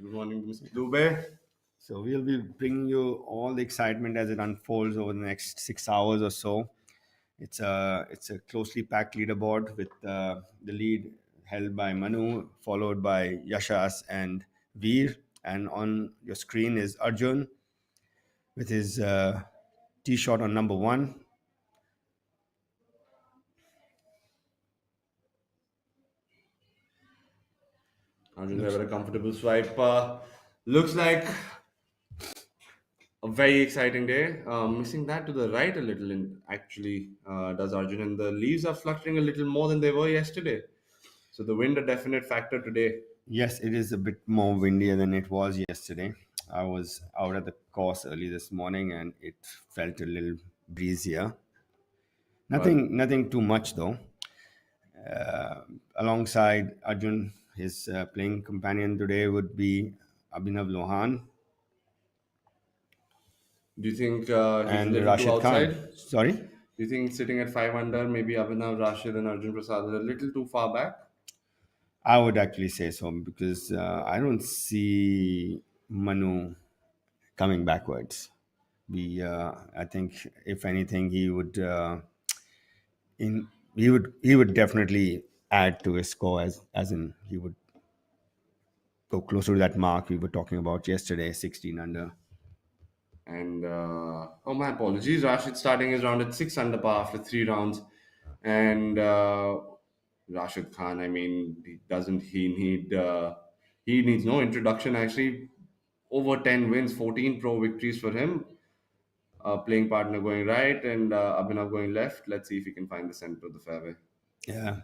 Good morning, Mr. Dubey. So we'll be bringing you all the excitement as it unfolds over the next 6 hours or so. It's a closely packed leaderboard with the lead held by Manu, followed by Yashas and Veer, and on your screen is Arjun with his tee shot on number one. Arjun have Looks a comfortable swipe. Looks like a very exciting day. Missing that to the right a little, actually, does Arjun. And the leaves are fluttering a little more than they were yesterday. So the wind a definite factor today. Yes, it is a bit more windier than it was yesterday. I was out at the course early this morning and it felt a little breezier. But Nothing too much though. Alongside Arjun, his playing companion today would be Abhinav Lohan do you think he's a and little too Rashid outside? Khan. Do Sorry, you think sitting at 5 under, maybe Abhinav, Rashid, and Arjun Prasad is a little too far back? I would actually say so because I don't see Manu coming backwards. I think, if anything, he would definitely add to his score as in he would go closer to that mark we were talking about yesterday, 16 under. And oh, my apologies. Rashid starting his round at 6 under par after 3 rounds. And Rashid Khan, I mean, he needs no introduction actually. Over 10 wins, 14 pro victories for him. Playing partner going right and Abhinav going left. Let's see if he can find the center of the fairway. Yeah,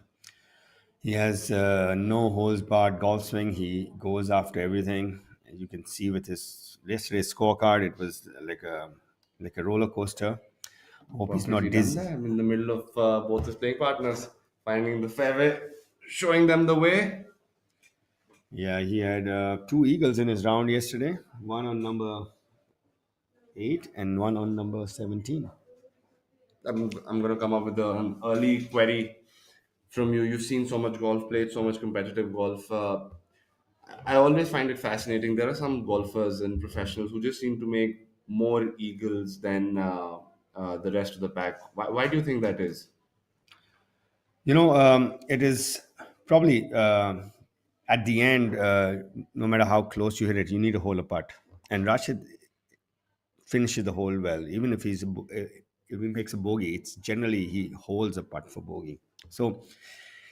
he has no holes barred golf swing. He goes after everything. As you can see with his yesterday's scorecard, it was like a roller coaster. Hope he's Perfectly not done dizzy. there. I'm in the middle of both his playing partners, finding the fairway, showing them the way. Yeah, he had two eagles in his round yesterday. One on number 8 and one on number 17. I'm going to come up with an early query from you. You've seen so much golf played, so much competitive golf. I always find it fascinating. There are some golfers and professionals who just seem to make more eagles than the rest of the pack. Why do you think that is? It is probably at the end, no matter how close you hit it, you need a hole apart. And Rashid finishes the hole well. If he makes a bogey, it's generally he holds a putt for bogey. So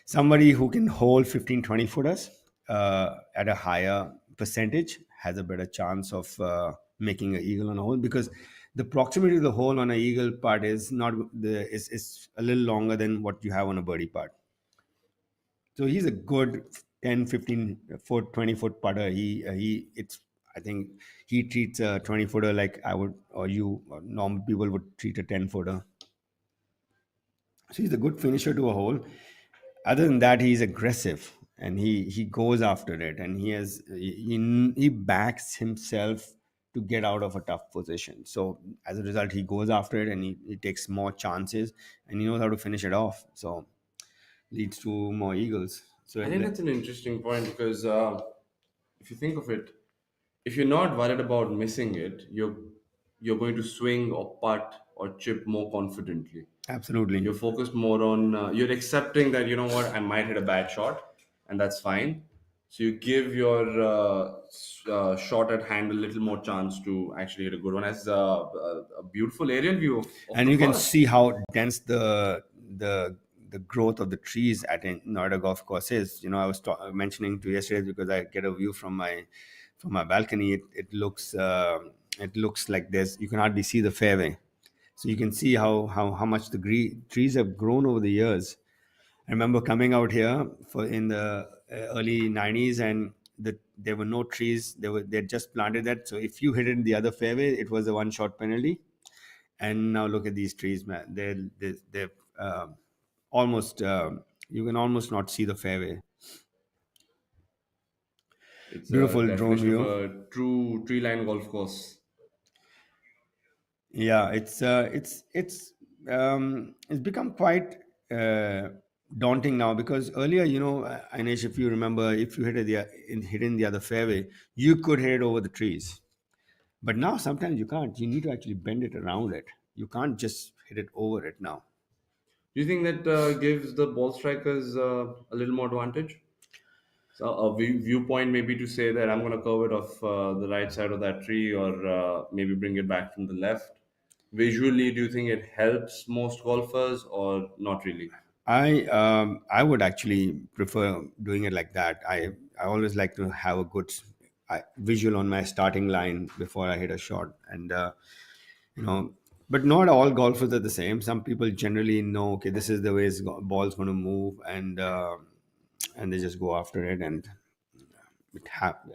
somebody who can hold 15, 20 footers at a higher percentage has a better chance of making an eagle on a hole, because the proximity to the hole on an eagle putt is not the is a little longer than what you have on a birdie putt. So he's a good 10, 15 foot, 20-foot putter. I think he treats a 20-footer like I would, or you, or normal people would treat a 10-footer. So he's a good finisher to a hole. Other than that, he's aggressive and he goes after it, and he backs himself to get out of a tough position. So as a result, he goes after it and he takes more chances and he knows how to finish it off. So leads to more eagles. I think that's an interesting point because if you think of it, if you're not worried about missing it, you're going to swing or putt or chip more confidently. Absolutely. You're focused more on you're accepting that you know what I might hit a bad shot, and that's fine. So you give your shot at hand a little more chance to actually hit a good one. As a beautiful aerial view of And the you can course. see how dense the growth of the trees at a Noida golf course is. I was mentioning to yesterday because I get a view from my balcony. It looks like you can hardly see the fairway, so you can see how much the trees have grown over the years. I remember coming out here for in the early '90s, and there were no trees. They had just planted that. So if you hit it in the other fairway, it was a one shot penalty. And now look at these trees, man. They're almost you can almost not see the fairway. It's a Beautiful drone definition of view. a true tree line golf course. Yeah, it's become quite daunting now because earlier, Anish, if you remember, if you hit in the other fairway, you could hit it over the trees. But now sometimes you can't. You need to actually bend it around it. You can't just hit it over it now. Do you think that gives the ball strikers a little more advantage? So a viewpoint maybe to say that I'm going to curve it off the right side of that tree, or maybe bring it back from the left. Visually, do you think it helps most golfers or not really? I would actually prefer doing it like that. I always like to have a good visual on my starting line before I hit a shot, and you know, but not all golfers are the same. Some people generally know, okay, this is the way ball's going to move, and they just go after it,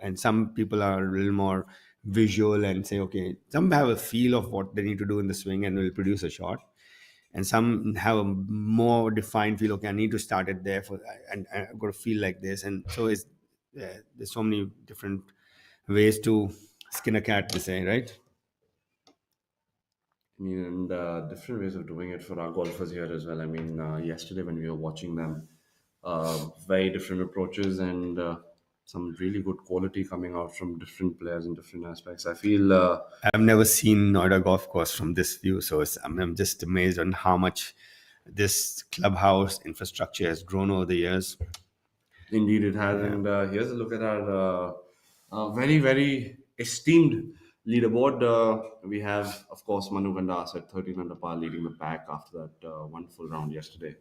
and some people are a little more visual and say, okay, some have a feel of what they need to do in the swing and will produce a shot, and some have a more defined feel. Okay, I need to start it there and I've got to feel like this, and so there's so many different ways to skin a cat, they say, right? I mean, and different ways of doing it for our golfers here as well. I mean, yesterday when we were watching them, very different approaches and some really good quality coming out from different players in different aspects. I feel I've never seen Noida golf course from this view, so I'm just amazed on how much this clubhouse infrastructure has grown over the years. indeed it has. Yeah. And here's a look at our very, very esteemed leaderboard. We have, of course, Manu Gandas at 13 under par leading the pack after that wonderful round yesterday,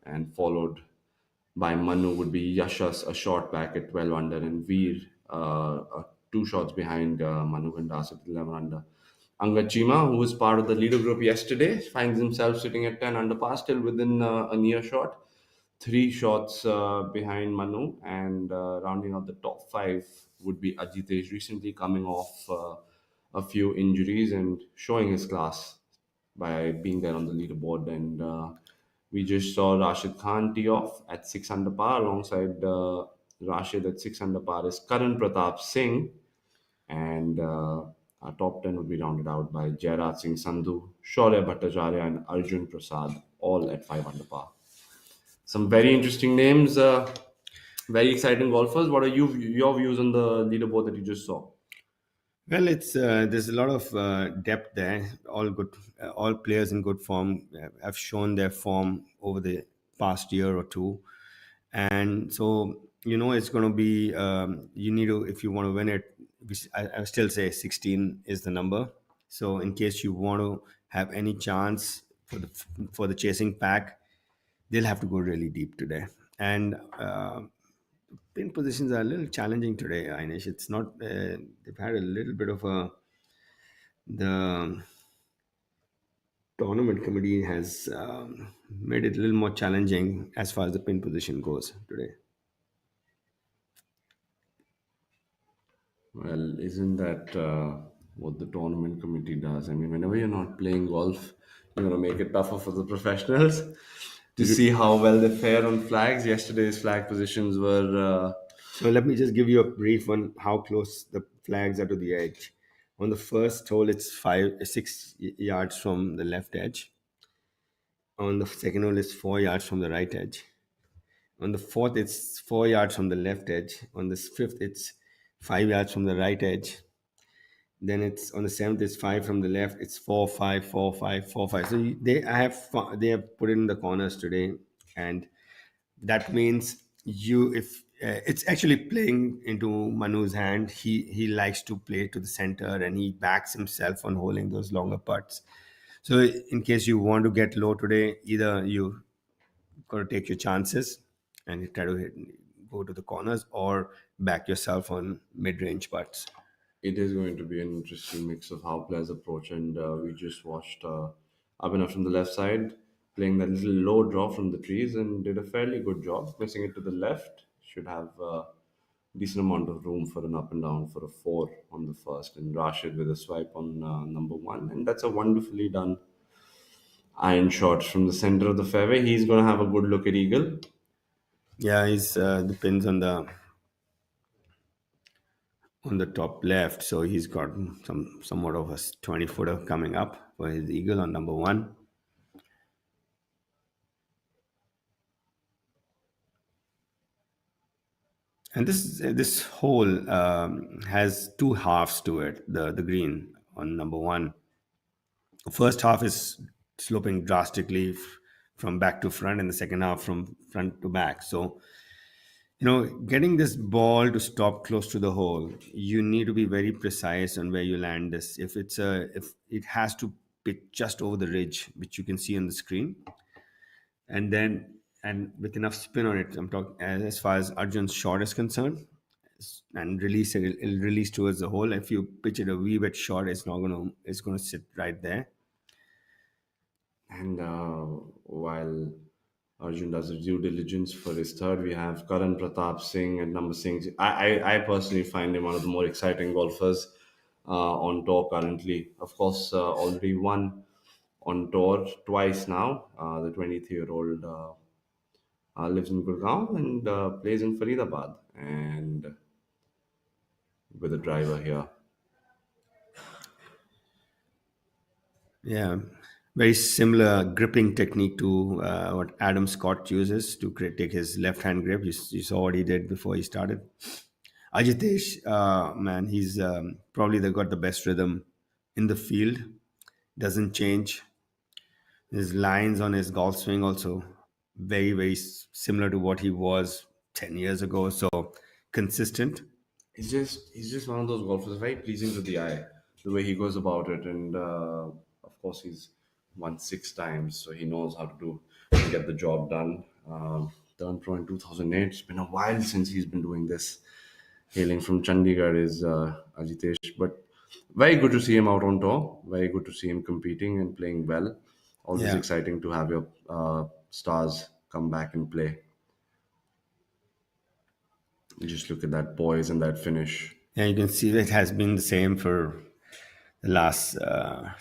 and followed by Manu would be Yashas a short back at 12 under, and Veer two shots behind Manu Gandas at 11 under. Angad Chima, who was part of the leader group yesterday, finds himself sitting at 10 under par, still within a near shot. Three shots behind Manu, and rounding out the top five would be Ajitesh, recently coming off a few injuries and showing his class by being there on the leaderboard. And we just saw Rashid Khan tee off at 6 under par. Alongside Rashid at 6 under par is Karan Pratap Singh. And our top 10 would be rounded out by Jairat Singh Sandhu, Shaurya Bhattacharya, and Arjun Prasad, all at 5 under par. Some very interesting names, very exciting golfers. What are your views on the leaderboard that you just saw? Well, it's there's a lot of depth there. All good, all players in good form have shown their form over the past year or two, and so it's going to be. You need to, if you want to win it. I still say 16 is the number. So in case you want to have any chance for the chasing pack, they'll have to go really deep today. And pin positions are a little challenging today, Inish. It's not. They've had a little bit of a the tournament committee has made it a little more challenging as far as the pin position goes today. Well, isn't that what the tournament committee does? I mean, whenever you're not playing golf, you're going to make it tougher for the professionals to see how well they fare on flags. Yesterday's flag positions were. So let me just give you a brief on how close the flags are to the edge. On the first hole, it's 6 yards from the left edge. On the second hole, it's 4 yards from the right edge. On the fourth, it's 4 yards from the left edge. On the fifth, it's 5 yards from the right edge. Then it's on the seventh, it's five from the left. It's 4, 5, 4, 5, 4, 5. So they have put it in the corners today, and that means if it's actually playing into Manu's hand. He likes to play to the center, and he backs himself on holding those longer putts. So in case you want to get low today, either you got to take your chances and try to go to the corners, or back yourself on mid-range putts. It is going to be an interesting mix of how players approach. And we just watched Abhinav from the left side playing that little low draw from the trees and did a fairly good job. Missing it to the left, should have a decent amount of room for an up and down for a four on the first. And Rashid with a swipe on number one. And that's a wonderfully done iron shot from the center of the fairway. He's going to have a good look at Eagle. Yeah, he's the pins on the top left, so he's got somewhat of a 20-footer coming up for his eagle on number one. And this hole has two halves to it. The green on number one. The first half is sloping drastically from back to front, and the second half from front to back. So getting this ball to stop close to the hole, you need to be very precise on where you land this. If it has to pitch just over the ridge, which you can see on the screen, and with enough spin on it, I'm talking as far as Arjun's shot is concerned, and it'll release towards the hole. If you pitch it a wee bit short, it's gonna sit right there. And while Arjun does his due diligence for his third, we have Karan Pratap Singh at number six. I personally find him one of the more exciting golfers on tour currently. Of course, already won on tour twice now. The 23-year-old lives in Gurgaon and plays in Faridabad, and with a driver here. Yeah, very similar gripping technique to what Adam Scott uses to take his left hand grip. You saw what he did before he started. Ajitesh, man, he's probably got the best rhythm in the field. Doesn't change. His lines on his golf swing also very similar to what he was 10 years ago. So consistent. He's just one of those golfers, very pleasing to the eye, the way he goes about it, and of course he's won 6 times, so he knows how to do to get the job done. Turned pro in 2008. It's been a while since he's been doing this. Hailing from Chandigarh is Ajitesh, but very good to see him out on tour. Very good to see him competing and playing well. Always Yeah. exciting to have your stars come back and play. You just look at that poise and that finish. Yeah, you can see it has been the same for the last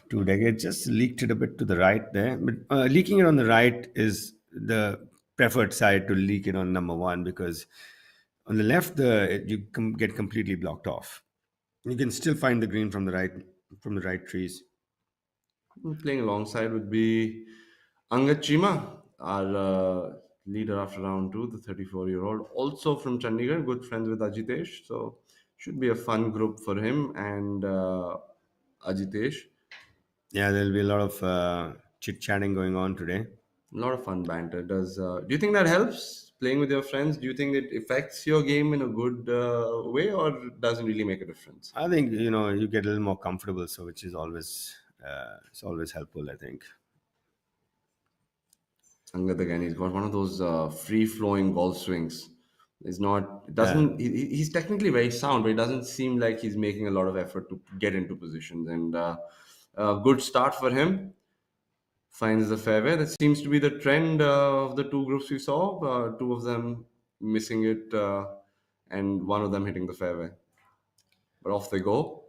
2 decades. Just leaked it a bit to the right there. But leaking it on the right is the preferred side to leak it on number one, because on the left, get completely blocked off. You can still find the green from the right trees. Playing alongside would be Angad Chima, our leader after round two, the 34-year-old, also from Chandigarh, good friends with Ajitesh. So should be a fun group for him and Ajitesh. Yeah, there'll be a lot of chit chatting going on today. A lot of fun banter. Do you think that helps playing with your friends? Do you think it affects your game in a good way, or doesn't really make a difference? I think you get a little more comfortable, so which is always it's always helpful. I think. Angad again, he's got one of those free-flowing golf swings. He's not. It Yeah, doesn't. He's technically very sound, but it doesn't seem like he's making a lot of effort to get into positions. And a good start for him. Finds the fairway. That seems to be the trend of the two groups we saw. Two of them missing it, and one of them hitting the fairway. But off they go.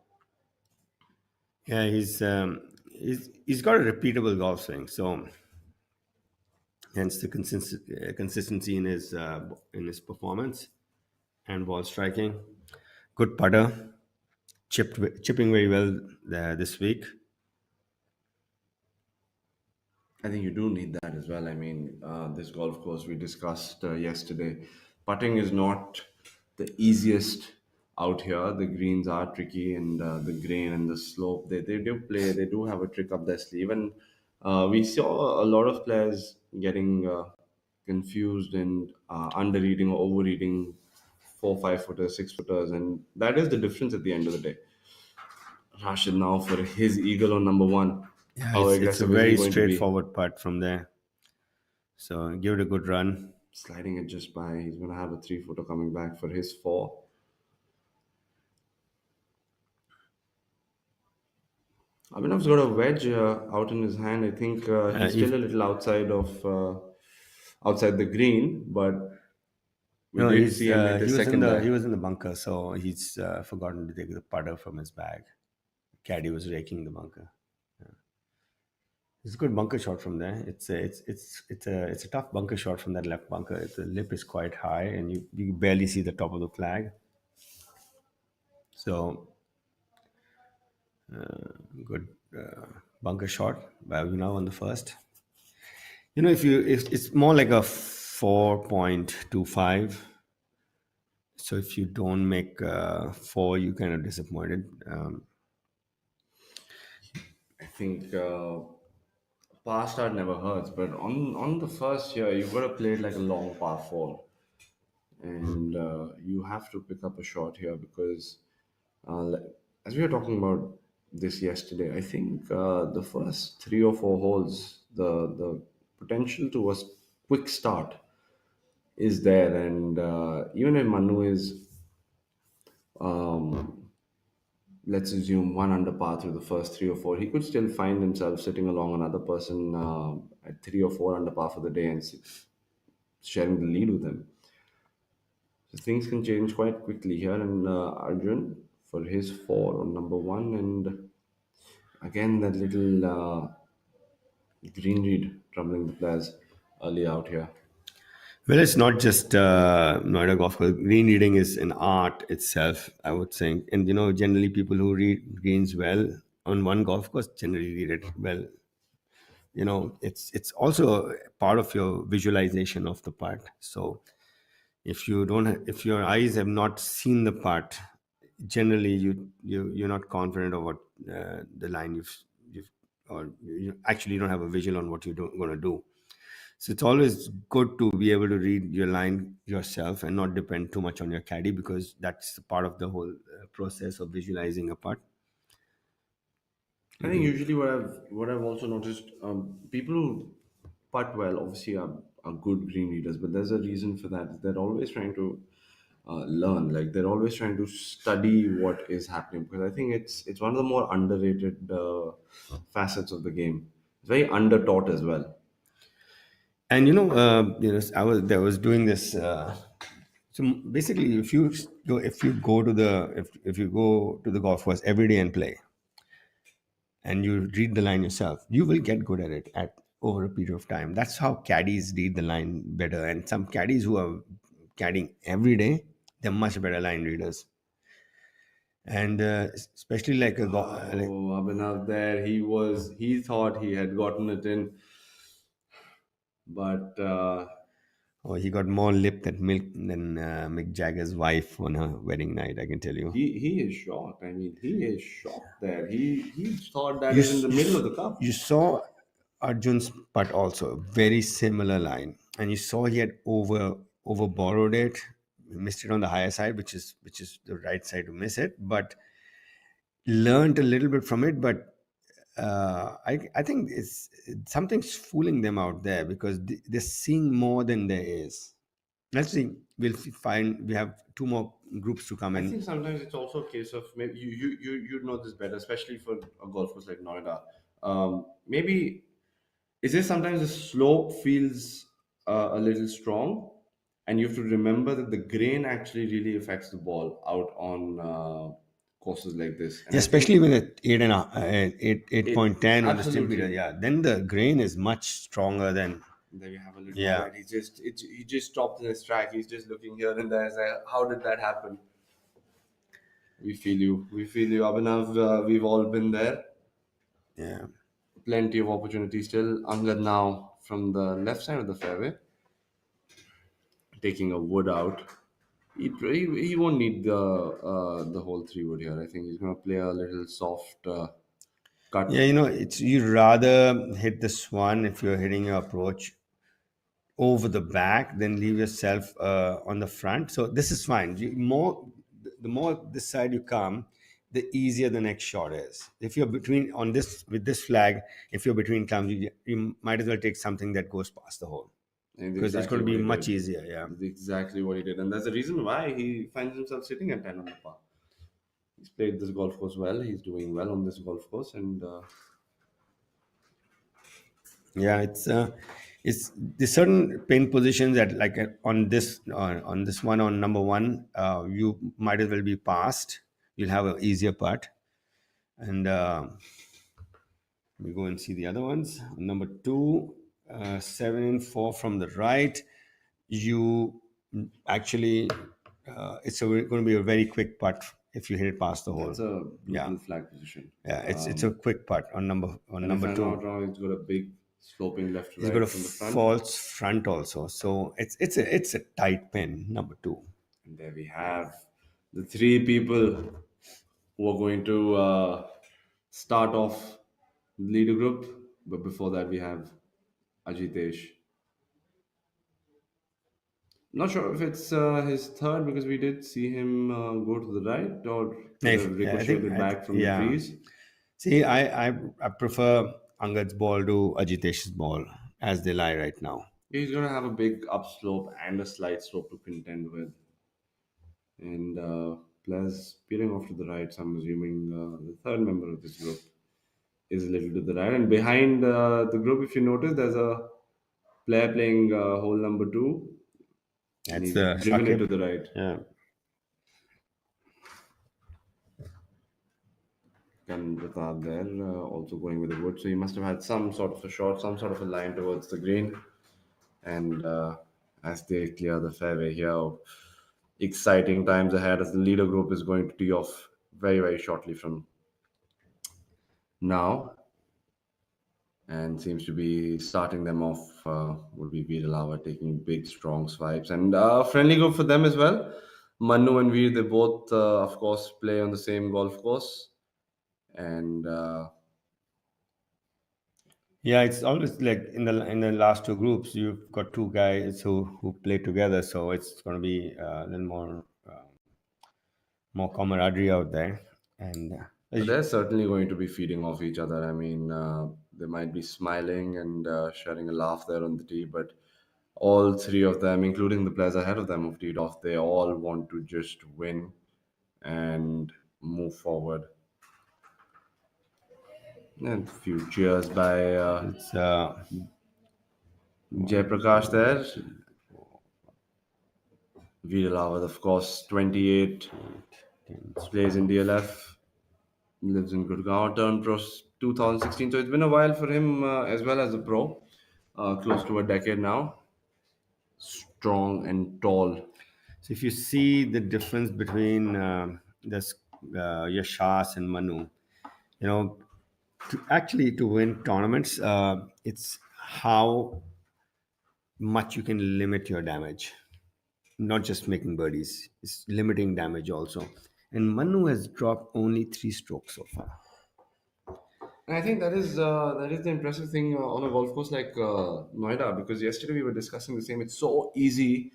yeah, he's got a repeatable golf swing, so hence the consistency in his performance and ball striking. Good putter, chipping very well this week. I think you do need that as well. I mean, this golf course we discussed yesterday, putting is not the easiest out here. The greens are tricky, and the grain and the slope they do play. They do have a trick up their sleeve, and we saw a lot of players getting confused and under-reading or over-reading 4, 5 footers, 6 footers, and that is the difference at the end of the day. Rashid now for his eagle on number one. Yeah, How it's a aggressive is he very going to be? straightforward putt from there. So give it a good run. Sliding it just by. He's going to have a 3 footer coming back for his four. Abhinav's got a wedge out in his hand. I think he's If still a little outside the green, but we No, did see him hit his second he there. was in the bunker, so he's forgotten to take the putter from his bag. Caddy was raking the bunker. It's a good bunker shot from there. It's a tough bunker shot from that left bunker. The lip is quite high, and you barely see the top of the flag. So good bunker shot by Avinav on the first. If it's more like a 4.25, So if you don't make four, you kind of disappointed. I think past start never hurts, but on the first year, you gotta play it like a long par four, and you have to pick up a shot here because, like, as we were talking about this yesterday, I think the first 3 or 4 holes, the potential to a quick start is there, and even if Manu is, let's assume, one under par through the first 3 or 4, he could still find himself sitting along another person at 3 or 4 under par for the day and sharing the lead with him. So things can change quite quickly here, and Arjun for his four on number one, and again that little green read troubling the players early out here. Well, it's not just Noida golf course. Green reading is an art itself, I would think. And generally people who read greens well on one golf course generally read it well. It's also part of your visualization of the part. So if you don't, if your eyes have not seen the part, generally you're not confident of what the line you've or you actually don't have a visual on what you're going to do. So it's always good to be able to read your line yourself and not depend too much on your caddy, because that's part of the whole process of visualizing a putt. I think usually what I've also noticed, people who putt well obviously are good green readers, but there's a reason for that. They're always trying to learn, like they're always trying to study what is happening, because I think it's one of the more underrated facets of the game. It's very under taught as well. And I was doing this. So basically, if you go to the golf course every day and play, and you read the line yourself, you will get good at it at over a period of time. That's how caddies read the line better. And some caddies who are caddying every day, they're much better line readers. And especially like like, Oh, Abhinav there, he thought he had gotten it in, but oh, he got more lip than milk than Mick Jagger's wife on her wedding night. I can tell you. he is shocked. I mean, he is shocked there. He thought that You is in s- the you, middle of s- the cup. you saw Arjun's putt also very similar line, and you saw he had over borrowed it, missed it on the higher side, which is the right side to miss it, but learned a little bit from it. But I think it's something's fooling them out there because they're seeing more than there is. Let's see. Find we have two more groups to come I in. think sometimes it's also a case of maybe you know this better, especially for a golf course like Noida. Maybe is there sometimes the slope feels a little strong, and you have to remember that the grain actually really affects the ball out on courses like this. And Yeah, I think especially when at 8.10 on the stim meter. absolutely Yeah, then the grain is much stronger than. there you have a little Yeah, moment. He just stopped in his track. He's just looking here and there. Like, how did that happen? We feel you. We feel you, Abhinav. We've all been there. yeah. Plenty of opportunity still. Angad now from the left side of the fairway, taking a wood out. He won't need the whole 3 wood here. I think he's going to play a little soft Yeah, cut. it's you'd rather hit the swan if you're hitting your approach over the back than leave yourself on the front. So this is fine. The more this side you come, the easier the next shot is. If you're between on this with this flag, if you're between clubs, you might as well take something that goes past the hole And because it's going exactly to what be he much did. easier. Yeah. Exactly what he did. And that's the reason why he finds himself sitting at 10 on the par. He's played this golf course well. He's doing well on this golf course. And Yeah, it's the certain pin positions that like on this one on number one, you might as well be passed. You'll have an easier putt, and we go and see the other ones. Number two, 7 and 4 from the right. You actually, going to be a very quick putt if you hit it past the hole. that's a Yeah, brutal flag position. yeah, it's a quick putt on And if number I'm two. not wrong, it's got a big sloping left to He's got a right from the front. false front also, so it's a tight pin number two. And there we have the three people who are going to start off the leader group. But before that, we have Ajitesh. Not sure if it's his third because we did see him go to the right or could have ricocheted back from the Yeah. crease. See, I prefer Angad's ball to Ajitesh's ball as they lie right now. He's going to have a big upslope and a slight slope to contend with. And plus, peering off to the right, so I'm assuming the third member of this group is a little to the right. And behind the group, if you notice, there's a player playing hole number two, and That's he's the driven it Shakib. to the right. Yeah. And Pratap there, also going with the wood. So he must have had some sort of a shot, some sort of a line towards the green. And as they clear the fairway here, exciting times ahead as the leader group is going to tee off very, very shortly from now. And seems to be starting them off would be Veer Lava taking big, strong swipes. And friendly group for them as well. Manu and Veer, they both, of course, play on the same golf course. And Yeah, it's always like in the last two groups, you've got two guys who play together, so it's going to be a little more camaraderie out there. And they're certainly going to be feeding off each other. I mean, they might be smiling and sharing a laugh there on the tee, but all three of them, including the players ahead of them who've teed off, they all want to just win and move forward. And a few cheers by it's Jayaprakash there. Veer Lawat, of course, 28, 10. plays in DLF, lives in Gurgaon, turned pro 2016. So it's been a while for him as well as a pro, close to a decade now. Strong and tall. So if you see the difference between this Yashas and Manu, you know, to win tournaments, it's how much you can limit your damage. Not just making birdies, it's limiting damage also. And Manu has dropped only 3 strokes so far. And I think that is the impressive thing on a golf course like Noida because yesterday we were discussing the same. It's so easy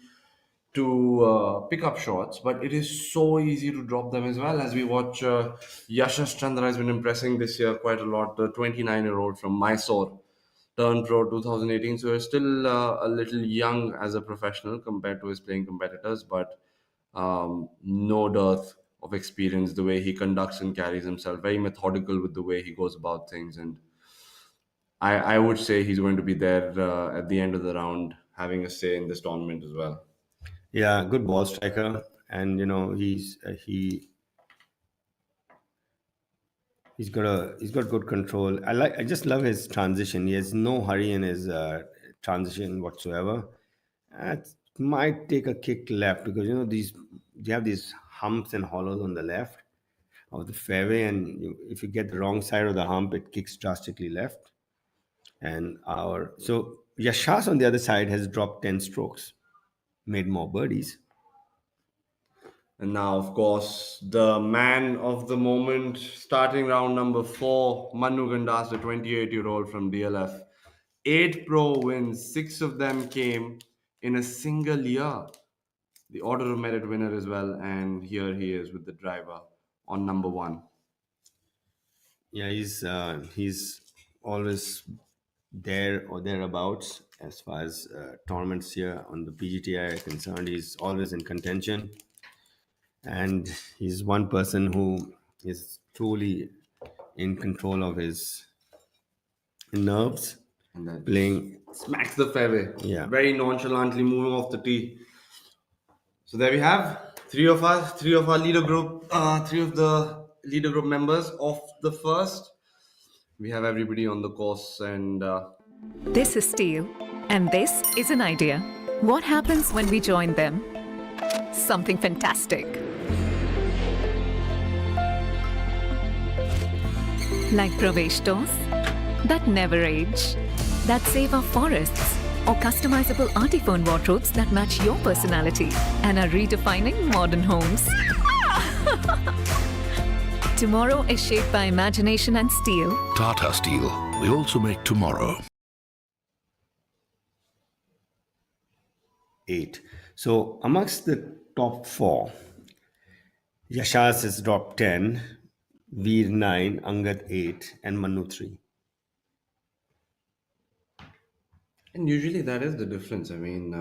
to pick up shots, but it is so easy to drop them as well. As we watch, Yashash Chandra has been impressing this year quite a lot. The 29-year-old from Mysore turned pro 2018, so he's still a little young as a professional compared to his playing competitors, but no dearth of experience. The way he conducts and carries himself, very methodical with the way he goes about things, and I would say he's going to be there at the end of the round, having a say in this tournament as well. Yeah, good ball striker, and he's got good control. I just love his transition. He has no hurry in his transition whatsoever. It might take a kick left because these you have these humps and hollows on the left of the fairway, and if you get the wrong side of the hump, it kicks drastically left. And our so Yashas on the other side has dropped 10 strokes, made more birdies. And now, of course, the man of the moment, starting round number four, Manu Gandas, the 28-year-old from DLF. 8 pro wins, 6 of them came in a single year. The Order of Merit winner as well. And here he is with the driver on number one. Yeah, he's always there or thereabouts as far as tournaments here on the PGTI are concerned. He's always in contention, and he's one person who is truly in control of his nerves, And that just playing. smacks the fairway. Yeah, Very nonchalantly moving off the tee. So there we have three of us, three of our leader group, three of the leader group members of the first. We have everybody on the course, and This is Steel, and this is an idea. What happens when we join them? Something fantastic. Like Pravesh doors that never age, that save our forests or customizable artiphone wardrobes that match your personality and are redefining modern homes. Tomorrow is shaped by imagination and steel. Tata Steel. We also make tomorrow. 8. So amongst the top 4, Yashas has dropped 10, Veer 9, Angad 8, and Manu 3. And usually that is the difference. I mean,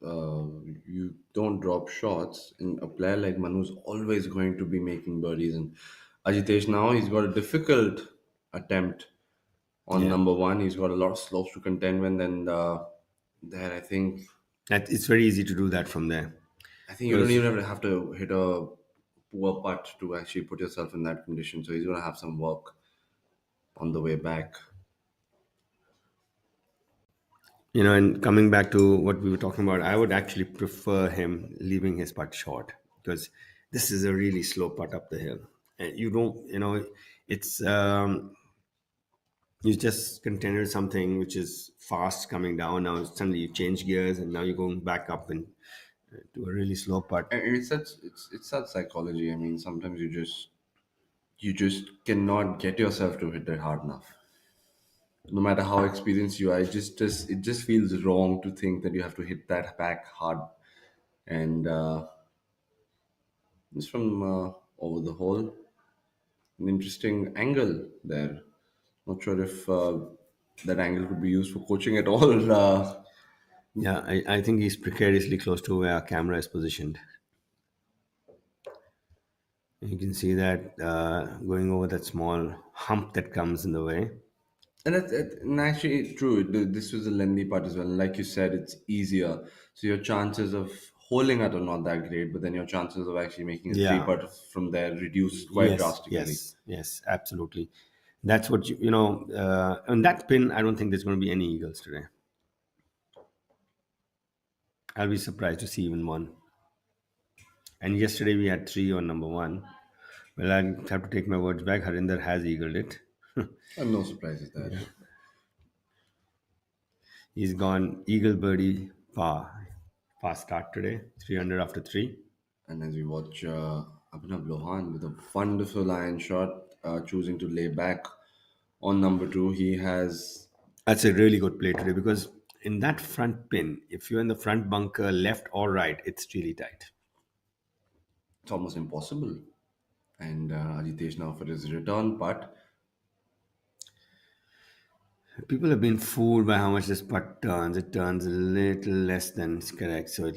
you don't drop shots, and a player like Manu's always going to be making birdies. And Ajitesh now he's got a difficult attempt on Yeah. number one. He's got a lot of slopes to contend with, and there It's very easy to do that from there. I think you don't Because, even have to hit a poor putt to actually put yourself in that condition. So he's going to have some work on the way back. and coming back to what we were talking about, I would actually prefer him leaving his putt short because this is a really slow putt up the hill. And you don't, it's, you just contended something which is fast coming down. Now suddenly you change gears and now you're going back up and to a really slow putt. And it's such psychology. I mean, sometimes you just cannot get yourself to hit it hard enough. No matter how experienced you are, it just feels wrong to think that you have to hit that back hard. And it's from over the hole, an interesting angle there. Not sure if that angle could be used for coaching at all. Yeah, I think he's precariously close to where our camera is positioned. You can see that going over that small hump that comes in the way. And actually, true. This was a lengthy part as well. Like you said, it's easier. So your chances of holding it are not that great, but then your chances of actually making a three Yeah. putt from there reduce quite Yes, drastically. yes, absolutely. That's what on that pin, I don't think there's going to be any eagles today. I'll be surprised to see even one. And yesterday we had 3 on number 1. Well, I have to take my words back. Harinder has eagled it. And no surprises there. He's gone eagle birdie par. Fast start today. 300 after 3. And as we watch Abhinav Lohan with a wonderful iron shot, choosing to lay back on number two, he has That's a really good play today because in that front pin, if you're in the front bunker, left or right, it's really tight. it's almost impossible. And Ajitesh now for his return putt. People have been fooled by how much this putt turns. It turns a little less than it's correct. So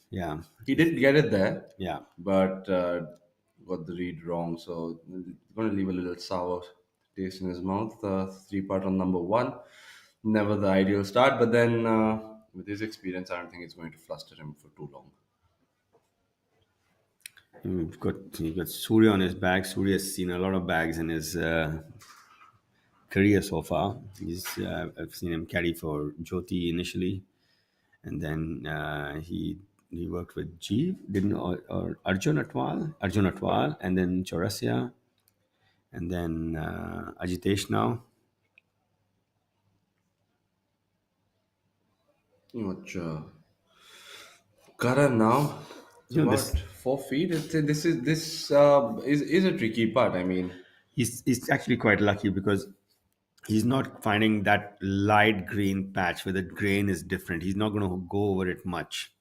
yeah, He did get it there, yeah. but got the read wrong. So going to leave a little sour taste in his mouth. Three putt on number one. Never the ideal start, but then with his experience, I don't think it's going to fluster him for too long. You've got Surya on his back. Surya's seen a lot of bags in his career so far. I've seen him caddy for Jyoti initially, and then he worked with Jeev, didn't or Arjun Atwal, and then Chaurasia, and then Ajitesh now. You watch Karan now. It's about This 4 feet. This is a tricky part. I mean, he's actually quite lucky because he's not finding that light green patch where the grain is different. He's not going to go over it much.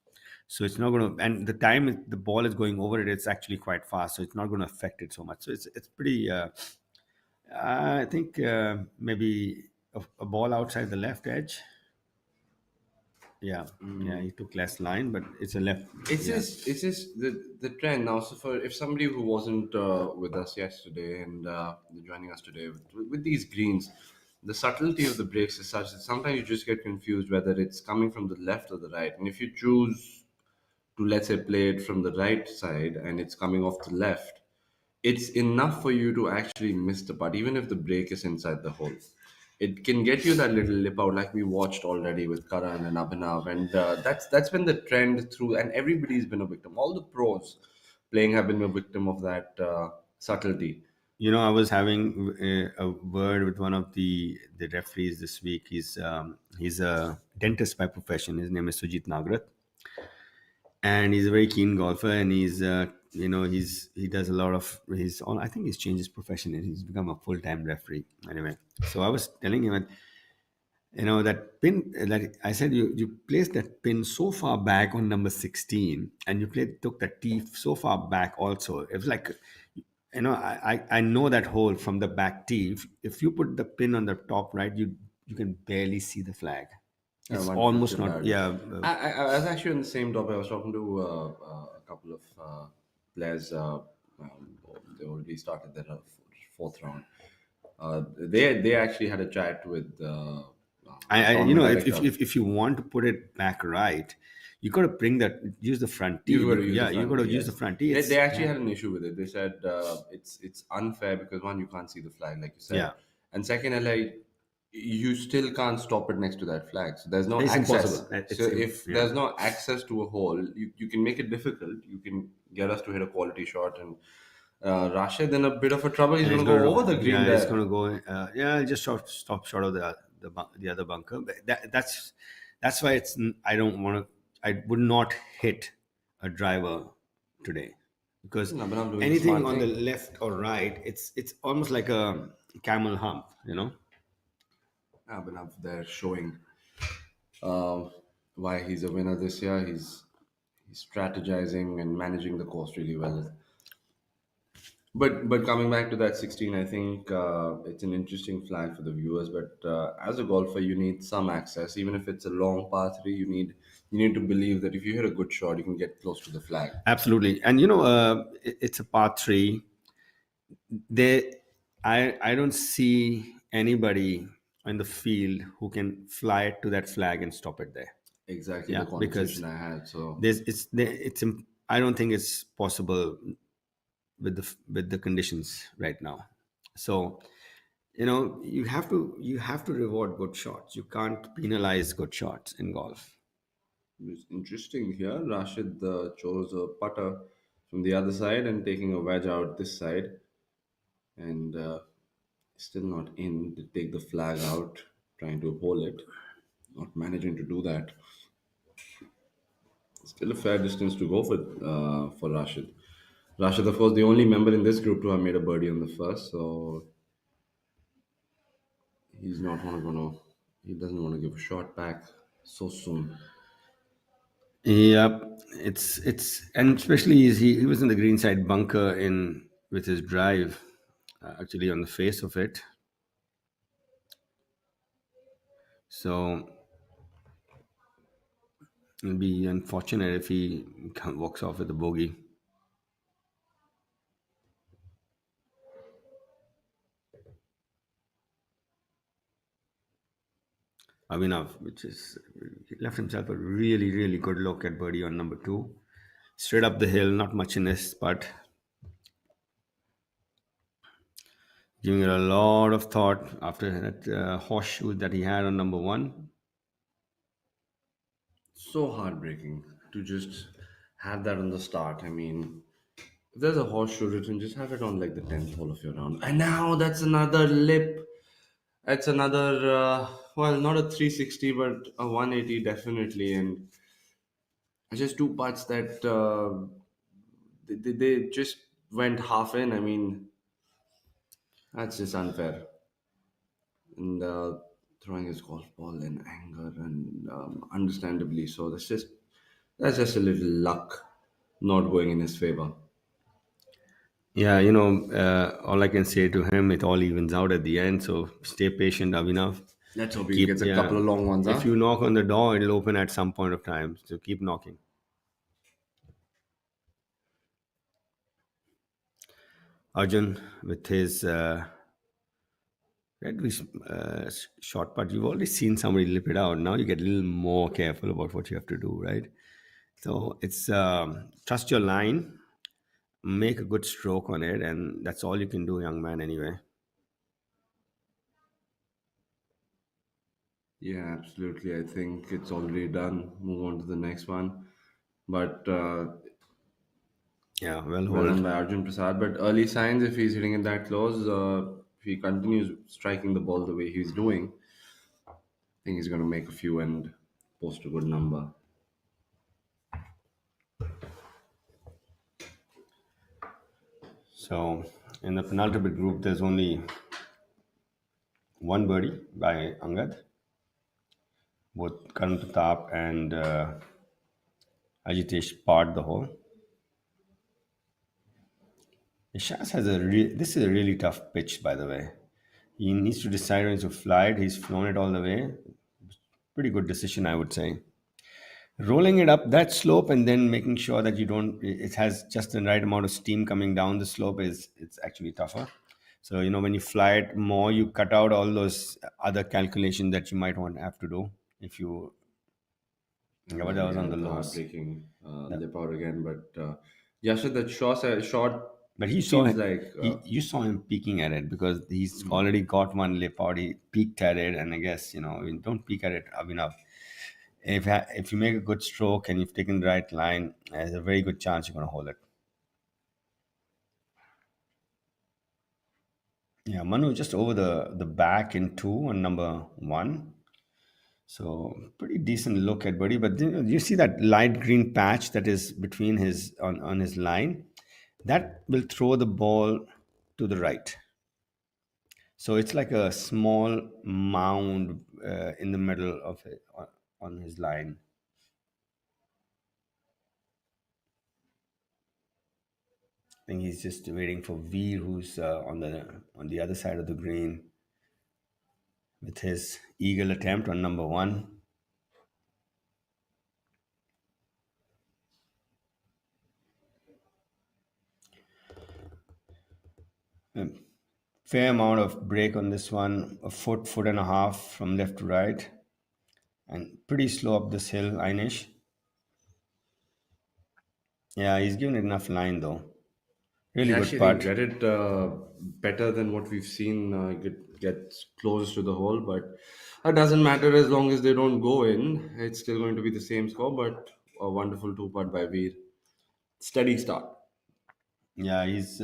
So it's not going to, and the time the ball is going over it, it's actually quite fast. So it's not going to affect it so much. So it's pretty, I think maybe a ball outside the left edge. Yeah. Yeah. He took less line, but it's a left. Yeah. it's just the trend now. So for if somebody who wasn't with us yesterday and joining us today with these greens, the subtlety of the breaks is such that sometimes you just get confused whether it's coming from the left or the right. And if you choose to, let's say, play it from the right side and it's coming off the left, it's enough for you to actually miss the putt, even if the break is inside the hole. It can get you that little lip out, like we watched already with Karan and Abhinav, and that's been the trend through. And everybody's been a victim. All the pros playing have been a victim of that subtlety. I was having a word with one of the referees this week. He's a dentist by profession. His name is Sujit Nagrat, and he's a very keen golfer. And he does a lot of he's on. I think he's changed his profession and he's become a full time referee. Anyway, so I was telling him that that pin that I said you placed that pin so far back on number 16, and you took that tee so far back also. It was like, I know that hole from the back tee. If you put the pin on the top right, you can barely see the flag. It's Wonderful to almost have not. heard. Yeah. I was actually on the same topic. I was talking to a couple of players. They already started their fourth round. They actually had a chat with the tournament director. If you want to put it back right, you got to bring that. Use the front tee. You've got to use the Yeah, you got front to tee, use the yes. front tee. They actually had an issue with it. They said it's unfair because one, you can't see the flag, like you said, Yeah. and second, like you still can't stop it next to that flag. So there's no It's access. impossible. So if Yeah. there's no access to a hole, you can make it difficult. You can get us to hit a quality shot, and Rashid in a bit of a trouble. He's And going it's to go going over to, the green yeah, it's going there. to go. Yeah, just stop short of the other bunker. But that's why I don't want to. I would not hit a driver today because No, but I'm doing the anything smart on the thing. left or right, it's almost like a camel hump. Abhinav there showing uh, why he's a winner this year. He's strategizing and managing the course really well. But coming back to that 16, I think it's an interesting flag for the viewers. But as a golfer, you need some access, even if it's a long par three. You need to believe that if you hit a good shot, you can get close to the flag. Absolutely, and it's a part three. I don't see anybody in the field who can fly it to that flag and stop it there. Exactly the Yeah, conversation because I had. So I don't think it's possible with the conditions right now. So you have to reward good shots. You can't penalize good shots in golf. it's interesting here. Rashid chose a putter from the other side and taking a wedge out this side, and still not in to take the flag out, trying to hole it, not managing to do that. Still a fair distance to go for Rashid. Rashid, of course, the only member in this group to have made a birdie on the first, so he's not want to gonna. He doesn't want to give a shot back so soon. Yep, it's and especially he was in the green side bunker in with his drive, actually on the face of it. So it'll be unfortunate if he walks off with a bogey. Avinav, which is he left himself a really really good look at birdie on number two, straight up the hill. Not much in this, but giving it a lot of thought after that horseshoe that he had on number one. So heartbreaking to just have that on the start. I mean, if there's a horseshoe written, just have it on like the 10th hole of your round. And now that's another lip. That's another, well, not a 360, but a 180 definitely. And just two putts that they just went half in. I mean, that's just unfair. And throwing his golf ball in anger and understandably so. That's just a little luck not going in his favor. Yeah, all I can say to him, it all evens out at the end. So stay patient, Avinav. Let's hope he Keep gets a Yeah. couple of long ones, If huh? you knock on the door, it'll open at some point of time. So keep knocking. Arjun with his short putt. You've already seen somebody lip it out. Now you get a little more careful about what you have to do, right? So it's trust your line, make a good stroke on it, and that's all you can do, young man. Anyway. Yeah, absolutely. I think it's already done. Move on to the next one. But Yeah, well Well done hold. by Arjun Prasad. But early signs, if he's hitting it that close, if he continues striking the ball the way he's doing, I think he's going to make a few and post a good number. So in the penultimate group, there's only one birdie by Angad. Both Karan Pratap and Ajitesh part the hole. Ishas has this is a really tough pitch, by the way. He needs to decide when to fly it. He's flown it all the way. Pretty good decision, I would say. Rolling it up that slope and then making sure that you don't, it has just the right amount of steam coming down the slope is it's actually tougher. So when you fly it more, you cut out all those other calculations that you might want to have to do if you. Yeah, but Well, that he was on had the the lows. heartbreaking lip out again. But Yashad, that shot But he saw feels it. like You saw him peeking at it because he's already got one lip out. He peeked at it, and I guess I mean, don't peek at it enough. If you make a good stroke and you've taken the right line, there's a very good chance you're going to hold it. Yeah, Manu just over the back in two on number one. So pretty decent look at Buddy. But you see that light green patch that is between his on his line, that will throw the ball to the right. So it's like a small mound in the middle of it on his line. I think he's just waiting for Veer, who's on the other side of the green, with his eagle attempt on number one. Fair amount of break on this one, a foot and a half from left to right, and pretty slow up this hill, Einish. Yeah, he's given it enough line though. he Really good actually didn't putt. get it better than what we've seen. Get close to the hole, but that doesn't matter as long as they don't go in. It's still going to be the same score, but a wonderful two putt by Veer. Steady start. Yeah, he's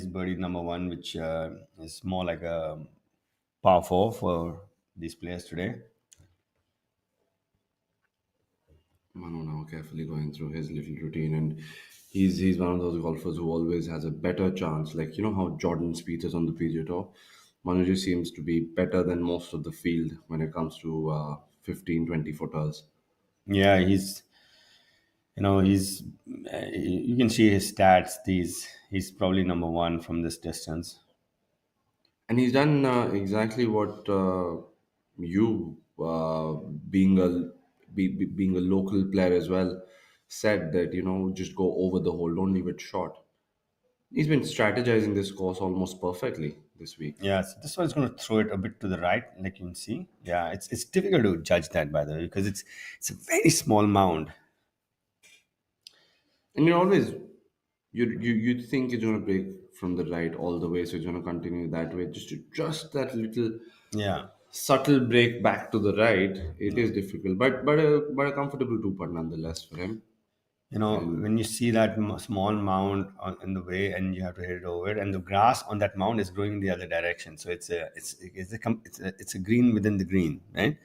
birdie number one, which is more like a par four for these players today. Manu now carefully going through his little routine, and he's one of those golfers who always has a better chance. Like how Jordan Spieth is on the PGA Tour. Manu just seems to be better than most of the field when it comes to 15, 20 footers. Yeah, he's you can see his stats. He's probably number one from this distance. And he's done exactly what you, being a local player as well, said that just go over the hole, don't leave it short. He's been strategizing this course almost perfectly this week. Yeah, so this one's going to throw it a bit to the right, like you can see. Yeah, it's difficult to judge that, by the way, because it's a very small mound. And you always you think it's gonna break from the right all the way, so it's gonna continue that way. Just that little Yeah, subtle break back to the right, it is difficult, but a comfortable two putt nonetheless for him. And when you see that small mound in the way, and you have to hit it over it, and the grass on that mound is growing in the other direction, so it's a green within the green, right?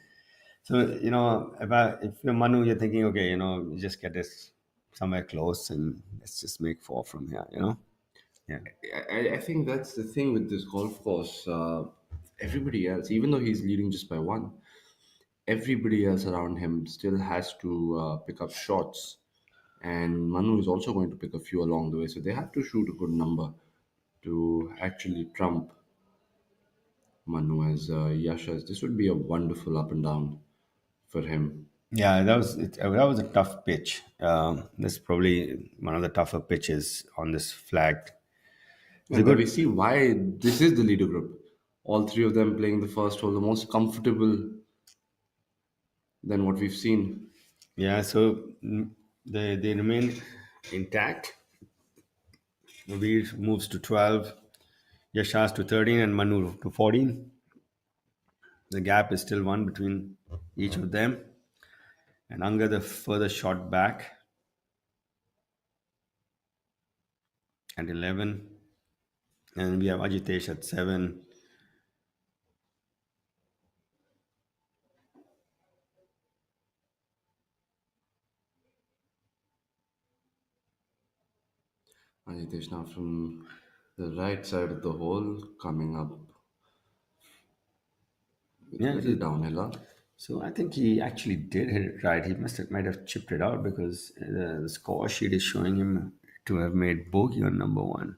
So if you're Manu, you're thinking, okay, you just get this somewhere close, and let's just make four from here, yeah. I think that's the thing with this golf course. Everybody else, even though he's leading just by one, everybody else around him still has to pick up shots. And Manu is also going to pick a few along the way. So they have to shoot a good number to actually trump Manu as Yasha's. This would be a wonderful up and down for him. Yeah, that was a tough pitch. That's probably one of the tougher pitches on this flag. It's a And we good. see why this is the leader group. All three of them playing the first hole, the most comfortable than what we've seen. Yeah, so they remain intact. Veer moves to 12, Yashas to 13, and Manu to 14. The gap is still one between each of them, and Anga the further shot back. at 11, and we have Ajitesh at 7. Ajitesh now from the right side of the hole, coming up with a Yeah, little downhiller. so I think he actually did hit it right. He might have chipped it out because the score sheet is showing him to have made bogey on number one.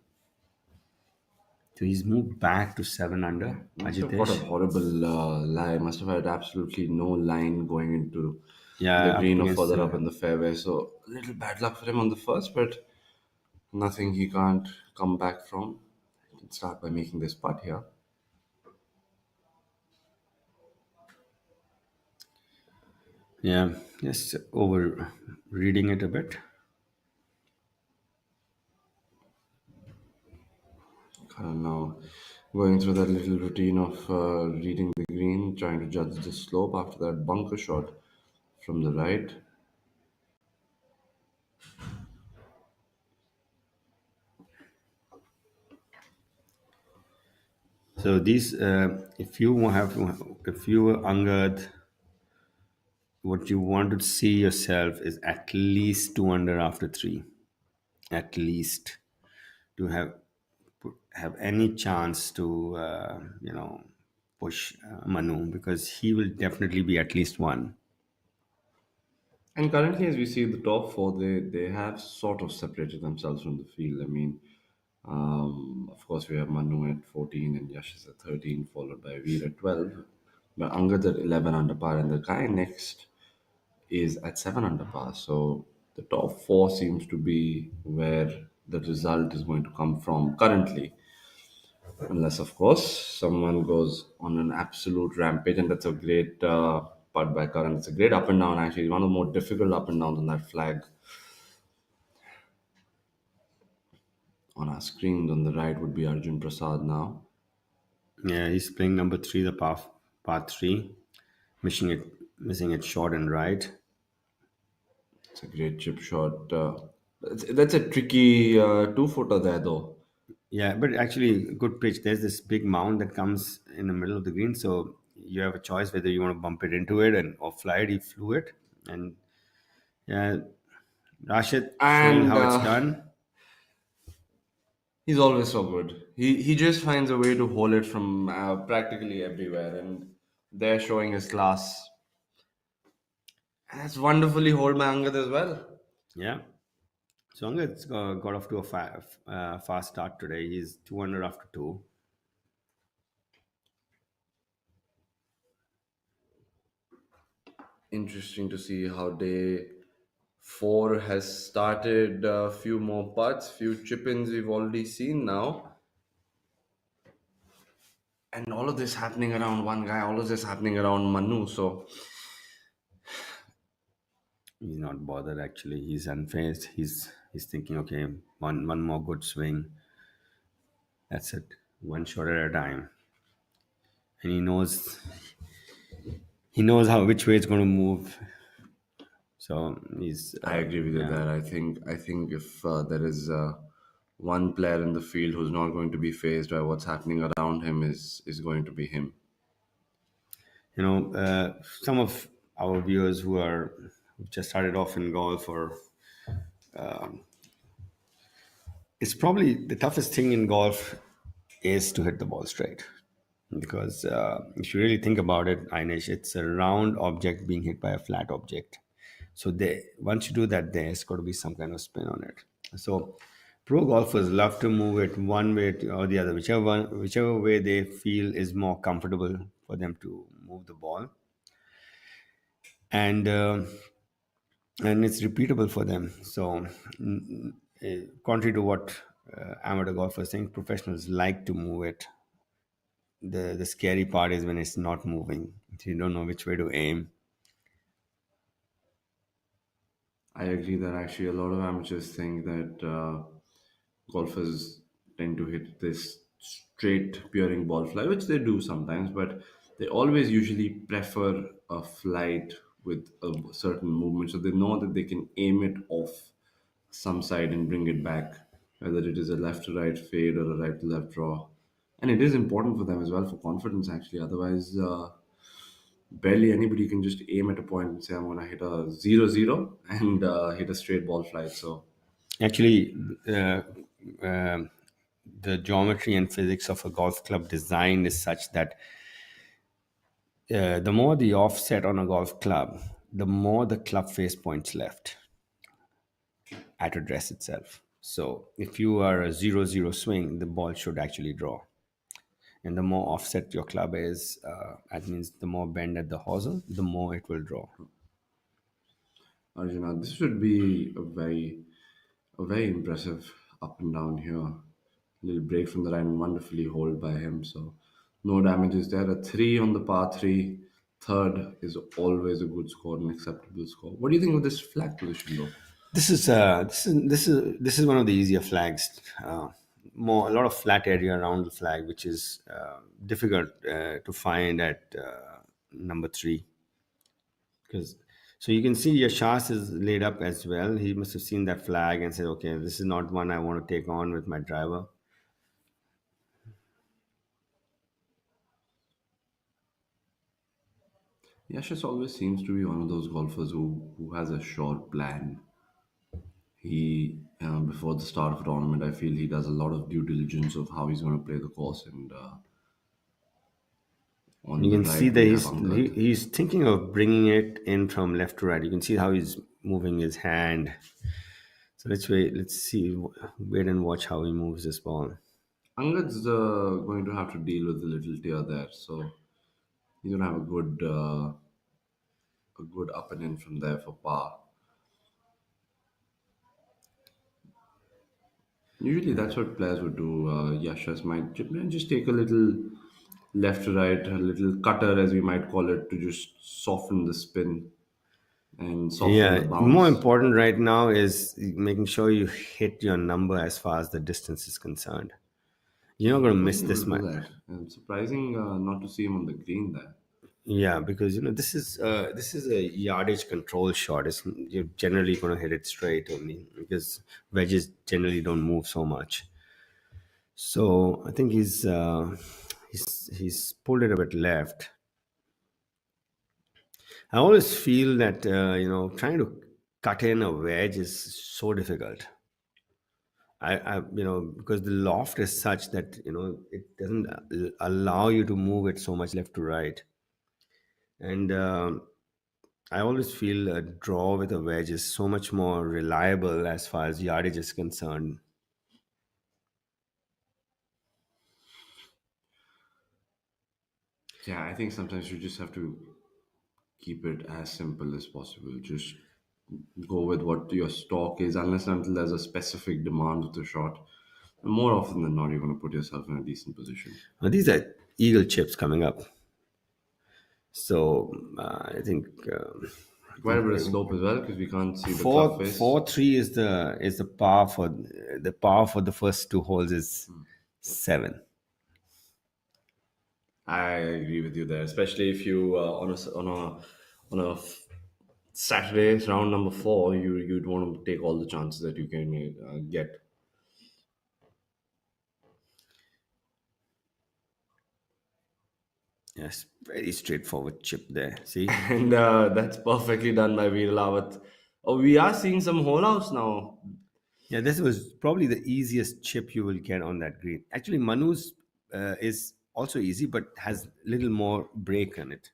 So he's moved back to 7 under, Must have got a Ajitesh. horrible lie. Must have had absolutely no line going into the Yeah, up green or against further up the. in the fairway. So a little bad luck for him on the first, but nothing he can't come back from. He can start by making this putt here. Yeah, just over reading it a bit. Kind of now going through that little routine of reading the green, trying to judge the slope after that bunker shot from the right. So these, if you were Angad, what you want to see yourself is at least 2 under after three, at least to have any chance to push Manu because he will definitely be at least one. And currently, as we see the top four, they have sort of separated themselves from the field. I mean, of course, we have Manu at 14 and Yash is at 13, followed by Veer at 12. But Angad at 11 under par, and the guy next is at 7 under par. So the top four seems to be where the result is going to come from currently. Unless, of course, someone goes on an absolute rampage, and that's a great putt by Karan. It's a great up and down, actually. One of the more difficult up and downs on that flag. On our screens on the right would be Arjun Prasad now. Yeah, he's playing number three, the par three, missing it short and right. It's a great chip shot. That's a tricky two-footer there, though. Yeah, but actually, good pitch. There's this big mound that comes in the middle of the green, so you have a choice whether you want to bump it into it and or fly it. He flew it, and yeah, Rashid showing And how it's done. he's always so good. He just finds a way to hold it from practically everywhere, and they're showing his class. And that's wonderfully hold by Angad as well. Yeah, so Angad got off to a fast start today. He's 2 under after two. Interesting to see how day four has started. A few more putts, few chip-ins we've already seen now, and all of this happening around one guy. All of this happening around Manu. So He's not bothered actually. He's unfazed. He's thinking, okay, one more good swing. That's it. One shot at a time. And he knows how which way it's going to move. So he's I agree with you yeah. there. I think if there is one player in the field who's not going to be phased by what's happening around him is going to be him. Some of our viewers who just started off in golf or it's probably the toughest thing in golf is to hit the ball straight because if you really think about it, Ainesh, it's a round object being hit by a flat object. So once you do that, there's got to be some kind of spin on it. So pro golfers love to move it one way or the other, whichever way they feel is more comfortable for them to move the ball, and it's repeatable for them. So, contrary to what amateur golfers think, professionals like to move it. The scary part is when it's not moving. You don't know which way to aim. I agree that actually a lot of amateurs think that golfers tend to hit this straight peering ball fly, which they do sometimes, but they always usually prefer a flight with a certain movement, so they know that they can aim it off some side and bring it back. whether it is a left to right fade or a right to left draw. And it is important for them as well for confidence, actually. Otherwise, barely anybody can just aim at a point and say, I'm going to hit a 0-0 and hit a straight ball flight. So, Actually, uh, um the geometry and physics of a golf club design is such that the more the offset on a golf club, the more the club face points left at address itself. So if you are a 0-0 swing, the ball should actually draw. And the more offset your club is, that means the more bend at the hosel, the more it will draw. Arjuna, this should be a very impressive up and down here. Little break from the line, wonderfully hold by him. So no damages there. A three on the par three. Third is always a good score, an acceptable score. What do you think of this flag position, though? This is one of the easier flags. More a lot of flat area around the flag, which is difficult to find at number three. Because so you can see Yashas is laid up as well. He must have seen that flag and said, "Okay, this is not one I want to take on with my driver." Yashas always seems to be one of those golfers who has a sure plan. He before the start of a tournament, I feel he does a lot of due diligence of how he's going to play the course. And on You the can see right, that we have he, Angad. he's thinking of bringing it in from left to right. You can see how he's moving his hand. So let's wait. Let's see. Wait and watch how he moves this ball. Angad's going to have to deal with a little tear there, so he's going to have a good up and in from there for par. Usually, that's what players would do. Yashas might just take a little left to right, a little cutter, as we might call it, to just soften the spin and soften the Yeah, more bounce. important right now is making sure you hit your number as far as the distance is concerned. You're not going He to miss wasn't able this to do much. that. And surprising not to see him on the green there. Yeah, because this is a yardage control shot. You're generally going to hit it straight only because wedges generally don't move so much. So I think he's pulled it a bit left. I always feel that trying to cut in a wedge is so difficult. Because the loft is such that it doesn't allow you to move it so much left to right, and I always feel a draw with a wedge is so much more reliable as far as yardage is concerned. Yeah, I think sometimes you just have to keep it as simple as possible. Just go with what your stock is, unless and until there's a specific demand of the shot. And more often than not, you're going to put yourself in a decent position. Now, these are eagle chips coming up, so I think Quite a bit of slope as well because we can't see the club four face. four three is the par for the first two holes is 7. I agree with you there, especially if you on a Saturday round number four, you'd want to take all the chances that you can get. Yes, very straightforward chip there. See, And that's perfectly done by Veer Lawat. Oh, we are seeing some hole outs now. yeah, this was probably the easiest chip you will get on that green. Actually, Manu's is also easy, but has little more break on it.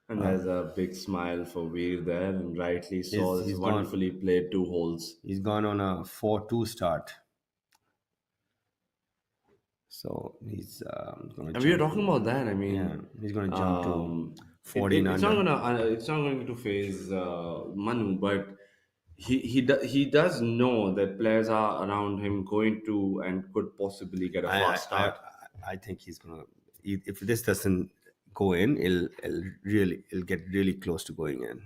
And there's a big smile for Veer there, and rightly He's so. It's he's gone. wonderfully played 2 holes. He's gone on a 4-2 start, so he's going to And we are jump. talking about that. I Yeah, mean, he's going to jump to um, it, 14 it, under. it's not going to phase Manu, but he does know that players are around him going to and could possibly get a I I fast I, start. I think he's gonna. If this doesn't go in, it'll get really close to going in.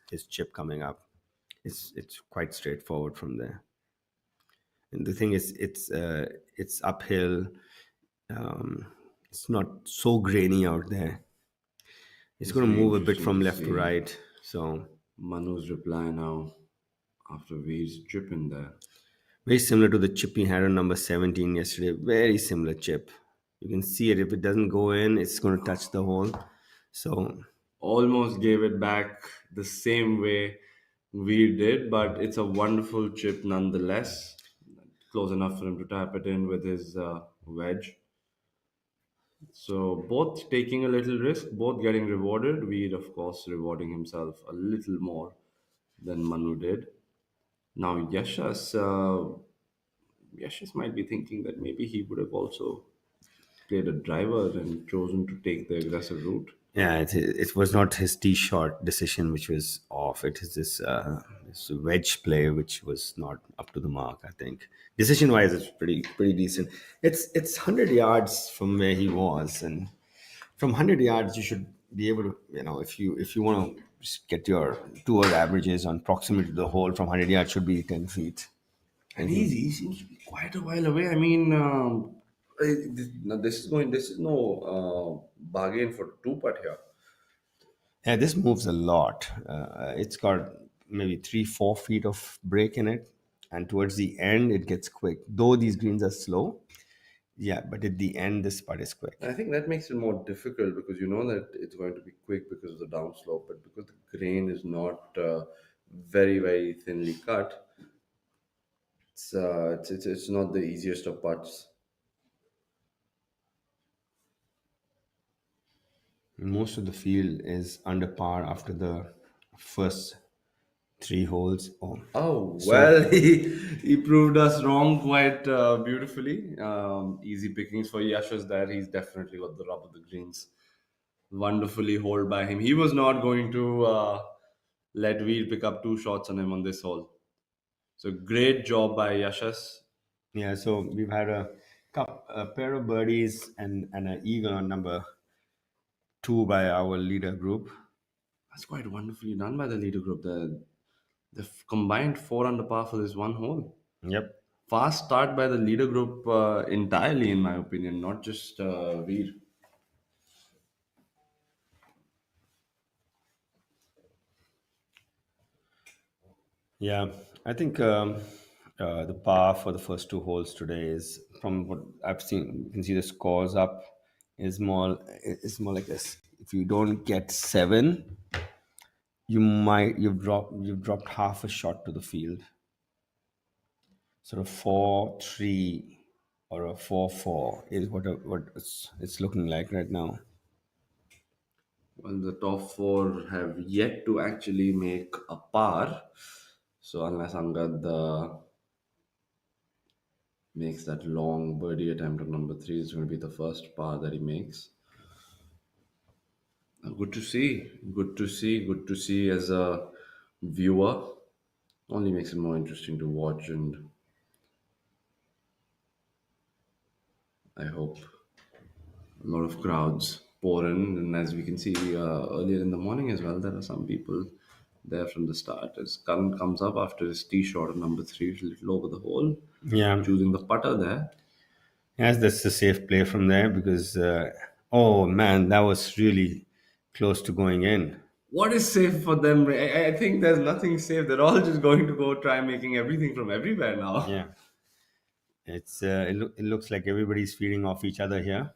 His chip coming up. It's quite straightforward from there. And the thing is, it's uphill. Um, it's not so grainy out there. It's It's going to very move a bit interesting from to left to see right. So Manu's reply now after Veer's chip in there. Very similar to the chip he had on number 17 yesterday. Very similar chip. You can see it. If it doesn't go in, it's going to touch the hole. So, Almost gave it back the same way we did, but it's a wonderful chip nonetheless. Close enough for him to tap it in with his wedge. So both taking a little risk, both getting rewarded. Weed, of course, rewarding himself a little more than Manu did. Now Yashas might be thinking that maybe he would have also played a driver and chosen to take the aggressive route. yeah, it was not his tee shot decision which was off. It is this wedge play which was not up to the mark. I think decision wise, it's pretty decent. It's 100 yards from where he was, and from 100 yards you should be able to, if you want to get your tour averages on proximity to the hole from 100 yards should be 10 feet. And And he he seems to be quite a while away. I mean, this is no bargain for two putt here. Yeah, this moves a lot. It's got maybe 3 4 feet of break in it, and towards the end it gets quick. Though these greens are slow, yeah, but at the end this putt is quick. I think that makes it more difficult because you know that it's going to be quick because of the downslope, but because the grain is not very thinly cut, it's not the easiest of putts. Most of the field is under par after the first 3 holes. Oh, Oh so well, he proved us wrong quite beautifully. Easy pickings for Yashas there. He's definitely got the rub of the greens. Wonderfully holed by him. He was not going to let Veer pick up two shots on him on this hole. So great job by Yashas. yeah, so we've had a pair of birdies and an eagle on number 2 by our leader group. That's quite wonderfully done by the leader group. They've combined four under par for this one hole. Yep. Fast start by the leader group entirely, in my opinion, not just Veer. Yeah, I think the par for the first 2 holes today is, from what I've seen, you can see the scores up is more like this. If you don't get 7, you've dropped half a shot to the field. Sort of 4-3 or a 4-4 is what it's looking like right now. Well, the top four have yet to actually make a par. So unless Angad makes that long birdie attempt on number three, it's going to be the first par that he makes. Good to see. Good to see. Good to see as a viewer. Only makes it more interesting to watch, and I hope a lot of crowds pour in. And as we can see earlier in the morning as well, there are some people there from the start. As Karan comes up after his tee shot on number three, it's a little over the hole, Yeah, choosing the putter there. yes, that's a safe play from there because oh man, that was really close to going in. What is safe for them? I think there's nothing safe. They're all just going to go try making everything from everywhere now. Yeah, it looks like everybody's feeding off each other here.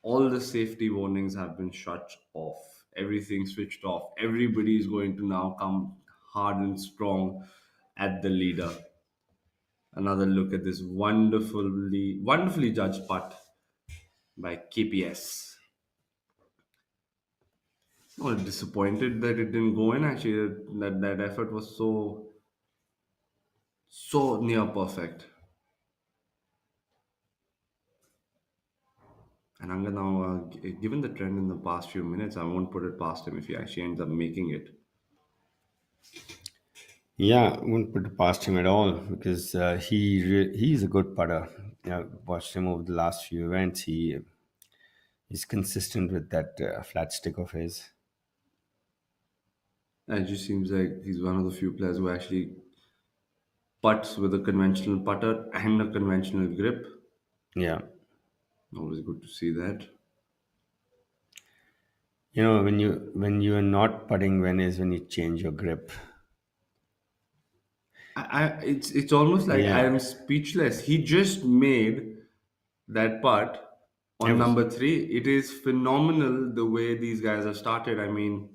All the safety warnings have been shut off. Everything switched off. Everybody is going to now come hard and strong at the leader. Another look at this wonderfully judged putt by KPS. I was disappointed that it didn't go in. Actually, that effort was so near perfect. And Anga now, given the trend in the past few minutes, I won't put it past him if he actually ends up making it. Yeah, wouldn't put it past him at all because he's a good putter. Watched him over the last few events. He's consistent with that flat stick of his. And it just seems like he's one of the few players who actually putts with a conventional putter and a conventional grip. Yeah, Always good to see that. when you are not putting, when you change your grip. It's almost like I Yeah, am speechless. He just made that putt it on was. number three. It is phenomenal the way these guys have started. I mean,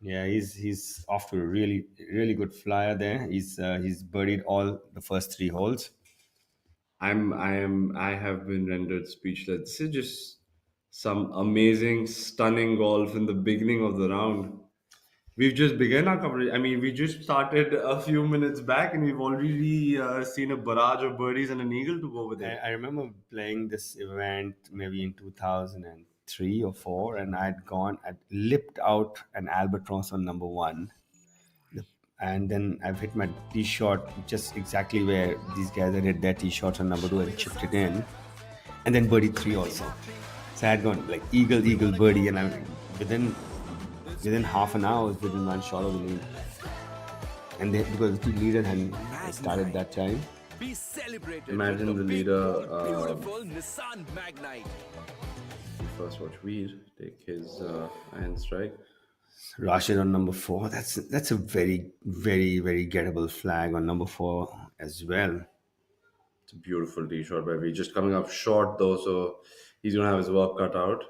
Yeah, he's off to a really good flyer there. He's birdied all the first three holes. I have been rendered speechless. This is just some amazing, stunning golf in the beginning of the round. We've just begun our coverage. I mean, we just started a few minutes back, and we've already seen a barrage of birdies and an eagle to go with it. I remember playing this event maybe in 2003 or four, and I'd lipped out an albatross on number one, and then I've hit my tee shot just exactly where these guys had hit their tee shots on number two and chipped it in, and then birdie three also. So I had gone like eagle, birdie, and I within half an hour I was within one shot of the lead, and because the two leaders hadn't started that time. Be celebrated with Imagine the the big, leader. beautiful Nissan Magnite. We first watch Veer take his iron strike. Rashid on number four. That's a very gettable flag on number four as well. It's a beautiful tee shot by Veer. Just coming up short though, so he's gonna have his work cut out.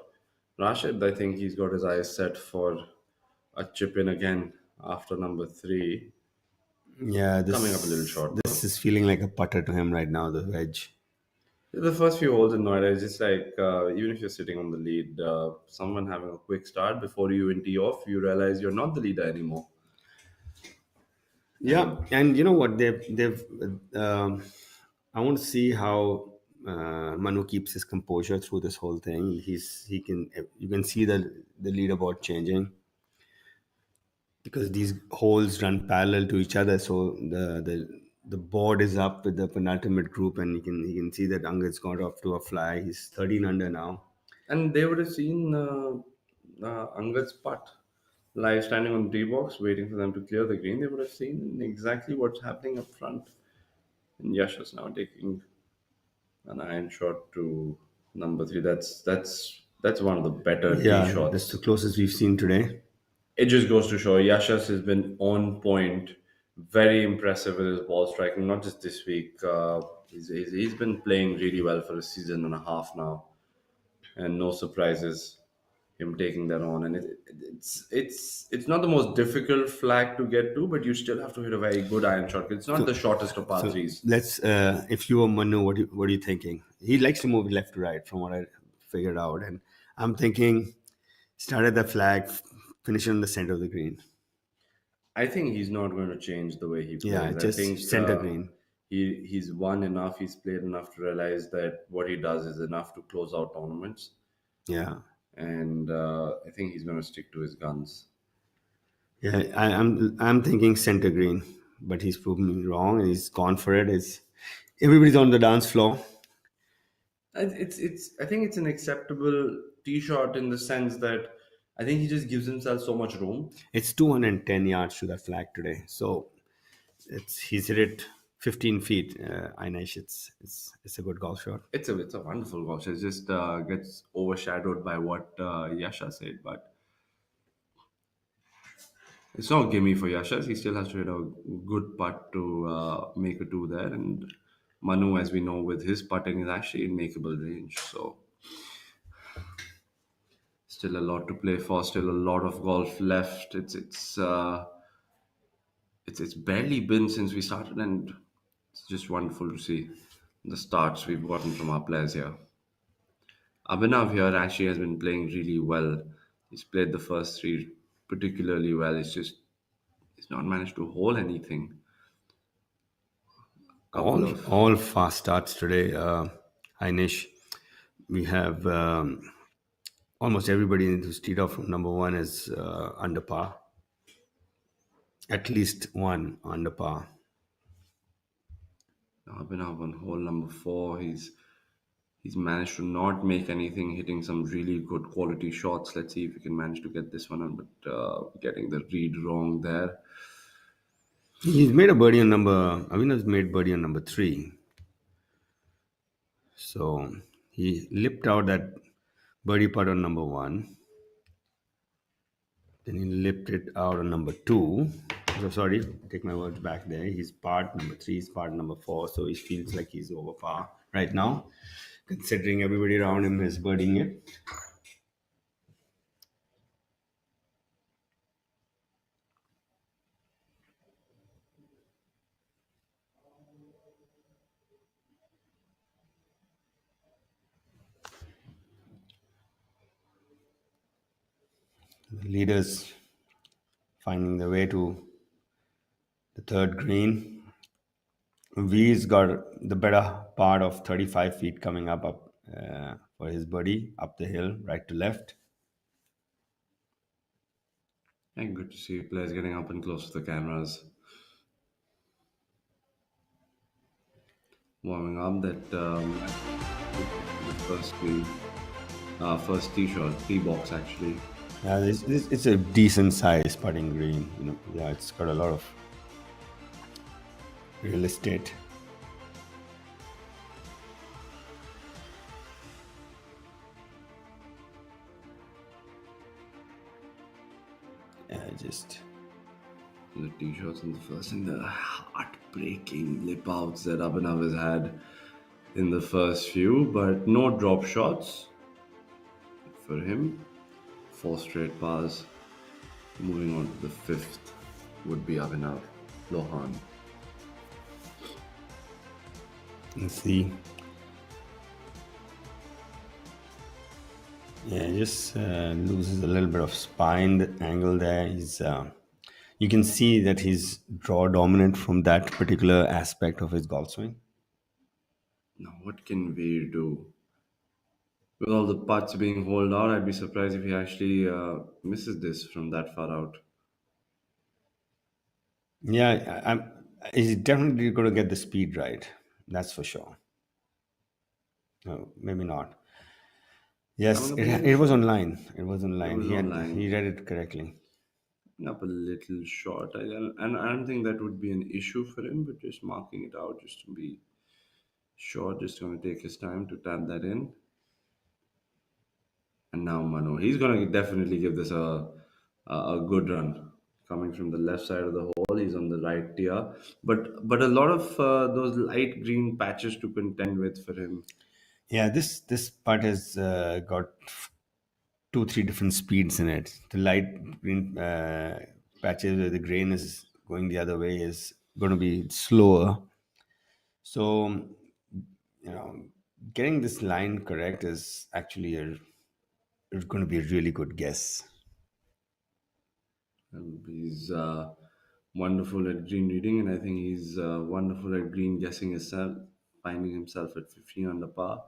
Rashid, I think he's got his eyes set for a chip in again after number three. Yeah, Coming up a little short this though. is feeling like a putter to him right now. The wedge. The first few holes in Noida is just like even if you're sitting on the lead, someone having a quick start before you even tee off, you realize you're not the leader anymore. Yeah, and you know what they've. I want to see how Manu keeps his composure through this whole thing. He can you can see the leaderboard changing because these holes run parallel to each other. So the board is up with the penultimate group, and you can see that Angad's got off to a fly. He's 13 under now. And they would have seen Angad's putt live standing on the tee box, waiting for them to clear the green. They would have seen exactly what's happening up front. And Yash is now taking an iron shot to number three. That's one of the better tee Yeah, that's the shots. closest we've seen today. It just goes to show Yashas has been on point, very impressive with his ball striking, not just this week. He's been playing really well for a season and a half now, and no surprises him taking that on. And it's not the most difficult flag to get to, but you still have to hit a very good iron shot. It's not So, the shortest of par so threes. let's. If you were Manu, what are you thinking? He likes to move left to right, from what I figured out, and I'm thinking start at the flag, finish it in the center of the green. I think he's not going to change the way he Yeah, plays. I just think center green. he's won enough. He's played enough to realize that what he does is enough to close out tournaments, Yeah, and I think he's going to stick to his guns. yeah. I'm thinking center green, but he's proven me wrong, and he's gone for it. It's everybody's on the dance floor. It's I think it's an acceptable tee shot in the sense that I think he just gives himself so much room. It's 210 yards to that flag today, so he's hit it 15 feet. Ainesh, it's a good golf shot. It's a wonderful golf shot. It just gets overshadowed by what Yasha said, but it's not gimme for Yasha. He still has to hit a good putt to make a two there, and Manu, as we know, with his putting is actually in makeable range. So still a lot to play for. Still a lot of golf left. It's barely been since we started, and it's just wonderful to see the starts we've gotten from our players here. Abhinav here actually has been playing really well. He's played the first three particularly well. It's just he's not managed to hold anything. all Couple of all fast starts today. Ainesh, we have almost everybody who's teed off from number one is under par. At least one under par. Abhinav on hole number four. He's managed to not make anything, hitting some really good quality shots. Let's see if we can manage to get this one on, but getting the read wrong there. He's made a birdie on number. Avinav's made birdie on number three. So he lipped out that birdie putt on number one. Then he lipped it out on number two. So sorry, take my words back there. He's part number three, he's part number four, so he feels like he's over par right now, considering everybody around him is birding it. The leaders finding the way to the third green. V's got the better part of 35 feet coming up for his birdie up the hill, right to left. And good to see players getting up and close to the cameras, warming up. That the first green, first tee shot, tee box actually. Yeah, it's a decent size putting green. Yeah, it's got a lot of real estate. Yeah, just The tee shots in the first and the heartbreaking lip outs that Abhinav has had in the first few, but no drop shots for him. Four straight pars. Moving on to the fifth would be Abhinav Lohan. let's see. Yeah, he just loses a little bit of spine the angle there. You can see that he's draw dominant from that particular aspect of his golf swing. Now, what can Veer do? With all the putts being holed out, I'd be surprised if he actually misses this from that far out. Yeah, he's definitely going to get the speed right. That's for sure. No, maybe not. Yes, Coming up a it little, was online. It was it online. was He online. read it correctly. Up a little short. And I don't think that would be an issue for him, but just marking it out just to be sure, just going to take his time to tap that in. And now Manu, he's going to definitely give this a good run. Coming from the left side of the hole, he's on the right tier, but a lot of those light green patches to contend with for him. Yeah, this putt has got two, three different speeds in it. The light green patches where the grain is going the other way is going to be slower. So, you know, getting this line correct is actually it's going to be a really good guess. He's wonderful at green reading, and I think he's wonderful at green guessing himself, finding himself at 15 under par.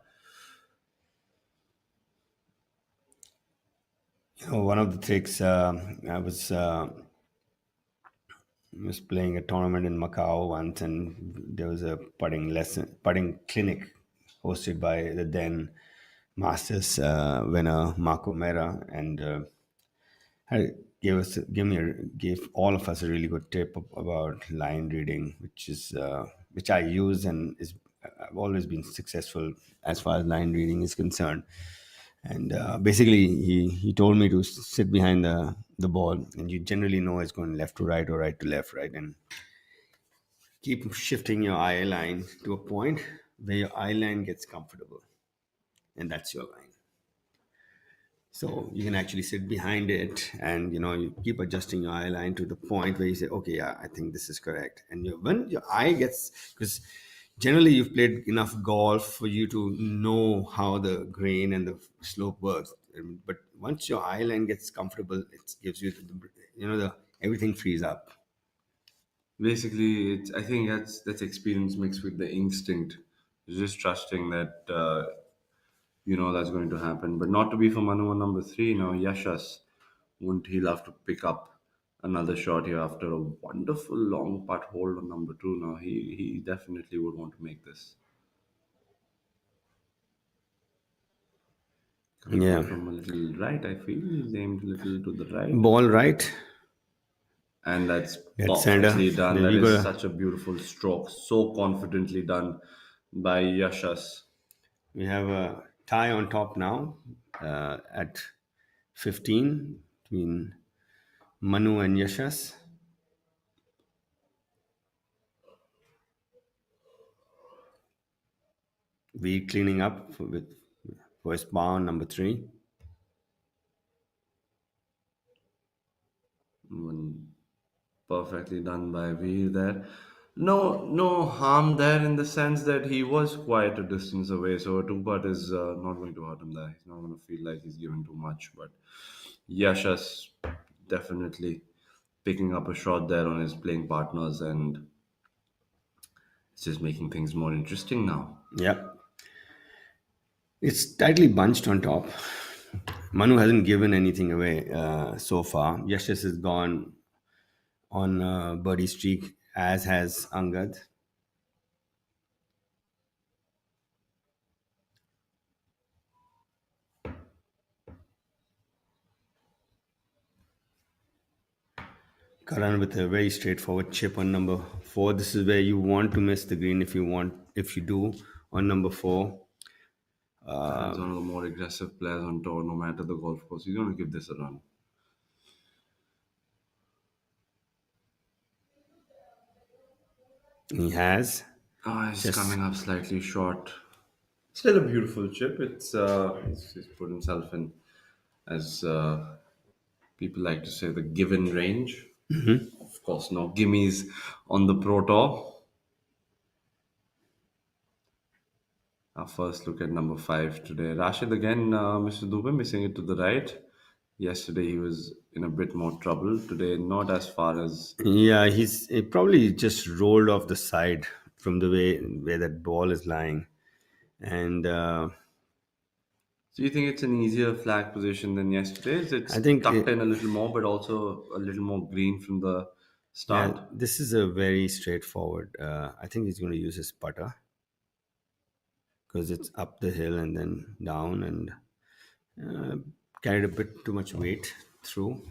One of the tricks I was playing a tournament in Macau once, and there was a putting clinic hosted by the then Masters winner Marco Mera, and gave all of us a really good tip about line reading, which I use and is I've always been successful as far as line reading is concerned. And basically, he told me to sit behind the ball, and you generally know it's going left to right or right to left, right, and keep shifting your eye line to a point where your eye line gets comfortable, and that's your line. So you can actually sit behind it, and you keep adjusting your eye line to the point where you say, "Okay, yeah, I think this is correct." And when your eye gets, because generally you've played enough golf for you to know how the grain and the slope works. But once your eye line gets comfortable, it gives you the everything frees up. Basically, I think that's experience mixed with the instinct. Just trusting that that's going to happen, but not to be for Manu on number three. Now, Yashas, wouldn't he love to pick up another shot here after a wonderful long putt hold on number two? Now, he definitely would want to make this. Coming in Yeah, from a little right, I feel he's aimed a little to the right. ball right, And that's dead center. perfectly done. Then That we is got a such a beautiful stroke. So confidently done by Yashas. We have a tie on top now at 15 between Manu and Yashas. We cleaning up for his par on number three. Mm, perfectly done by Veer there. No harm there in the sense that he was quite a distance away, so a two putt is not going to hurt him there. He's not going to feel like he's giving too much. But Yashas definitely picking up a shot there on his playing partners, and it's just making things more interesting now. Yep. It's tightly bunched on top. Manu hasn't given anything away so far. Yashas has gone on birdie streak, as has Angad. Karan with a very straightforward chip on number four. This is where you want to miss the green if you do on number four. Karan's one of the more aggressive players on tour, no matter the golf course. He's going to give this a run. He has He's just coming up slightly short. Still a beautiful chip. He's put himself in, as people like to say, the given range. Of course, no gimmies on the Pro Tour. Our first look at number five today. Rashid again, Mr. Dubey missing it to the right. Yesterday he was in a bit more trouble. Today, not as far as. yeah, he probably just rolled off the side from the way where that ball is lying, and Do you think it's an easier flag position than yesterday's? I It's think tucked in a little more, but also a little more green from the yeah, start. this is a very straightforward. I think he's going to use his putter because it's up the hill and then down and uh, carried a bit too much weight through.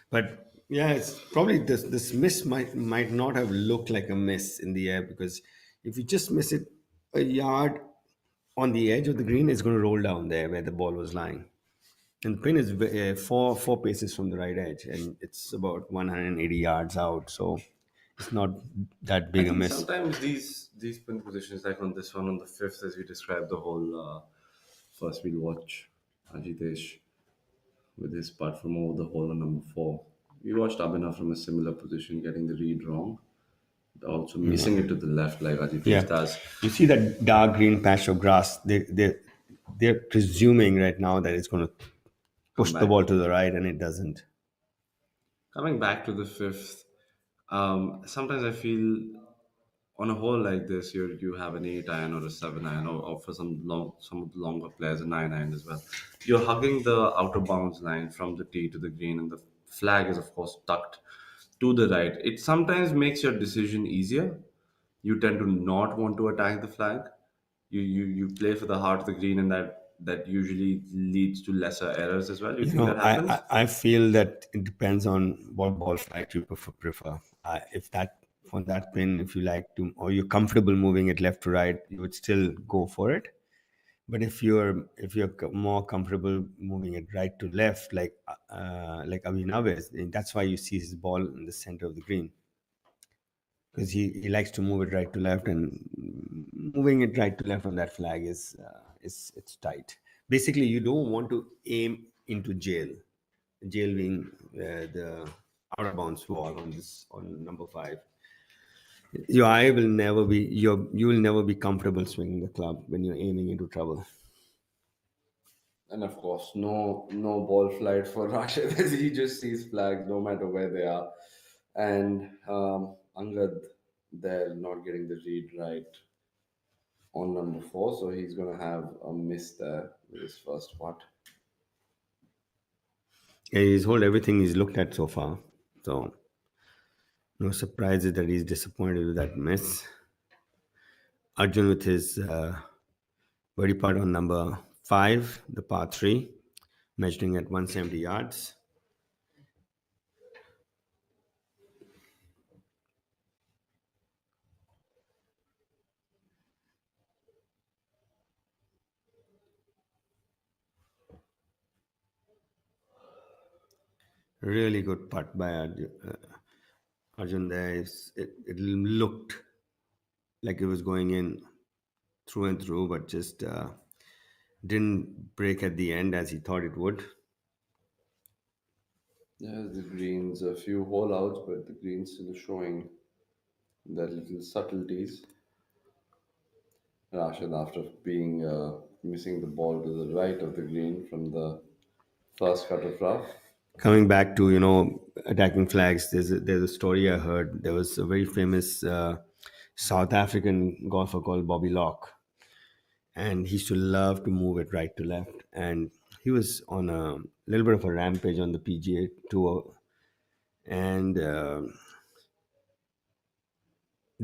But yeah, it's probably this miss might not have looked like a miss in the air because if you just miss it a yard on the edge of the green, it's going to roll down there where the ball was lying. And the pin is four paces from the right edge, and it's about 180 yards out, so it's not that I big a think miss. sometimes these pin positions, like on this one, on the fifth, as we described the whole. First, we'll watch Ajitesh with his putt from over the hole on number four. We watched Abhinav from a similar position, getting the read wrong, also missing it to the left like Ajitesh Yeah, does. you see that dark green patch of grass. They're presuming right now that it's going to Come push the ball back. to the right, and it doesn't. Coming back to the fifth, sometimes I feel on a hole like this, you have an 8 iron or a 7 iron, or for some of the longer players a 9 iron as well. You're hugging the outer bounds line from the tee to the green, and the flag is of course tucked to the right. It sometimes makes your decision easier. You tend to not want to attack the flag. You play for the heart of the green, and that usually leads to lesser errors as well. You You think that know, happens? I feel that it depends on what ball flight you prefer. If that on that pin, if you like to, or you're comfortable moving it left to right, you would still go for it. But if you're more comfortable moving it right to left, like Abhinav is, that's why you see his ball in the center of the green because he likes to move it right to left, and moving it right to left on that flag is it's tight. Basically, you don't want to aim into jail being the out of bounds wall on this on number five. Your eye will never be you will never be comfortable swinging the club when you're aiming into trouble. And of course, no ball flight for Rashid as he just sees flags no matter where they are. And Angad there not getting the read right on number four, so he's gonna have a miss there with his first putt. Yeah, he's hold everything he's looked at so far, so no surprises that he's disappointed with that miss. Arjun with his birdie putt on number five, the par three, measuring at 170 yards. Really good putt by Arjun there. It looked like it was going in through and through, but just didn't break at the end as he thought it would. Yeah, the greens, a few hole outs, but the greens still showing their little subtleties. Rashid, after being missing the ball to the right of the green from the first cut of rough. Coming back to attacking flags, there's a story I heard. There was a very famous South African golfer called Bobby Locke, and he used to love to move it right to left. And he was on a little bit of a rampage on the PGA tour, and the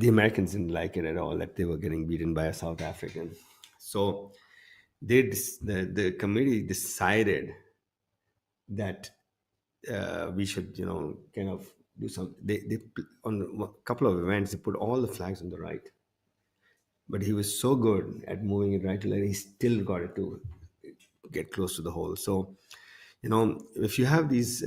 Americans didn't like it at all that they were getting beaten by a South African. So the committee decided that we should, kind of do some. On a couple of events they put all the flags on the right, but he was so good at moving it right to left, he still got it to get close to the hole. So, if you have these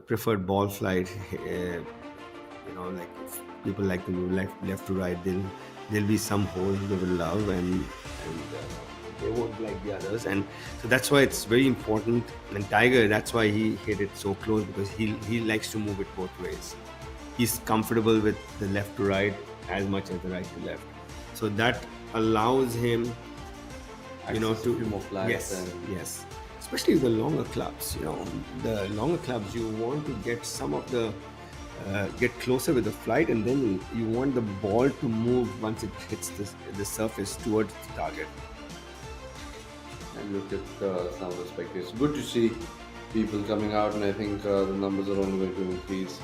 preferred ball flight, like if people like to move left to right, there'll be some holes they will love, and they won't like the others, and so that's why it's very important. And Tiger, that's why he hit it so close, because he likes to move it both ways. He's comfortable with the left to right as much as the right to left, so that allows him Access to a few more flags. yes, And yes, especially the longer clubs. The longer clubs, you want to get some of the get closer with the flight, and then you want the ball to move once it hits the surface towards the target. and look at some of the spectators. Good to see people coming out, and I think the numbers are only going to increase.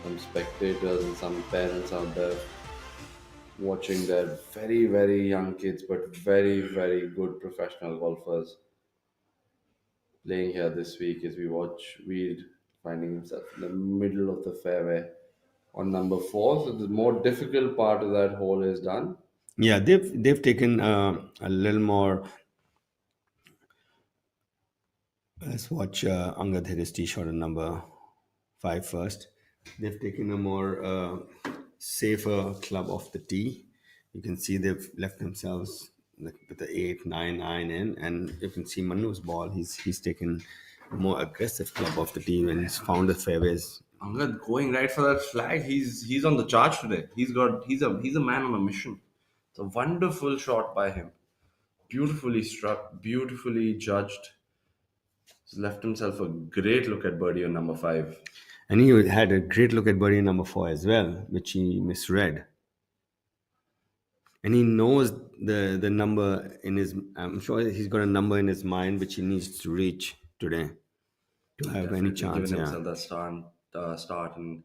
Some spectators and some parents out there watching their very, very young kids, but very, very good professional golfers playing here this week. As we watch Weed finding himself in the middle of the fairway on number four. So the more difficult part of that hole is done. Yeah, they've taken a little more. Let's watch Angad hit his tee shot on number five first. They've taken a more safer club off the tee. You can see they've left themselves with the 8, 9 iron in, and you can see Manu's ball. He's taken a more aggressive club off the tee when he's found the fairways. Angad going right for that flag. He's on the charge today. He's a man on a mission. It's a wonderful shot by him. Beautifully struck, beautifully judged. He's left himself a great look at birdie on number five. And he had a great look at birdie number four as well, which he misread. And he knows the number in his. I'm sure he's got a number in his mind which he needs to reach today to have any Definitely chance. given Yeah. himself that start, and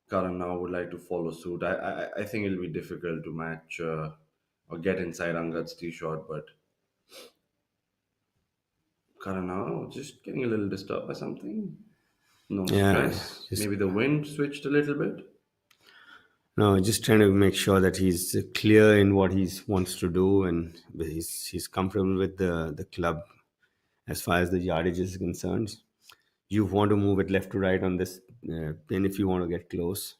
Karan now would like to follow suit. I think it'll be difficult to match or get inside Angad's tee shot, but Karan now just getting a little disturbed by something. No Yeah. stress. Just Maybe the wind switched a little bit. no, just trying to make sure that he's clear in what he wants to do, and he's comfortable with the club as far as the yardage is concerned. You want to move it left to right on this pin if you want to get close.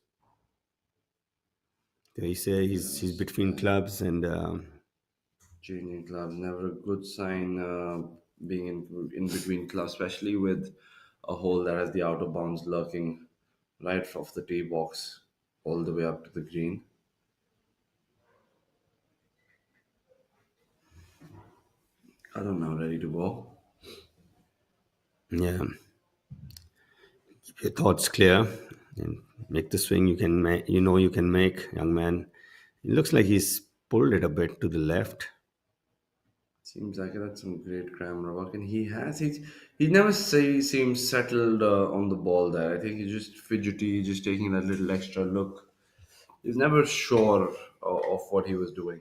He say he's between clubs, and Changing clubs never a good sign. Being in between clubs, especially with a hole that has the outer bounds lurking right off the tee box all the way up to the green. I don't know, ready to go. yeah, keep your thoughts clear and make the swing you can you can make, young man. It looks like he's pulled it a bit to the left. Seems like that's some great camera work, and he never say seems settled on the ball there. I think he's just fidgety, just taking that little extra look. He's never sure of what he was doing.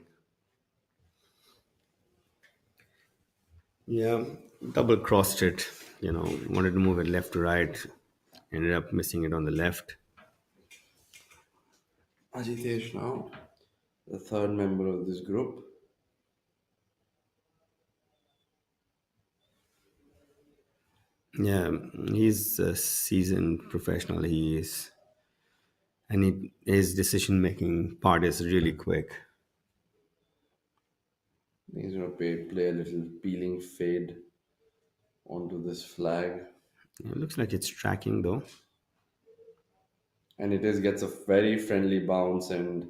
Yeah, double crossed it. Wanted to move it left to right, ended up missing it on the left. Ajitesh now, the third member of this group. Yeah, he's a seasoned professional. He is, and his decision making part is really quick. He's going to play a little peeling fade onto this flag. It looks like it's tracking though. And it is gets a very friendly bounce and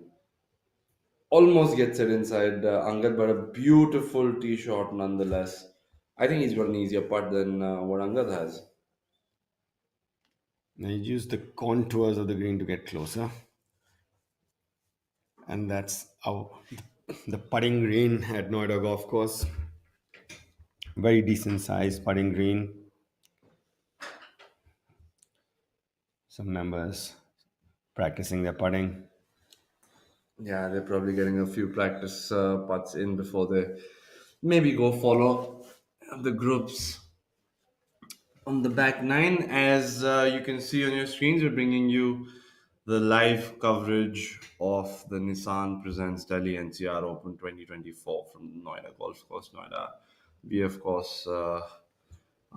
almost gets it inside Angad, but a beautiful tee shot nonetheless. I think he's got an easier putt than what Angad has. Now you use the contours of the green to get closer, and that's how the putting green at Noida Golf Course. Very decent size putting green. Some members practicing their putting. Yeah, they're probably getting a few practice putts in before they maybe go follow the groups on the back nine. As you can see on your screens, we're bringing you the live coverage of the Nissan Presents Delhi-NCR Open 2024 from Noida Golf Course, Noida. We, of course, are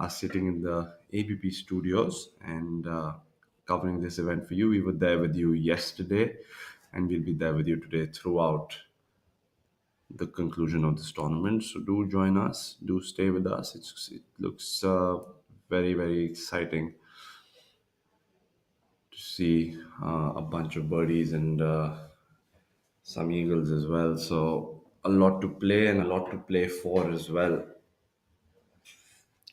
sitting in the APP studios and covering this event for you. We were there with you yesterday, and we'll be there with you today throughout the conclusion of this tournament. So do join us. Do stay with us. It looks very very exciting to see a bunch of birdies and some eagles as well. So a lot to play and a lot to play for as well.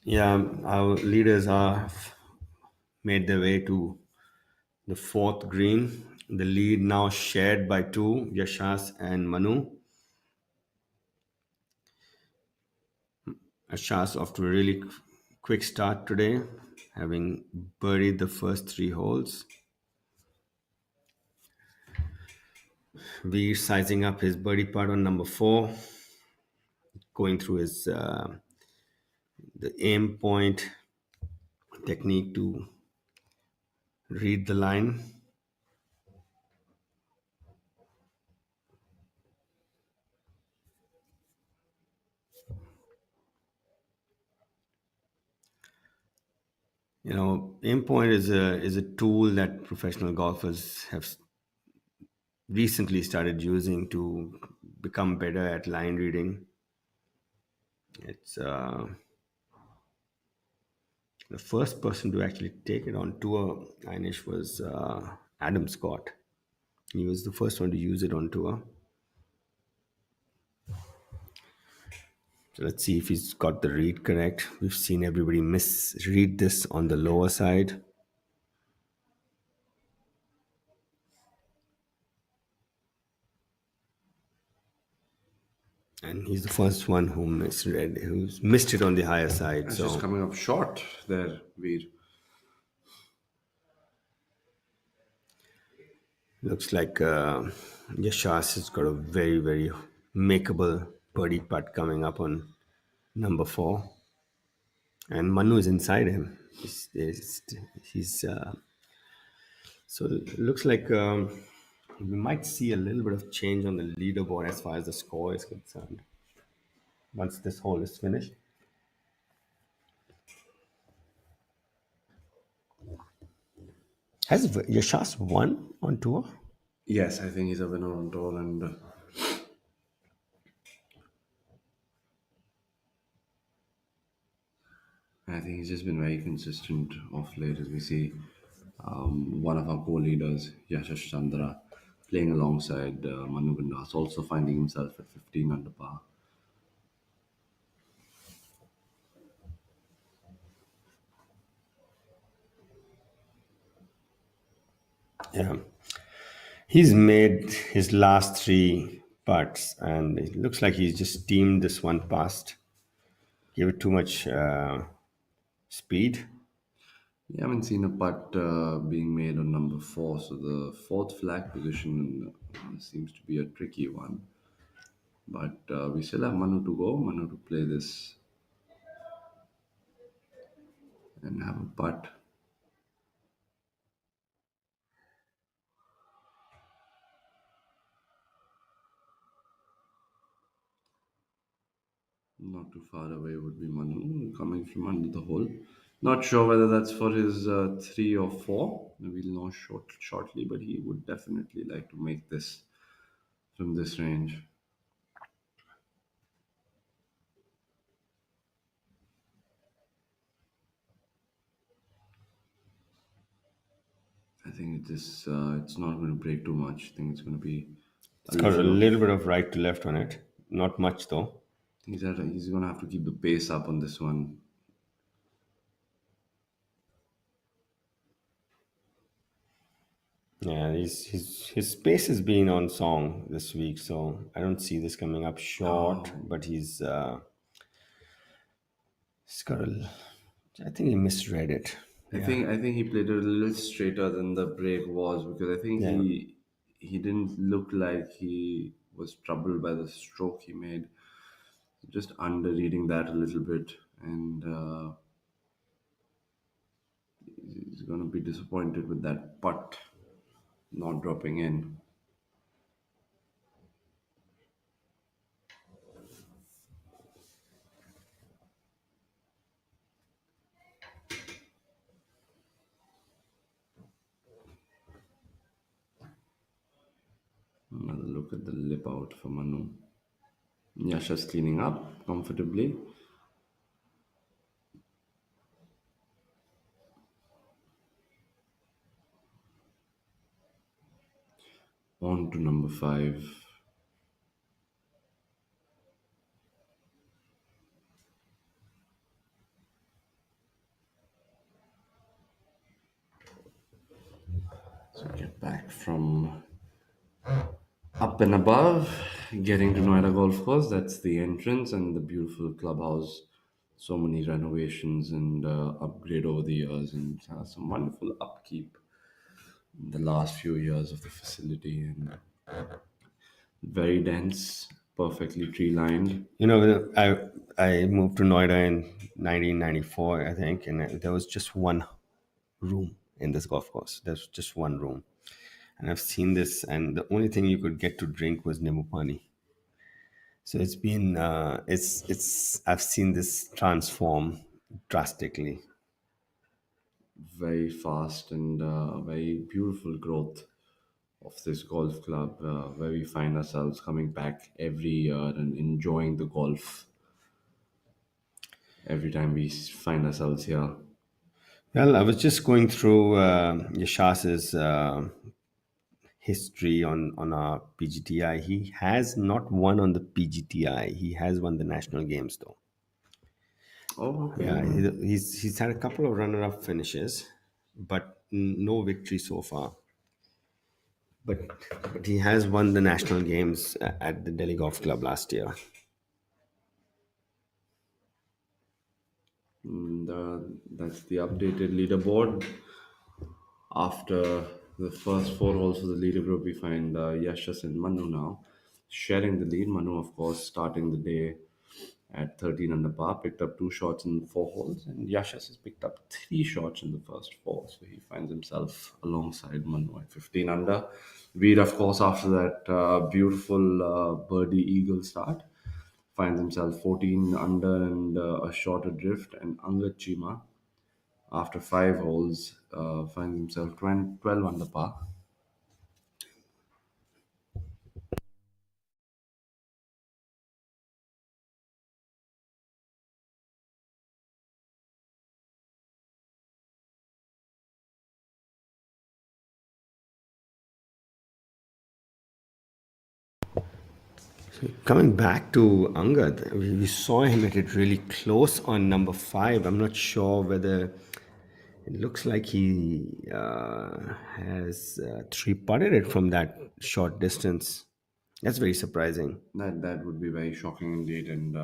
Yeah, our leaders are made their way to the fourth green. The lead now shared by two, Yashas and Manu. Yashas off to a really quick start today, having birdied the first three holes. Veer sizing up his birdie putt on number four, going through his the aim point technique to read the line. You know, aim point is a tool that professional golfers have recently started using to become better at line reading. It's the first person to actually take it on tour, Inish, was Adam Scott. He was the first one to use it on tour. So let's see if he's got the read correct. We've seen everybody misread this on the lower side. And he's the first one who's missed it on the higher side. It's just So coming up short there, Veer. looks like Yashas has got a very, very makeable birdie putt coming up on number four. And Manu is inside him. He's so it looks like we might see a little bit of change on the leaderboard as far as the score is concerned once this hole is finished. Has Yashas won on tour? Yes, I think he's a winner on tour, and I think he's just been very consistent off late as we see one of our co-leaders, Yashash Chandra, playing alongside Manu Gandas, also finding himself at 15 under par. Yeah. He's made his last three putts, and it looks like he's just steamed this one past. Gave it too much speed. We haven't seen a putt being made on number four, so the fourth flag position seems to be a tricky one. But we still have Manu to go, Manu to play this and have a putt. Not too far away would be Manu coming from under the hole. Not sure whether that's for his three or four. We'll know shortly, but he would definitely like to make this from this range. think it's not going to break too much. I think it's going to be a It's got a little of. little bit of right to left on it. Not much though. He's going to have to keep the pace up on this one. Yeah, his pace has been on song this week, so I don't see this coming up short. Oh, But he's got a. I think he misread it. Yeah, I think he played it a little straighter than the break was because I think yeah. he didn't look like he was troubled by the stroke he made. Just under reading that a little bit, and he's going to be disappointed with that putt not dropping in. Another look at the lip out for Manu. Yasha's cleaning up comfortably. On to number five. So get back from up and above, getting to Noida Golf Course. That's the entrance and the beautiful clubhouse. So many renovations and upgrade over the years, and some wonderful upkeep in the last few years of the facility. And very dense, perfectly tree lined. You know, I moved to Noida in 1994, I think, and there was just one room in this golf course. There's just one room, and I've seen this, and the only thing you could get to drink was Nimbu Pani. So it's been it's I've seen this transform drastically. Very fast and very beautiful growth of this golf club, where we find ourselves coming back every year and enjoying the golf every time we find ourselves here. Well, I was just going through Yashas's history on our PGTI. He has not won on the PGTI. He has won the national games though. Oh, okay. Yeah, he's had a couple of runner-up finishes, but no victory so far. But but he has won the national games at the Delhi Golf Club last year. And, that's the updated leaderboard. After the first four holes of the leader group, we find Yashas and Manu now sharing the lead. Manu, of course, starting the day at 13 under par, picked up two shots in four holes, and Yashas has picked up three shots in the first four. So he finds himself alongside Manu at 15 under. Veer, of course, after that beautiful birdie eagle start, finds himself 14 under and a short adrift, and Angad Chima after five holes, finds himself 12 under par. Coming back to Angad, we saw him hit it really close on number five. I'm not sure whether it looks like he has three putted it from that short distance. That's very surprising. That would be very shocking indeed, and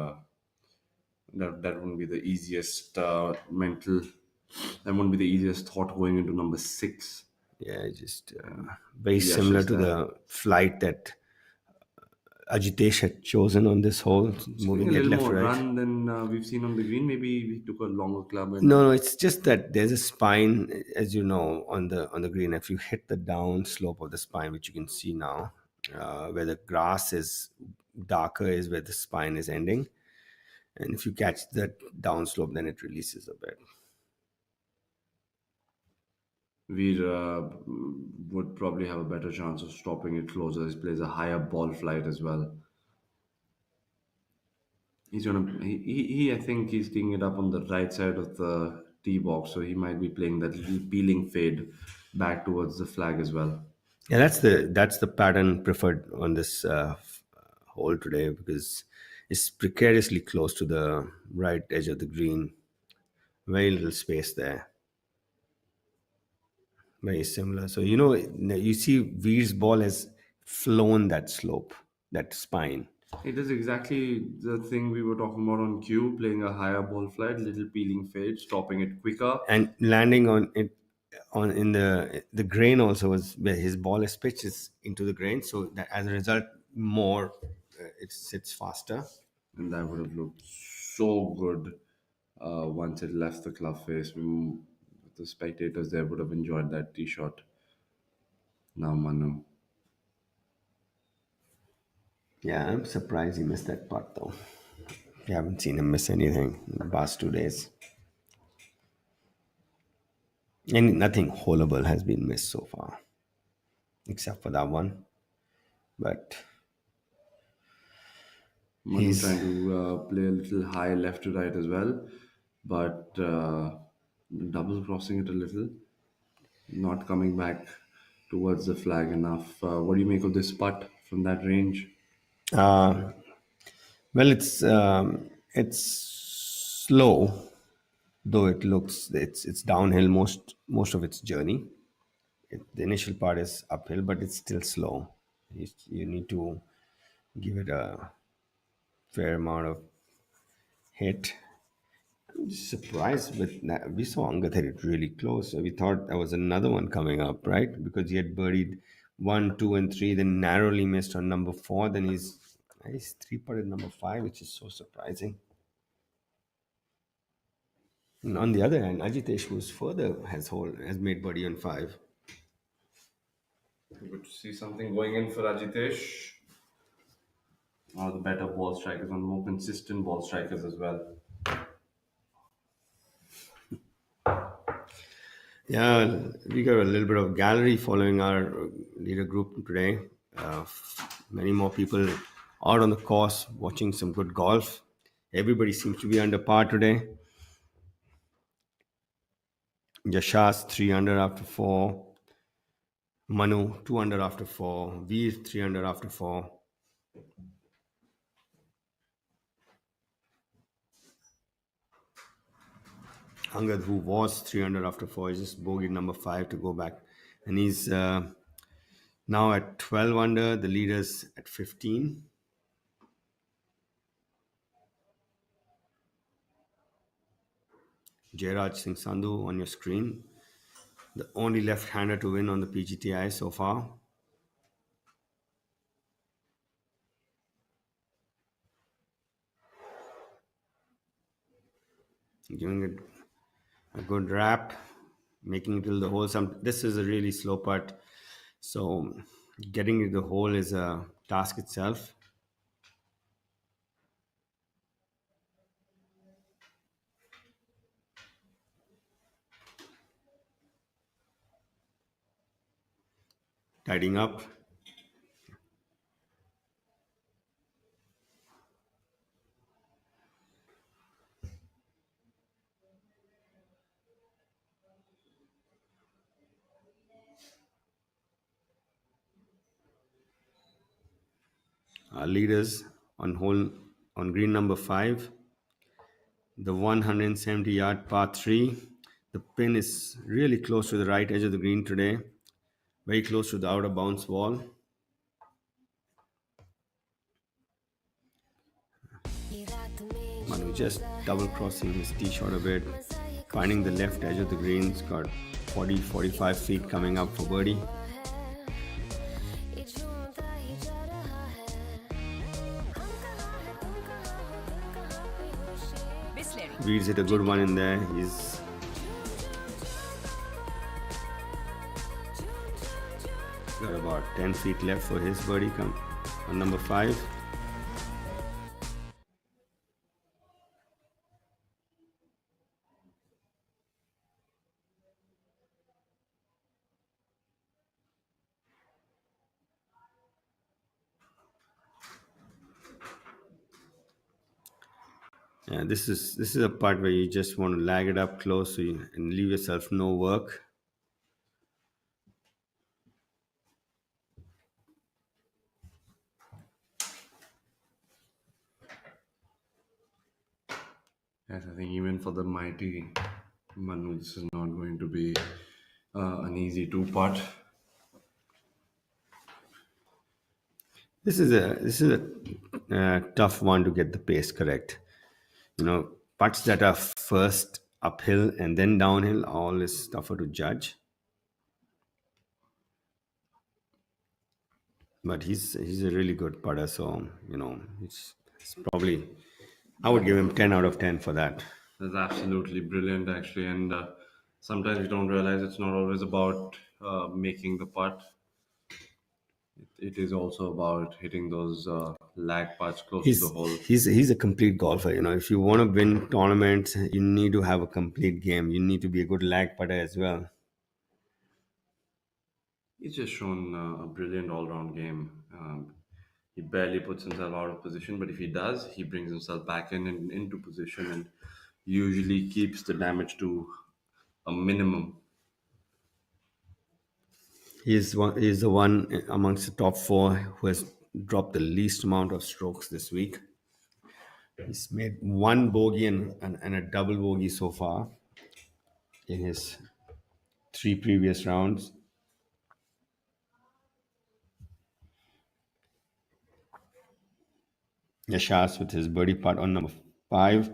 that wouldn't be the easiest mental. That wouldn't be the easiest thought going into number six. Yeah, just very Yes, similar just to that. the flight that Ajitesh had chosen on this hole, It's getting a moving it little left more right. run than we've seen on the green. Maybe we took a longer club and No, no, it's just that there's a spine, as you know, on the green. If you hit the down slope of the spine, which you can see now, where the grass is darker, is where the spine is ending, and if you catch that down slope, then it releases a bit. we would probably have a better chance of stopping it closer. He plays a higher ball flight as well. I think he's teeing it up on the right side of the tee box, so he might be playing that little peeling fade back towards the flag as well. Yeah, that's the pattern preferred on this hole today because it's precariously close to the right edge of the green. Very little space there. Very similar. So you see Veer's ball has flown that slope, that spine, It is exactly the thing we were talking about on cue, playing a higher ball flight, little peeling fade, stopping it quicker. and landing on it on in the grain also was where his ball is pitched is into the grain. So that as a result, more it sits faster. And that would have looked so good once it left the club face. The spectators there would have enjoyed that tee shot. Now, Manu. Yeah, I'm surprised he missed that putt though. We haven't seen him miss anything in the past 2 days. And nothing holeable has been missed so far, except for that one. But Manu he's trying to play a little high left to right as well, but double crossing it a little, not coming back towards the flag enough. What do you make of this putt from that range? uh, well, it's slow, though it looks it's downhill most of its journey. The initial part is uphill, but it's still slow. You need to give it a fair amount of hit. I'm just surprised with that. We saw Angat hit it really close. So we thought there was another one coming up, right? Because he had birdied one, two, and three, then narrowly missed on number four. Then he's three putted number five, which is so surprising. And on the other hand, Ajitesh, who's further has made birdie on five. Good to see something going in for Ajitesh. One of the better ball strikers, and more consistent ball strikers as well. Yeah, we got a little bit of gallery following our leader group today. Many more people out on the course watching some good golf. Everybody seems to be under par today. Yashas 3 under after 4. Manu 2 under after 4. Veer 3 under after 4. Angad, who was 3 under after 4, is just bogey number 5 to go back. And he's now at 12 under. The leaders at 15. Jairaj Singh Sandhu on your screen. The only left-hander to win on the PGTI so far. Giving it a good wrap, making it till the hole. This is a really slow putt, so getting to the hole is a task itself. Tidying up. Our leaders on green number 5, the 170-yard par 3. The pin is really close to the right edge of the green today, very close to the outer bounce wall. Manu just double crossing his tee shot a bit, finding the left edge of the green. It's got 40-45 feet coming up for birdie. Reeds hit a good one in there. He's got about 10 feet left for his birdie come on number 5. Yeah, this is a part where you just want to lag it up close and leave yourself no work. Yes, I think even for the mighty Manu, this is not going to be an easy two-part. This is a tough one to get the pace correct. Putts that are first uphill and then downhill all is tougher to judge. But he's a really good putter, so it's probably I would give him 10 out of 10 for that. That's absolutely brilliant, actually. And sometimes you don't realize it's not always about making the putt. It is also about hitting those lag putts close to the He's hole. he's a complete golfer. If you want to win tournaments, you need to have a complete game. You need to be a good lag putter as well. He's just shown a brilliant all-round game. He barely puts himself out of position, but if he does, he brings himself back in and into position and usually keeps the damage to a minimum. He's the one amongst the top four who has dropped the least amount of strokes this week. He's made one bogey and a double bogey so far in his three previous rounds. Yashas with his birdie putt on number 5.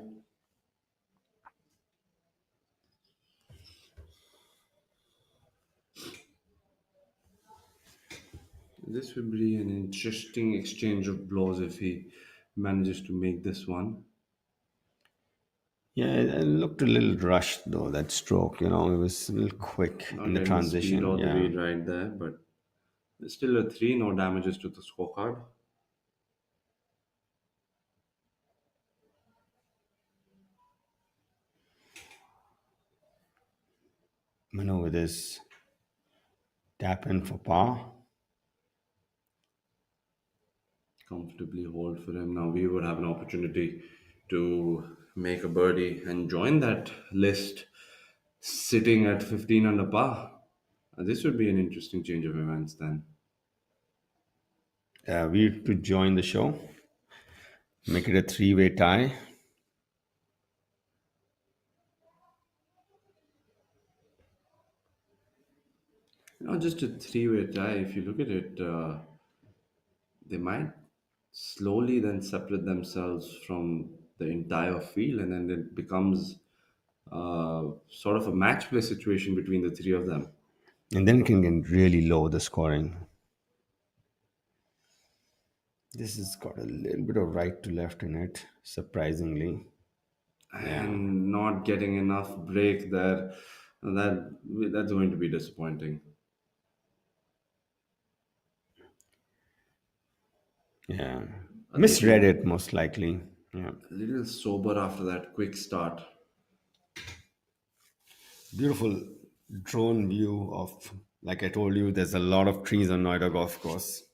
This will be an interesting exchange of blows if he manages to make this one. Yeah, it looked a little rushed though, that stroke. It was a little quick Not in the getting the speed transition. or the Yeah. read right there, but it's still a three, no damages to the scorecard. Mano with his tap in for par. Comfortably hold for him. Now we would have an opportunity to make a birdie and join that list sitting at 15 under par. This would be an interesting change of events then. We to join the show, make it a three-way tie. Not just a three-way tie. If you look at it, they might slowly then separate themselves from the entire field, and then it becomes sort of a match play situation between the three of them. And then it can get really low, the scoring. This has got a little bit of right to left in it, surprisingly. And not getting enough break there, that's going to be disappointing. Yeah. Misread it, most likely. Yeah. A little sober after that quick start. Beautiful drone view of, like I told you, there's a lot of trees on Noida Golf Course.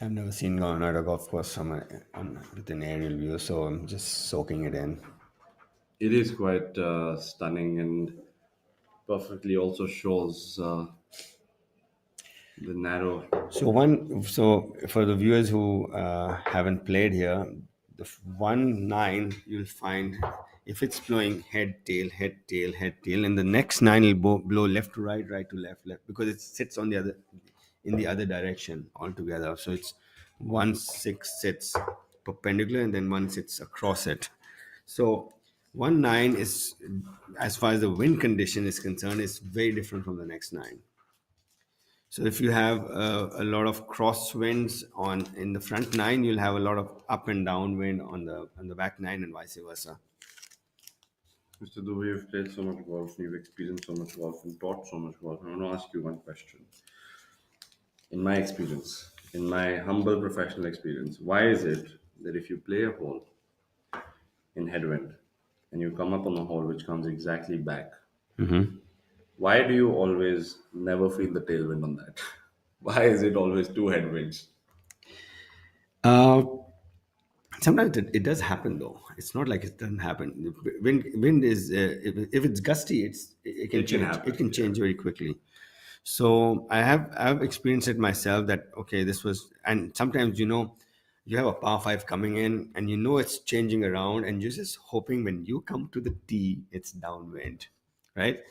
I've never seen Noida Golf Course with an aerial view, so I'm just soaking it in. It is quite stunning and perfectly also shows the narrow. So for the viewers who haven't played here, the 1-9 you'll find if it's blowing head tail head tail head tail, and the next 9 will blow left to right, right to left, left, because it sits on the other in the other direction altogether. So it's 1-6 sits perpendicular and then 1 sits across it. So 1-9 is, as far as the wind condition is concerned, is very different from the next 9. So if you have a lot of crosswinds in the front 9, you'll have a lot of up and down wind on the back 9, and vice versa. Mr. Dubey, you've played so much golf, you've experienced so much golf, and taught so much golf. I want to ask you one question. In my experience, in my humble professional experience, why is it that if you play a hole in headwind and you come up on a hole which comes exactly back, why do you always never feel the tailwind on that? Why is it always two headwinds? Uh, Sometimes it does happen though. It's not like it doesn't happen. Wind is if it's gusty, it can It can change. happen, It can change very quickly. So I have experienced it myself that okay, this was, and sometimes you have a par five coming in and it's changing around and you're just hoping when you come to the tee it's downwind, right?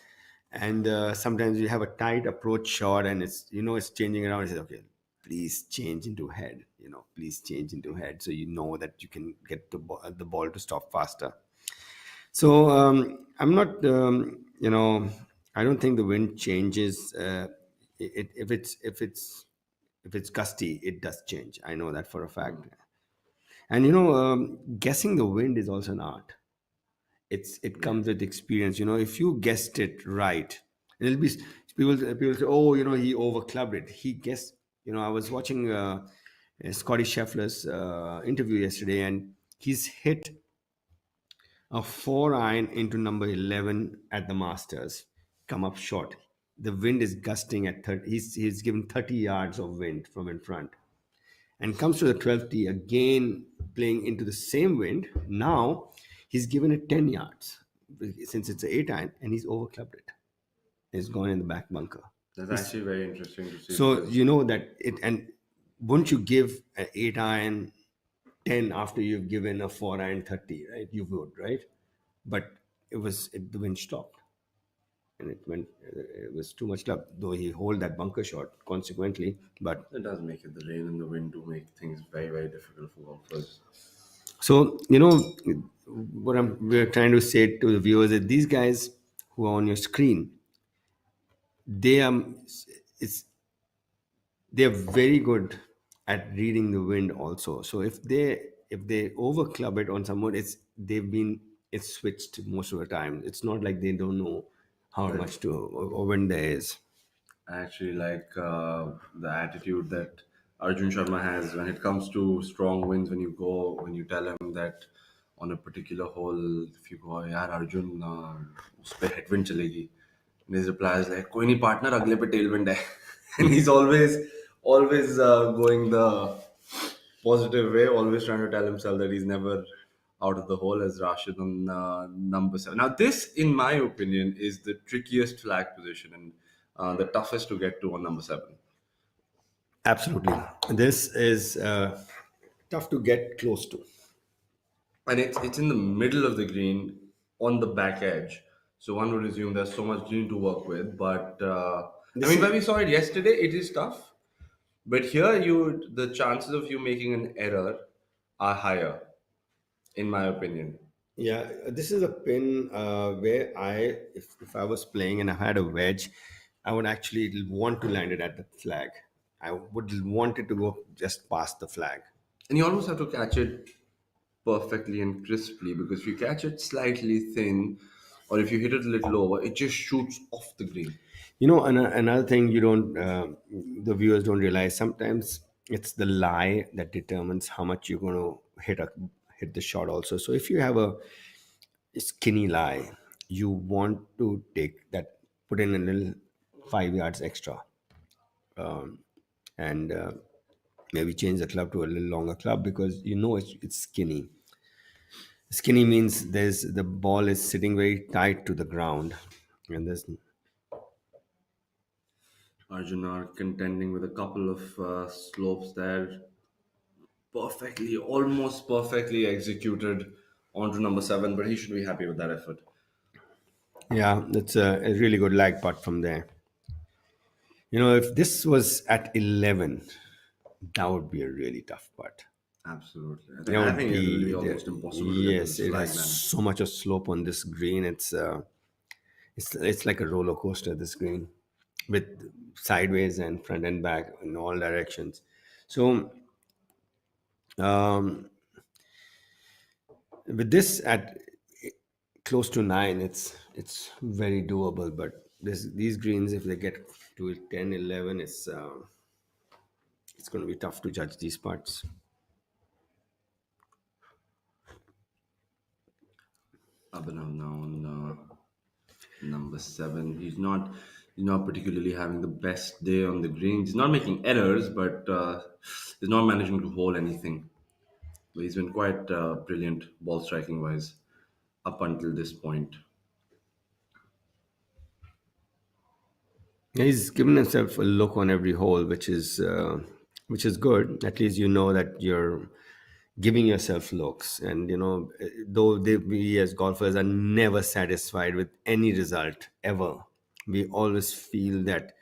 And sometimes you have a tight approach shot and it's changing around. You say okay, please change into head, please change into head, so that you can get the ball to stop faster. So I'm not, I don't think the wind changes. If it's gusty, it does change. I know that for a fact. And guessing the wind is also an art. It Yeah. comes with experience. If you guessed it right, it'll be people say, oh, he overclubbed it. He guessed. I was watching Scotty Scheffler's interview yesterday, and he's hit a 4 iron into number 11 at the Masters, come up short. The wind is gusting at 30. He's given 30 yards of wind from in front. And comes to the 12th tee again, playing into the same wind. Now he's given it 10 yards since it's an 8 iron, and he's overclubbed it. It's gone in the back bunker. That's actually very interesting to see So because you know that it, and wouldn't you give an 8 iron 10 after you've given a 4 iron 30, right? You would, right? But the wind stopped and it was too much luck, though he hold that bunker shot consequently. But it does make it. The rain and the wind do make things very, very difficult for golfers. so we're trying to say to the viewers that these guys who are on your screen, they are it's they're very good at reading the wind also. So if they overclub it on someone, it's switched most of the time. It's not like they don't know how But much to or when there is. I actually like the attitude that Arjun Sharma has when it comes to strong winds. When you tell him that on a particular hole, if you go, यार अर्जुन उस पे headwind चलेगी, and his reply is like, कोई नहीं partner, अगले पे tailwind है, and he's always going the positive way, always trying to tell himself that he's never out of the hole as Rashid on number seven. Now, this, in my opinion, is the trickiest flag position and the toughest to get to on number seven. Absolutely. This is tough to get close to. And it's in the middle of the green on the back edge. So one would assume there's so much green to work with. But I This mean, when is we saw it yesterday, it is tough. But here, the chances of you making an error are higher, in my opinion. Yeah, this is a pin where if I was playing and I had a wedge, I would actually want to land it at the flag. I would want it to go just past the flag. And you almost have to catch it perfectly and crisply because if you catch it slightly thin or if you hit it a little over, it just shoots off the green. Another thing the viewers don't realize, sometimes it's the lie that determines how much you're going to hit the shot also. So if you have a skinny lie, you want to put in a little 5 yards extra, and maybe change the club to a little longer club because it's skinny. Skinny means the ball is sitting very tight to the ground, and there's Arjuna contending with a couple of slopes there, almost perfectly executed onto number seven, but he should be happy with that effort. yeah, it's a really good lag putt from there. If this was at 11, that would be a really tough putt. Absolutely. That I would think it will be be almost impossible to get to yes, this it flag has then. so much of slope on this green. It's like a roller coaster, this green, with sideways and front and back in all directions. So um, with this at close to 9, it's very doable. But these greens, if they get to 10, 11, it's going to be tough to judge these parts. Abhinav now on number seven. He's not particularly having the best day on the greens. He's not making errors, but he's not managing to hold anything. But he's been quite brilliant ball striking wise up until this point. He's given himself a look on every hole, which is good. At least you know that you're giving yourself looks, and though we as golfers are never satisfied with any result ever. We always feel that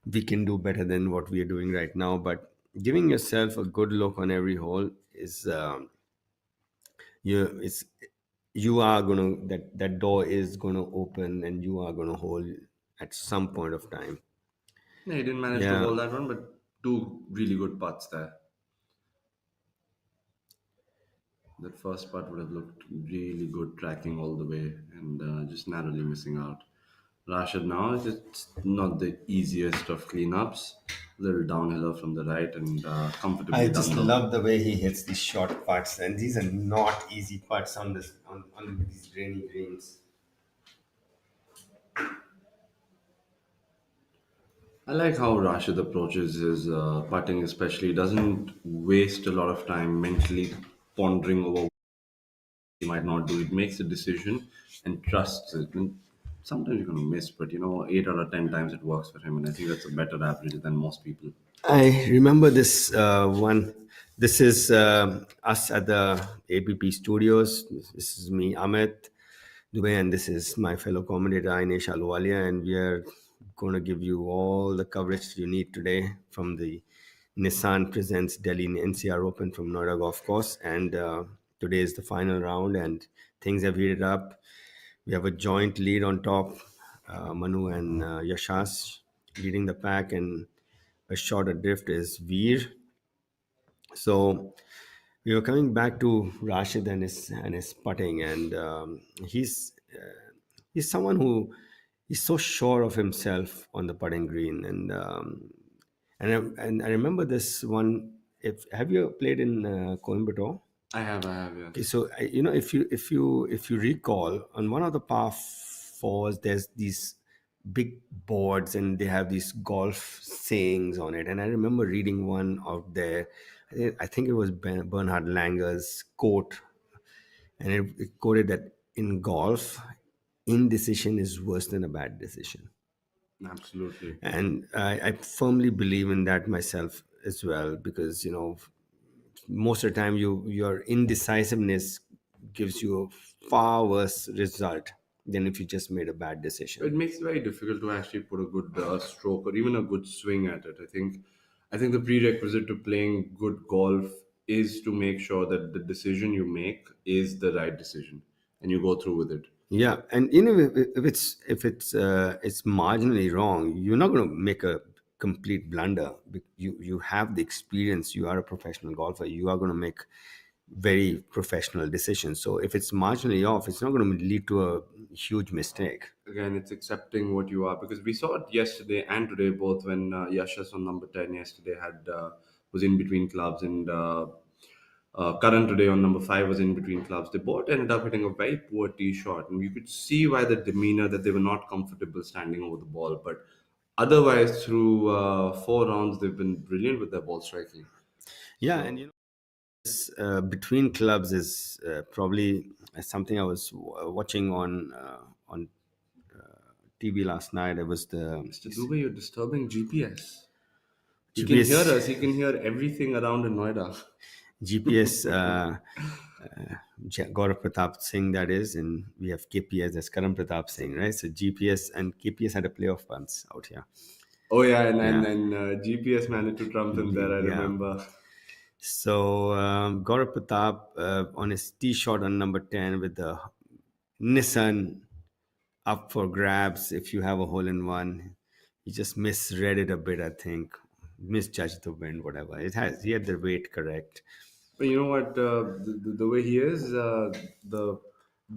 we can do better than what we are doing right now. But giving yourself a good look on every hole is you it's you are gonna that door is gonna open, and you are gonna hold at some point of time. Yeah, he didn't manage to Yeah. hold that one, but two really good putts there. That first putt would have looked really good tracking all the way and just narrowly missing out. Rashid now, it's not the easiest of cleanups. Little downhiller from the right and I comfortably just done though. love the way he hits these short putts, and these are not easy putts on these rainy greens. I like how Rashid approaches his putting, especially. He doesn't waste a lot of time mentally pondering over what he might not do. It makes a decision and trusts it. And sometimes you're going to miss, but 8 out of 10 times it works for him. And I think that's a better average than most people. I remember this one. This is us at the APP studios. This is me, Amit Dubey, and this is my fellow commentator, Ainesh Aluwalia, and we are going to give you all the coverage you need today from the Nissan Presents Delhi-NCR Open from Noida Golf Course. And today is the final round, and things have heated up. We have a joint lead on top, Manu and Yashas leading the pack, and a short adrift is Veer. So we were coming back to Rashid and his putting, and he's someone who is so sure of himself on the putting green, and I remember this one. If have you played in Coimbatore? I have, Okay, yes. so if you recall, on one of the par fours, there's these big boards, and they have these golf sayings on it. And I remember reading one out there. I think it was Bernhard Langer's quote, and it quoted that in golf, indecision is worse than a bad decision. Absolutely. And I firmly believe in that myself as well, because most of the time your indecisiveness gives you a far worse result than if you just made a bad decision. It makes it very difficult to actually put a good stroke or even a good swing at it. I think the prerequisite to playing good golf is to make sure that the decision you make is the right decision and you go through with it. Yeah, and if it's marginally wrong, you're not going to make a complete blunder. You have the experience. You are a professional golfer. You are going to make very professional decisions. So if it's marginally off, it's not going to lead to a huge mistake. Again, it's accepting what you are because we saw it yesterday and today both when Yashas on number 10 yesterday had was in between clubs and Karan today on number 5 was in between clubs. They both ended up hitting a very poor tee shot, and you could see by the demeanor that they were not comfortable standing over the ball. But otherwise, through 4 rounds, they've been brilliant with their ball striking. Yeah, So and this between clubs is probably something I was watching on TV last night. It was the Mr. Dubey, you're disturbing GPS. He can hear GPS us. He can hear everything around in Noida. GPS Gaurav Pratap Singh, that is, and we have KPS, that's Karan Pratap Singh, right? So GPS and KPS had a playoff once out here. Oh yeah, and Yeah, and, and GPS managed to trump him there. I yeah. remember. So Gaurav Pratap on his tee shot on number 10 with the Nissan up for grabs if you have a hole in one. He just misread it a bit, I think. Misjudged the wind, whatever. He had the weight correct. But you know what? The way he is, the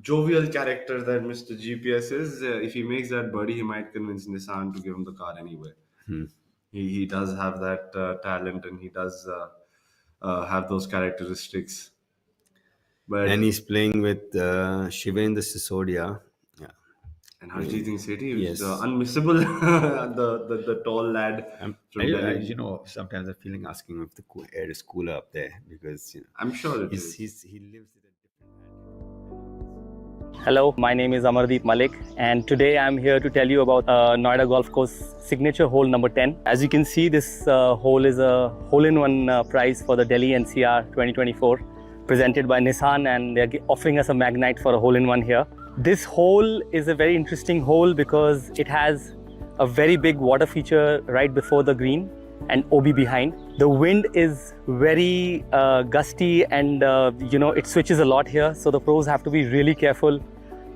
jovial character that Mr. GPS is, if he makes that birdie, he might convince Nissan to give him the car anyway. He does have that talent and he does have those characteristics. And But he's playing with Shivendra Sisodia. Yeah. and Harjeet Singh Sethi was Yes. unmissable. The tall lad from Delhi. Sometimes I'm feeling asking if the air is cooler up there, because I'm sure it he's, is. he lives with a different attitude. Hello, my name is Amardeep Malik, and today I'm here to tell you about Noida Golf Course signature hole number 10. As you can see, this hole is a hole-in-one prize for the Delhi-NCR 2024, presented by Nissan, and they're offering us a Magnite for a hole-in-one here. This hole is a very interesting hole because it has a very big water feature right before the green and OB behind. The wind is very gusty, and it switches a lot here, so the pros have to be really careful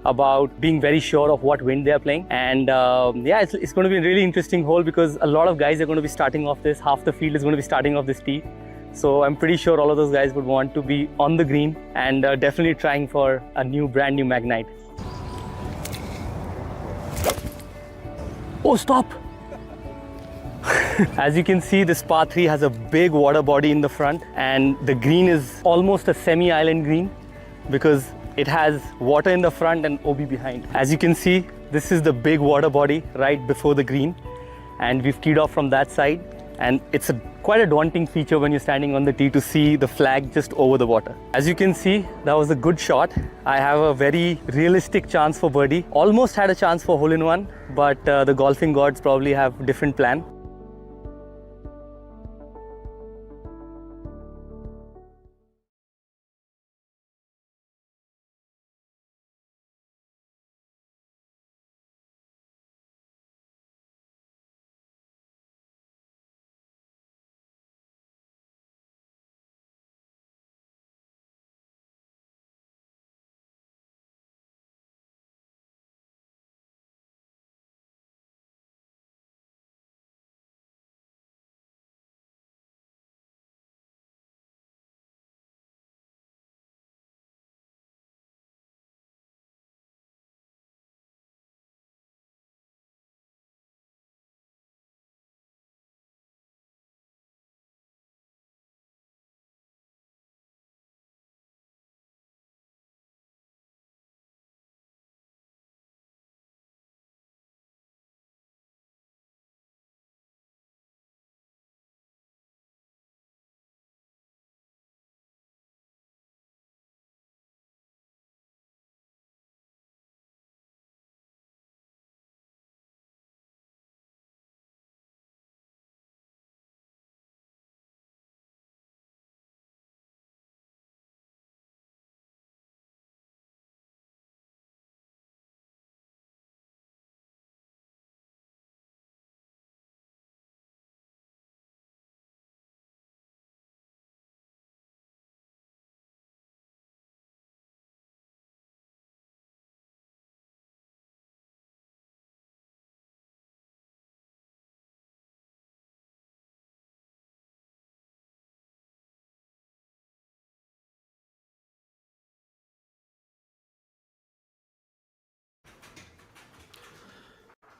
about being very sure of what wind they are playing. And it's going to be a really interesting hole because a lot of guys are going to be starting off this. Half the field is going to be starting off this tee. So I'm pretty sure all of those guys would want to be on the green and definitely trying for a brand new Magnite. Oh, stop! As you can see, this par 3 has a big water body in the front, and the green is almost a semi-island green because it has water in the front and OB behind. As you can see, this is the big water body right before the green, and we've teed off from that side, and it's quite a daunting feature when you're standing on the tee to see the flag just over the water. As you can see, that was a good shot. I have a very realistic chance for birdie. Almost had a chance for hole-in-one, but the golfing gods probably have a different plan.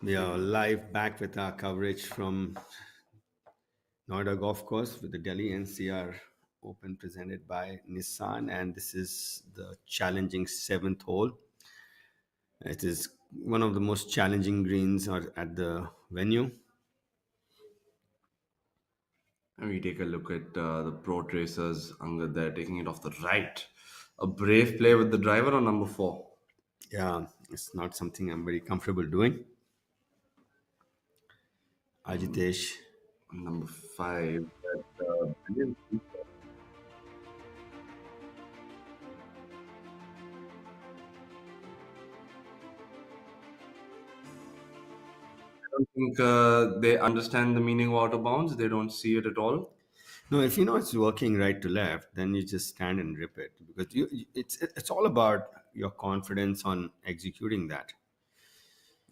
We are live back with our coverage from Noida Golf Course with the Delhi NCR Open presented by Nissan, and this is the challenging seventh hole. It is one of the most challenging greens at the venue. And we take a look at the pro tracers. Angad there taking it off the right. A brave play with the driver on number 4. Yeah, it's not something I'm very comfortable doing. Ajitesh. Number 5. Brilliant. I don't think they understand the meaning of out of bounds. They don't see it at all. No, if you know it's working right to left, then you just stand and rip it because it's all about your confidence on executing that.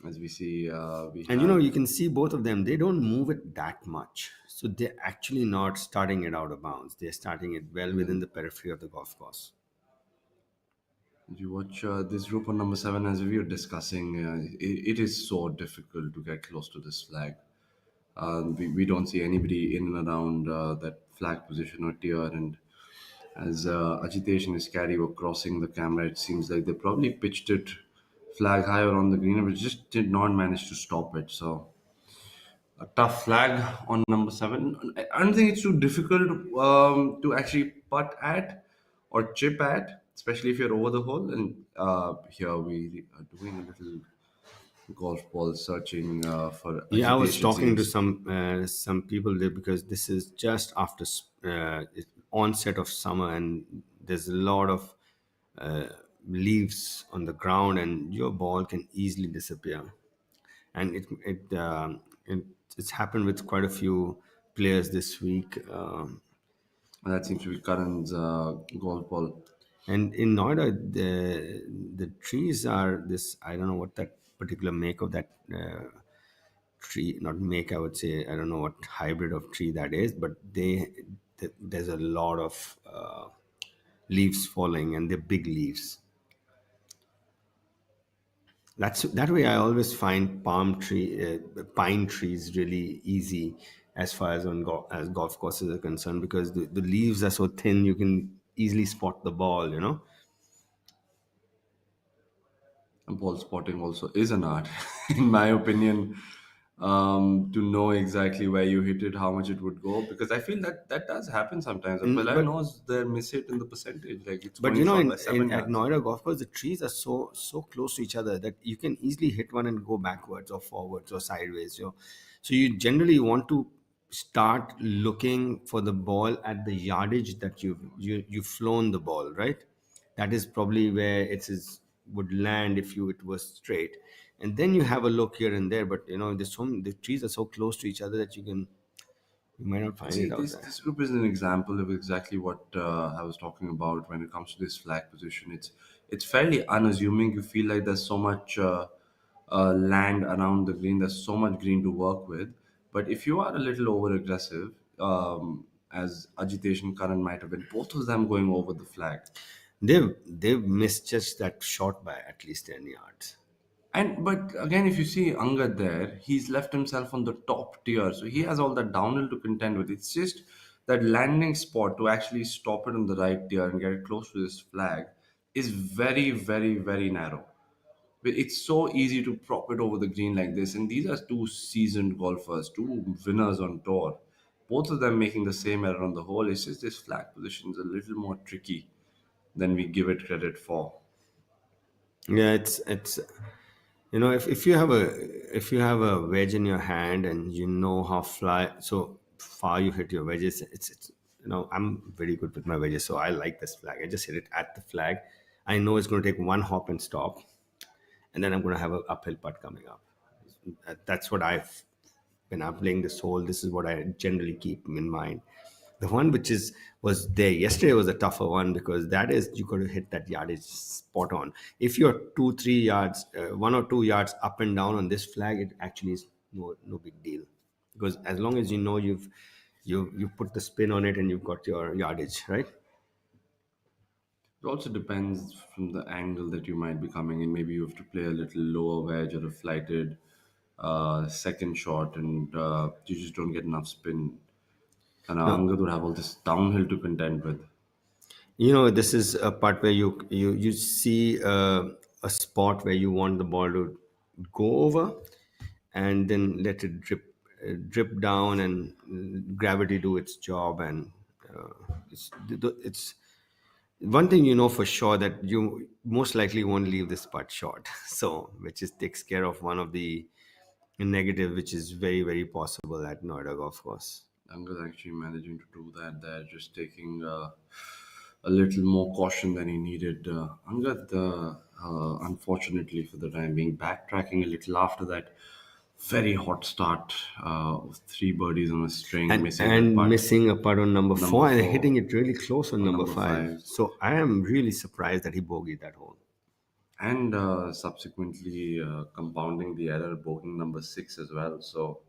As we see, And you can see both of them, they don't move it that much. So they're actually not starting it out of bounds. They're starting it well within the periphery of the golf course. you watch this group on number 7, as we were discussing, it is so difficult to get close to this flag. We don't see anybody in and around that flag position or tier. And as Ajitesh and his caddy were crossing the camera, it seems like they probably pitched it flag higher on the green, but just did not manage to stop it. So a tough flag on number 7. I don't think it's too difficult to actually putt at or chip at. especially if you're over the hole. And here we are doing a little golf ball searching for Yeah, I was Ajitesh, it talking to seems. some people there because this is just after onset of summer, and there's a lot of uh, leaves on the ground, and your ball can easily disappear. And it's happened with quite a few players this week. And that seems to be Karan's golf ball. And in Noida, the trees are this. I don't know what that particular make of that tree. Not make, I would say. I don't know what hybrid of tree that is, but there's a lot of leaves falling, and they're big leaves. That way. I always find pine trees really easy as far as as golf courses are concerned, because the leaves are so thin you can easily spot the ball. You know. And ball spotting also is an art, in my opinion, to know exactly where you hit it, how much it would go. Because I feel that that does happen sometimes. A Mm, player but knows their miss hit in the percentage, like it's But going short by in seven at yards. Noida golf course, the trees are so close to each other that you can easily hit one and go backwards or forwards or sideways. So you generally want to start looking for the ball at the yardage that you've flown the ball, right? That is probably where it is would land if you it was straight, and then you have a look here and there. But the trees are so close to each other that you might not find See, it out this there. this group is an example of exactly what I was talking about when it comes to this flag position. It's fairly unassuming. You feel like there's so much land around the green. There's so much green to work with. But if you are a little over aggressive, as Ajitesh and Karan might have been, both of them going over the flag. They've misjudged that shot by at least 10 yards. And but again, if you see Angad there, he's left himself on the top tier, so he has all that downhill to contend with. It's just that landing spot to actually stop it on the right tier and get it close to this flag is very, very, very narrow. But it's so easy to prop it over the green like this, and these are two seasoned golfers, two winners on tour. Both of them making the same error on the hole. It's just this flag position is a little more tricky than we give it credit for. Yeah, it's if you have a wedge in your hand and you know how fly so far you hit your wedges, it's I'm very good with my wedges, so I like this flag. I just hit it at the flag. I know it's going to take one hop and stop, and then I'm going to have an uphill putt coming up. That's what I've when I'm playing this hole. This is what I generally keep in mind. The one which is was there yesterday was a tougher one, because that is you got to hit that yardage spot on. If you're 2 3 yards, 1 or 2 yards up and down on this flag, it actually is no big deal, because as long as you know you put the spin on it and you've got your yardage right. It also depends from the angle that you might be coming in. Maybe you have to play a little lower wedge or a flighted second shot, and you just don't get enough spin. And Now, Angad would have all this downhill to contend with. this is a part where you see a spot where you want the ball to go over, and then let it drip down, and gravity do its job. And it's one thing for sure, that you most likely won't leave this putt short. So which is takes care of one of the negative, which is very very possible at Noida golf course. Angad actually managing to do that there, just taking a little more caution than he needed. Angad, unfortunately for the time being, backtracking a little after that very hot start of three birdies on a string, missing that And putt. missing a putt on number Number four and four hitting it really close on on number number five. five, So I am really surprised that he bogeyed that hole. and subsequently compounding the error, bogeying number six as well. So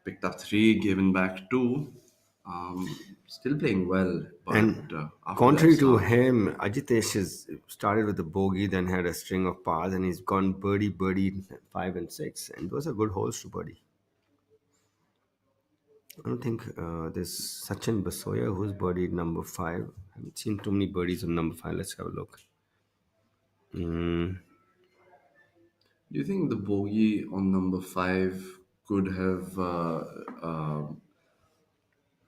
picked up three, given back two. Still playing well, but And after that contrary to start, him, Ajitesh has started with a bogey, then had a string of pars, and he's gone birdie, five and six, and those are good holes to birdie. I don't think there's Sachin Basoya who's birdied number five. I haven't seen too many birdies on number five. Let's have a look. do you think the bogey on number five could have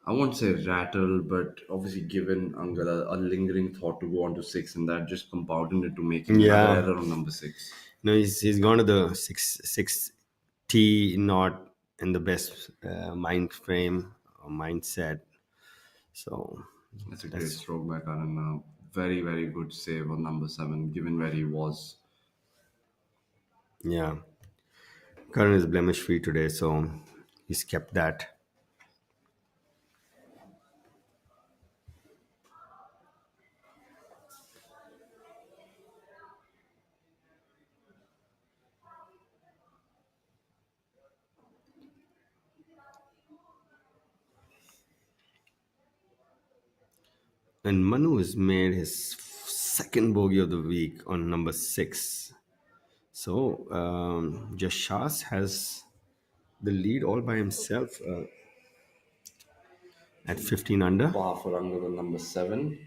I won't say rattle, but obviously given Angala a lingering thought to go on to six, and that just compounded into making another Yeah. error on number six. No, he's gone to the six T, not in the best mind frame or mindset. So That's a great that's stroke by Karan. Very, very good save on number seven, given where he was. yeah. Karan is blemish free today, so he's kept that. And Manu has made his second bogey of the week on number six. So Jashas has the lead all by himself at 15 under. Par for under the number seven.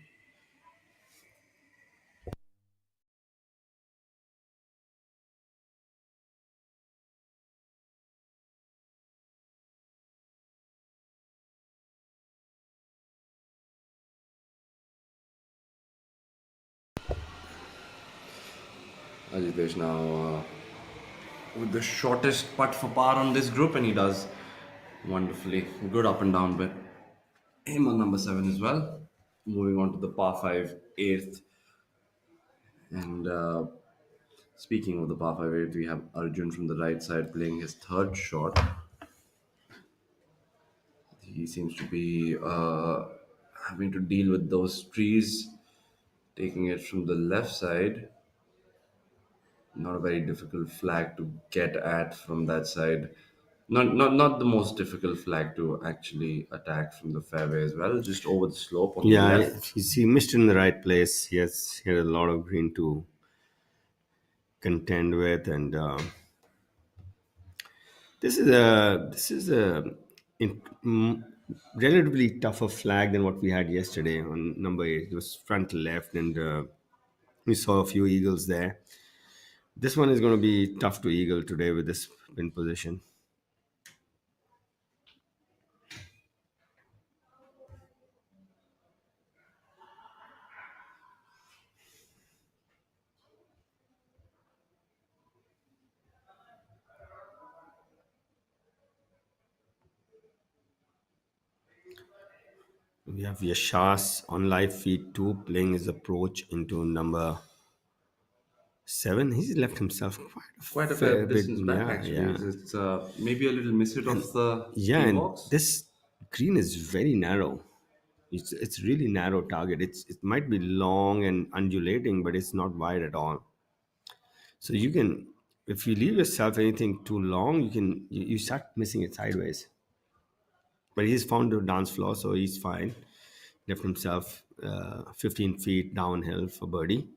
Ajitesh now with the shortest putt for par on this group, and he does wonderfully. Good up and down bit. Him on number seven as well. Moving on to the par five eighth. And speaking of the par five eighth, we have Arjun from the right side playing his third shot. He seems to be having to deal with those trees, taking it from the left side. Not a very difficult flag to get at from that side. Not the most difficult flag to actually attack from the fairway as well. Just over the slope on the Yeah, left. he missed in the right place. He had a lot of green to contend with, and this is a in, relatively tougher flag than what we had yesterday on number eight. It was front left, and we saw a few eagles there. This one is going to be tough to eagle today with this pin position. We have Yashas on live feed two playing his approach into number seven. He's left himself quite a Quite a fair fair bit. distance back, Yeah, actually. yeah. It's maybe a little misset And of the yeah, tee and box. this green is very narrow. It's really narrow target. It might be long and undulating, but it's not wide at all. So you can, if you leave yourself anything too long, you start missing it sideways. But he's found the dance floor, so he's fine. Left himself 15 feet downhill for birdie.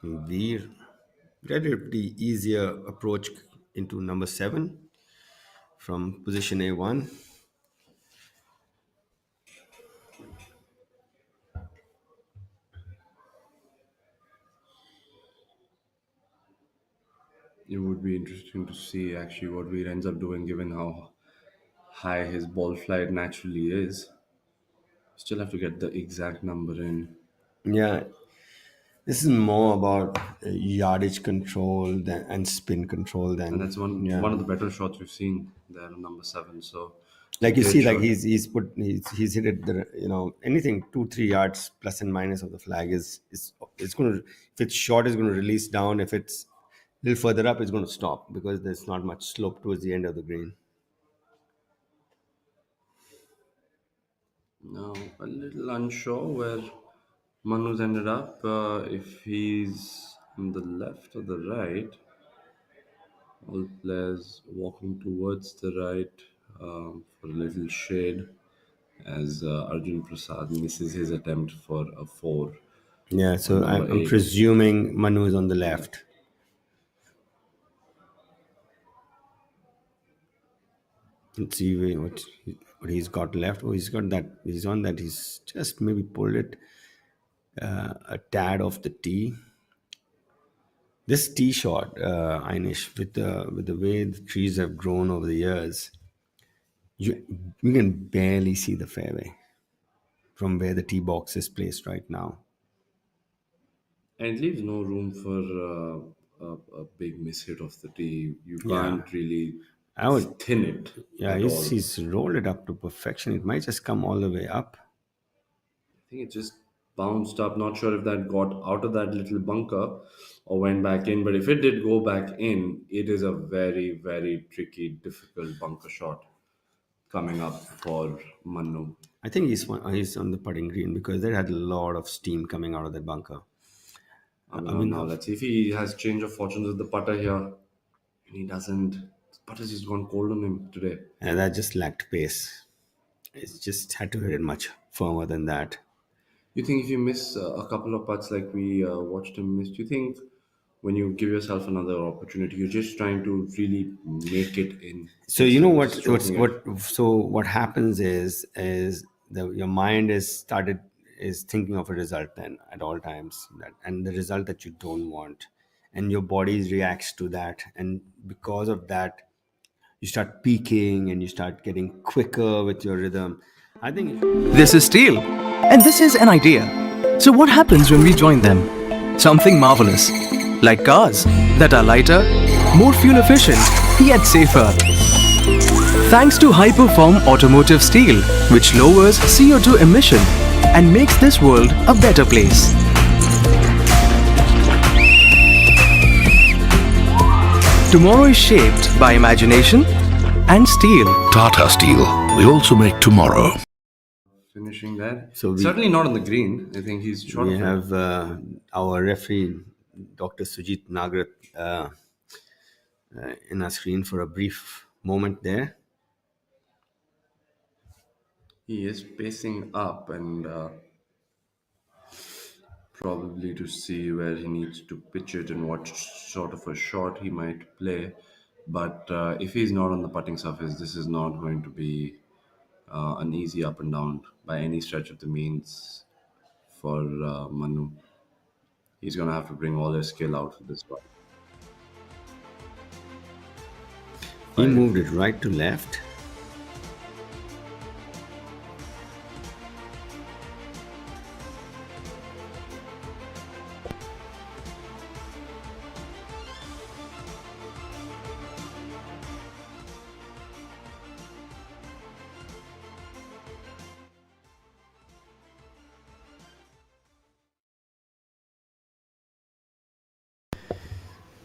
The relatively easier approach into number seven from position A1. It would be interesting to see actually what Veer ends up doing, given how high his ball flight naturally is. Still have to get the exact number in. Yeah, this is more about yardage control and spin control And than that's one yeah. of the better shots we've seen there on number seven. So it's a Like you great see, like shot. he's hit it. Anything 2-3 yards plus and minus of the flag is it's going to, if it's short, it's going to release down. If it's a little further up, it's going to stop because there's not much slope towards the end of the green. Now a little unsure where Manu's ended up. If he's on the left or the right, all players walking towards the right for a little shade as Arjun Prasad misses his attempt for a four Yeah, on so number I'm eight. presuming Manu is on the left. Let's see what he's got left. Oh, he's got that. He's on that. He's just maybe pulled it a tad off the tee. This tee shot, Einish, with the way the trees have grown over the years, you you can barely see the fairway from where the tee box is placed right now. And it leaves no room for a big mishit of the tee. You Yeah, can't really I would. thin it Yeah, at all. he's rolled it up to perfection. It might just come all the way up. I think it just bounced up. Not sure if that got out of that little bunker or went back in. But if it did go back in, it is a very, very tricky, difficult bunker shot coming up for Manu. I think he's on the putting green because they had a lot of steam coming out of that bunker. I mean, Now let's see if he has change of fortunes with the putter here. And he doesn't. The putter's just gone cold on him today. and that just lacked pace. It's just had to hit it much firmer than that. You think if you miss a couple of putts like we watched him miss, do you think when you give yourself another opportunity, you're just trying to really make it in So you know instead of what just what's stroking it? what so what happens is your mind is thinking of a result then at all times, and the result that you don't want, and your body reacts to that, and because of that you start peaking and you start getting quicker with your rhythm. I think This is Steel, and this is an idea. So, what happens when we join them? Something marvelous, like cars that are lighter, more fuel efficient, yet safer. Thanks to high perform automotive steel, which lowers CO2 emission and makes this world a better place. Tomorrow is shaped by imagination and steel. Tata Steel. We also make tomorrow. Finishing that. So Certainly not on the green. I think he's short we of it. have our referee, Dr. Sujit Nagrat, in our screen for a brief moment there. He is pacing up and probably to see where he needs to pitch it and what sort of a shot he might play. But if he's not on the putting surface, this is not going to be an easy up and down by any stretch of the means for Manu. He's going to have to bring all his skill out for this one. He Five. moved it right to left.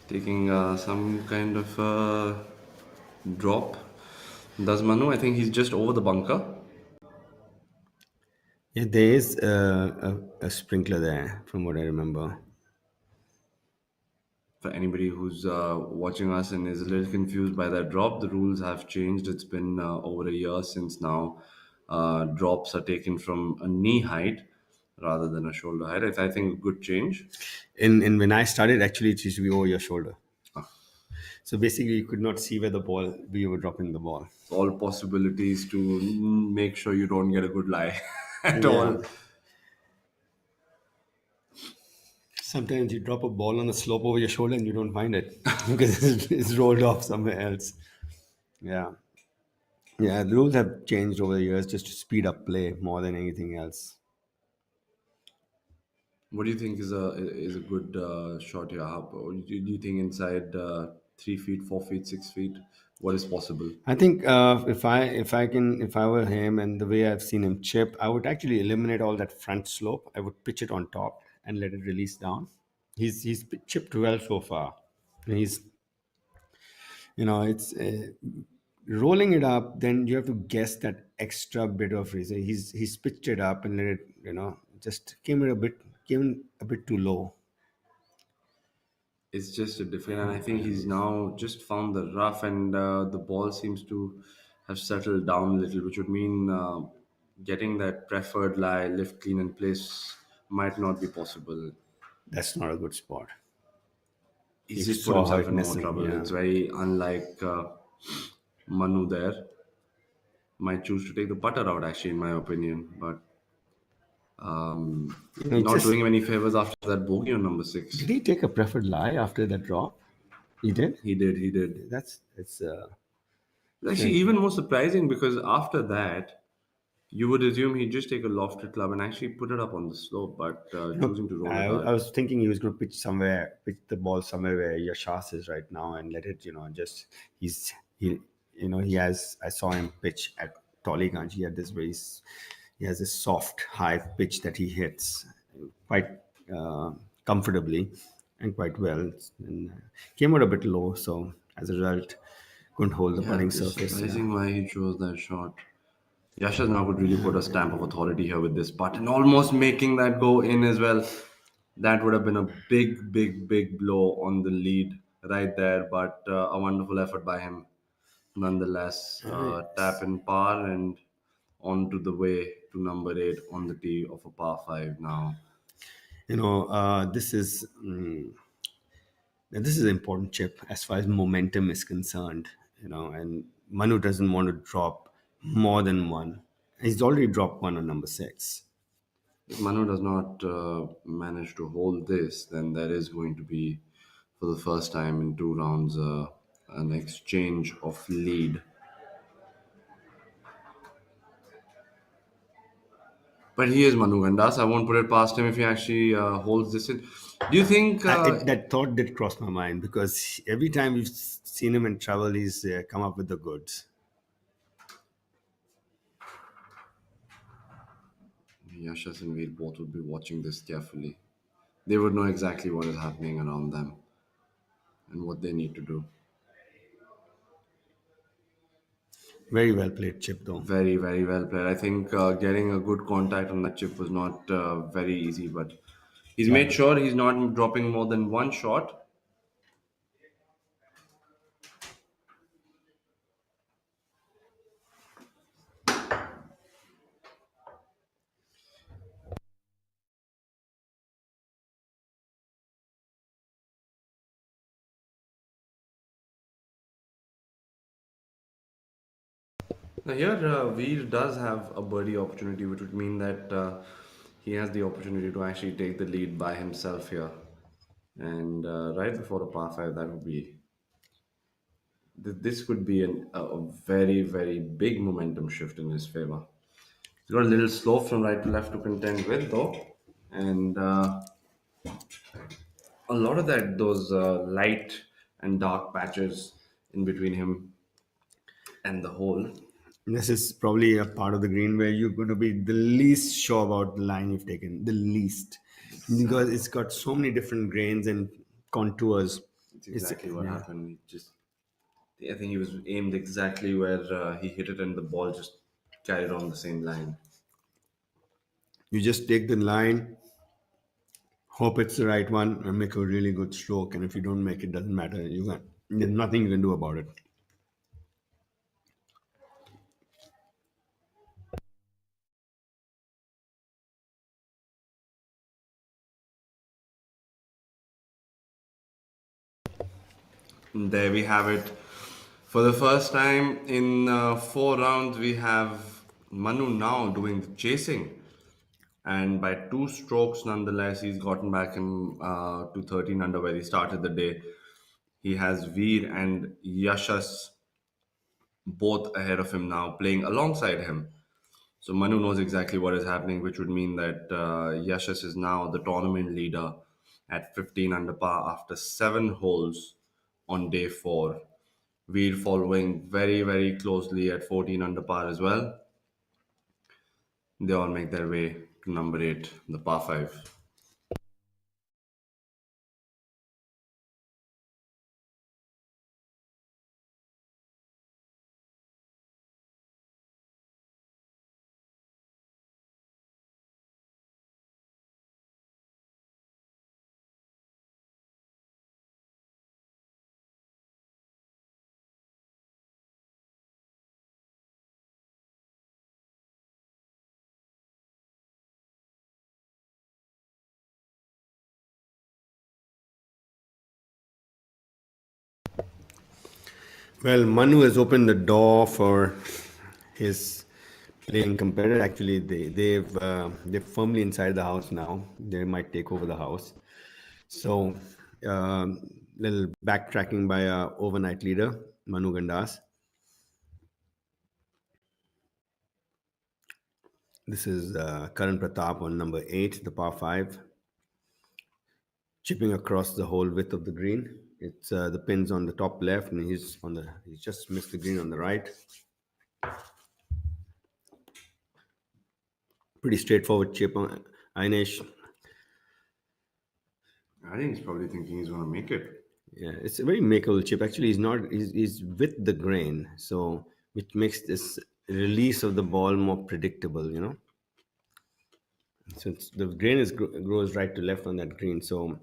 Taking some kind of drop. Does Manu? I think he's just over the bunker. Yeah, there is a sprinkler there, from what I remember. For anybody who's watching us and is a little confused by that drop, the rules have changed. It's been over a year since now. Drops are taken from a knee height rather than a shoulder height. I think a good change. In when I started, actually, it used to be over your shoulder. So basically, you could not see where you were dropping the ball. All possibilities to make sure you don't get a good lie at Yeah. all. Sometimes you drop a ball on the slope over your shoulder and you don't find it because it's rolled off somewhere else. Yeah. Yeah, the rules have changed over the years just to speed up play more than anything else. What do you think is a good shot here? Do you think inside 3 feet, 4 feet, 6 feet? What is possible? I think if I were him and the way I've seen him chip, I would actually eliminate all that front slope. I would pitch it on top and let it release down. He's chipped well so far. He's it's rolling it up. Then you have to guess that extra bit of reason. He's pitched it up and let it just came a bit too low. It's just a different, and I think he's now just found the rough, and the ball seems to have settled down a little, which would mean getting that preferred lie, lift, clean, and place might not be possible. That's not a good spot. He's You just put saw how himself it in more missing. trouble. Yeah. It's very unlike Manu there. Might choose to take the putter out, actually, in my opinion, but Not just doing him any favors after that bogey on number six. did he take a preferred lie after that drop? He did. He did, he did. That's it's It's actually even more surprising because after that, you would assume he'd just take a lofted club and actually put it up on the slope, but choosing to roll I, it I out. was thinking he was going to pitch the ball somewhere where Yashas is right now and let it, just he has. I saw him pitch at Tollygunge. He has this soft high pitch that he hits quite comfortably and quite well. And came out a bit low, so as a result, couldn't hold the Yeah, putting it's surface. Yeah. surprising why he chose that shot. Yasha's now could really put a stamp of authority here with this putt and almost making that go in as well. That would have been a big, big, big blow on the lead right there, but a wonderful effort by him nonetheless. Tap in par and on to the way to number 8 on the tee of a par 5 now. This is an important chip as far as momentum is concerned, and Manu doesn't want to drop more than one. He's already dropped one on number 6. If Manu does not manage to hold this, then there is going to be, for the first time in 2 rounds, an exchange of lead. But he is Manu Gandas. I won't put it past him if he actually holds this in. Do you think? That thought did cross my mind because every time we've seen him in trouble, he's come up with the goods. Yashas and Veer both would be watching this carefully. They would know exactly what is happening around them and what they need to do. Very well played, Chip, though. Very, very well played. I think getting a good contact on that chip was not very easy, but he's made sure he's not dropping more than one shot. Now here, Veer does have a birdie opportunity, which would mean that he has the opportunity to actually take the lead by himself here. And right before a par 5, that would be this could be a very, very big momentum shift in his favor. He's got a little slope from right to left to contend with, though. And a lot of those light and dark patches in between him and the hole. This is probably a part of the green where you're going to be the least sure about the line you've taken, the least, because it's got so many different grains and contours. It's exactly what happened. I think he was aimed exactly where he hit it, and the ball just carried on the same line. You just take the line, hope it's the right one, and make a really good stroke. And if you don't make it, doesn't matter. There's nothing you can do about it. And there we have it. For the first time in 4 rounds, we have Manu now doing the chasing. And by 2 strokes, nonetheless, he's gotten back to 13 under where he started the day. He has Veer and Yashas both ahead of him now, playing alongside him. So Manu knows exactly what is happening, which would mean that Yashas is now the tournament leader at 15 under par after 7 holes on day 4. Veer following very, very closely at 14 under par as well. They all make their way to number 8, the par 5. Well, Manu has opened the door for his playing competitive. Actually, they're firmly inside the house now. They might take over the house. So, little backtracking by our overnight leader Manu Gandas. This is Karan Pratap on number 8, the par 5, chipping across the whole width of the green. It's the pins on the top left, and he's just missed the green on the right. Pretty straightforward chip on Ainesh. I think he's probably thinking he's going to make it. Yeah, it's a very makeable chip. Actually, he's not. He's with the grain, so which makes this release of the ball more predictable. Since the grain grows right to left on that green, so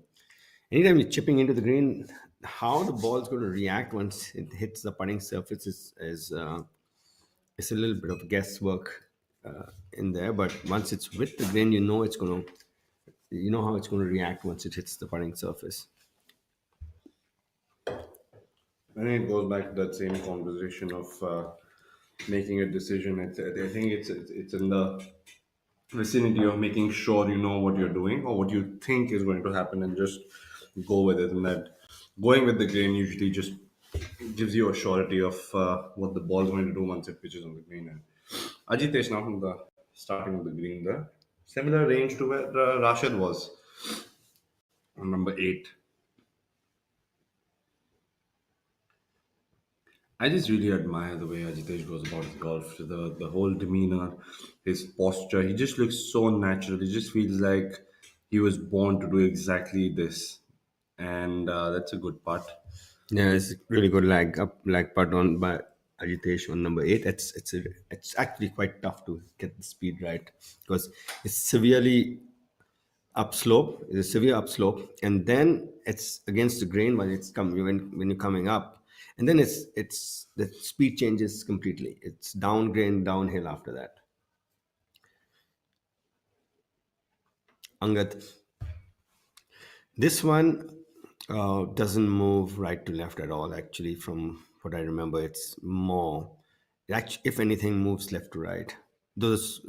anytime you're chipping into the green, how the ball's going to react once it hits the putting surface is it's a little bit of guesswork in there. But once it's with the grain, you know how it's going to react once it hits the putting surface. I think it goes back to that same conversation of making a decision. I think it's in the vicinity of making sure you know what you're doing or what you think is going to happen and just go with it. And that going with the grain usually just gives you a surety of what the ball's going to do once it pitches on the green. And Ajitesh now from the starting of the green, the similar range to where Rashid was on number 8. I just really admire the way Ajitesh goes about his golf. The whole demeanor, his posture. He just looks so natural. He just feels like he was born to do exactly this, and that's a good part. Yeah, it's a really good lag putt on by Ajitesh on number 8. It's actually quite tough to get the speed right because it's severely upslope. It's a severe upslope, and then it's against the grain when it's coming when you're coming up, and then it's the speed changes completely. It's down grain, downhill after that. Angat, this one doesn't move right to left at all. Actually, from what I remember, it's more. It actually, if anything, moves left to right. Those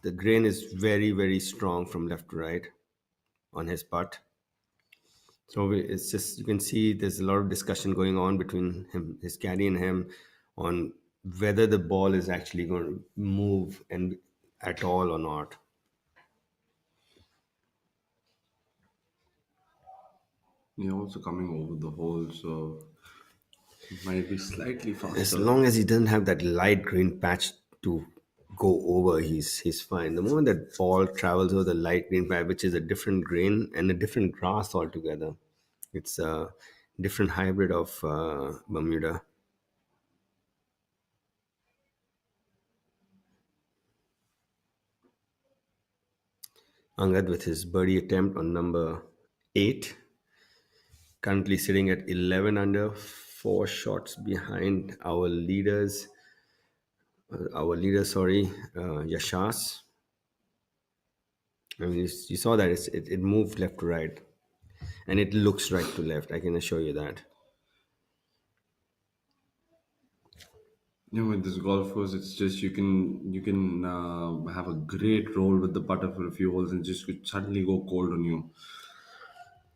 the grain is very very strong from left to right on his putt. So it's just you can see there's a lot of discussion going on between him, his caddy, and him on whether the ball is actually going to move and at all or not. You're also coming over the hole, so it might be slightly As faster. long as he doesn't have that light green patch to go over, he's fine. The moment that ball travels over the light green patch, which is a different grain and a different grass altogether, it's a different hybrid of Bermuda. Angad with his birdie attempt on number 8, currently sitting at 11 under, 4 shots behind our leader, sorry, Yashas. I mean, you saw that it moved left to right, and it looks right to left. I can assure you that. With this golf course, it's just you can have a great roll with the putter for a few holes and just could suddenly go cold on you.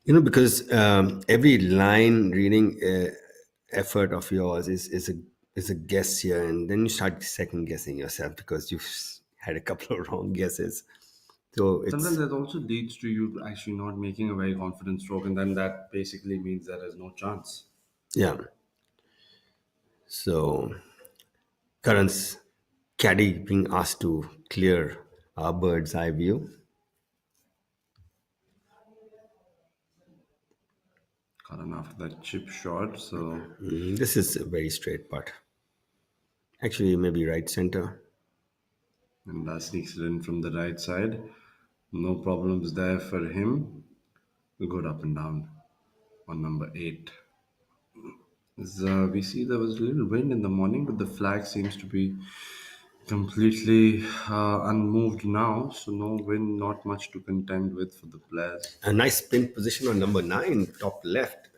Because every line reading effort of yours is a guess here, and then you start second guessing yourself because you've had a couple of wrong guesses. So Sometimes it's that also leads to you actually not making a very confident stroke, and then that basically means there is no chance. yeah. So Karan's caddy being asked to clear our bird's eye view. Karan after that chip shot, so This is a very straight putt. Actually, maybe right center. and that sneaks it in from the right side. No problems there for him. Good up and down on number 8. We see there was a little wind in the morning, but the flag seems to be completely unmoved now. So no wind, not much to contend with for the players. A nice pin position on number 9, top left.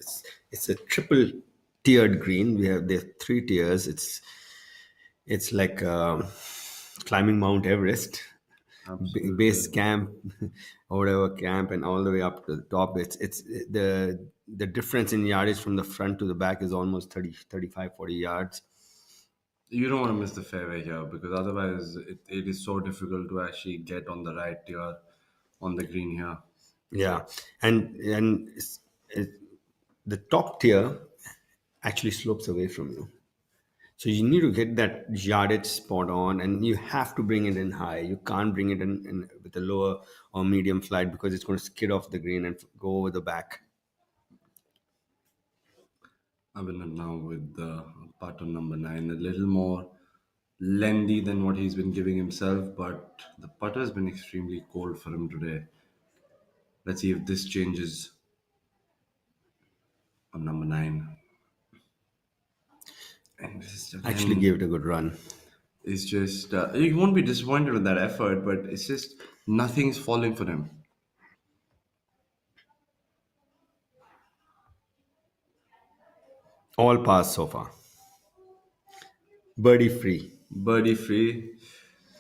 It's a triple tiered green. We have the 3 tiers. It's like climbing Mount Everest, base Absolutely. camp, or whatever camp, and all the way up to the top. It's the difference in yardage from the front to the back is almost 30, 35, 40 yards. You don't want to miss the fairway here because otherwise it is so difficult to actually get on the right tier on the green here. Yeah, and the top tier actually slopes away from you. So you need to get that yardage spot on, and you have to bring it in high. You can't bring it in with a lower or medium flight because it's going to skid off the green and go over the back. I've been now with the putt on number 9, a little more lengthy than what he's been giving himself, but the putter has been extremely cold for him today. Let's see if this changes on number 9. And this Actually, again, gave it a good run. it's just you won't be disappointed with that effort, but it's just nothing's falling for him. All pass so far. Birdie free. Birdie free.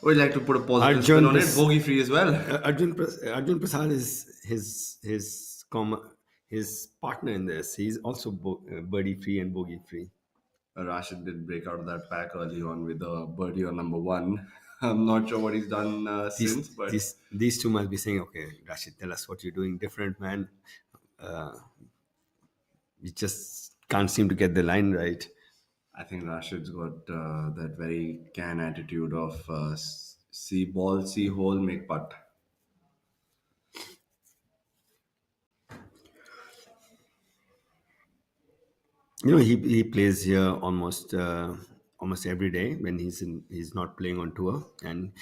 Would you like to put a positive spin Arjun on it? Pras- Bogey free as well. Arjun Prasad is his partner in this. He's also birdie free and bogey free. Rashid did break out of that pack early on with a birdie on number 1. I'm not sure what he's done since, but These two must be saying, "Okay, Rashid, tell us what you're doing different, man. You just can't seem to get the line right." I think Rashid's got that very can attitude of see ball, see hole, make putt. He plays here almost every day when he's not playing on tour, and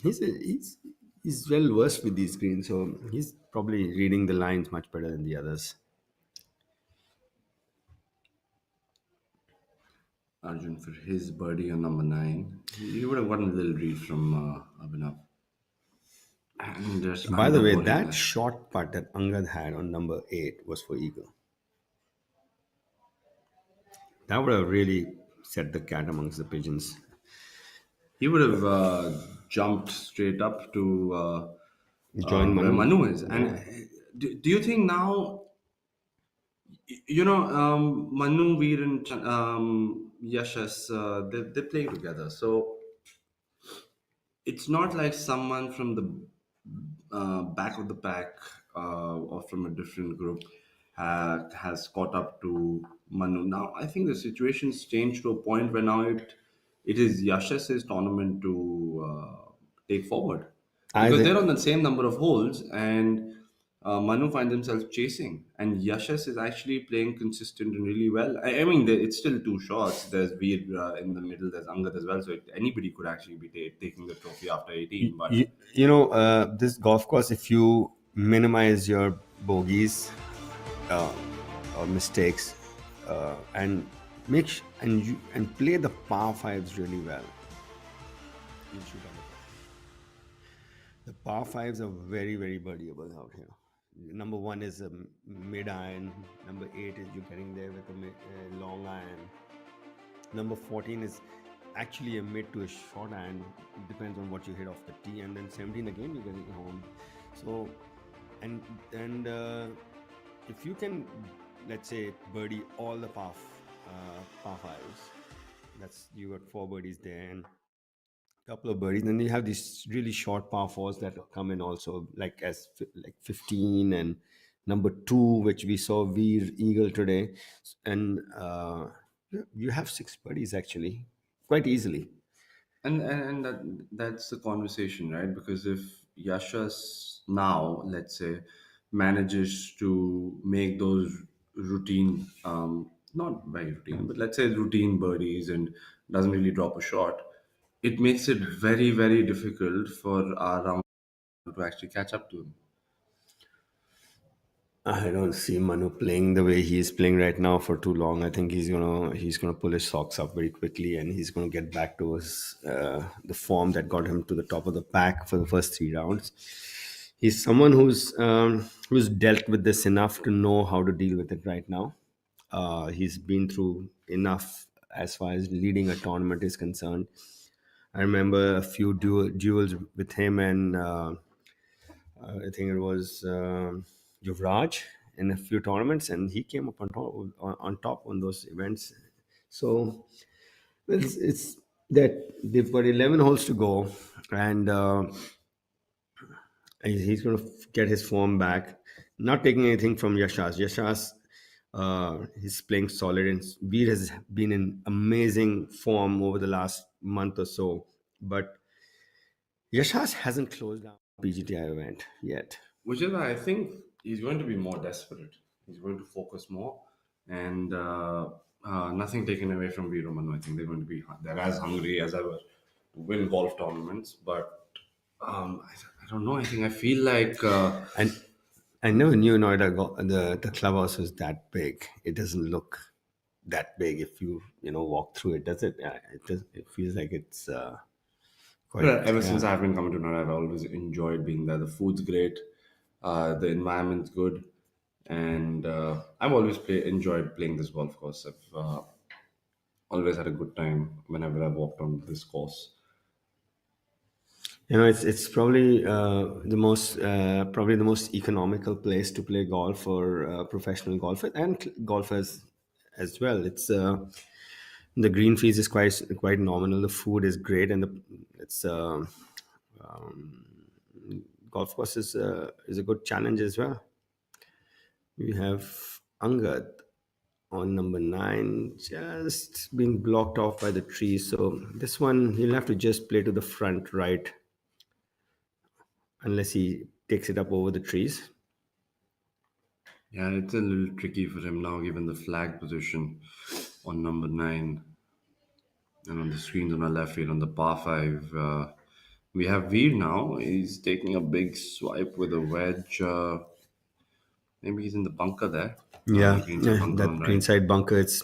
he's well versed with these greens, so he's probably reading the lines much better than the others. Arjun for his birdie on number 9. He would have gotten a little read from Abhinav. And just By the under way, bowling that there. short putt that Angad had on number 8 was for eagle. That would have really set the cat amongst the pigeons. He would have jumped straight up to Join where Manu. Manu is. And Yeah. do you think now, Manu, Veer, and Yashas, they're playing together. So it's not like someone from the back of the pack or from a different group has caught up to Manu. Now, I think the situation's changed to a point where now it is Yashas's tournament to take forward I because they're think on the same number of holes and Manu finds himself chasing, and Yashas is actually playing consistent and really well. I mean, it's still two shots. There's Veer in the middle. There's Angad as well. So anybody could actually be taking the trophy after 18. But this golf course, if you minimize your bogeys uh, or mistakes and and play the par fives really well, you'll shoot on the par. The par fives are very, very birdieable out here. Number 1 is a mid iron. Number 8 is you're getting there with a long iron. Number 14 is actually a mid to a short iron. It depends on what you hit off the tee. And then 17 again, you're getting home. So, and if you can, let's say, birdie all the par fives, that's you got 4 birdies there and couple of birdies. Then you have these really short par fours that come in also, like like 15 and number 2, which we saw Veer Eagle today, and you have 6 birdies actually quite easily. and that's the conversation, right? Because if Yashas now, let's say, manages to make those routine, not very routine, but let's say routine birdies and doesn't really drop a shot, it makes it very, very difficult for our round to actually catch up to him. I don't see Manu playing the way he is playing right now for too long. I think he's gonna pull his socks up very quickly, and he's gonna get back to his the form that got him to the top of the pack for the first 3 rounds. He's someone who's dealt with this enough to know how to deal with it right now. He's been through enough as far as leading a tournament is concerned. I remember a few duels with him and I think it was Yuvraj in a few tournaments, and he came up on top on those events. So it's that they've got 11 holes to go, and he's going to get his form back. Not taking anything from Yashas. Yashas, he's playing solid, and Veer has been in amazing form over the last month or so. But Yashas hasn't closed down PGTI event yet. Which is why I think he's going to be more desperate. He's going to focus more, and nothing taken away from Veeramanu. I think they're as hungry as ever to win golf tournaments. But I don't know. I feel like And I never knew Noida the clubhouse was that big. It doesn't look that big if you walk through it, does it? It does. It feels like it's quite. ever since Yeah. I've been coming to Noida, I've always enjoyed being there. The food's great, the environment's good, and I've always enjoyed playing this golf course. I've always had a good time whenever I've walked on this course. It's probably the most economical place to play golf for professional golfers and golfers as well. It's the green fees is quite nominal. The food is great, and it's golf course is a good challenge as well. We have Angad on number 9, just being blocked off by the trees. So this one he'll have to just play to the front right, unless he takes it up over the trees. Yeah, it's a little tricky for him now, given the flag position on number 9. And on the screens on our left field, on the par 5, we have Veer now. He's taking a big swipe with a wedge. Maybe he's in the bunker there. The Yeah, greenside bunker that on right. greenside bunker. It's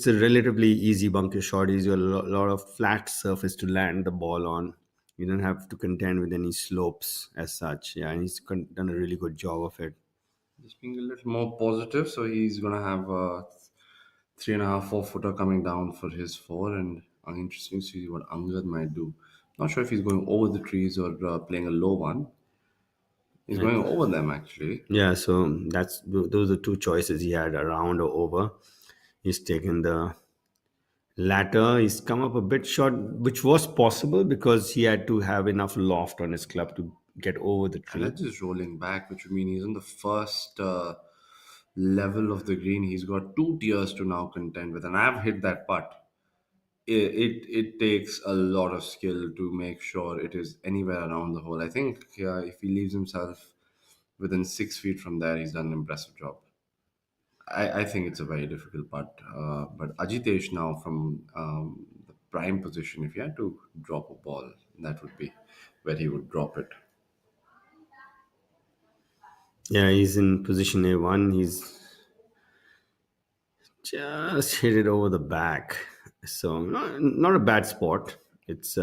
a relatively easy bunker shot. He's got lot of flat surface to land the ball on. You don't have to contend with any slopes as such. Yeah, and he's done a really good job of it. Just being a little more positive, so he's gonna have a 3.5, 4 footer coming down for his four, and interesting to see what Angad might do. Not sure if he's going over the trees or playing a low one. He's going over them actually. Yeah, so those are two choices he had, around or over. He's taken the latter. He's come up a bit short, which was possible because he had to have enough loft on his club to get over the And tree. that's just rolling back, which would mean he's on the first level of the green. He's got 2 tiers to now contend with, and I've hit that putt. It takes a lot of skill to make sure it is anywhere around the hole. I think if he leaves himself within 6 feet from there, he's done an impressive job. I think it's a very difficult putt. But Ajitesh now from the prime position, if he had to drop a ball, that would be where he would drop it. Yeah, he's in position A1. He's just hit it over the back. So not a bad spot. It's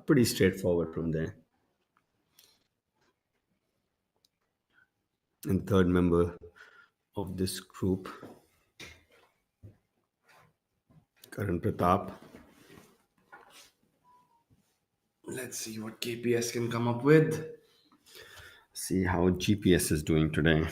pretty straightforward from there. And third member of this group, Karan Pratap. Let's see what KPS can come up with. See how GPS is doing today.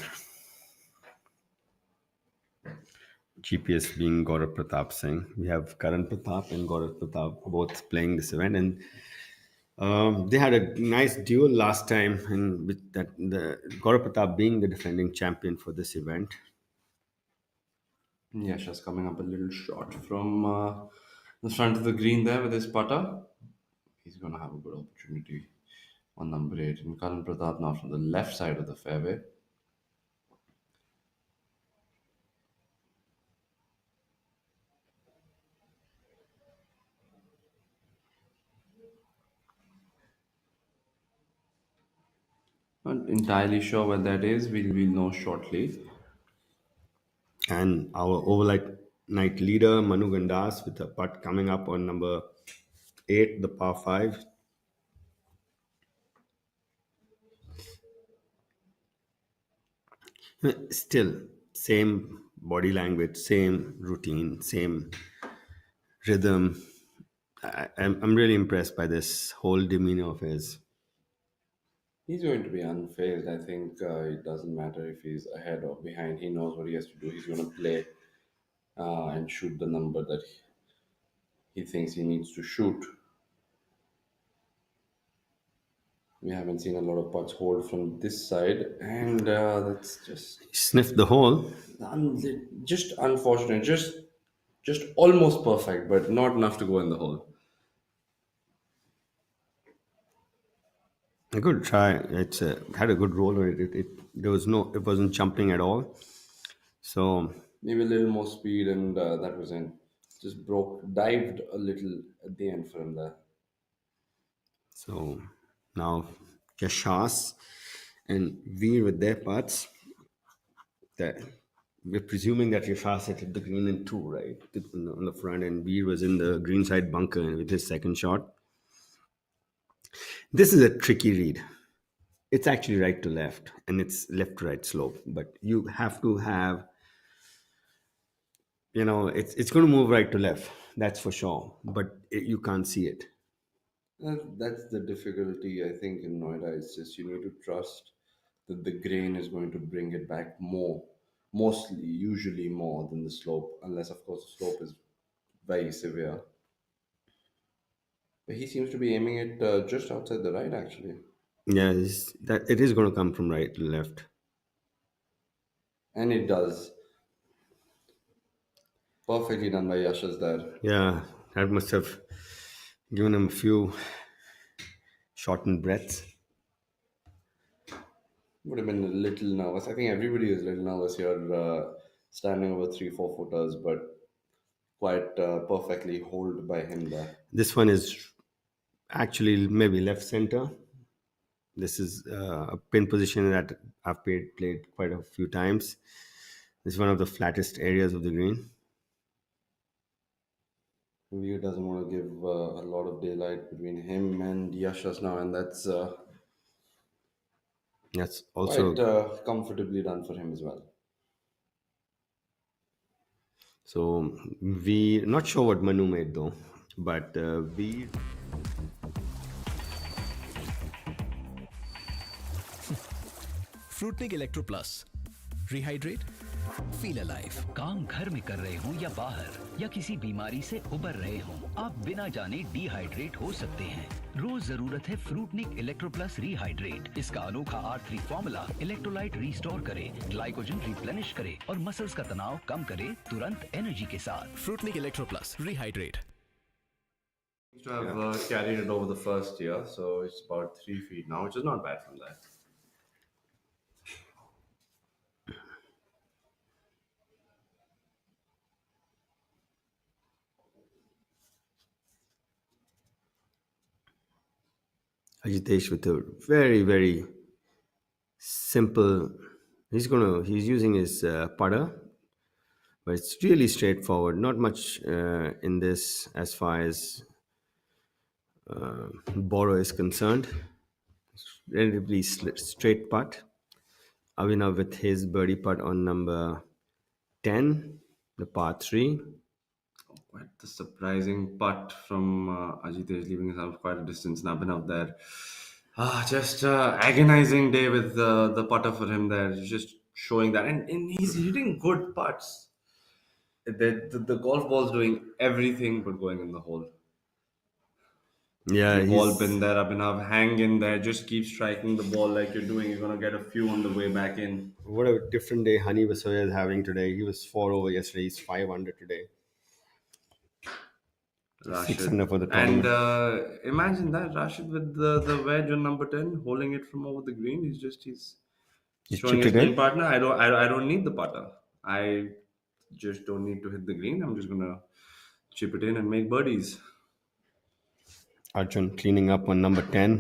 GPS being Gaurav Pratap Singh. We have Karan Pratap and Gaurav Pratap both playing this event, and they had a nice duel last time, and with that, the Gaurav Pratap being the defending champion for this event. Yasha's coming up a little short from the front of the green there with his putter. He's going to have a good opportunity on number 8. And Karan Pratap now from the left side of the fairway. Not entirely sure where that is. We'll know shortly. And our overnight night leader Manu Gandas with a putt coming up on number 8, the par 5. Still, same body language, same routine, same rhythm. I'm really impressed by this whole demeanor of his. He's going to be unfazed. I think it doesn't matter if he's ahead or behind. He knows what he has to do. He's going to play and shoot the number that he thinks he needs to shoot. We haven't seen a lot of putts hold from this side, and that's Sniffed the hole. just unfortunate. Just almost perfect, but not enough to go in the hole. A good try. It's had a good roll on it. There was no. It wasn't jumping at all. So Maybe a little more speed, and that was in. Just dived a little at the end for him there. so now Yashas and Veer with their putts. That we're presuming that Yashas had hit the green in two, right? On the front, and Veer was in the green side bunker with his second shot. This is a tricky read. It's actually right to left, and it's left to right slope. But you have to have, it's going to move right to left. That's for sure. But you can't see it. That's the difficulty, I think, in Noida. It's just you need to trust that the grain is going to bring it back more, mostly, usually more than the slope, unless, of course, the slope is very severe. But he seems to be aiming it just outside the right, actually. Yeah, that it is going to come from right to left. And it does. Perfectly done by Yashas there. Yeah, that must have given him a few shortened breaths. Would have been a little nervous. I think everybody is a little nervous here, standing over 3 4 footers, but quite perfectly hold by him there. This one is actually maybe left center. This is a pin position that I've played quite a few times. This is one of the flattest areas of the green. Veer doesn't want to give a lot of daylight between him and Yashas now, and that's That's quite also comfortably done for him as well. so we not sure what Manu made though, but we Fruitnik electro plus rehydrate feel alive. काम घर में कर रहे हों या बाहर या किसी बीमारी से उबर रहे हों, आप बिना जाने डिहाइड्रेट हो सकते हैं। रोज जरूरत है फ्रूटनिक इलेक्ट्रो प्लस रिहाइड्रेट। इसका अनोखा R3 फॉर्मूला इलेक्ट्रोलाइट रिस्टोर करे, ग्लाइकोजन रिप्लेनिश करे और मसल्स का तनाव कम करे तुरंत एनर्जी के साथ। Fruitnik electro plus rehydrate. Seems to have carried it over the first year, so it's about 3 feet now, which is not bad from that. Ajitesh with a very very simple. He's using his putter, but it's really straightforward. Not much in this as far as borrow is concerned. Relatively straight putt. Avinav with his birdie putt on number 10, the par 3. Quite the surprising putt from Ajitesh, leaving himself quite a distance. Nabhinav there. Just agonizing day with the putter for him there. Just showing that. And he's hitting good putts. The golf ball's doing everything but going in the hole. Yeah, You've all he's been there, Abhinav. Hang in there. Just keep striking the ball like you're doing. You're going to get a few on the way back in. what a different day Hani Vasoya is having today. He was 4 over yesterday. He's 5 under today. 6 under for the And tournament. imagine that Rashid with the wedge on number 10, holding it from over the green. He's He's showing chipped his it playing in. partner. I don't need the putter. I just don't need to hit the green. I'm just gonna chip it in and make birdies. Arjun cleaning up on number 10.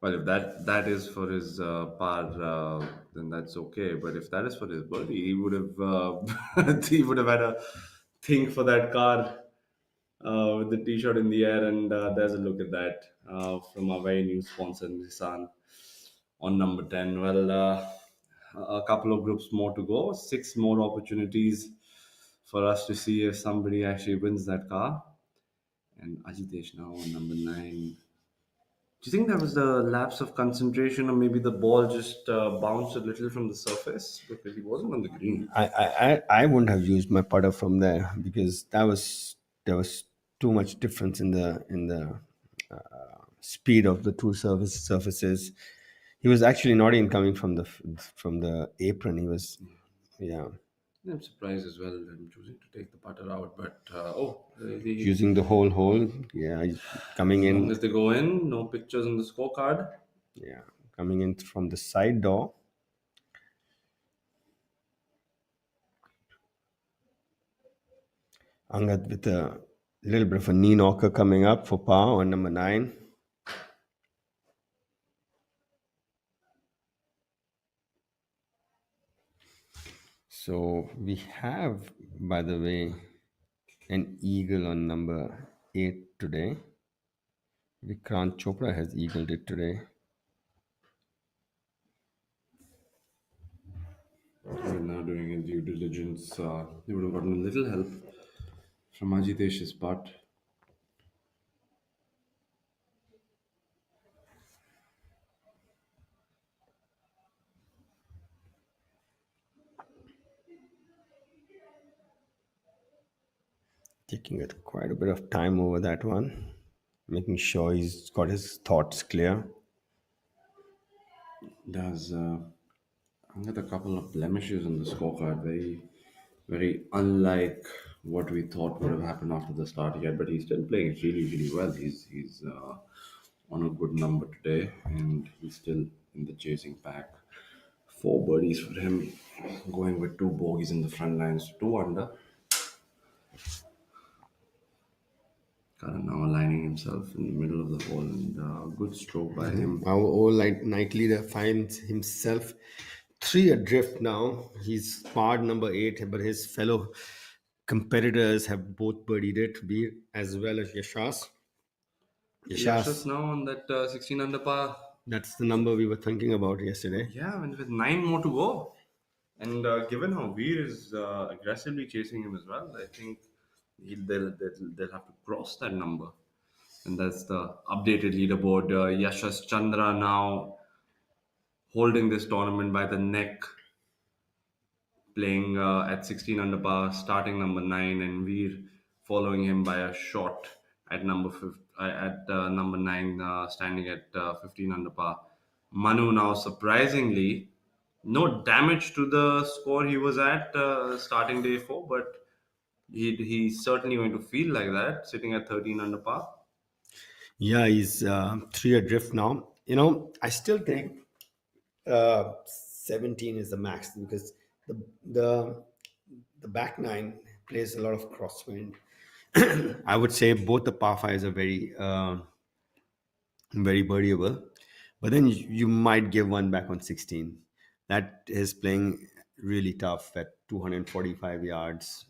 Well, if that is for his par, then that's okay. But if that is for his birdie, he would have he would have had a think for that car with the t-shirt in the air. And there's a look at that from our very new sponsor Nissan on number 10. Well, a couple of groups more to go, 6 more opportunities for us to see if somebody actually wins that car. And Ajitesh now on number 9. Do you think that was the lapse of concentration, or maybe the ball just bounced a little from the surface because he wasn't on the green? I wouldn't have used my putter from there because there was too much difference in the speed of the two surfaces. He was actually not even coming from the apron. He was, yeah, I'm surprised as well. I'm choosing to take the putter out, but using the whole hole. Yeah, coming as long in. as they go in, no pictures on the scorecard. Yeah, coming in from the side door. Angad with a little bit of a knee knocker coming up for par on number 9. So we have, by the way, an eagle on number 8 today. Vikrant Chopra has eagled it today. We're now doing a due diligence. They would have gotten a little help from Ajitesh's part. Taking it quite a bit of time over that one, making sure he's got his thoughts clear. Does got a couple of blemishes on the scorecard. Very, very unlike what we thought would have happened after the start yet. But he's still playing really, really well. He's on a good number today, and he's still in the chasing pack. 4 birdies for him, going with 2 bogeys in the front lines, 2 under. Karan now aligning himself in the middle of the hole, and good stroke by him. Our old night leader finds himself 3 adrift now. He's parred number 8, but his fellow competitors have both birdied it, Beer as well as Yashas. Yashas now on that 16 under par. That's the number we were thinking about yesterday. Yeah, and with 9 more to go. And given how Veer is aggressively chasing him as well, I think they'll have to cross that number. And that's the updated leaderboard. Yashas Chandra now holding this tournament by the neck, playing at 16 under par, starting number 9, and Veer following him by a shot at number 9, standing at 15 under par. Manu now surprisingly no damage to the score he was at starting day 4, but he's certainly going to feel like that sitting at 13 under par. Yeah, he's 3 adrift now. I still think 17 is the max because the the the back 9 plays a lot of crosswind. I would say both the par fives are very birdieable, but then you might give one back on 16. That is playing really tough at 245 yards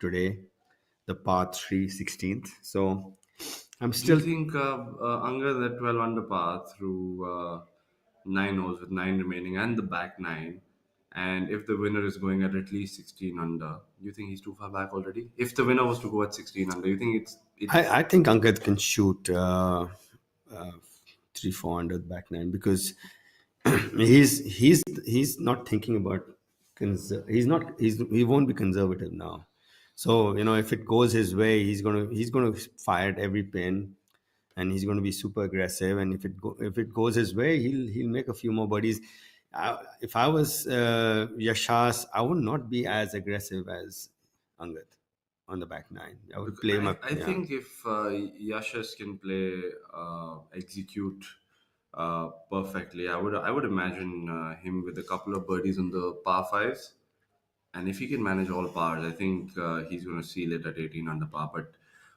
today, the par 3 16th. So I'm Do you still. think Anga that 12 under par through 9 holes with 9 remaining and the back 9, and if the winner is going at least 16 under, do you think he's too far back already? If the winner was to go at 16 under, you think it's I think Angad can shoot 3 4 under the back 9 because he's not thinking about he won't be conservative now. So if it goes his way, he's gonna fire at every pin, and he's going to be super aggressive. And if it goes his way, he'll make a few more birdies. If I was Yashas, I would not be as aggressive as Angad on the back 9. I would play my. I Yeah. think if Yashas can execute perfectly, I would imagine him with a couple of birdies on the par fives, and if he can manage all pars, I think he's going to seal it at 18 under par. But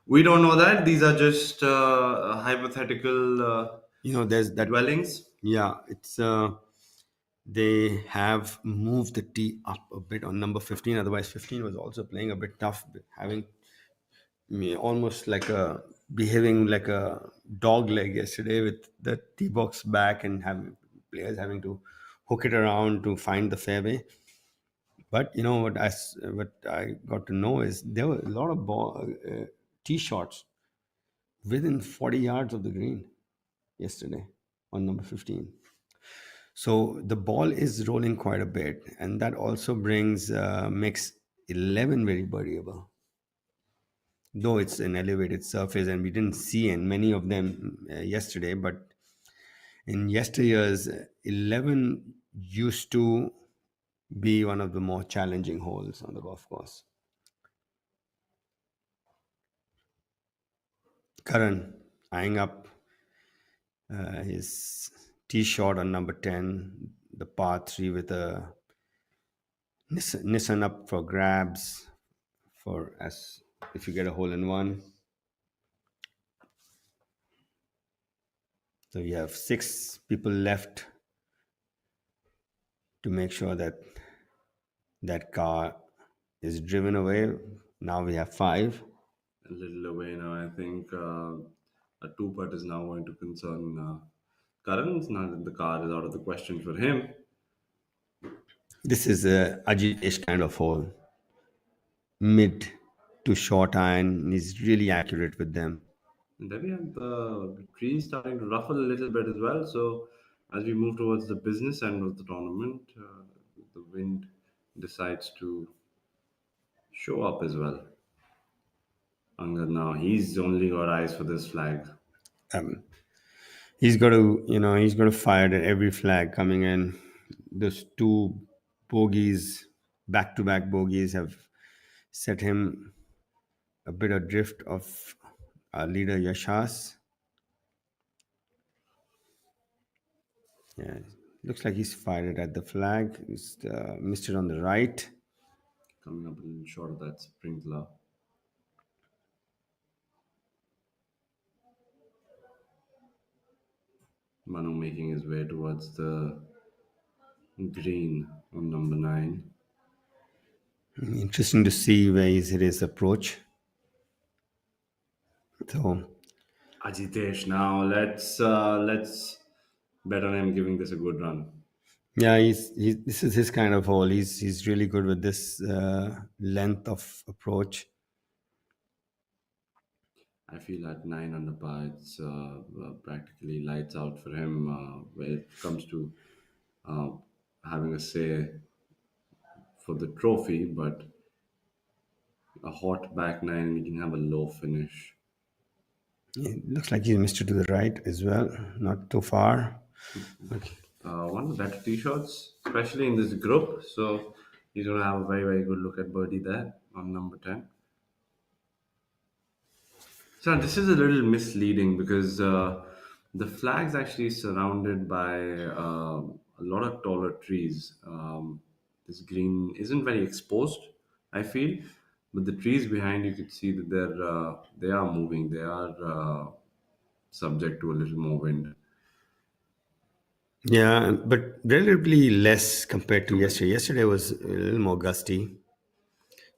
we don't know that. These are just hypothetical There's that. dwellings. Yeah, it's they have moved the tee up a bit on number 15. Otherwise, 15 was also playing a bit tough, having almost like behaving like a dog leg yesterday with the tee box back and having players having to hook it around to find the fairway. But what I got to know is there were a lot of tee shots within 40 yards of the green yesterday on number 15. So the ball is rolling quite a bit, and that also makes 11 very birdieable. Though it's an elevated surface, and we didn't see in many of them yesterday, but in yesteryears, 11 used to be one of the more challenging holes on the golf course. Karan eyeing up his tee shot on number 10, the par 3 with a Nissan up for grabs for as if you get a hole in one. So you have 6 people left to make sure that that car is driven away. Now we have 5. A little away now. I think a two putt is now going to concern Karan. Now that the car is out of the question for him. This is a Ajitesh kind of hole. Mid to short iron. He's really accurate with them. And then we have the trees starting to ruffle a little bit as well. So as we move towards the business end of the tournament, the wind decides to show up as well. Angad now, he's only got eyes for this flag. Um, he's got to fire at every flag coming in. Those 2 bogeys, back-to-back bogeys, have set him a bit adrift of our leader Yashas. Yeah, looks like he's fired it at the flag. He's missed it on the right. Coming up a little short of that sprinkler. Manu making his way towards the green on number 9. Interesting to see where he's hit his approach. So Ajitesh now, let's bet on him giving this a good run. yeah, this is his kind of hole. He's really good with this length of approach. I feel at 9 under par, it's practically lights out for him when it comes to uh, having a say for the trophy. But a hot back 9, we can have a low finish. It looks like he missed it to the right as well, not too far. Okay. One of the better tee shots, especially in this group. So he's going to have a very, very good look at birdie there on number 10. So this is a little misleading because the flag's actually surrounded by a lot of taller trees. This green isn't very exposed, I feel, but the trees behind you could see that they are moving. They are subject to a little more wind. Yeah, but relatively less compared to yesterday. Yesterday was a little more gusty.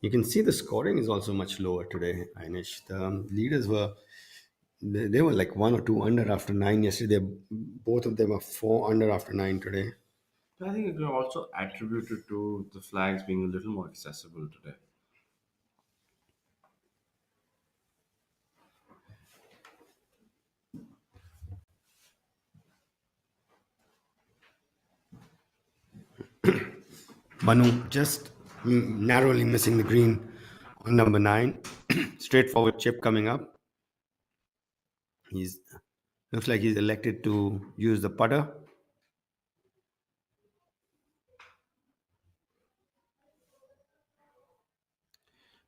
You can see the scoring is also much lower today, Inish. The leaders they were like 1 or 2 under after 9 yesterday. Both of them are 4 under after 9 today. I think it can also attribute it to the flags being a little more accessible today. Manu just narrowly missing the green on number 9. Straightforward chip coming up. He's looks like he's elected to use the putter.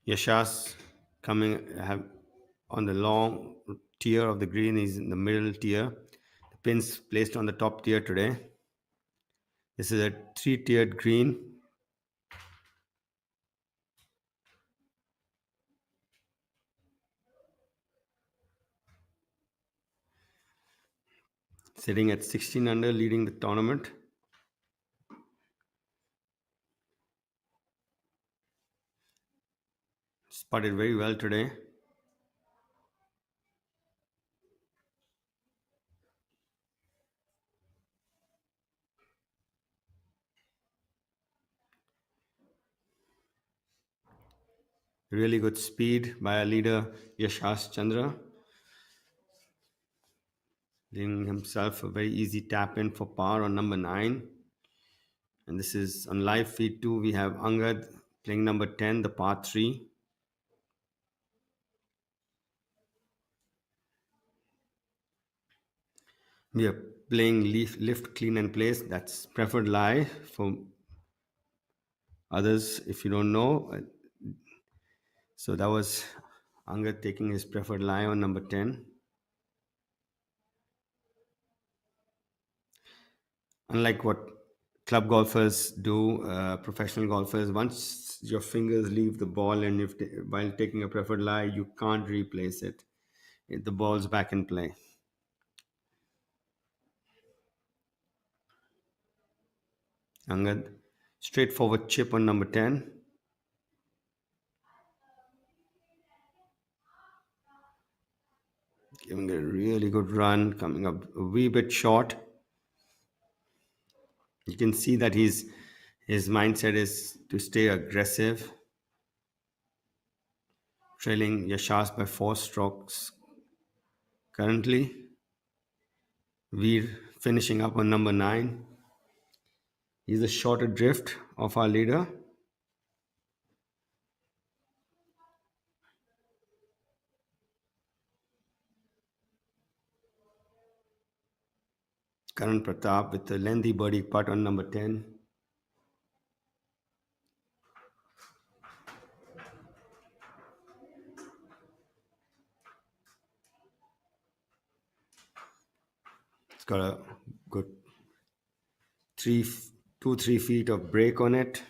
Yashas on the long tier of the green. He's in the middle tier. The pins placed on the top tier today. This is a 3-tiered green. Sitting at 16 under, leading the tournament. Spotted very well today. Really good speed by our leader Yashas Chandra. giving himself a very easy tap in for par on number 9. And this is on live feed too. We have Angad playing number 10, the par 3. We are playing lift, clean, and place. That's preferred lie for others if you don't know. So that was Angad taking his preferred lie on number 10. Unlike what club golfers do, professional golfers, once your fingers leave the ball and if while taking a preferred lie, you can't replace it. The ball's back in play. Angad, straightforward chip on number 10. Giving a really good run, coming up a wee bit short. You can see that his mindset is to stay aggressive, trailing Yashas by 4 strokes currently. Veer finishing up on number 9. He's the shorter drift of our leader. Karan Pratap with a lengthy birdie putt on number 10. It's got a good 3 feet of break on it.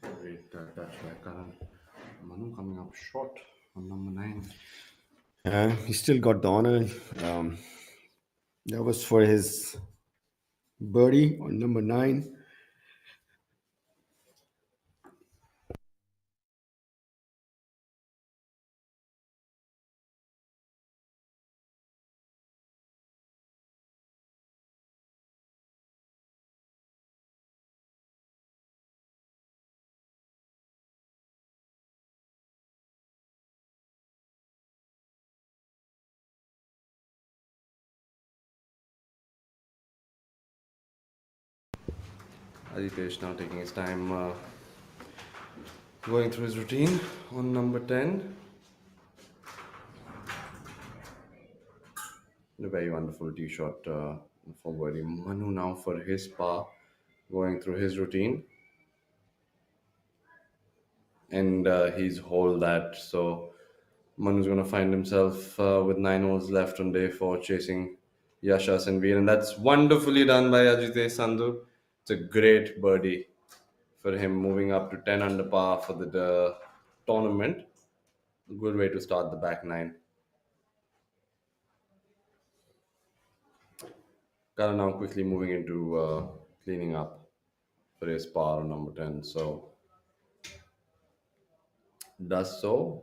Great touch by Karan. Manu coming up short on number 9. He still got the honor. That was for his birdie on number 9. Aditesh now taking his time going through his routine on number 10. A very wonderful tee shot for birdie. Manu now for his par, going through his routine. And he's holed that. So Manu's going to find himself with 9 holes left on day 4 chasing Yashas and Veer. And that's wonderfully done by Ajitesh Sandhu. It's a great birdie for him, moving up to 10 under par for the tournament. A good way to start the back 9. Karan now quickly moving into cleaning up for his par on number 10. So does so.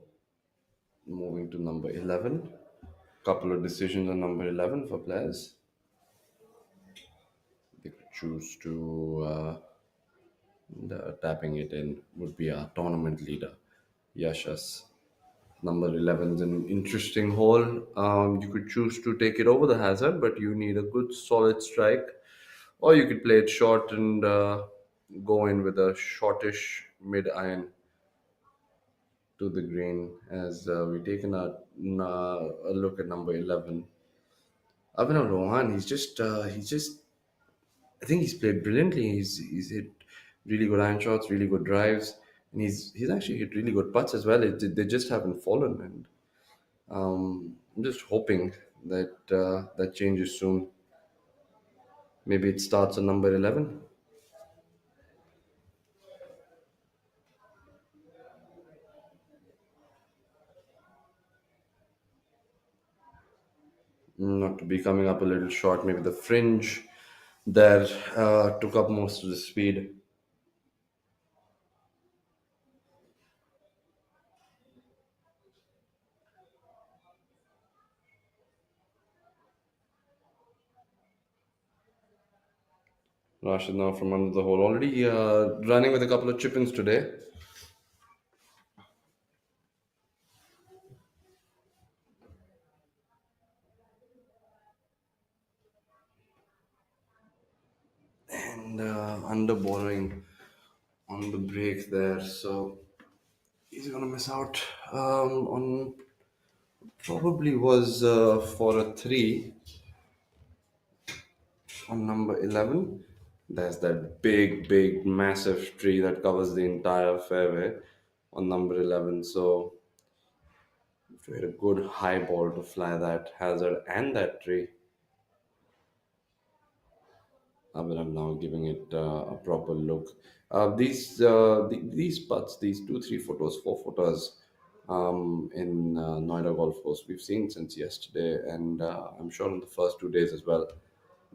Moving to number 11. Couple of decisions on number 11 for players. They could choose to tapping it in would be our tournament leader, Yashas. Number 11 is an interesting hole. You could choose to take it over the hazard, but you need a good solid strike. Or you could play it short and go in with a shortish mid iron to the green as we've taken a look at number 11. Abhinav Rohan, I think he's played brilliantly. He's hit really good iron shots, really good drives, and he's actually hit really good putts as well. They just haven't fallen, and I'm just hoping that that changes soon. Maybe it starts on number 11. Not to be coming up a little short. Maybe the fringe there took up most of the speed. Rashid now from under the hole. Already running with a couple of chip ins today. And under borrowing on the break there. So he's going to miss out on probably was for a three on number 11. There's that big, massive tree that covers the entire fairway on number 11. So if you hit a good high ball to fly that hazard and that tree, but I'm now giving it a proper look. These putts, these 2 3 footers, 4 footers in Noida Golf Course, we've seen since yesterday, and I'm sure in the first 2 days as well.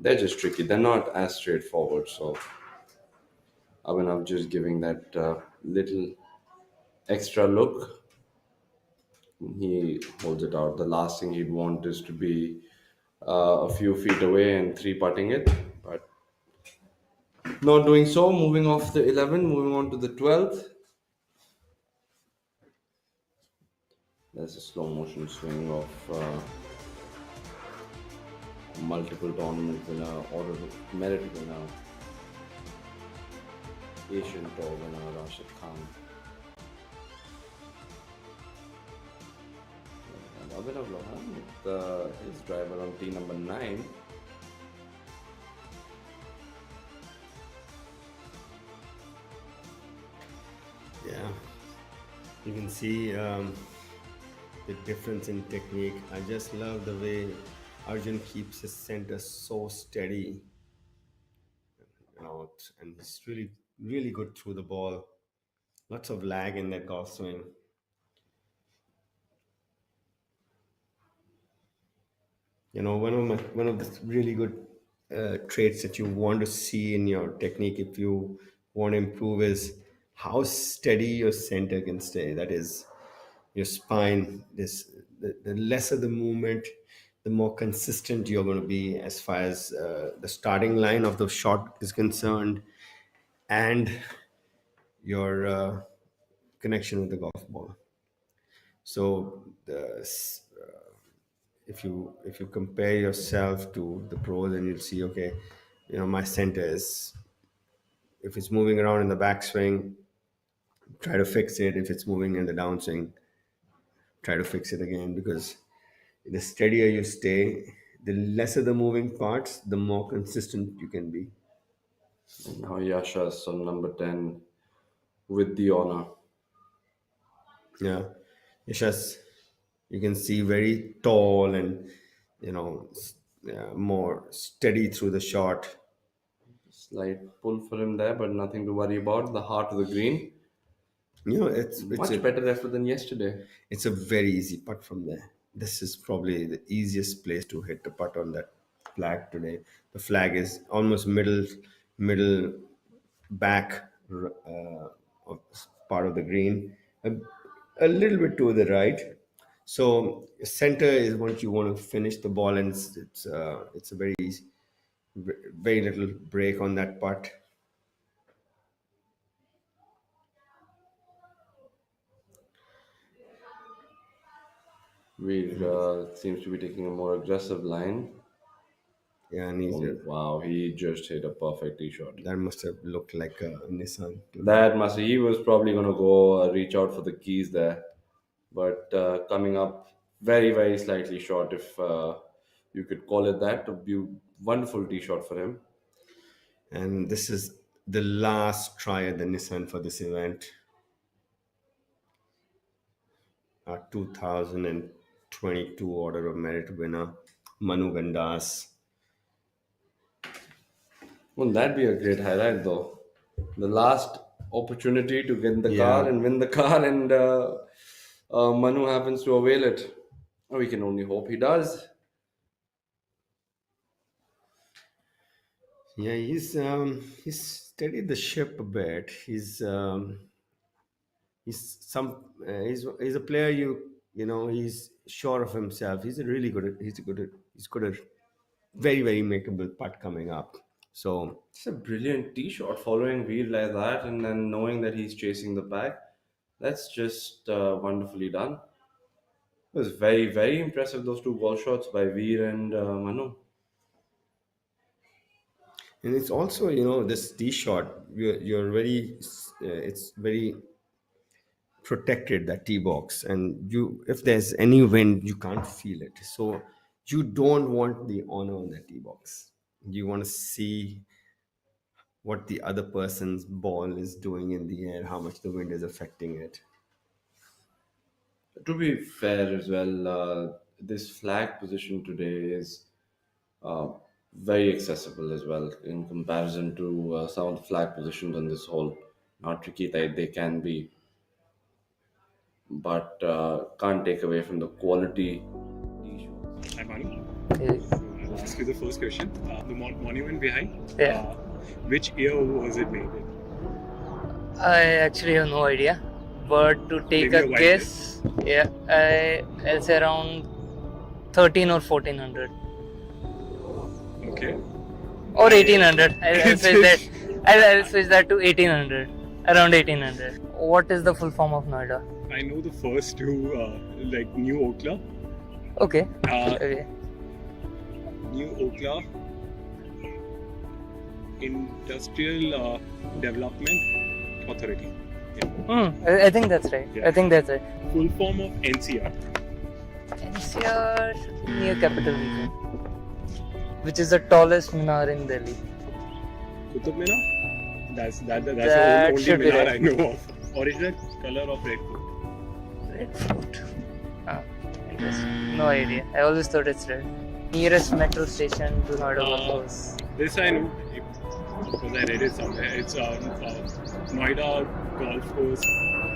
They're just tricky. They're not as straightforward. So I'm just giving that little extra look. He holds it out. The last thing he'd want is to be a few feet away and three putting it, but not doing so. Moving off the 11, moving on to the 12th. There's a slow motion swing of multiple tournament winner, order merit winner, Asian Tour winner Rashid Khan. And Abhinav Lohan with his driver on tee number 9. Yeah, you can see the difference in technique. I just love the way Arjun keeps his center so steady, and he's really good through the ball. Lots of lag in that golf swing. One of the really good traits that you want to see in your technique if you want to improve is how steady your center can stay. That is, your spine. The lesser the movement, the more consistent you're going to be as far as the starting line of the shot is concerned, and your connection with the golf ball. So if you compare yourself to the pros, and you'll see, okay, my center is, if it's moving around in the backswing, try to fix it. If it's moving in the downswing, try to fix it again, because the steadier you stay, the lesser the moving parts, the more consistent you can be. And now Yasha's on number 10 with the honor. Yeah, Yashas, you can see very tall and more steady through the shot. Slight pull for him there, but nothing to worry about. The heart of the green. It's Much better effort than yesterday. it's a very easy putt from there. This is probably the easiest place to hit the putt on that flag today. The flag is almost middle back of part of the green, a little bit to the right. So center is what you want to finish the ball, and it's a very easy, very little break on that putt. We seems to be taking a more aggressive line. Yeah, and Wow, he just hit a perfect tee shot. that must have looked like a Nissan. He was probably going to go reach out for the keys there, but coming up very slightly short, if you could call it that. A wonderful tee shot for him. And this is the last try at the Nissan for this event. Our 2022 Order of Merit winner, Manu Gandas. Wouldn't that be a great highlight, though? The last opportunity to get in the Yeah. car and win the car, and Manu happens to avail it. We can only hope he does. Yeah, he's steadied the ship a bit. He's a player, he's sure of himself. He's a really good at, he's good at very makeable putt coming up. So It's a brilliant tee shot following Veer like that, and then knowing that he's chasing the pack. That's just wonderfully done. It was very, very impressive, those two ball shots by Veer and Manu. and it's also, this tee shot, you're very it's very protected, that tee box, and you, if there's any wind, you can't feel it. So you don't want the honor on that tee box. You want to see what the other person's ball is doing in the air, how much the wind is affecting it. To be fair as well, this flag position today is uh, very accessible as well in comparison to some of the flag positions on this hole. Not tricky that they can be, but can't take away from the quality tee shots. Hi, Manu. Hey. So I'll ask you the first question. The monument behind, Yeah. which year was it made in? I actually have no idea, but to take Maybe a a wide guess, I'll say around 13 or 1400 Okay. or 1800. I'll switch that. I'll switch that to 1800, around 1800. What is the full form of Noida? I know the first two, like New Okla. Okay. Uh, Okay. New Okla Industrial Development Authority. Yeah. I think that's right. Yeah. I think that's right. Full form of NCR. NCR should be near capital region, which is the tallest minar in Delhi. Qutub Minar? That's That the only should be Minar right. I know of. Original color of Red Fort. Red Fort. Ah, interesting. No idea. I always thought it's red. Nearest metro station to Noida Golf Course. This I know because I read it somewhere. It's Noida Golf Course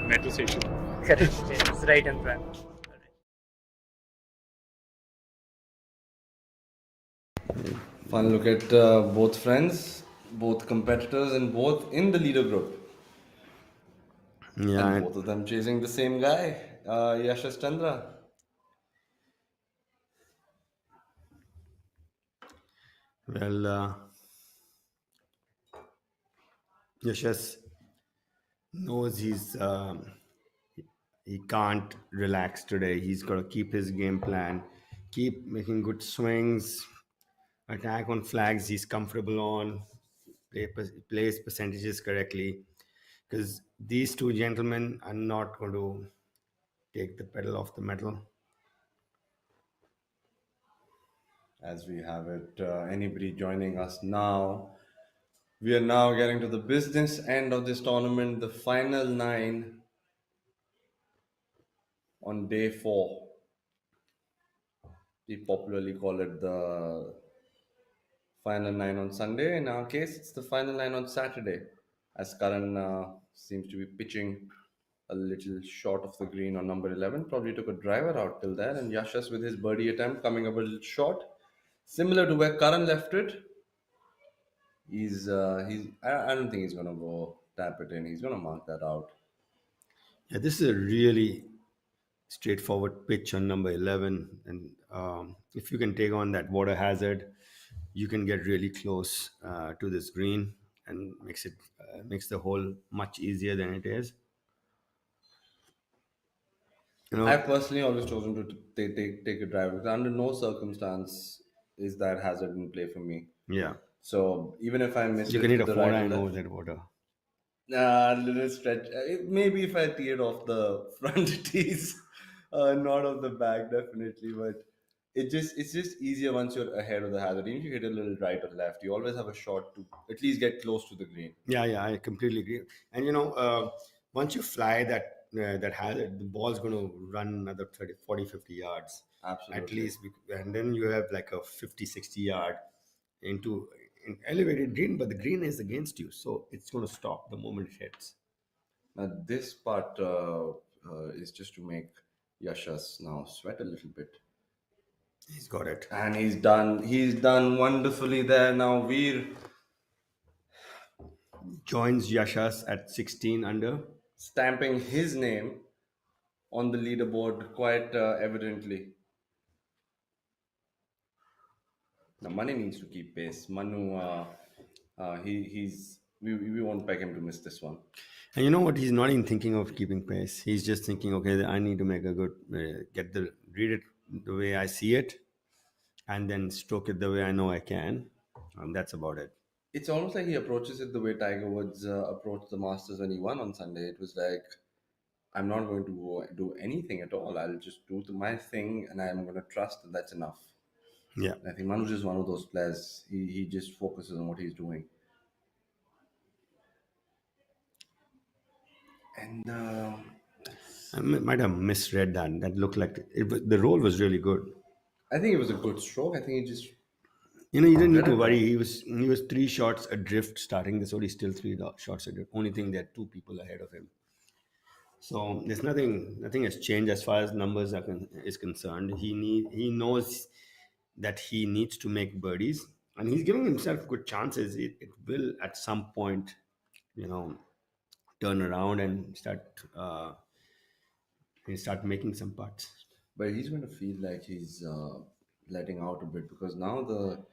Metro Station. Correct. It's right in front. Fun look at both friends, both competitors, and both in the leader group. Yeah, And both of them chasing the same guy, Yashas Chandra. well, Yashas knows he can't relax today. He's got to keep his game plan, keep making good swings, attack on flags he's comfortable on, plays percentages correctly. Because these two gentlemen are not going to take the pedal off the metal. As we have it, anybody joining us now. We are now getting to the business end of this tournament, the final nine on day 4. We popularly call it the final nine on Sunday. In our case, it's the final nine on Saturday, as Karan seems to be pitching a little short of the green on number 11. Probably took a driver out till there, and Yashas with his birdie attempt coming up a little short, similar to where Karan left it. I don't think he's gonna go tap it in. He's gonna mark that out. Yeah, this is a really straightforward pitch on number 11. And if you can take on that water hazard, you can get really close to this green and makes the hole much easier than it is. I've personally always chosen to take a drive because under no circumstance is that hazard in play for me. Yeah, So even if I miss you it can hit to a the four right or iron over left, that water. nah, little stretch. Maybe if I tee it off the front tees, not off the back, definitely. But it's just easier once you're ahead of the hazard. Even if you hit a little right or left, you always have a shot to at least get close to the green. Yeah, I completely agree. And once you fly that hazard, the ball's going to run another 30, 40, 50 yards. Absolutely. At least. And then you have like a 50, 60 yard into an elevated green, but the green is against you. So it's going to stop the moment it hits. Now this part is just to make Yashas now sweat a little bit. He's got it. And he's done wonderfully there. Now Veer Joins Yashas at 16 under. stamping his name on the leaderboard quite evidently. Now Manu needs to keep pace. Manu We won't peg him to miss this one. And you know what? He's not even thinking of keeping pace. He's just thinking, okay, I need to make a good, read it the way I see it, and then stroke it the way I know I can. And that's about it. It's almost like he approaches it the way Tiger Woods approached the Masters when he won on Sunday. It was like, I'm not going to go do anything at all. I'll just do my thing, and I'm going to trust that that's enough. Yeah. I think Manoj is one of those players. He just focuses on what he's doing. And Might have misread that. That looked like the roll was really good. I think it was a good stroke. I think he just You didn't need read to it worry. well. He was 3 shots adrift starting this, or he's still 3 shots adrift. Only thing, there are 2 people ahead of him. So there's nothing has changed as far as numbers is concerned. He knows that he needs to make birdies, and he's giving himself good chances. It will at some point, you know, turn around and start making some putts. But he's going to feel like he's letting out a bit because now the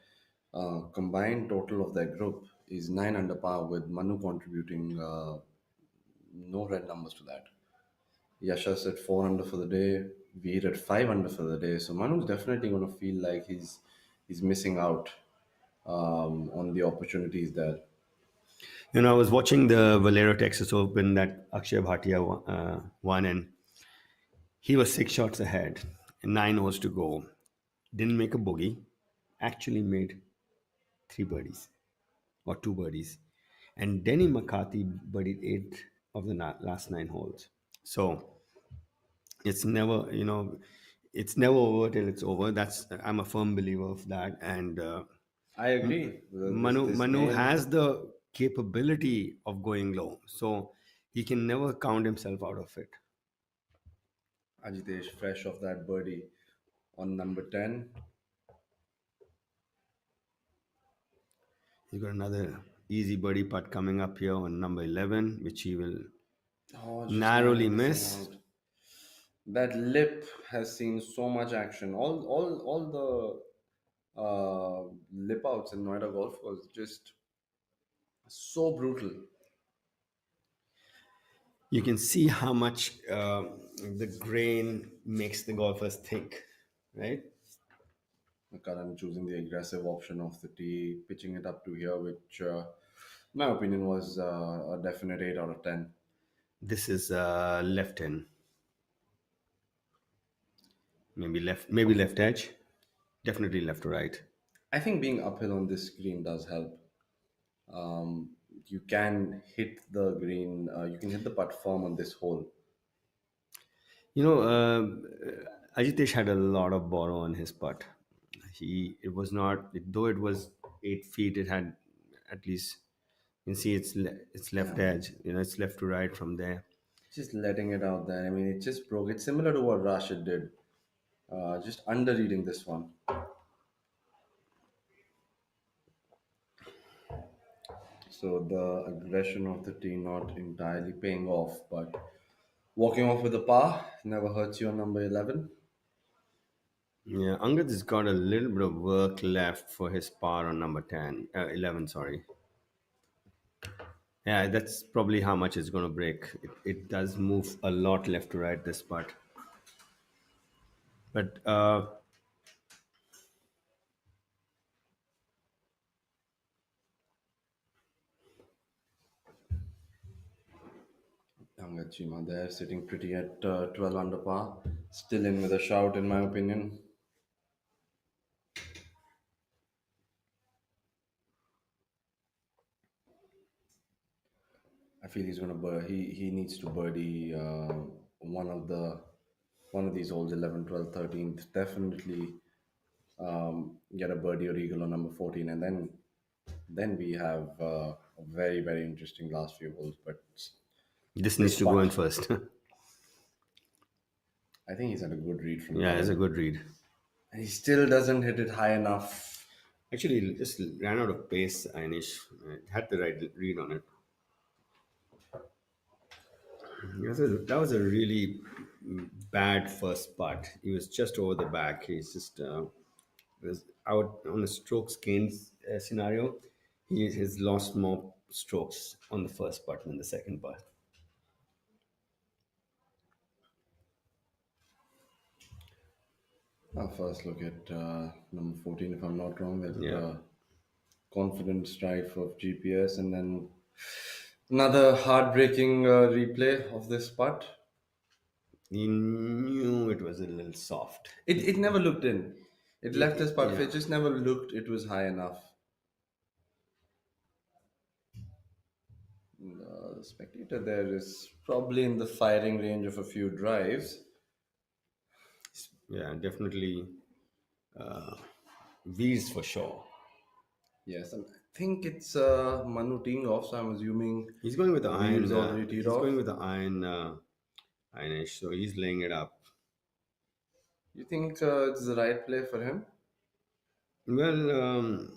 combined total of their group is 9 under par with Manu contributing no red numbers to that. Yasha's at 4 under for the day. Veer at 5 under for the day. So Manu's definitely going to feel like he's missing out on the opportunities there. I was watching the Valero Texas Open that Akshay Bhatia won, and he was 6 shots ahead, and 9 holes to go. Didn't make a bogey. Actually made 3 birdies or 2 birdies, and Denny McCarthy birdied 8 of the last 9 holes. So it's never over till it's over. I'm a firm believer of that, and I agree. This Manu name, has the capability of going low, so he can never count himself out of it. Ajitesh, fresh off that birdie on number 10. He's got another easy birdie putt coming up here on number 11, which he will Oh, just narrowly narrowly missing miss. out. That lip has seen so much action. All the lip outs in Noida golf was just so brutal. You can see how much the grain makes the golfers think, right? Karan choosing the aggressive option of the tee, pitching it up to here, which, in my opinion, was a definite 8 out of 10. This is left in, maybe left edge, definitely left to right. I think being uphill on this green does help. You can hit the green, you can hit the putt firm on this hole. You know, Ajitesh had a lot of borrow on his putt. It was not, though it was 8 feet. It had at least, you can see it's left Yeah, edge. It's left to right from there. just letting it out there. I mean, it just broke. It's similar to what Rashid did, just under reading this one. So the aggression of the team not entirely paying off, but walking off with a par never hurts you on number 11. Yeah, Angad has got a little bit of work left for his par on number 11. Sorry. Yeah, that's probably how much it's going to break. It does move a lot left to right this part, but Angachima there sitting pretty at 12 under par, still in with a shout, in my opinion. I feel he's gonna he needs to birdie one of these holes 11, 12, 13th. Definitely get a birdie or eagle on number 14, and then we have a very very interesting last few holes. But this needs this to go in putt, first. I think he's had a good read from Yeah, it's a Karan, good read. and he still doesn't hit it high enough. Actually, it just ran out of pace, Inish. It had the right read on it. That was a really bad first putt. He was just over the back. He's just was out on a strokes gains scenario. He has lost more strokes on the first putt than the second putt. Our first look at number 14, if I'm not wrong, that Yeah. confident strife of GPS, and then another heartbreaking replay of this putt. He knew it was a little soft. It never looked in. It left his putt. Yeah. It just never looked it was high enough. The spectator there is probably in the firing range of a few drives. Yeah, definitely V's for sure. Yes, and I think it's Manu teeing off, so I'm assuming He's going with the Veer's iron. already teed He's going off. with the iron, ironish. So he's laying it up. You think it's the right play for him? Well,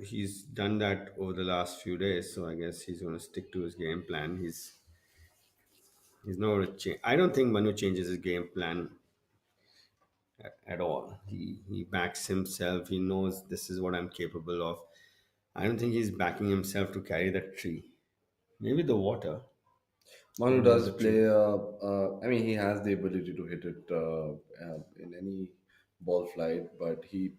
he's done that over the last few days. So I guess he's going to stick to his game plan. He's not going to change. I don't think Manu changes his game plan at all. He backs himself. He knows this is what I'm capable of. I don't think he's backing himself to carry that tree. Maybe the water, but Manu not does the play. tree. I mean, he has the ability to hit it in any ball flight, but he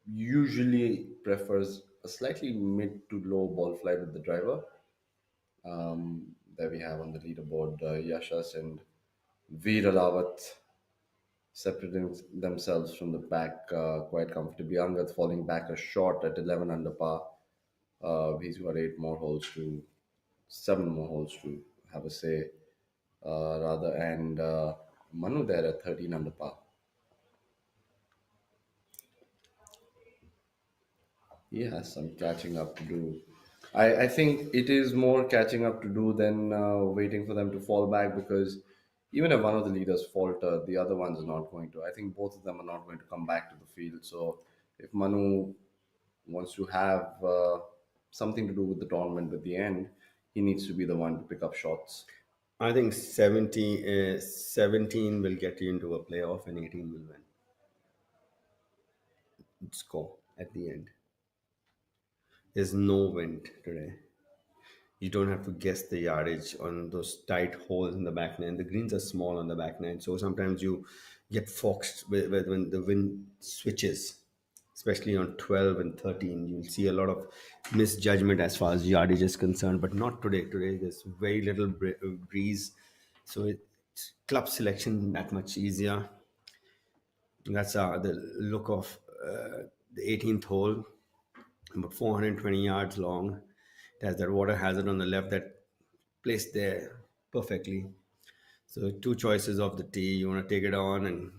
usually prefers a slightly mid to low ball flight with the driver. That we have on the leaderboard, Yashas and Veer Alawat separating themselves from the pack quite comfortably. Angad falling back a short at 11 under par. He's got seven more holes to have a say, rather, and Manu there at 13 under par. He has some catching up to do. I think it is more catching up to do than waiting for them to fall back, because even if one of the leaders falter, the other one's not going to. I think both of them are not going to come back to the field. So if Manu wants to have something to do with the tournament at the end, he needs to be the one to pick up shots. I think 17 will get you into a playoff and 18 will win. Score at the end. There's no wind today. You don't have to guess the yardage on those tight holes in the back nine. The greens are small on the back nine, so sometimes you get foxed when the wind switches, especially on 12 and 13. You'll see a lot of misjudgment as far as yardage is concerned, but not today. Today, there's very little breeze, so it's club selection that much easier. That's the look of the 18th hole, about 420 yards long. It has that water hazard on the left that placed there perfectly. So two choices of the tee. You want to take it on and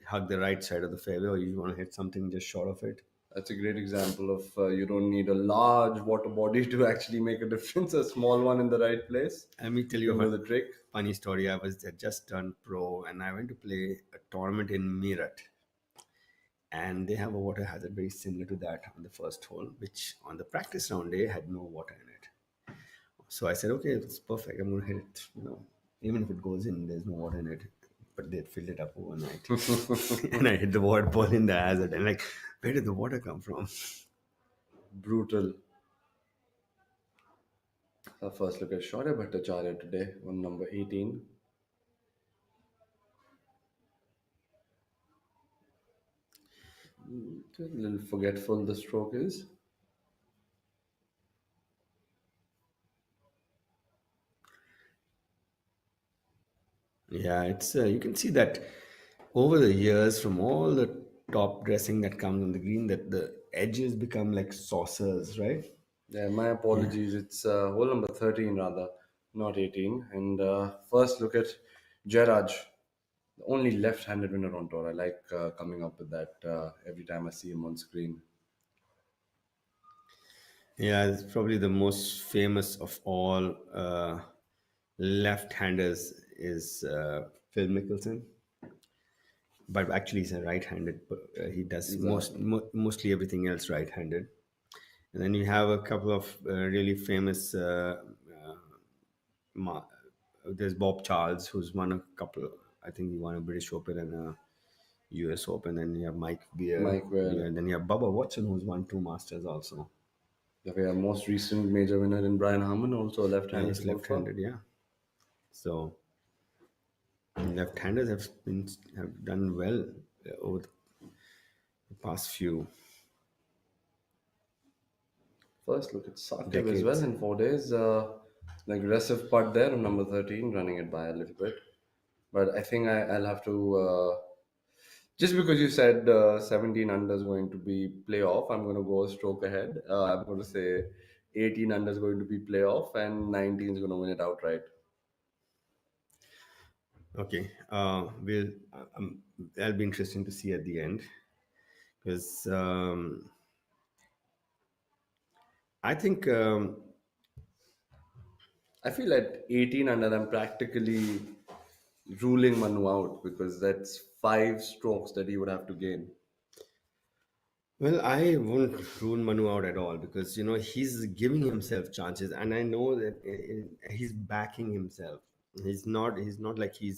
hug the right side of the fairway, or you want to hit something just short of it. That's a great example of you don't need a large water body to actually make a difference. A small one in the right place Let me tell you can a do the trick. funny story. I just turned pro and I went to play a tournament in Meerut. And they have a water hazard very similar to that on the first hole, which on the practice round day had no water in it. So I said, okay, it's perfect. I'm going to hit it. Even if it goes in, there's no water in it. But they filled it up overnight, and I hit the water ball in the hazard. And like, where did the water come from? Brutal. Our first look at Shaurya Bhattacharya today on number 18. A little forgetful the stroke is. Yeah, it's you can see that over the years from all the top dressing that comes on the green, that the edges become like saucers, right? Yeah, my Yeah. apologies. It's hole number 13 rather, not 18. And first look at Jairaj, the only left-handed winner on tour. I like coming up with that every time I see him on screen. Yeah, it's probably the most famous of all left-handers is Phil Mickelson, but actually he's a right-handed. He does He's a mostly everything else right-handed. And then you have a couple of really famous. Ma- there's Bob Charles, who's won a couple. I think he won a British Open and a U.S. Open. Then you have Mike Beer. Mike Weir. Yeah, then you have Bubba Watson, who's won two Masters also. Okay, our most recent major winner in Brian Harmon, also a left-handed He's golfer. left-handed, yeah. So left-handers have done well over the past few First look at Saqib as well decades. in 4 days. An aggressive putt there on number 13, running it by a little bit. But I think I'll have to. Just because you said 17 under is going to be playoff, I'm going to go a stroke ahead. I'm going to say 18 under is going to be playoff and 19 is going to win it outright. Okay, that'll be interesting to see at the end because I think I feel at 18 under, I'm practically ruling Manu out because that's 5 strokes that he would have to gain. well, I wouldn't rule Manu out at all because he's giving himself chances, and I know that he's backing himself. He's not like he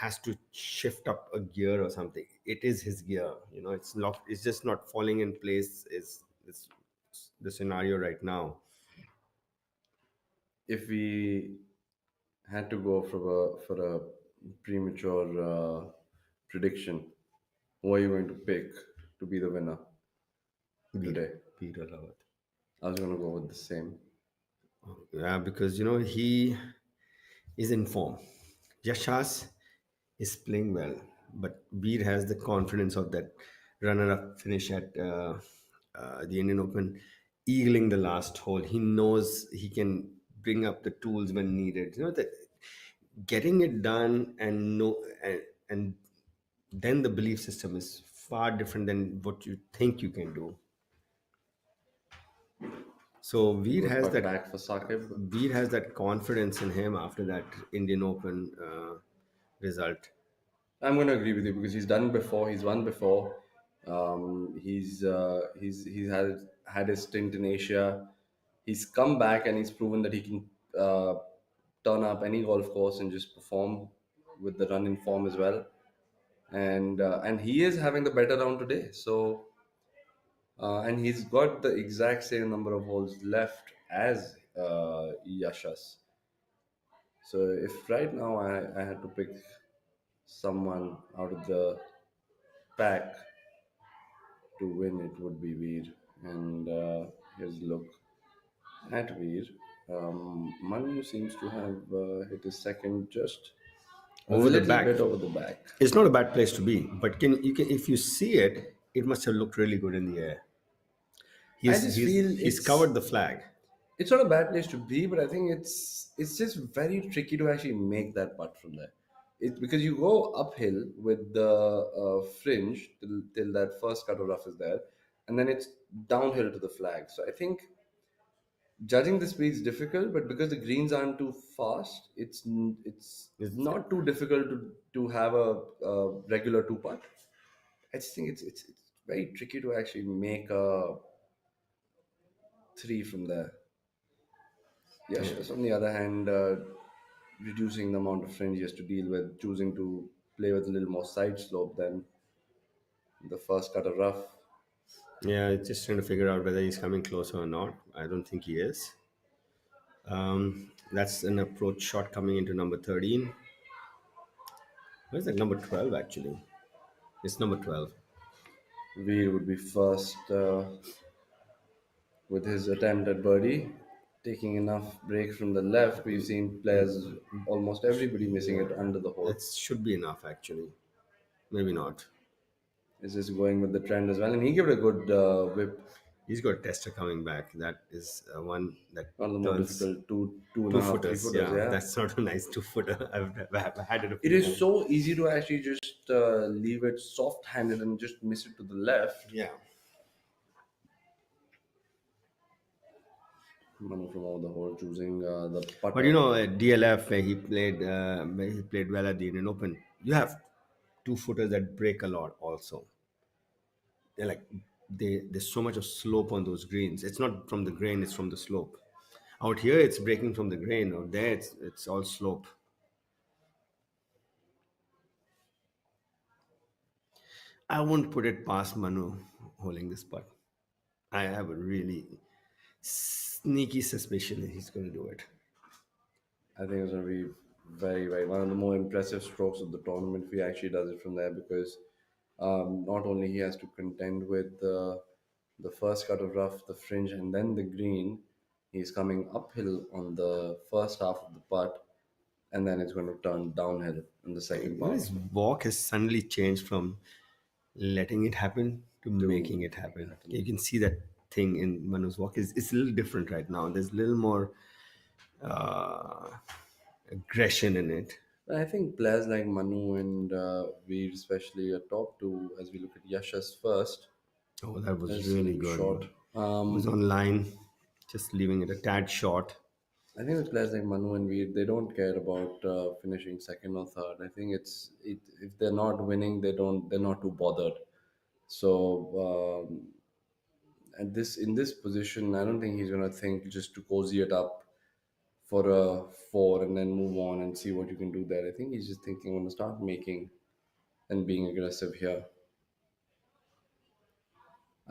has to shift up a gear or something. It is his gear. It's not. It's just not falling in place. Is the scenario right now? If we had to go for a premature prediction, who are you going to pick to be the winner Beat today? beat Rawat. I was going to go with the same. Yeah, because he is in form. Yashas is playing well, but Veer has the confidence of that runner-up finish at the Indian Open, eagling the last hole. He knows he can bring up the tools when needed. That getting it done and then the belief system is far different than what you think you can do. So Veer Good has putt that back for Saqib. Veer has that confidence in him after that Indian Open result. I'm going to agree with you because he's done it before. He's won before. He's had his stint in Asia. He's come back and he's proven that he can turn up any golf course and just perform with the run in form as well. And he is having the better round today. So and he's got the exact same number of holes left as Yashas. So if right now I had to pick someone out of the pack to win, it would be Veer. And here's a look at Veer. Manu seems to have hit his second just a Over the little back. bit over the back. It's not a bad place to be, but if you see it, it must have looked really good in the air. I He's just he's feel he's covered the flag. it's not a bad place to be, but I think it's just very tricky to actually make that putt from there. It's because you go uphill with the fringe till that first cut of rough is there, and then it's downhill to the flag. So I think judging the speed is difficult, but because the greens aren't too fast, it's It's, not too difficult to have a regular two putt. I just think it's very tricky to actually make a three from there. Yes, yes. On the other hand, reducing the amount of fringe he has to deal with, choosing to play with a little more side slope than the first cut of rough. yeah, just trying to figure out whether he's coming closer or not. I don't think he is. That's an approach shot coming into number 13. Where's that number 12 actually? It's number 12. Veer would be first with his attempt at birdie, taking enough break from the left. We've seen players, almost everybody missing it under the hole. That should be enough actually. Maybe not. Is just going with the trend as well, and he gave it a good whip. He's got Tester coming back. That is one that One of the more turns difficult two and a two half, three footers. footers. Yeah, Yeah, that's not a nice 2 footer. I've had it a it few is times. so easy to actually just leave it soft-handed and just miss it to the left. Yeah. Manu from over the hole, choosing the But putter. at DLF where he played well at the Indian Open, you have 2 footers that break a lot also. They're like there's so much of slope on those greens. It's not from the grain, it's from the slope. Out here it's breaking from the grain. Out there it's all slope. I won't put it past Manu holding this putt. I have a really sneaky suspicion that he's going to do it. I think it's going to be very one of the more impressive strokes of the tournament if he actually does it from there because not only he has to contend with the first cut of rough, the fringe, and then the green. He's coming uphill on the first half of the putt, and then it's going to turn downhill in the second part His of it. walk has suddenly changed from letting it happen to To making it making it happen. happen. You can see that thing in Manu's walk. It's a little different right now. There's a little more aggression in it. I think players like Manu and Veer, especially, are top two as we look at Yasha's first. Oh, that was Is really little good. short. It was on line, just leaving it a tad short. I think with players like Manu and Veer, they don't care about finishing second or third. I think if they're not winning, they're not too bothered. So at this in this position, I don't think he's gonna think just to cozy it up for a four and then move on and see what you can do there. I think he's just thinking, I'm gonna start making and being aggressive here.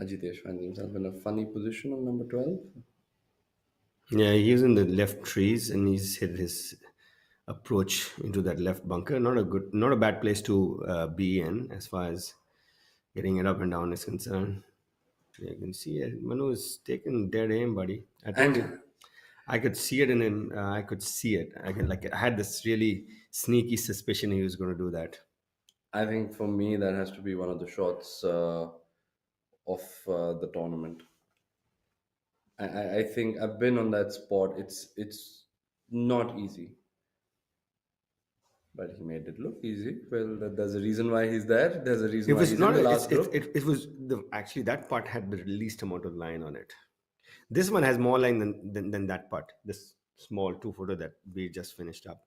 Ajitesh finds himself in a funny position on number 12. Yeah, he's in the left trees and he's hit his approach into that left bunker. Not a bad place to be in as far as getting it up and down is concerned. Yeah, you can see it. Manu is taking dead aim, buddy. I told And you, I could see it in him. I could see it. I had this really sneaky suspicion he was going to do that. I think for me, that has to be one of the shots of the tournament. I think I've been on that spot. It's not easy, but he made it look easy. Well, there's a reason why he's there. There's a It reason why was he's in not. the last group. It was the actually that part had the least amount of line on it. This one has more line than that part. This small 2 footer that we just finished up.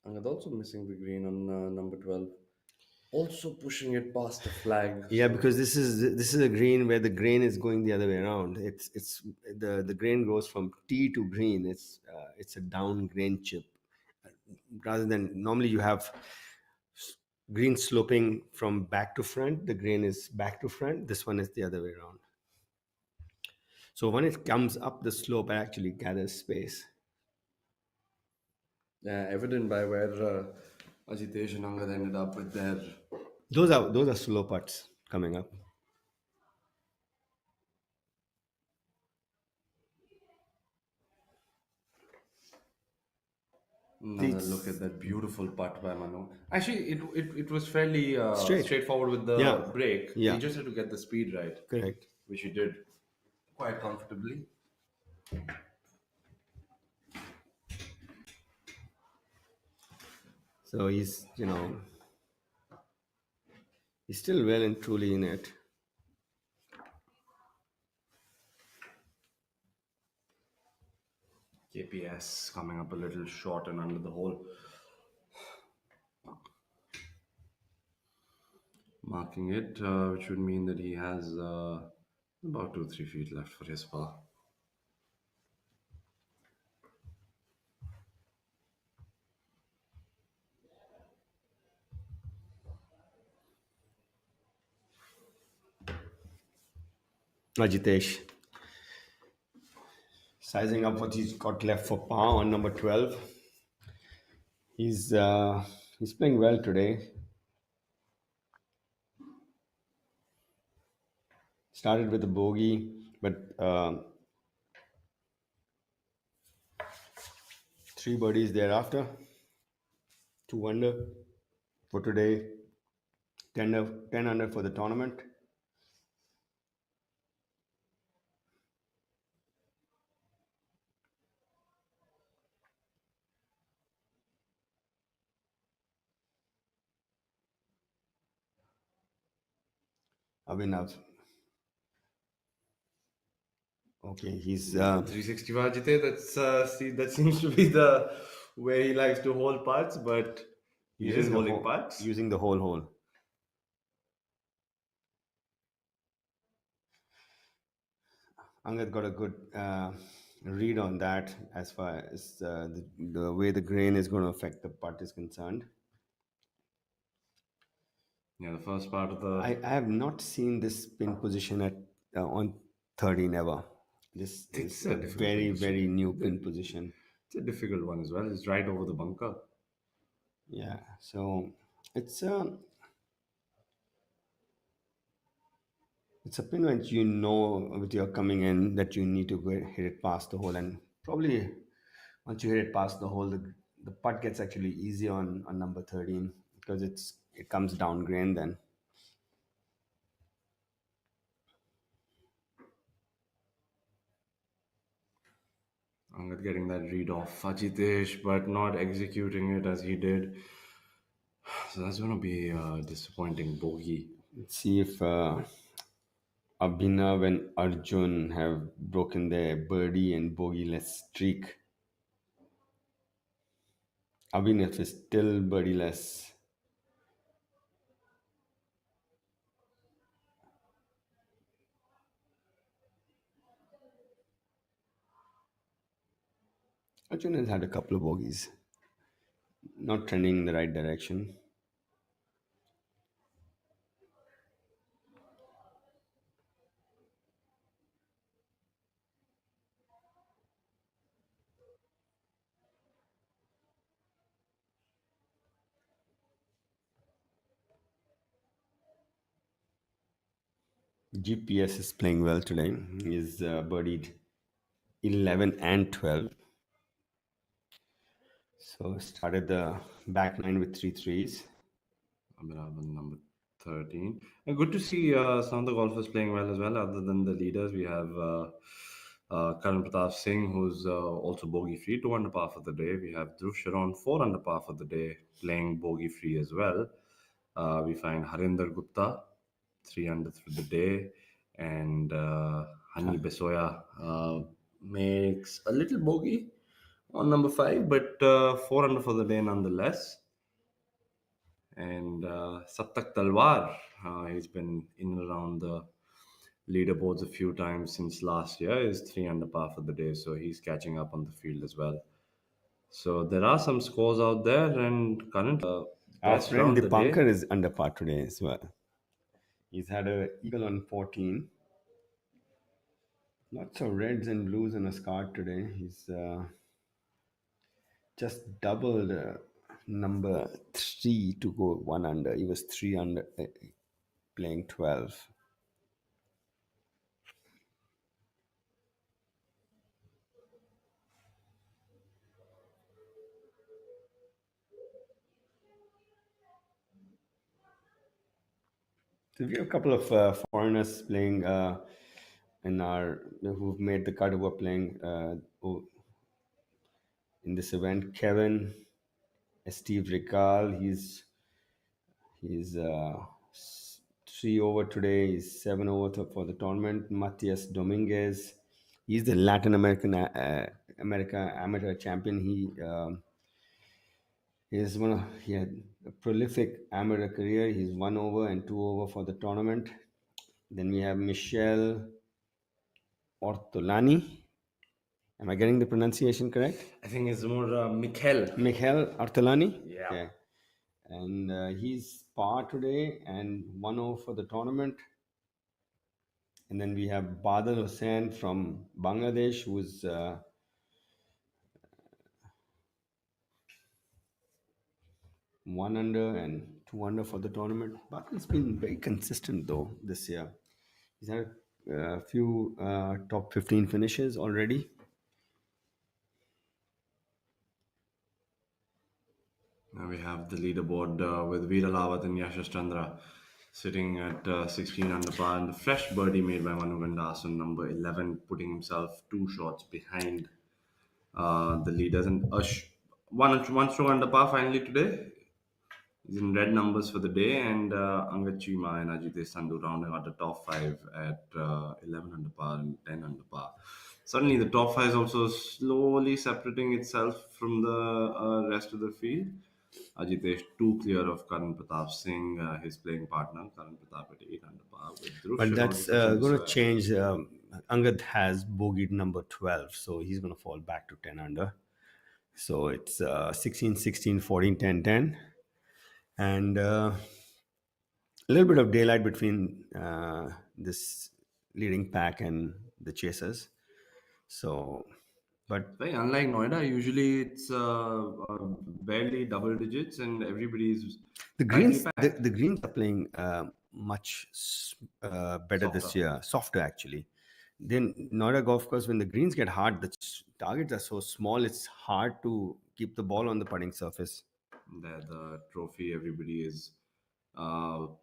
And also missing the green on number 12. Also pushing it past the flag. Yeah, So because this is a green where the grain is going the other way around. It's the grain goes from tee to green. It's a down grain chip rather than normally you have green sloping from back to front. The grain is back to front. This one is the other way around. So when it comes up the slope, it actually gathers space. yeah, evident by where Ajitesh and Angad ended up with their. Those are slow putts coming up. Another look at that beautiful putt by Manu. Actually, it was fairly Straight. straightforward with the Yeah. break. Yeah. He just had to get the speed right, Correct. which he did quite comfortably. So he's still well and truly in it. KPS coming up a little short and under the hole. Marking it, which would mean that he has about 2-3 feet left for his par. Ajitesh sizing up what he's got left for par on number 12. He's playing well today. Started with a bogey, but three birdies thereafter. 2 under for today. 10 under for the tournament. Abhinav. Okay, he's 365 Ajite, that seems to be the way he likes to hold putts, but he is holding putts. using the whole hole. Angad got a good read on that as far as the way the grain is going to affect the putt is concerned. Yeah, the first part of the I have not seen this pin position at on 13 ever. This It's is a a difficult very, very position. new pin position. It's a difficult one as well. It's right over the bunker. Yeah, so it's it's a pin which you know with your coming in that you need to hit it past the hole, and probably once you hit it past the hole, the putt gets actually easy on number 13 because it comes down grain then. Angad getting that read off Ajitesh, but not executing it as he did. So that's going to be a disappointing bogey. Let's see if Abhinav and Arjun have broken their birdie and bogey-less streak. Abhinav is still birdie-less. Arjun has had a couple of bogeys, not trending in the right direction. GPS is playing well today. He's birdied 11 and 12. So started the back nine with three threes. Abhinav on number 13. And good to see some of the golfers playing well as well. Other than the leaders, we have Karan Pratap Singh, who's also bogey free, 2 under par for the day. We have Dhruv Sharon, 4 under par for the day, playing bogey free as well. We find Harinder Gupta, 3 under for the day. And Hani Besoya makes a little bogey on number 5, but 4 under for the day nonetheless. And Sattak Talwar, he's been in and around the leaderboards a few times since last year, is 3 under par for the day, so he's catching up on the field as well. So there are some scores out there, and currently Our best friend round the Dipankar day. is under par today as well. He's had a eagle on 14. Lots of reds and blues on his card today. He's just doubled number 3 to go 1 under. He was 3 under playing 12. So we have a couple of foreigners playing in our who've made the cut, who are playing in this event. Kevin, Steve Rical, he's 3 over today. He's 7 over for the tournament. Matias Dominguez, he's the Latin American America amateur champion. He had a prolific amateur career. He's 1 over and 2 over for the tournament. Then we have Michelle Ortolani. Am I getting the pronunciation correct? I think it's more Mikhail. Mikhail Ortolani? Yeah. Okay. And he's par today and 1 over for the tournament. And then we have Badal Hussain from Bangladesh, who's 1 under and 2 under for the tournament. Badal's been very consistent though this year. He's had a few top 15 finishes already. Now we have the leaderboard with Veera Lawat and Yashash Chandra sitting at 16 under par, and the fresh birdie made by Manu Gandas on number 11, putting himself 2 shots behind the leaders. And one stroke under par finally today. He's in red numbers for the day, and Angad Chima and Ajitesh Sandhu rounding out the top 5 at 11 under par and 10 under par. Suddenly, the top 5 is also slowly separating itself from the rest of the field. Ajitesh 2 clear of Karan Pratap Singh, his playing partner. Karan Pratap at 8 under par with Dhruv But Sharon that's pushing going to this way. change. Angad has bogeyed number 12, so he's going to fall back to 10 under. So it's 16, 16, 14, 10, 10. And a little bit of daylight between this leading pack and the chasers. So, but Very unlike Noida, usually it's barely double digits and everybody's tightly packed. the greens are playing much better this Softer. year, softer actually. Then Noida golf course, when the greens get hard, the targets are so small. It's hard to keep the ball on the putting surface. The trophy everybody is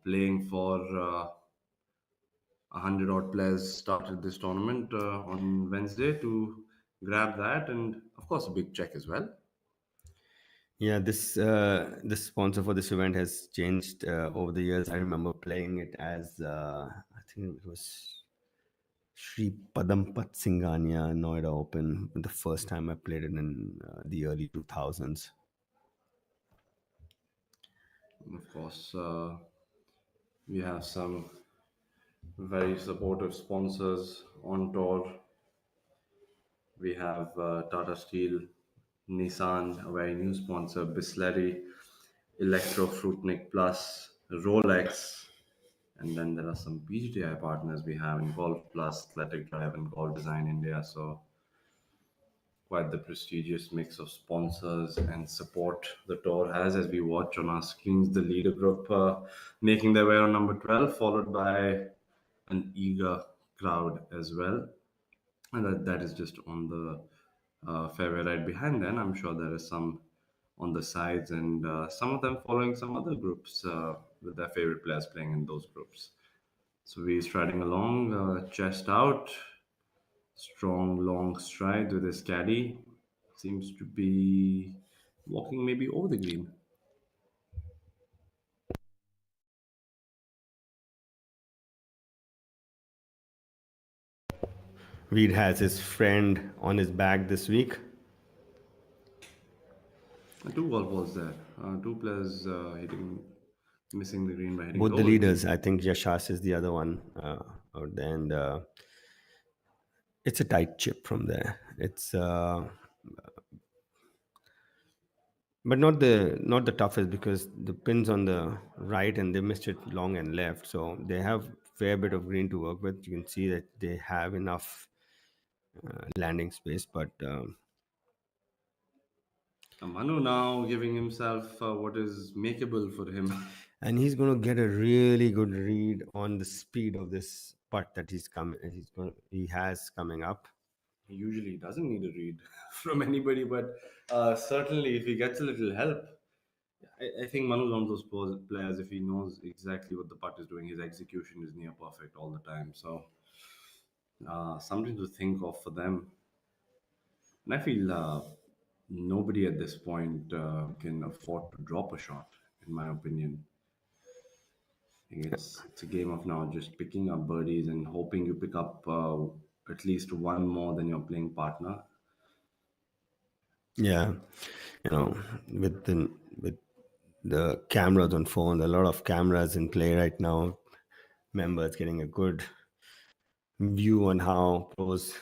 playing for. 100 odd players started this tournament on Wednesday to grab that, and of course, a big check as well. Yeah, this sponsor for this event has changed over the years. I remember playing it as I think it was Sri Padampat Singhania Noida Open the first time I played it in the early 2000s. And of course, we have some very supportive sponsors on tour. We have Tata Steel, Nissan, a very new sponsor, Bisleri, Electro Fruitnik Plus, Rolex, and then there are some PGTI partners we have in Golf Plus, Athletic Drive, and Golf Design India. So quite the prestigious mix of sponsors and support the tour has. As we watch on our screens, the leader group making their way on number 12, followed by an eager crowd as well. And that is just on the fairway right behind. Then I'm sure there is some on the sides, and some of them following some other groups with their favorite players playing in those groups. So we're striding along, chest out, strong long strides with his caddy. Seems to be walking maybe over the green. Reed has his friend on his back this week. Two golf balls there. Two players hitting, missing the green by hitting Both the lower green. leaders, I think Yashas is the other one out there, and it's a tight chip from there. It's but not the toughest because the pins on the right and they missed it long and left, so they have fair bit of green to work with. You can see that they have enough landing space, but Manu now giving himself what is makeable for him. and he's going to get a really good read on the speed of this putt that he has coming up. He usually doesn't need a read from anybody, but certainly if he gets a little help, I think Manu's one of those players. If he knows exactly what the putt is doing, his execution is near perfect all the time. So something to think of for them. And I feel nobody at this point can afford to drop a shot, in my opinion. I think it's a game of now just picking up birdies and hoping you pick up at least one more than your playing partner. Yeah, with the cameras on phone, a lot of cameras in play right now. Members getting a good view on how pros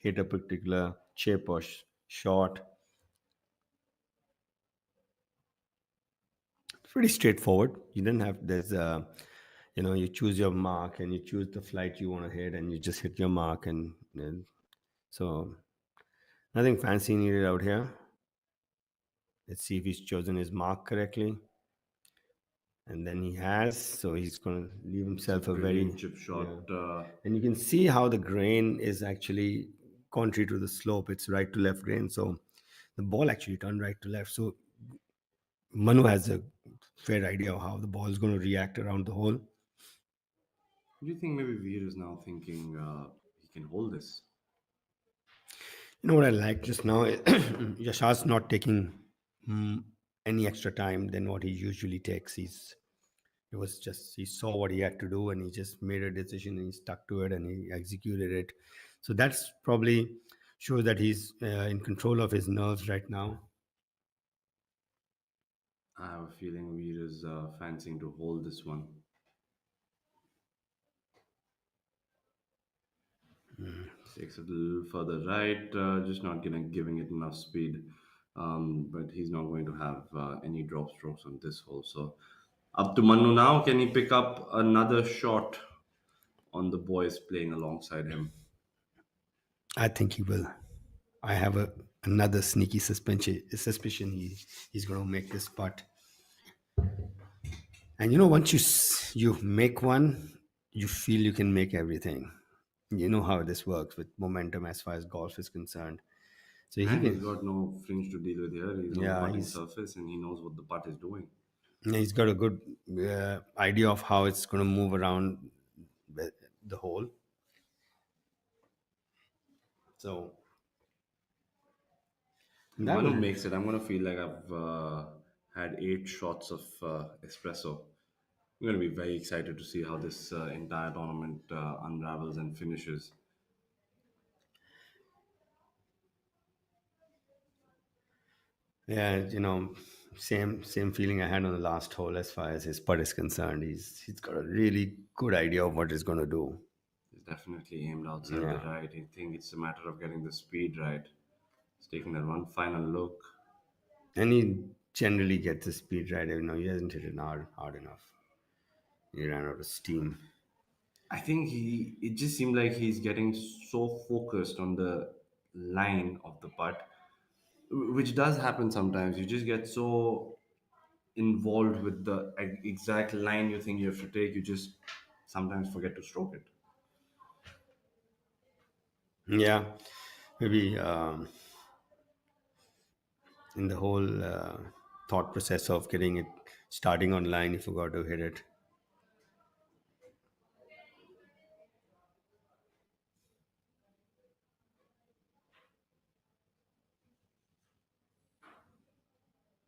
hit a particular chip or shot. Pretty straightforward. You didn't have there's you choose your mark and you choose the flight you want to hit and you just hit your mark and so nothing fancy needed out here. Let's see if he's chosen his mark correctly. And then he has, so he's going to leave It's a himself a very brilliant chip shot. and you can see how the grain is actually contrary to the slope. It's right to left grain, so the ball actually turned right to left. So Manu has a fair idea of how the ball is going to react around the hole. Do you think maybe Veer is now thinking he can hold this? You know what I like just now? Yashar's not taking any extra time than what he usually takes. He saw what he had to do and he just made a decision and he stuck to it and he executed it. So that's probably shows that he's in control of his nerves right now. I have a feeling Veer is fancying to hold this one. Takes it a little further right, just not giving it enough speed. But he's not going to have any drop strokes on this hole. So up to Manu now. Can he pick up another shot on the boys playing alongside him. I think he will. I have another sneaky suspicion he's going to make this putt. And once you make one, you feel you can make everything. You know how this works with momentum as far as golf is concerned. So he And he's can, got no fringe to deal with here. He's on the yeah, putting surface and he knows what the putt is doing. he's got a good idea of how it's going to move around the hole. So If that Manu will, makes it, I'm gonna feel like I've had 8 shots of espresso. I'm gonna be very excited to see how this entire tournament unravels and finishes. yeah, same feeling I had on the last hole as far as his putt is concerned. He's got a really good idea of what he's going to do. He's definitely aimed outside of the Yeah, right. I think it's a matter of getting the speed right. He's taking that one final look. and he generally gets the speed right. He hasn't hit it hard enough. He ran out of steam. I think it just seemed like he's getting so focused on the line of the putt, which does happen sometimes. You just get so involved with the exact line you think you have to take, you just sometimes forget to stroke it. Yeah, maybe in the whole thought process of getting it starting online, he forgot to hit it.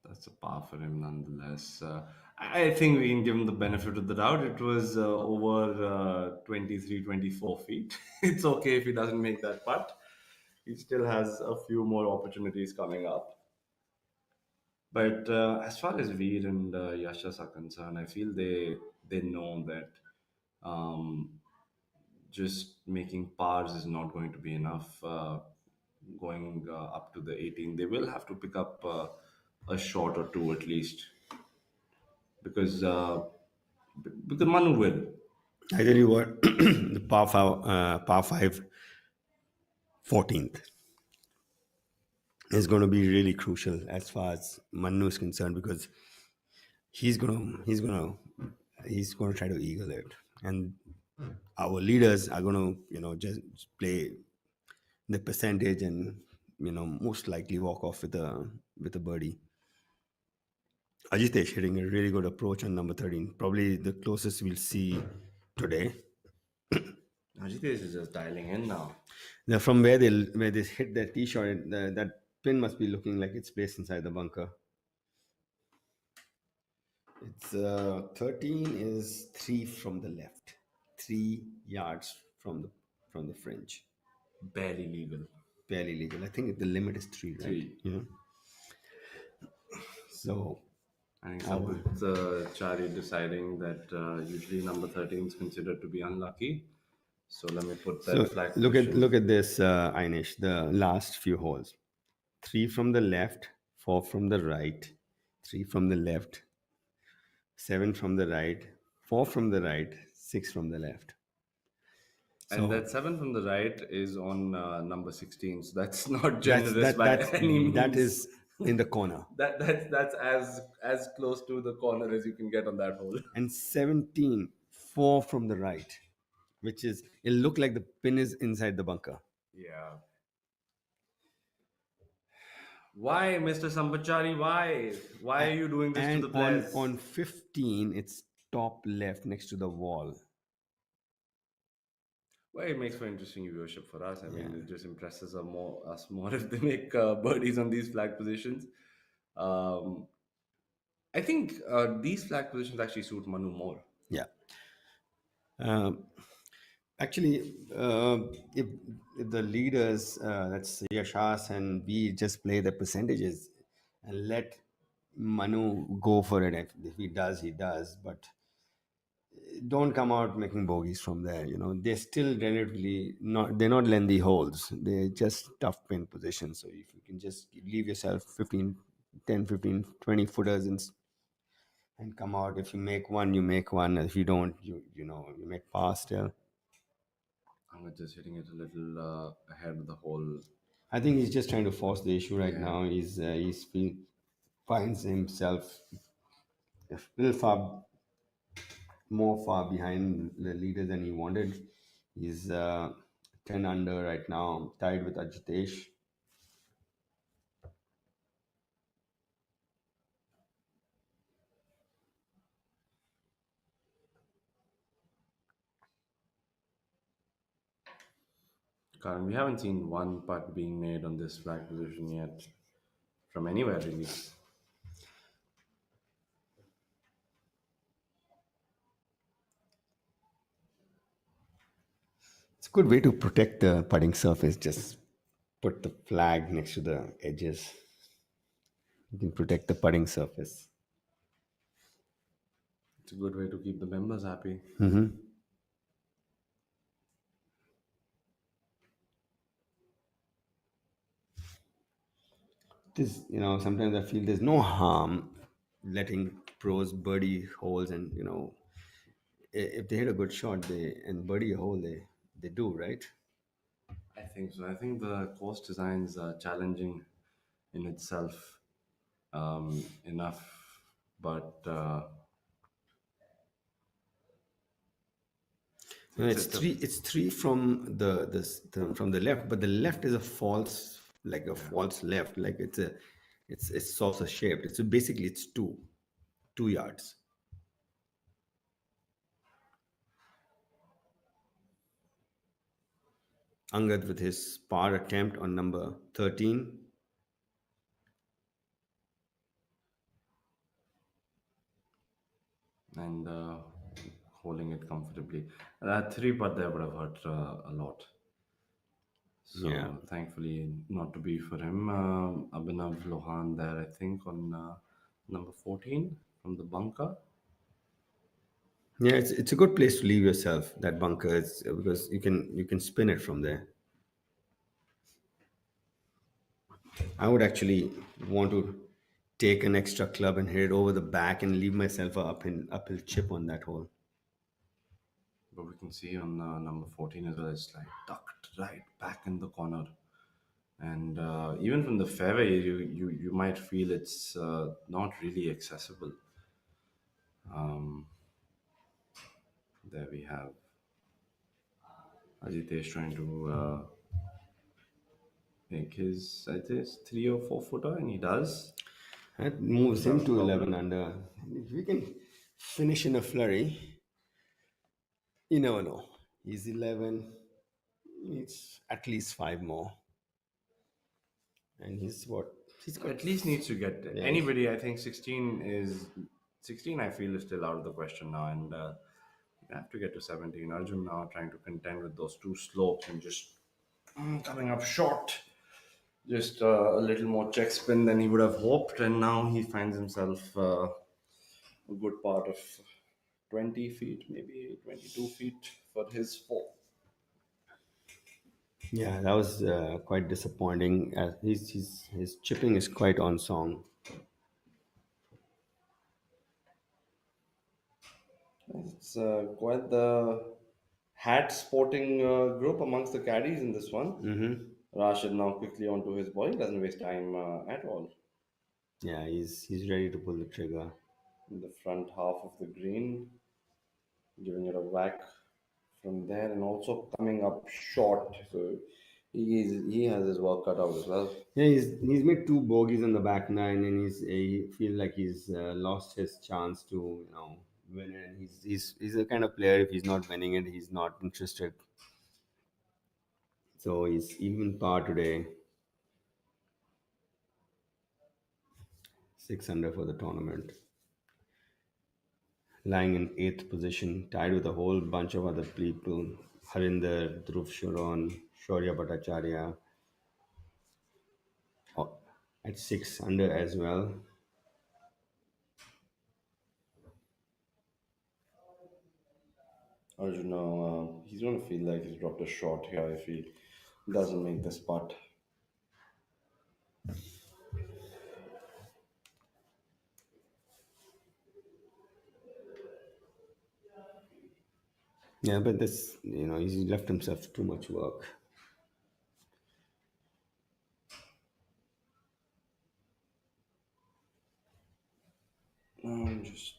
That's a par for him nonetheless. I think we can give him the benefit of the doubt. It was over 23, 24 feet. It's okay if he doesn't make that putt. He still has a few more opportunities coming up. But as far as Veer and Yashas are concerned, I feel they know that um, just making pars is not going to be enough. Going up to the 18, they will have to pick up a shot or two at least because Manu will. I tell you what, the par five 14th is going to be really crucial as far as Manu is concerned because he's gonna try to eagle it, and our leaders are gonna just play the percentage and most likely walk off with a birdie. Ajitesh hitting a really good approach on number 13, probably the closest we'll see today. Ajitesh is just dialing in now. Now, from where they hit that tee shot, that pin must be looking like it's placed inside the bunker. It's 13 is 3 from the left, 3 yards from the fringe. Barely legal. Barely legal. I think the limit is 3, right? 3. So I think Sabut Chari deciding that usually number 13 is considered to be unlucky. So let me put So that flag look at position. this, Einish. The last few holes: 3 from the left, 4 from the right, 3 from the left, 7 from the right, 4 from the right, 6 from the left. And So that 7 from the right is on number 16. So that's not that's generous by any that means. is in the corner. That's as close to the corner as you can get on that hole. And 17, 4 from the right, which is it look like the pin is inside the bunker. Yeah. Why, Mr. Sambachari? Why? Why are you doing this to And the on players? 15, it's top left next to the wall. Well, it makes for interesting viewership for us. I mean, it just impresses us more if they make birdies on these flag positions. Um, I think these flag positions actually suit Manu more. Yeah. Um, Actually, if the leaders, that's Yashas and we just play the percentages and let Manu go for it. If he does, he does. But don't come out making bogeys from there. They're still relatively not. They're not lengthy holes. They're just tough pin positions. So if you can just leave yourself 15, 10, 15, 20 footers and come out. If you make one, you make one. If you don't, you make par still. Angad just hitting it a little ahead of the hole. I think he's just trying to force the issue right Yeah. now. Finds himself a little far behind the leader than he wanted. He's 10 under right now, tied with Ajitesh. Karan, we haven't seen one putt being made on this flag position yet from anywhere really. It's a good way to protect the putting surface. Just put the flag next to the edges. You can protect the putting surface. It's a good way to keep the members happy. Sometimes I feel there's no harm letting pros birdie holes, and if they hit a good shot, and birdie a hole, they do, right. I think so. I think the course designs are challenging in itself enough, but It's three. It's three from from the left, but the left is a false, like a false left, like it's saucer shaped. So basically it's 2 yards. Angad with his par attempt on number 13. and holding it comfortably. That three putt there would have hurt a lot. So Yeah. thankfully, not to be for him. Abhinav Lohan there, I think, on number 14 from the bunker. Yeah, it's a good place to leave yourself, that bunker, because you can spin it from there. I would actually want to take an extra club and hit it over the back and leave myself a uphill chip on that hole. But we can see on number 14 as well, it's like tucked right back in the corner. And even from the fairway, you might feel it's not really accessible. There we have Ajitesh trying to make his, I think, 3 or 4 footer, and he does. That moves him Without to problem. 11 under. If we can finish in a flurry, you never know. He's 11. Needs at least five more. And he's what? He's got At least needs to get Yeah, anybody. I think 16. I feel is still out of the question now, and you have to get to 17. Arjun now trying to contend with those two slopes and just coming up short. Just a little more check spin than he would have hoped, and now he finds himself a good part of 20 feet, maybe 22 feet for his four. Yeah, that was quite disappointing. His chipping is quite on song. It's quite the hat sporting group amongst the caddies in this one. Rashid now quickly onto his ball. He doesn't waste time at all. Yeah, he's ready to pull the trigger. In the front half of the green, giving it a whack from there, and also coming up short. So he has his work cut out as well. Yeah, he's made two bogeys on the back nine, and he feel like he's lost his chance to win it. And he's the kind of player, if he's not winning it, he's not interested. So he's even par today, 6 under for the tournament, lying in eighth position, tied with a whole bunch of other people: Harinder, Dhruv Sharon, Shaurya Bhattacharya, at 6 under as well. Arjun now, he's going to feel like he's dropped a shot here if he doesn't make this putt. Yeah, but this, he's left himself too much work. I'm just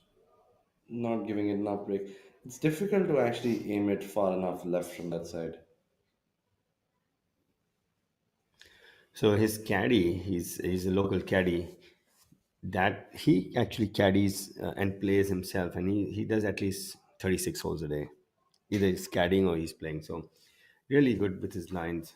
not giving it enough break. It's difficult to actually aim it far enough left from that side. So his caddy, he's a local caddy that he actually caddies and plays himself, and he does at least 36 holes a day. Either he's caddying or he's playing. So really good with his lines.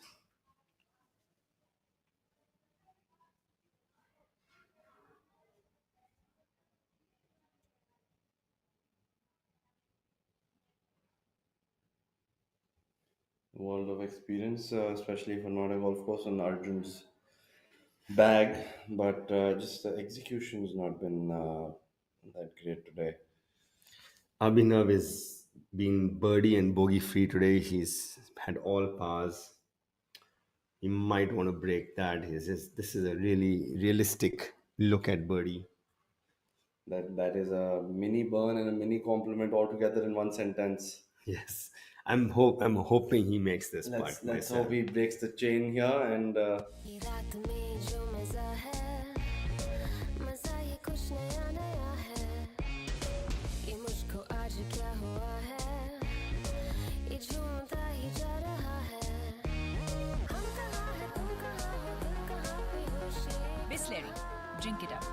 World of experience, especially for not a golf course on Arjun's bag, but just the execution's not been that great today. Abhinav is being birdie and bogey free today. He's had all pars. He might want to break that. This is a really realistic look at birdie. That is a mini burn and a mini compliment all together in one sentence. Yes, I'm hoping he makes this Let's putt let's myself. hope he breaks the chain here and. Bisleri. Drink it up.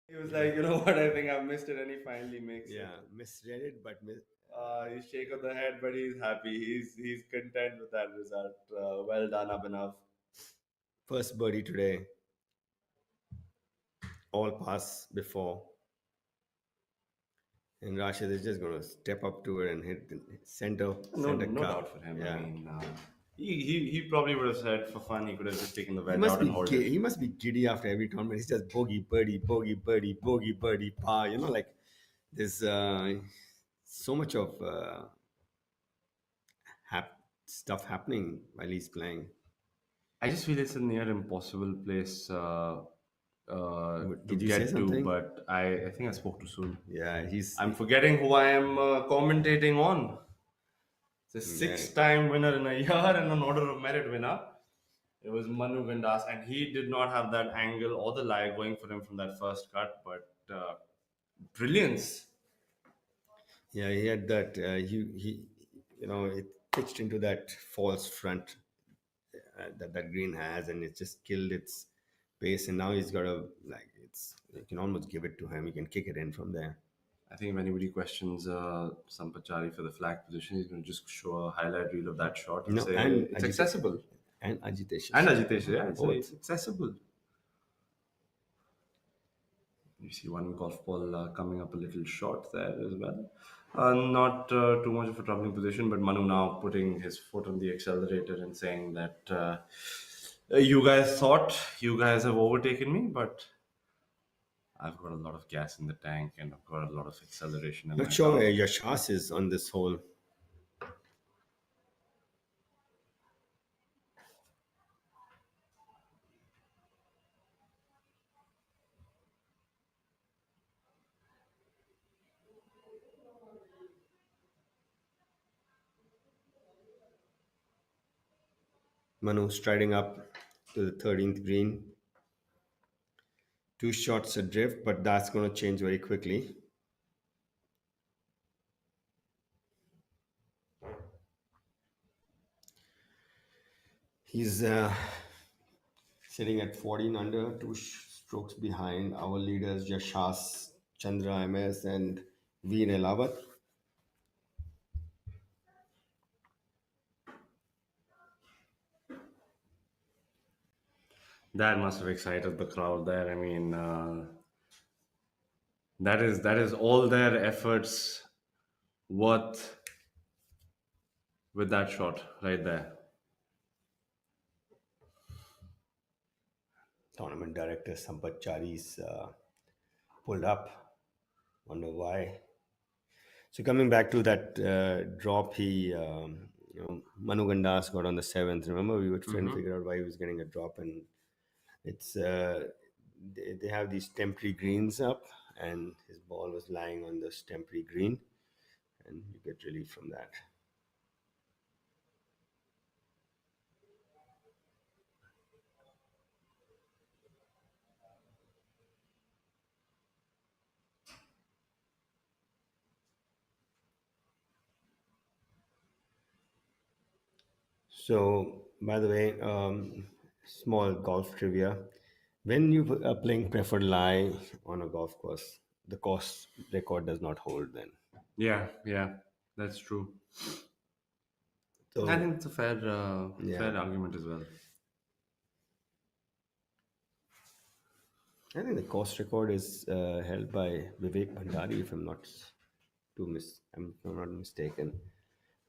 He was like, you know what? I think I've missed it, and he finally makes Yeah, it. misread it, but He's shake of the head, but he's happy. He's content with that result. Well done, Abhinav. first birdie today. All pass before. And Rashid is just going to step up to it and hit the center No cup. doubt for him. Yeah. I mean, he probably would have said for fun he could have just taken the He wedge must out be and hold he it. must be giddy after every tournament. He's just bogey birdie, bogey birdie, bogey birdie, par. Like there's so much of stuff happening while he's playing. I just feel it's a near impossible place to Did you say get to, something? but I think I spoke too soon. Yeah, I'm forgetting who I am commentating on. It's a six-time winner in a year and an order of merit winner. It was Manu Gandas, and he did not have that angle or the lie going for him from that first cut, but brilliance. Yeah, he had that. It pitched into that false front that green has, and it just killed its pace. And now he's got a you can almost give it to him. He can kick it in from there. I think if anybody questions Sampachari for the flag position, he's going to just show a highlight reel of that shot and say it's accessible. And Ajitesh. And Ajitesh, yeah, it's accessible. You see one golf ball coming up a little short there as well. Not too much of a troubling position, but Manu now putting his foot on the accelerator and saying that you guys thought you guys have overtaken me, but I've got a lot of gas in the tank and I've got a lot of acceleration. Not sure where Yashas is on this hole. Manu striding up to the 13th green. 2 shots adrift, but that's going to change very quickly. He's sitting at 14 under, 2 strokes behind our leaders Yashas, Chandra MS, and Veer Elawat. That must have excited the crowd there. I mean, that is all their efforts worth with that shot right there. Tournament director Sampath Chari's pulled up. Wonder why. So coming back to that drop, he Manu Gandas got on the seventh. Remember, we were trying to Mm-hmm. figure out why he was getting a drop, and it's they have these temporary greens up, and his ball was lying on this temporary green, and you get relief from that. So, by the way, small golf trivia. When you are playing preferred lie on a golf course, the course record does not hold then. Yeah, yeah, that's true. I So, think it's a fair yeah, argument as well. I think the course record is held by Vivek Bhandari, if I'm not if I'm not mistaken.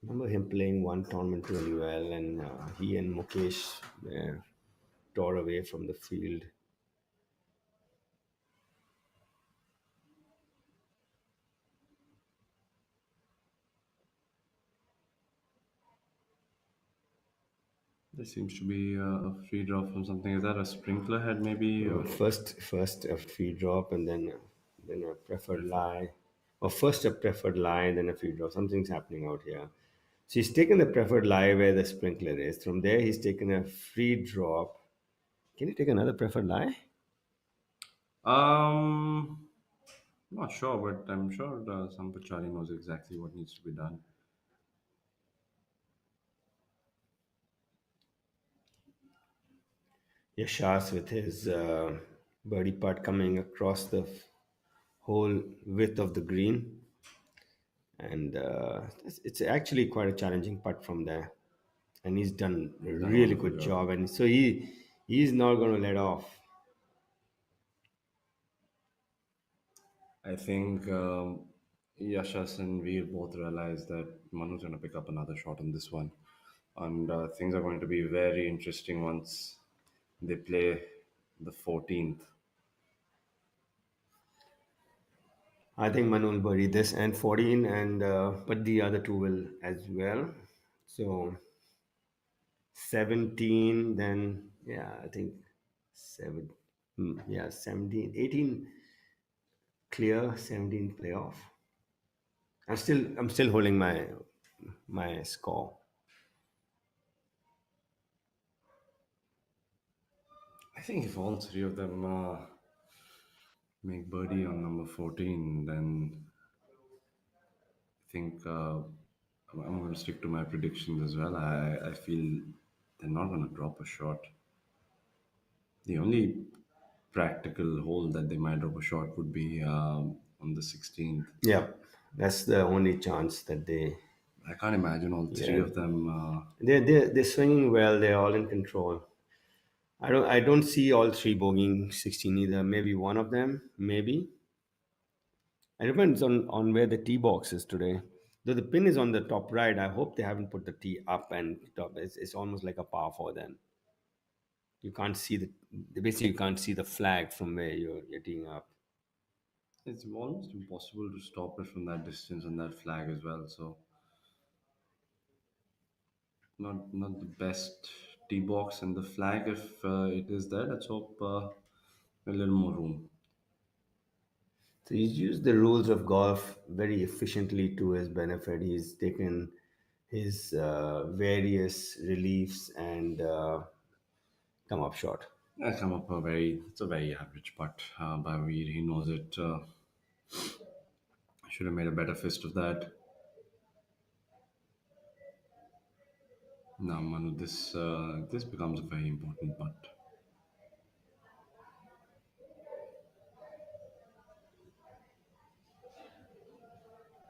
Remember him playing one tournament really well, and he and Mukesh tore away from the field. There seems to be a free draw from something. Is that a sprinkler head, maybe? Or First a free drop, and then a preferred lie, or first a preferred lie, and then a free drop. Something's happening out here. So he's taken the preferred lie where the sprinkler is. From there, he's taken a free drop. Can you take another preferred lie? um, not sure, but I'm sure Sampachari knows exactly what needs to be done. Yashas with his birdie putt coming across the whole width of the green, and it's actually quite a challenging putt from there. And he's done a He's done a really wonderful good job. job, and so he's not going to let off. I think Yashas and Veer both realize that Manu's going to pick up another shot on this one. And things are going to be very interesting once they play the 14th. I think Manu will bury this and 14, and but the other two will as well. So 17, then yeah, I think seven, yeah, 17, 18 clear, 17 playoff. I'm still holding my score. I think if all three of them make birdie on number 14, then I think I'm going to stick to my predictions as well. I feel they're not going to drop a shot. The only practical hole that they might drop a shot would be on the 16th. Yeah, that's the only chance that they. I can't imagine all three Yeah, of them. they're swinging well. They're all in control. I don't see all three bogeying 16 either. Maybe one of them, maybe. It depends on where the tee box is today. Though the pin is on the top right, I hope they haven't put the tee up and top. It's almost like a par four then. You can't see basically you can't see the flag from where you're teeing up. It's almost impossible to stop it from that distance and that flag as well. So not the best tee box and the flag. If it is there, let's hope a little more room. So he's used the rules of golf very efficiently to his benefit. He's taken his various reliefs and come up short. I come up it's a very average putt by Veer. He knows it. Should have made a better fist of that. Now, Manu, this becomes a very important putt.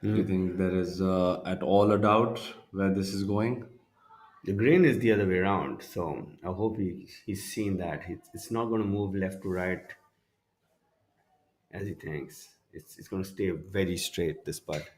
Do you think there is at all a doubt where this is going? The grain is the other way around, so I hope he's seen that. It's not going to move left to right as he thinks. It's going to stay very straight, this putt.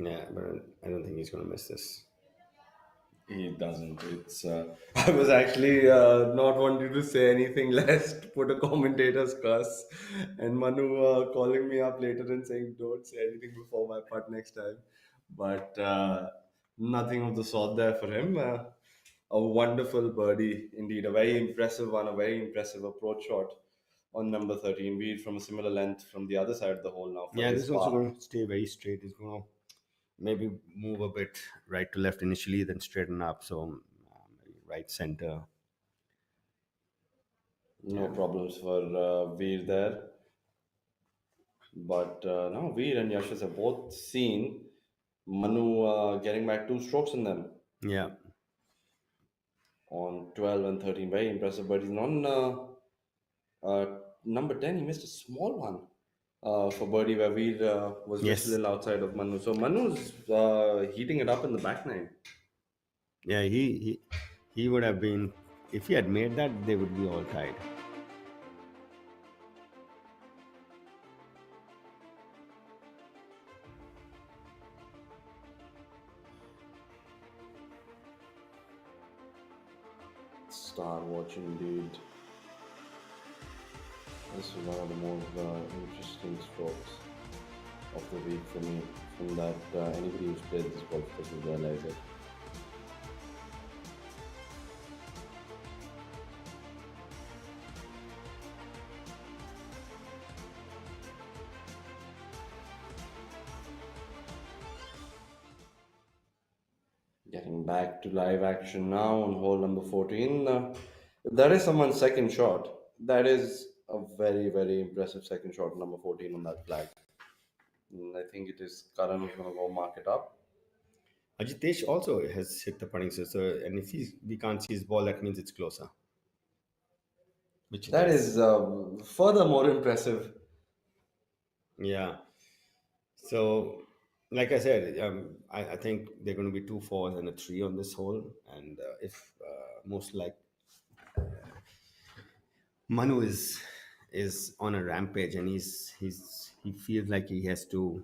Yeah, but I don't think he's going to miss this. He doesn't. It's. I was actually not wanting to say anything less to put a commentator's curse, and Manu calling me up later and saying, "Don't say anything before my putt next time." But nothing of the sort there for him. A wonderful birdie indeed. A very impressive one. A very impressive approach shot on number 13. Weed from a similar length from the other side of the hole now for Yeah, this his is also par. going to stay very straight. He's going to maybe move a bit right to left initially, then straighten up. So maybe right center. No problems for Veer there. But no, Veer and Yashas have both seen Manu getting back two strokes in them Yeah. on 12 and 13. Very impressive. But he's on number 10. He missed a small one for birdie where Veer was just a Yes. little outside of Manu. So Manu's heating it up in the back nine. Yeah, he would have been, if he had made that, they would be all tied. Star watch indeed. This is one of the more interesting strokes of the week for me. From that, anybody who's played this golf course will realize it. Getting back to live action now on hole number 14. If that is someone's second shot, that is a very, very impressive second shot, number 14 on that flag. And I think it is Karan who's going to go mark it up. Ajitesh also has hit the putting scissor, and if we can't see his ball, that means it's closer. Which it That is. is further more impressive. Yeah. So, like I said, I think they're going to be 2 4s and a 3 on this hole. And if most like Manu is on a rampage, and he feels like he has to,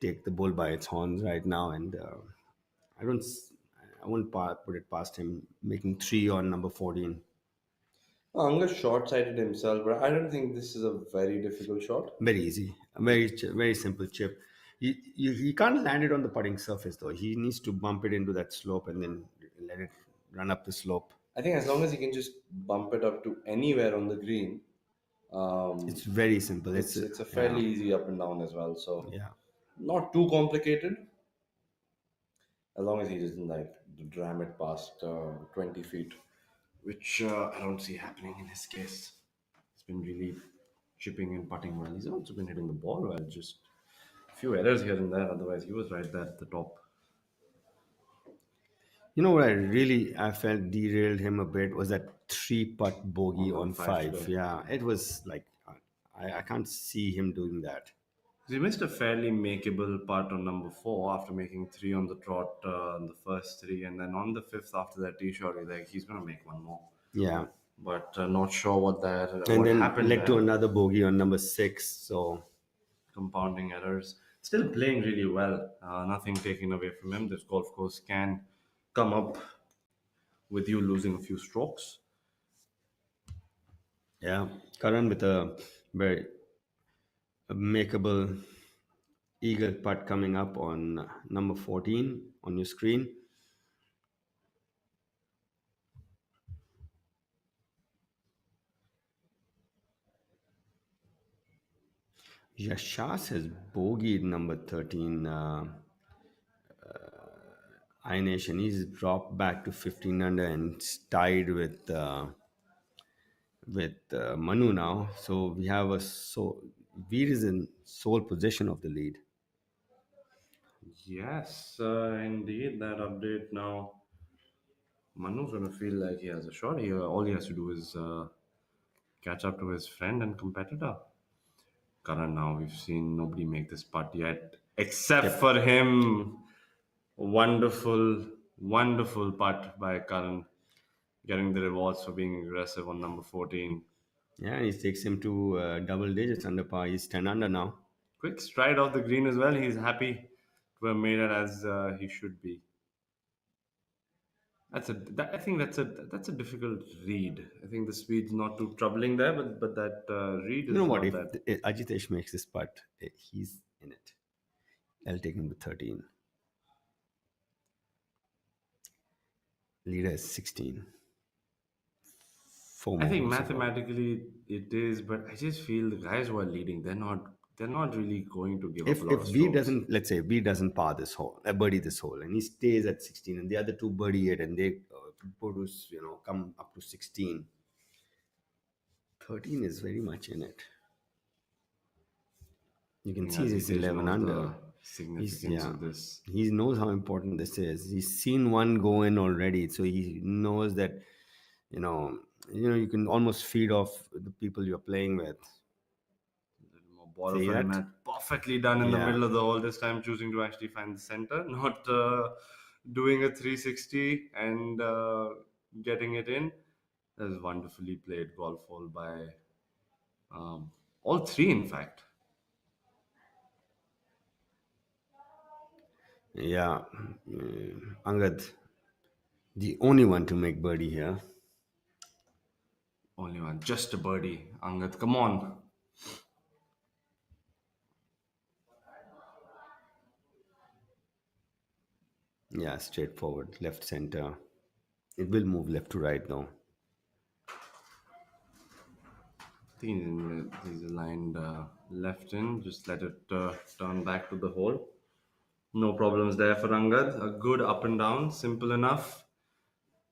take the bull by its horns right now. And I don't s- I won't put it past him making 3 on number 14. Anga short sighted himself, but I don't think this is a very difficult shot. Very easy, a very simple chip. You can't land it on the putting surface though. He needs to bump it into that slope and then let it run up the slope. I think as long as he can just bump it up to anywhere on the green, It's very simple. it's a Yeah, fairly easy up and down as well. So yeah. not too complicated, as long as he doesn't like dram it past 20 feet, which I don't see happening in his case. He's been really chipping and putting well. He's also been hitting the ball well, just a few errors here and there. Otherwise, he was right there at the top. You know what I felt derailed him a bit was that 3 putt bogey On number on five 5. today. Yeah, it was like I can't see him doing that. He missed a fairly makeable putt on number 4 after making 3 on the trot on the first 3, and then on the 5th after that tee shot, he's going to make one more. Yeah, But not sure and what then happened led to there. another bogey on number 6. So Compounding errors. Still playing really well. Nothing taken away from him. This golf course can come up with you losing a few strokes. yeah, Karan with a very makeable eagle putt coming up on number 14 on your screen. Yashas has bogeyed number 13, Ainesh, and he's dropped back to 15 under and tied with Manu now. So we have Veer is in sole possession of the lead. Yes, indeed. That update now. Manu's going to feel like he has a shot. All he has to do is catch up to his friend and competitor. Karan, now we've seen nobody make this putt yet, except Yep. for him. Wonderful, wonderful putt by Karan, getting the rewards for being aggressive on number 14. Yeah, and he takes him to double digits under par. He's 10 under now. Quick stride off the green as well. He's happy. were made it as he should be. I think that's a difficult read. I think the speed's not too troubling there, but that read You know is what? not If that. Ajitesh makes this putt, he's in it. I'll take him to 13. Leader is 16. Four I more think holes to go. mathematically it is, but I just feel the guys who are leading, they're not really going to give up If a lot if of V strokes. doesn't, let's say V doesn't par this hole, birdie this hole, and he stays at 16, and the other two birdie it, and they produce, come up to 16. 13 is very much in it. You I can think see he's Ajitesh 11 knows the under. He's significance yeah. of this. He knows how important this is. He's seen one go in already, so he knows that you know you can almost feed off the people you're playing with. More borrow See for him that? and perfectly done in the Yeah. middle of the hole this time, choosing to actually find the center, not doing a 360 and getting it in. That was wonderfully played golf hole by all three, in fact. Yeah. Angad, the only one to make birdie here. Only one, just a birdie. Angad, come on. Yeah, straightforward, left center. It will move left to right though. I think he's aligned left in. Just let it turn back to the hole. No problems there for Angad. A good up and down, simple enough.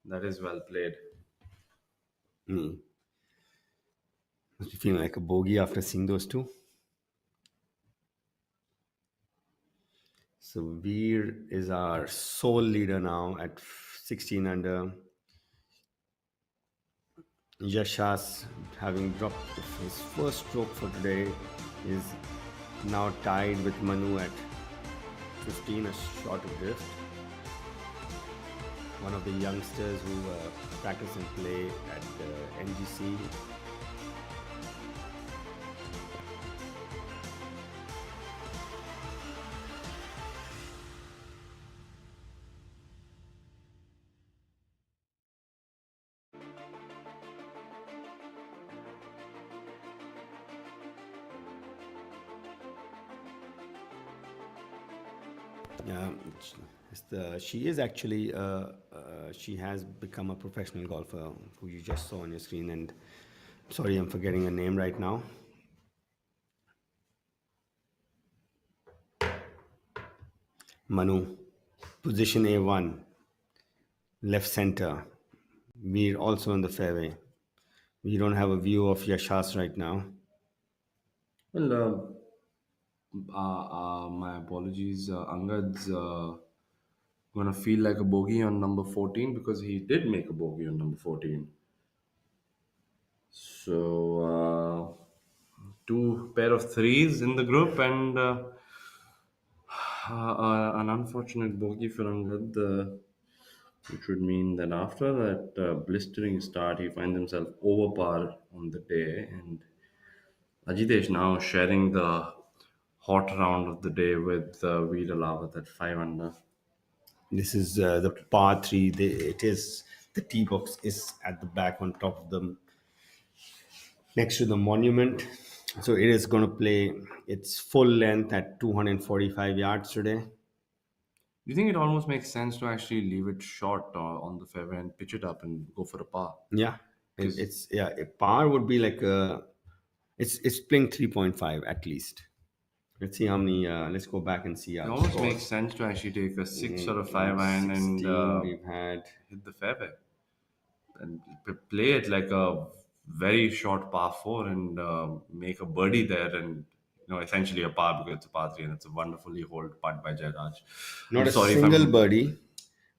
That is well played. Hmm. Must be feeling like a bogey after seeing those two. So Veer is our sole leader now at 16 under. Yashas, having dropped his first stroke for today, is now tied with Manu at 15, a short adrift. One of the youngsters who practice and play at NGC. Yeah, she is actually she has become a professional golfer who you just saw on your screen. And sorry, I'm forgetting her name right now. Manu, position A1, left center. We're also on the fairway. We don't have a view of Yashas right now. Well, my apologies. Angad's gonna feel like a bogey on number 14 because he did make a bogey on number 14. So two pair of threes in the group and an unfortunate bogey for Angad, which would mean that after that blistering start, he finds himself over par on the day. And Ajitesh now sharing the hot round of the day with Veer Alawat at 5 under. This is the par three. It is the tee box is at the back on top of the next to the monument. So it is going to play its full length at 245 yards today. Do you think it almost makes sense to actually leave it short on the fairway and pitch it up and go for a par? Yeah, Because it's yeah. A par would be like it's playing 3.5 at least. Let's see how many. Let's go back and see it our almost makes scores. sense to actually take a 6 or a 5 iron and 16 we've had. hit the fairway and play it like a very short par 4 and make a birdie there and essentially a par because it's a par 3 and it's a wonderfully holed putt by Jairaj. I'm Not a sorry if single I'm birdie.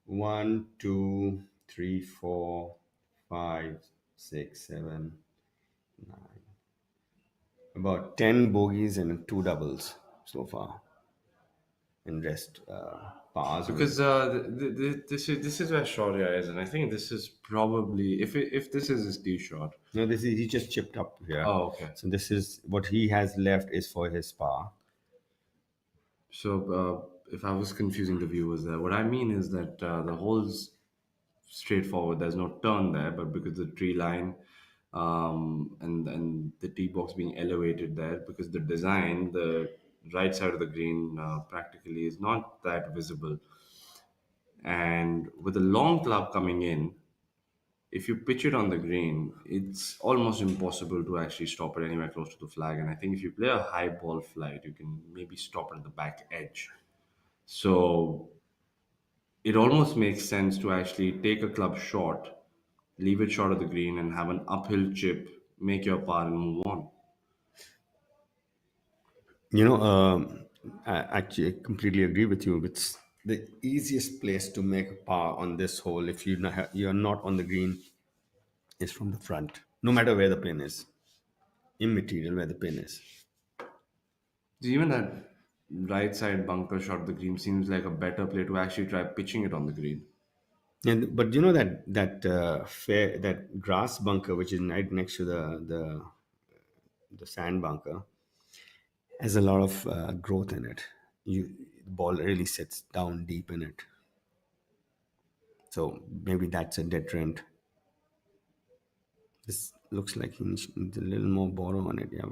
1, 2, 3, 4, 5, 6, 7, 9. About 10 bogeys and 2 doubles so far. And rest pars. because this is where Shaurya is, and I think this is probably if this is his tee shot. No, this is he just chipped up here. Oh, okay. So this is what he has left is for his par. So if I was confusing the viewers there, what I mean is that the hole's straightforward. There's no turn there, but because the tree line and the tee box being elevated there, because the design, the right side of the green practically is not that visible. And with a long club coming in, if you pitch it on the green, it's almost impossible to actually stop it anywhere close to the flag. And I think if you play a high ball flight, you can maybe stop it at the back edge. So it almost makes sense to actually take a club short, leave it short of the green, and have an uphill chip, make your par, and move on. You know, I actually completely agree with you. It's the easiest place to make a par on this hole if you're not on the green is from the front, no matter where the pin is, immaterial where the pin is. Even that right side bunker shot of the green seems like a better play to actually try pitching it on the green. And but you know that grass bunker, which is right next to the sand bunker, has a lot of growth in it. The ball really sits down deep in it, so maybe that's a deterrent. This looks like he needs a little more borrow on it. Yeah,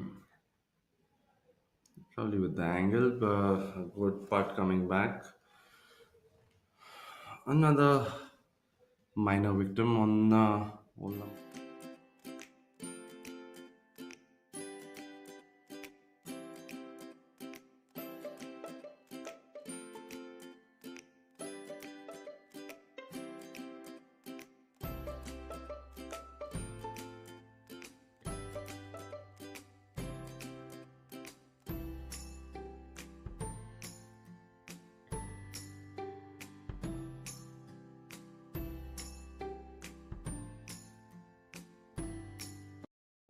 Probably with the angle, but a good putt coming back. Another minor victim on hole number.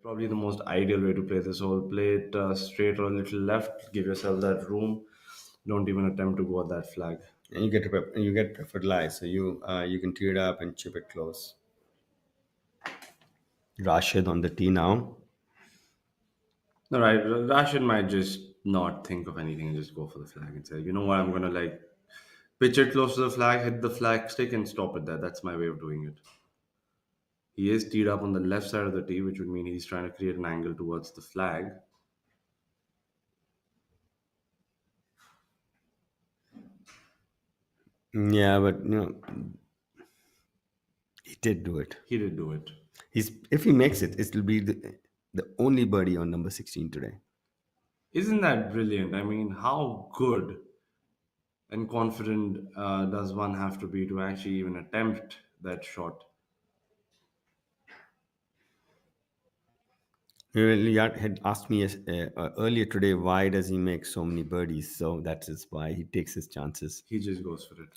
Probably the most ideal way to play this hole. Play it straight or a little left. Give yourself that room. Don't even attempt to go at that flag. and you get preferred lie, so you can tee it up and chip it close. Rashid on the tee now. All right, Rashid might just not think of anything and just go for the flag and say, you know what, I'm gonna like pitch it close to the flag, hit the flag stick, and stop it there. That's my way of doing it. He is teed up on the left side of the tee, which would mean he's trying to create an angle towards the flag. Yeah, but he did do it. He did do it. If he makes it, it'll be the only birdie on number 16 today. Isn't that brilliant? I mean, how good and confident does one have to be to actually even attempt that shot? Yard had asked me earlier today why does he make so many birdies. So that is why he takes his chances. He just goes for it.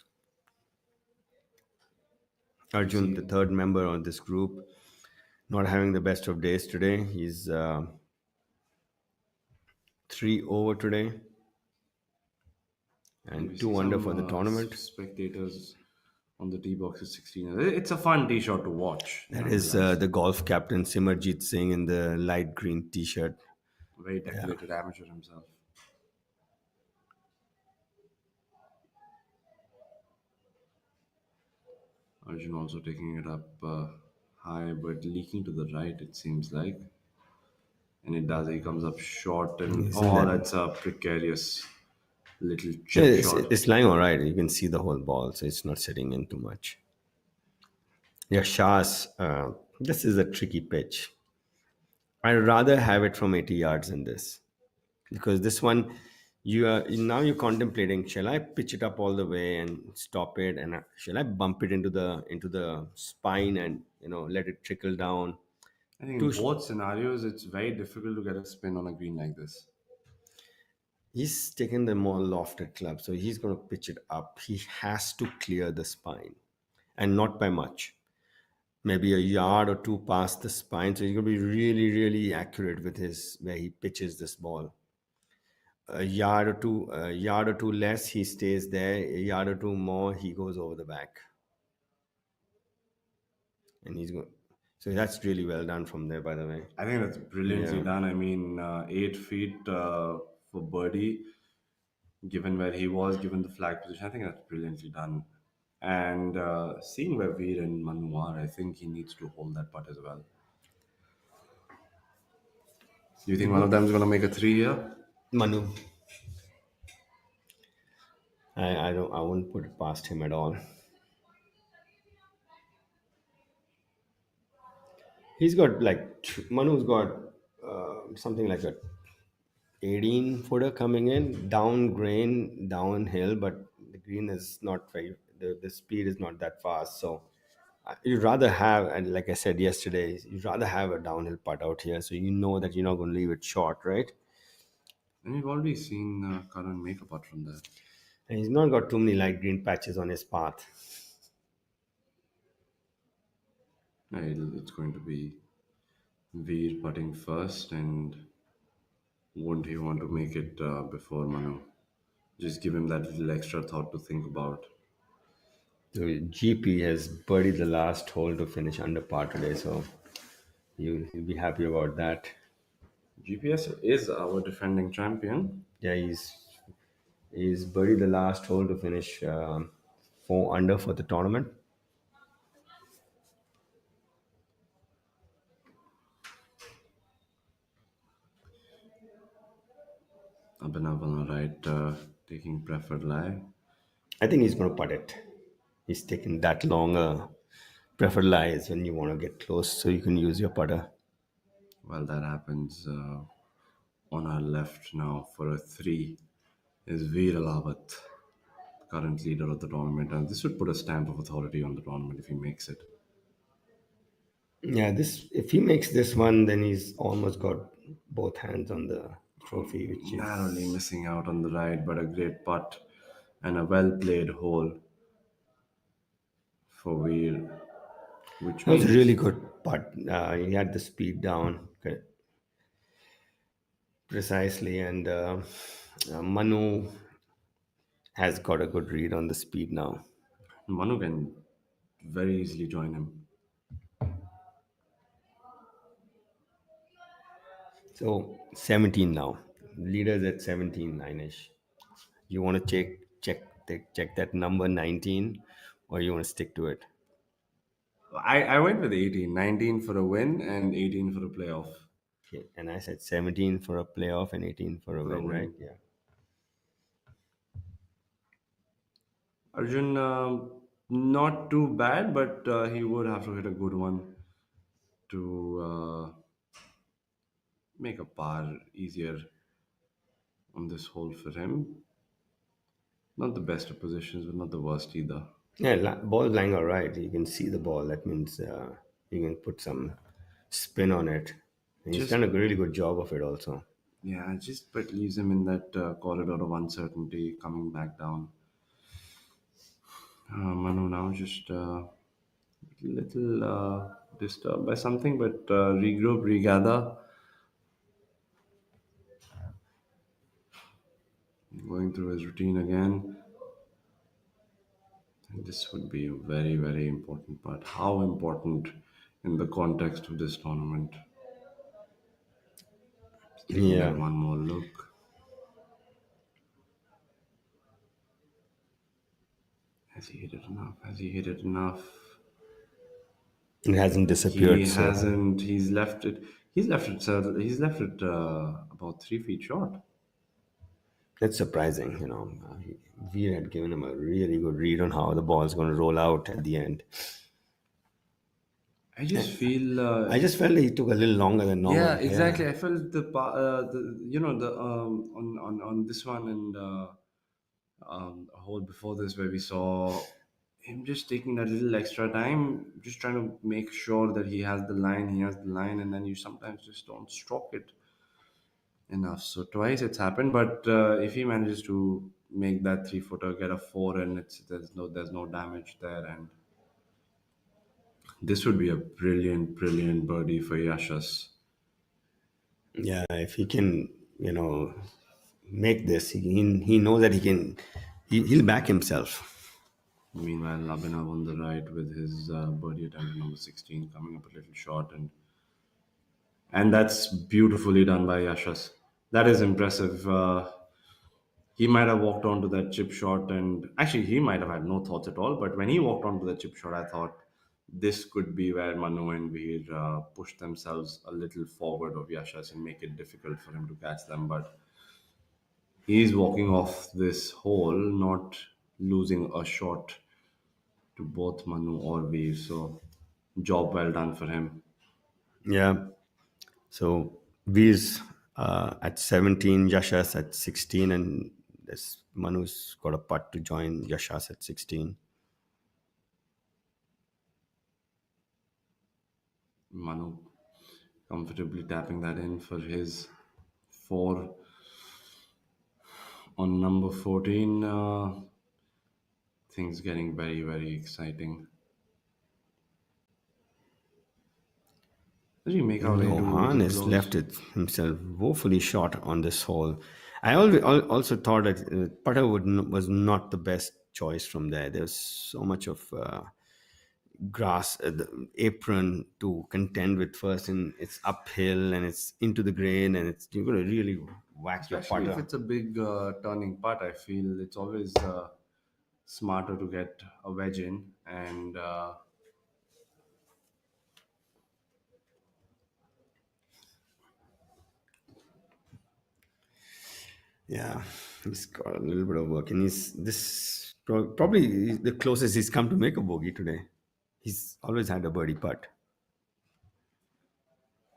Arjun, the third member of this group, not having the best of days today. He's 3 over today We and see 2 under some for the tournament. spectators on the tee box at 16. It's a fun tee shot to watch. That is the golf captain Simarjit Singh in the light green T-shirt. Very decorated amateur himself. Arjun also taking it up high, but leaking to the right, it seems like. And it does. He comes up short, and that's a precarious little chip shot. It's lying all right. You can see the whole ball, so it's not sitting in too much. Yeah, Shah's, this is a tricky pitch. I'd rather have it from 80 yards than this, because this one, you're contemplating: shall I pitch it up all the way and stop it, and shall I bump it into the spine and let it trickle down? I think in both scenarios, it's very difficult to get a spin on a green like this. He's taken the more lofted club, so he's going to pitch it up. He has to clear the spine, and not by much. Maybe a yard or two past the spine. So he's going to be really, really accurate with his where he pitches this ball. A yard or two less, he stays there. A yard or two more, he goes over the back, and he's going. So that's really well done from there, by the way. I think that's brilliantly done. I mean, 8 feet for birdie. given where he was, given the flag position. I think that's brilliantly done. And seeing where Veer and Manu are, I think he needs to hold that putt as well. Do you think one of them is going to make a three here? Manu, I don't. I wouldn't put it past him at all. He's got like Manu's got something like a 18 footer coming in down grain downhill, but the green is not very. The speed is not that fast, so you'd rather have, and like I said yesterday, you'd rather have a downhill putt out here, so you know that you're not going to leave it short, right? And we've already seen Karan make a putt from there. And he's not got too many light green patches on his path. It's going to be Veer putting first, and won't he want to make it before Manu? Just give him that little extra thought to think about. So GP has birdied the last hole to finish under par today, so you'll be happy about that. GPS is our defending champion. Yeah, he's birdied the last hole to finish 4 under for the tournament. Abhinav on the right, taking preferred lie. I think he's going to putt it. He's taken that long. Preferred lie is when you want to get close so you can use your putter. Well, that happens on our left now for a three is Veer Alawat, current leader of the tournament. And this would put a stamp of authority on the tournament if he makes it. Yeah, this if he makes this one, then he's almost got both hands on the trophy, which Narrowly is missing out on the right, but a great putt and a well played hole for Veer, which that was a means really good putt. He had the speed down precisely, and Manu has got a good read on the speed now. Manu can very easily join him. So 17 now. Leaders at 17, 9ish. You want to check that number 19, or you want to stick to it? I went with 18, 19 for a win and 18 for a playoff. Okay. And I said 17 for a playoff and 18 for a For a win, right? win. Yeah. Arjun, not too bad, but he would have to hit a good one to make a par easier on this hole for him. Not the best of positions, but not the worst either. Yeah, ball lying all right. You can see the ball. That means you can put some spin on it. And he's Just done a really good job of it also. yeah, just but leaves him in that corridor of uncertainty, coming back down. Manu now just little disturbed by something, but regroup, regather, going through his routine again. And this would be a very, very important part. How important in the context of this tournament? Just taking that Yeah. one more look. Has he hit it enough? Has he hit it enough? It hasn't disappeared. He So hasn't. He's left it. He's left it. He's left it about 3 feet short. that's surprising. Veer had given him a really good read on how the ball's going to roll out at the end. I just feel. I just felt he took a little longer than normal. Yeah, exactly. I felt the on this one and a hole before this where we saw him just taking that little extra time, just trying to make sure that he has the line, and then you sometimes just don't stroke it enough. So twice it's happened, but if he manages to make that 3 footer, get a four, and there's no damage there, and this would be a brilliant, brilliant birdie for Yashas. Yeah, if he can, make this, he knows that he can. He'll back himself. Meanwhile, Labinav on the right with his birdie attempt at number 16 coming up a little short, and that's beautifully done by Yashas. That is impressive. He might have walked onto that chip shot, and actually, he might have had no thoughts at all. But when he walked onto the chip shot, I thought this could be where Manu and Veer push themselves a little forward of Yashas and make it difficult for him to catch them. But he's walking off this hole, not losing a shot to both Manu or Veer. So, job well done for him. Yeah. So V's at 17, Yashas at 16, and this Manu's got a putt to join Yashas at 16. Manu comfortably tapping that in for his four on number 14. Things getting very, very exciting. As we make our way to Lohan the has left close. it himself woefully short on this hole. I also thought that putter was not the best choice from there. There's so much of grass, the apron to contend with first, and it's uphill and it's into the grain, and it's you're gonna really whack your Especially if putter. it's a big turning putt, I feel it's always smarter to get a wedge in. And Yeah, he's got a little bit of work, and he's probably the closest he's come to make a bogey today. He's always had a birdie putt.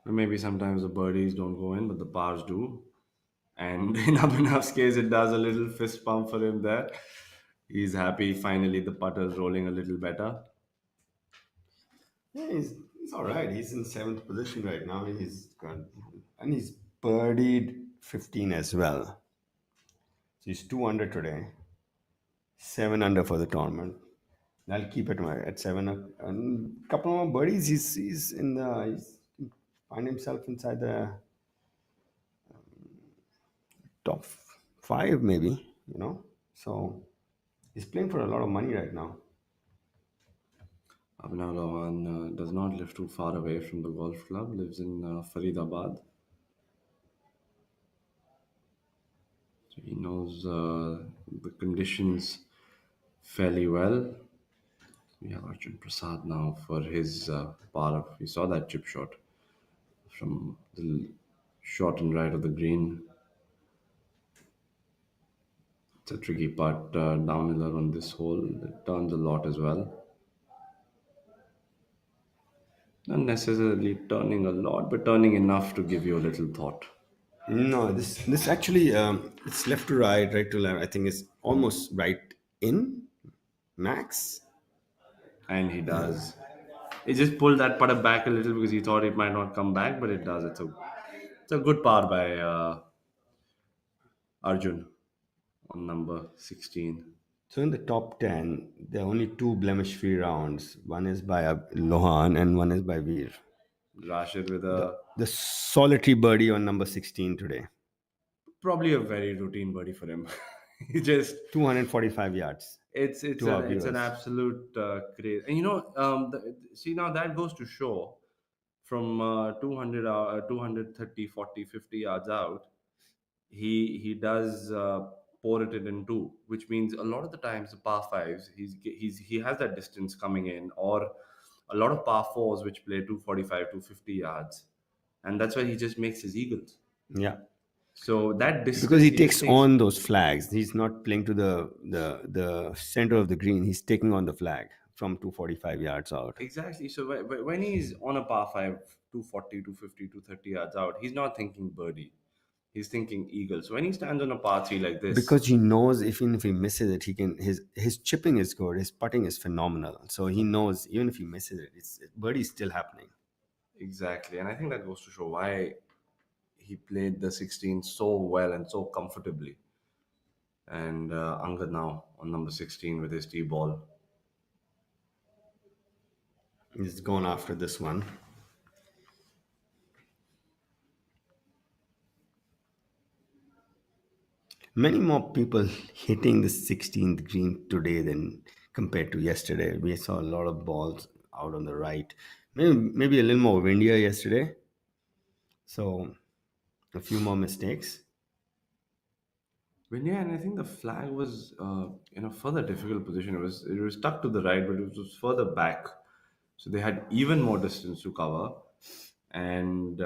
maybe sometimes the birdies don't go in, but the pars do. And in Abhinav's case, it does a little fist pump for him there. He's happy. Finally, the putter's rolling a little better. Yeah, he's all right. He's in seventh position right now. He's birdied 15 as well. So he's 2 under today, 7 under for the tournament. I'll keep it at seven. And a couple more birdies. He's find himself inside the top five, maybe. So he's playing for a lot of money right now. Abhinav Lohan does not live too far away from the golf club, lives in Faridabad. So he knows the conditions fairly well. We have Arjun Prasad now for his par of. We saw that chip shot from the short and right of the green. It's a tricky putt downhiller on this hole. It turns a lot as well. Not necessarily turning a lot, but turning enough to give you a little thought. No, this actually it's left to right, right to left. I think it's almost right in max. And he does. He just pulled that putter back a little because he thought it might not come back, but it does. It's a good par by Arjun on number 16. So in the top 10, there are only two blemish-free rounds. One is by Lohan and one is by Veer. Rashid with The, a the solitary birdie on number 16 today, probably a very routine birdie for him. He just 245 yards it's to our an viewers. absolute craze, and see now that goes to show from 200 230 40 50 yards out he does pour it in two, which means a lot of the times the par fives he has that distance coming in, or a lot of par fours which play 245 250 yards, and that's why he just makes his eagles. Yeah, So that because distance he he just takes takes. on those flags. He's not playing to the center of the green. He's taking on the flag from 245 yards out. Exactly. So when he's on a par 5, 240, 250, 230 yards out, he's not thinking birdie. He's thinking eagle. So when he stands on a par 3 like this, Because he knows even if he misses it, he can his chipping is good, his putting is phenomenal. So he knows even if he misses it, it's birdie's still happening. exactly. And I think that goes to show why he played the 16 so well and so comfortably. And Angad now on number 16 with his tee ball. He's gone after this one. Many more people hitting the 16th green today than compared to yesterday. We saw a lot of balls out on the right. Maybe a little more windier yesterday. So a few more mistakes. When yeah, and I think the flag was in a further difficult position. It was stuck to the right, but it was further back, so they had even more distance to cover. And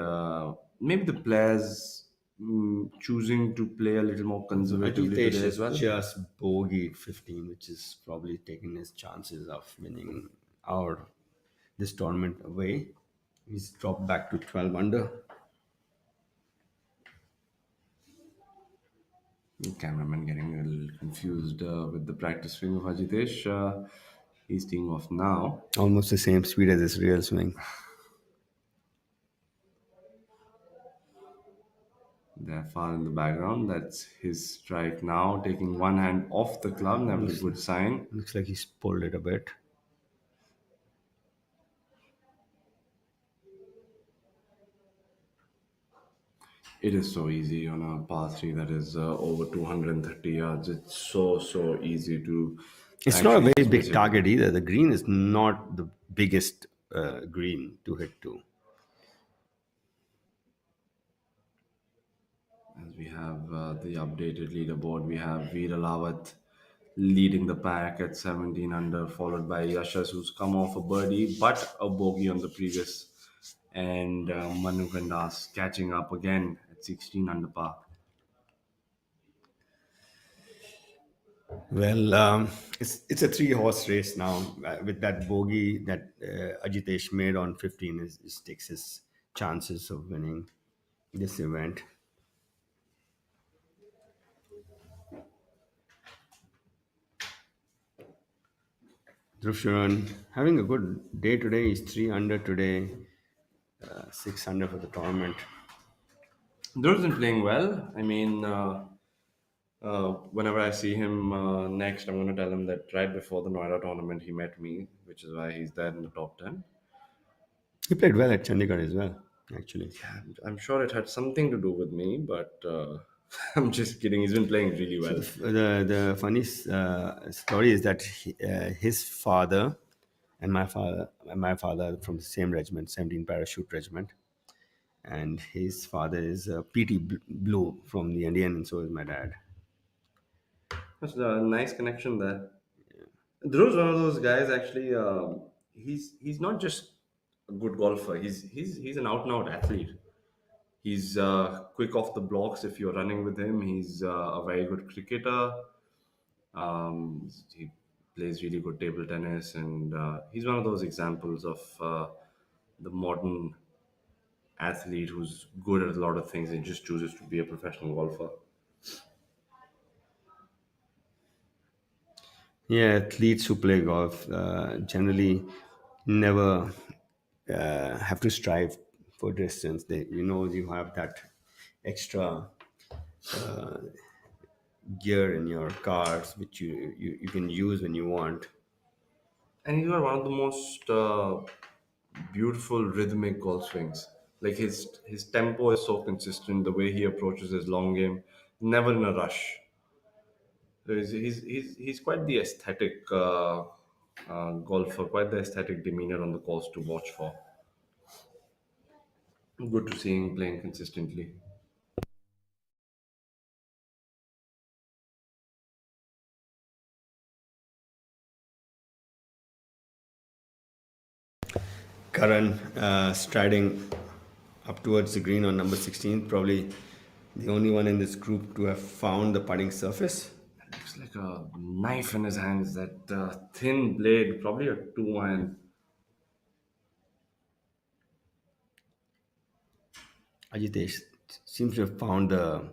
maybe the players choosing to play a little more conservatively Ajitesh today as has well. just bogeyed 15, which is probably taking his chances of winning our this tournament away. He's dropped back to 12 under. The cameraman getting a little confused with the practice swing of Ajitesh. He's teeing off now. Almost the same speed as his real swing. They're far in the background. That's his strike now, taking one hand off the club. Never a good sign. Looks like he's pulled it a bit. It is so easy on a par three that is over 230 yards. It's so easy to It's not a actually very just miss big it. target either. The green is not the biggest green to hit to. As we have the updated leaderboard, we have Veer Alawat leading the pack at 17 under, followed by Yashas, who's come off a birdie but a bogey on the previous, and Manu Kandas catching up again at 16 under par. Well, it's a three-horse race now. With that bogey that Ajitesh made on 15, is takes his chances of winning this event. Dhruv Sharan having a good day today. He's 3 under today, 6 under for the tournament. Dhruv isn't playing well. I mean, whenever I see him next, I'm going to tell him that right before the Noida tournament, he met me, which is why he's there in the top 10. He played well at Chandigarh as well, actually. I'm sure it had something to do with me, but I'm just kidding. He's been playing really So well. the funny story is that his father and my father are from the same regiment, 17 Parachute Regiment, and his father is PT Blue from the Indian, and so is my dad. That's a nice connection there. Dhruv's one of those guys. Actually, he's not just a good golfer. He's an out and out athlete. He's quick off the blocks if you're running with him. He's a very good cricketer. He plays really good table tennis, and he's one of those examples of the modern athlete who's good at a lot of things and just chooses to be a professional golfer. Yeah, athletes who play golf generally never have to strive for distance. You have that extra gear in your cars which you can use when you want. And he's got one of the most beautiful rhythmic golf swings. Like his tempo is so consistent. The way he approaches his long game, never in a rush. So he's quite the aesthetic golfer, quite the aesthetic demeanor on the course to watch for. Good to see him playing consistently. Karan striding up towards the green on number 16, probably the only one in this group to have found the putting surface. Looks like a knife in his hands. That thin blade, probably a 2 iron. Ajitesh seems to have found the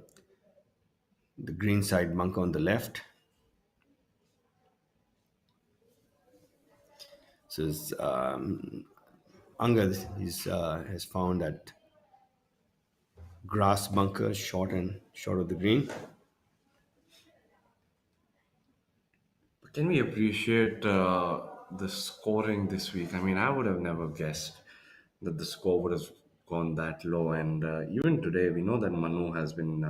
green side bunker on the left. So Angad has found that grass bunker short of the green. Can we appreciate the scoring this week? I mean, I would have never guessed that the score would have gone that low. And even today, we know that Manu has been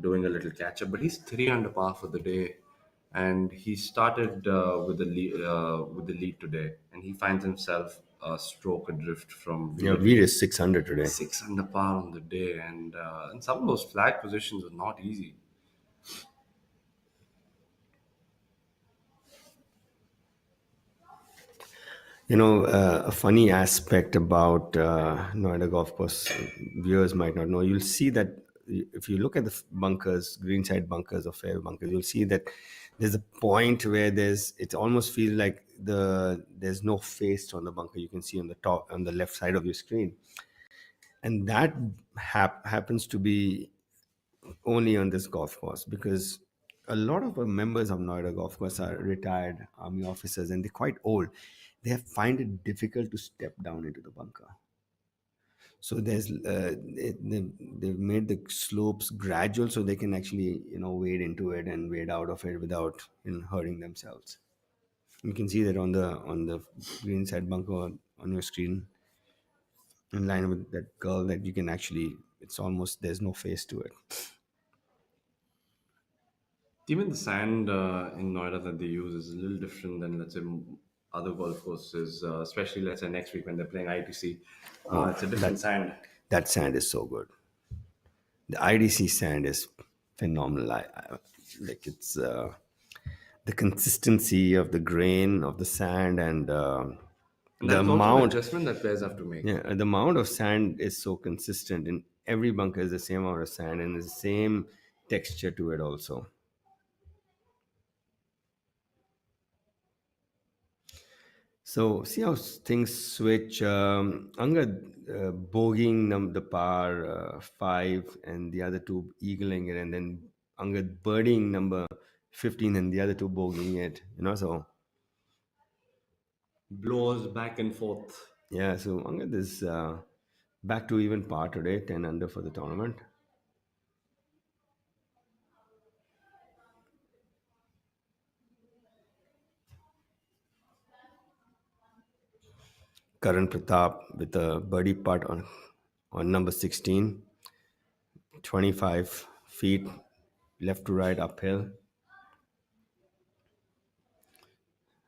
doing a little catch up, but he's 3 under par for the day, and he started with the lead today, and he finds himself a stroke adrift from Yeah, Veer. Veer is 600 today. 6 under par on the day, and some of those flag positions are not easy. A funny aspect about Noida Golf Course, viewers might not know. You'll see that if you look at the bunkers, greenside bunkers or fair bunkers, you'll see that there's a point where it almost feels like there's no face on the bunker. You can see on the top, on the left side of your screen, and that happens to be only on this golf course because a lot of the members of Noida Golf Course are retired army officers and they're quite old. They find it difficult to step down into the bunker. So they've made the slopes gradual so they can actually wade into it and wade out of it without hurting themselves. You can see that on the green side bunker on your screen, in line with that girl, that you can actually, it's almost, there's no face to it. Even the sand in Noida that they use is a little different than, let's say, other golf courses, especially, let's say, next week when they're playing ITC. Oh, It's a different sand. that sand is so good. The IDC sand is phenomenal. Like it's the consistency of the grain of the sand and And the that is also an amount. adjustment that players have to make. Yeah, the amount of sand is so consistent. In every bunker is the same amount of sand and the same texture to it also. So see how things switch. Angad bogeying the par 5 and the other two eagling it, and then Angad birding number 15 and the other two bogeying it. So Blows back and forth. yeah, so Angad is back to even par today, 10 under for the tournament. Karan Pratap with a birdie putt on number 16, 25 feet left to right uphill.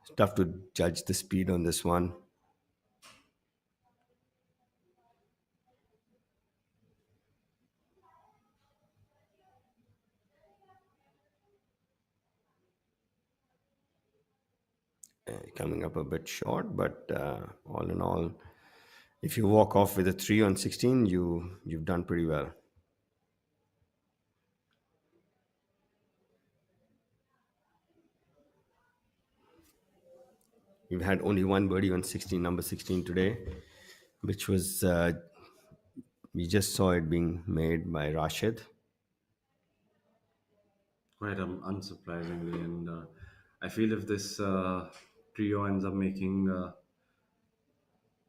It's tough to judge the speed on this one. Coming up a bit short, but all in all, if you walk off with a 3 on 16, you've done pretty well. You've had only one birdie on 16, number 16 today, which was we just saw it being made by Rashid. Quite unsurprisingly. And I feel if this trio ends up making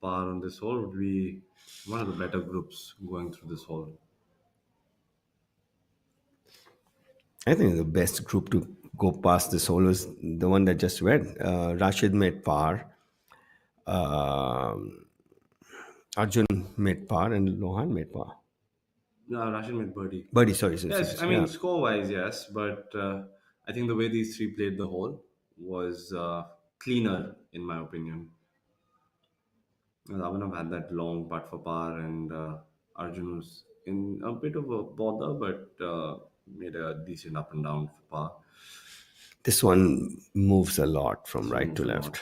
par on this hole, would be one of the better groups going through this hole. I think the best group to go past this hole was the one that just went. Rashid made par, Arjun made par, and Lohan made par. No, Rashid made birdie. Birdie, sorry. Yes, I sorry, mean, yeah. score wise, yes, but I think the way these three played the hole was cleaner, in my opinion. Ravanav had that long putt for par, and Arjun was in a bit of a bother, but made a decent up and down for par. This one moves a lot from This right one to moves a left. lot.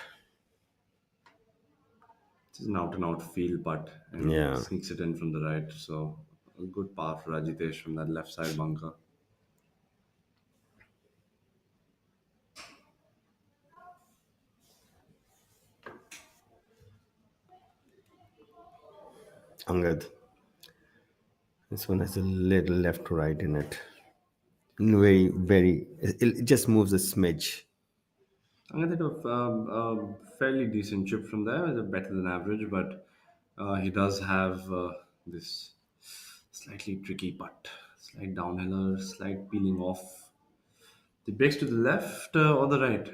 It's an out and out field putt and Yeah. sneaks it in from the right. So a good par for Ajitesh from that left side bunker. Angad. This one has a little left to right in it. Very, very. It just moves a smidge. I'm going to think of a fairly decent chip from there. It's better than average, but he does have this slightly tricky putt. Slight downhiller, slight peeling off. The breaks to the left or the right?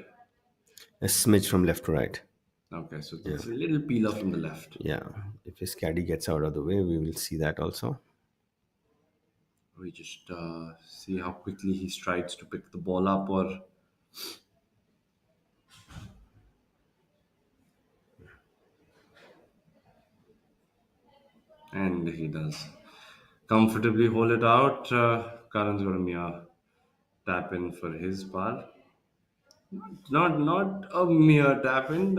A smidge from left to right. Okay, so it's a little peeler from the left. Yeah. If his caddy gets out of the way, we will see that also. We just see how quickly he strides to pick the ball up, or and he does comfortably hold it out. Karan's got a mere tap in for his par. Not a mere tap in,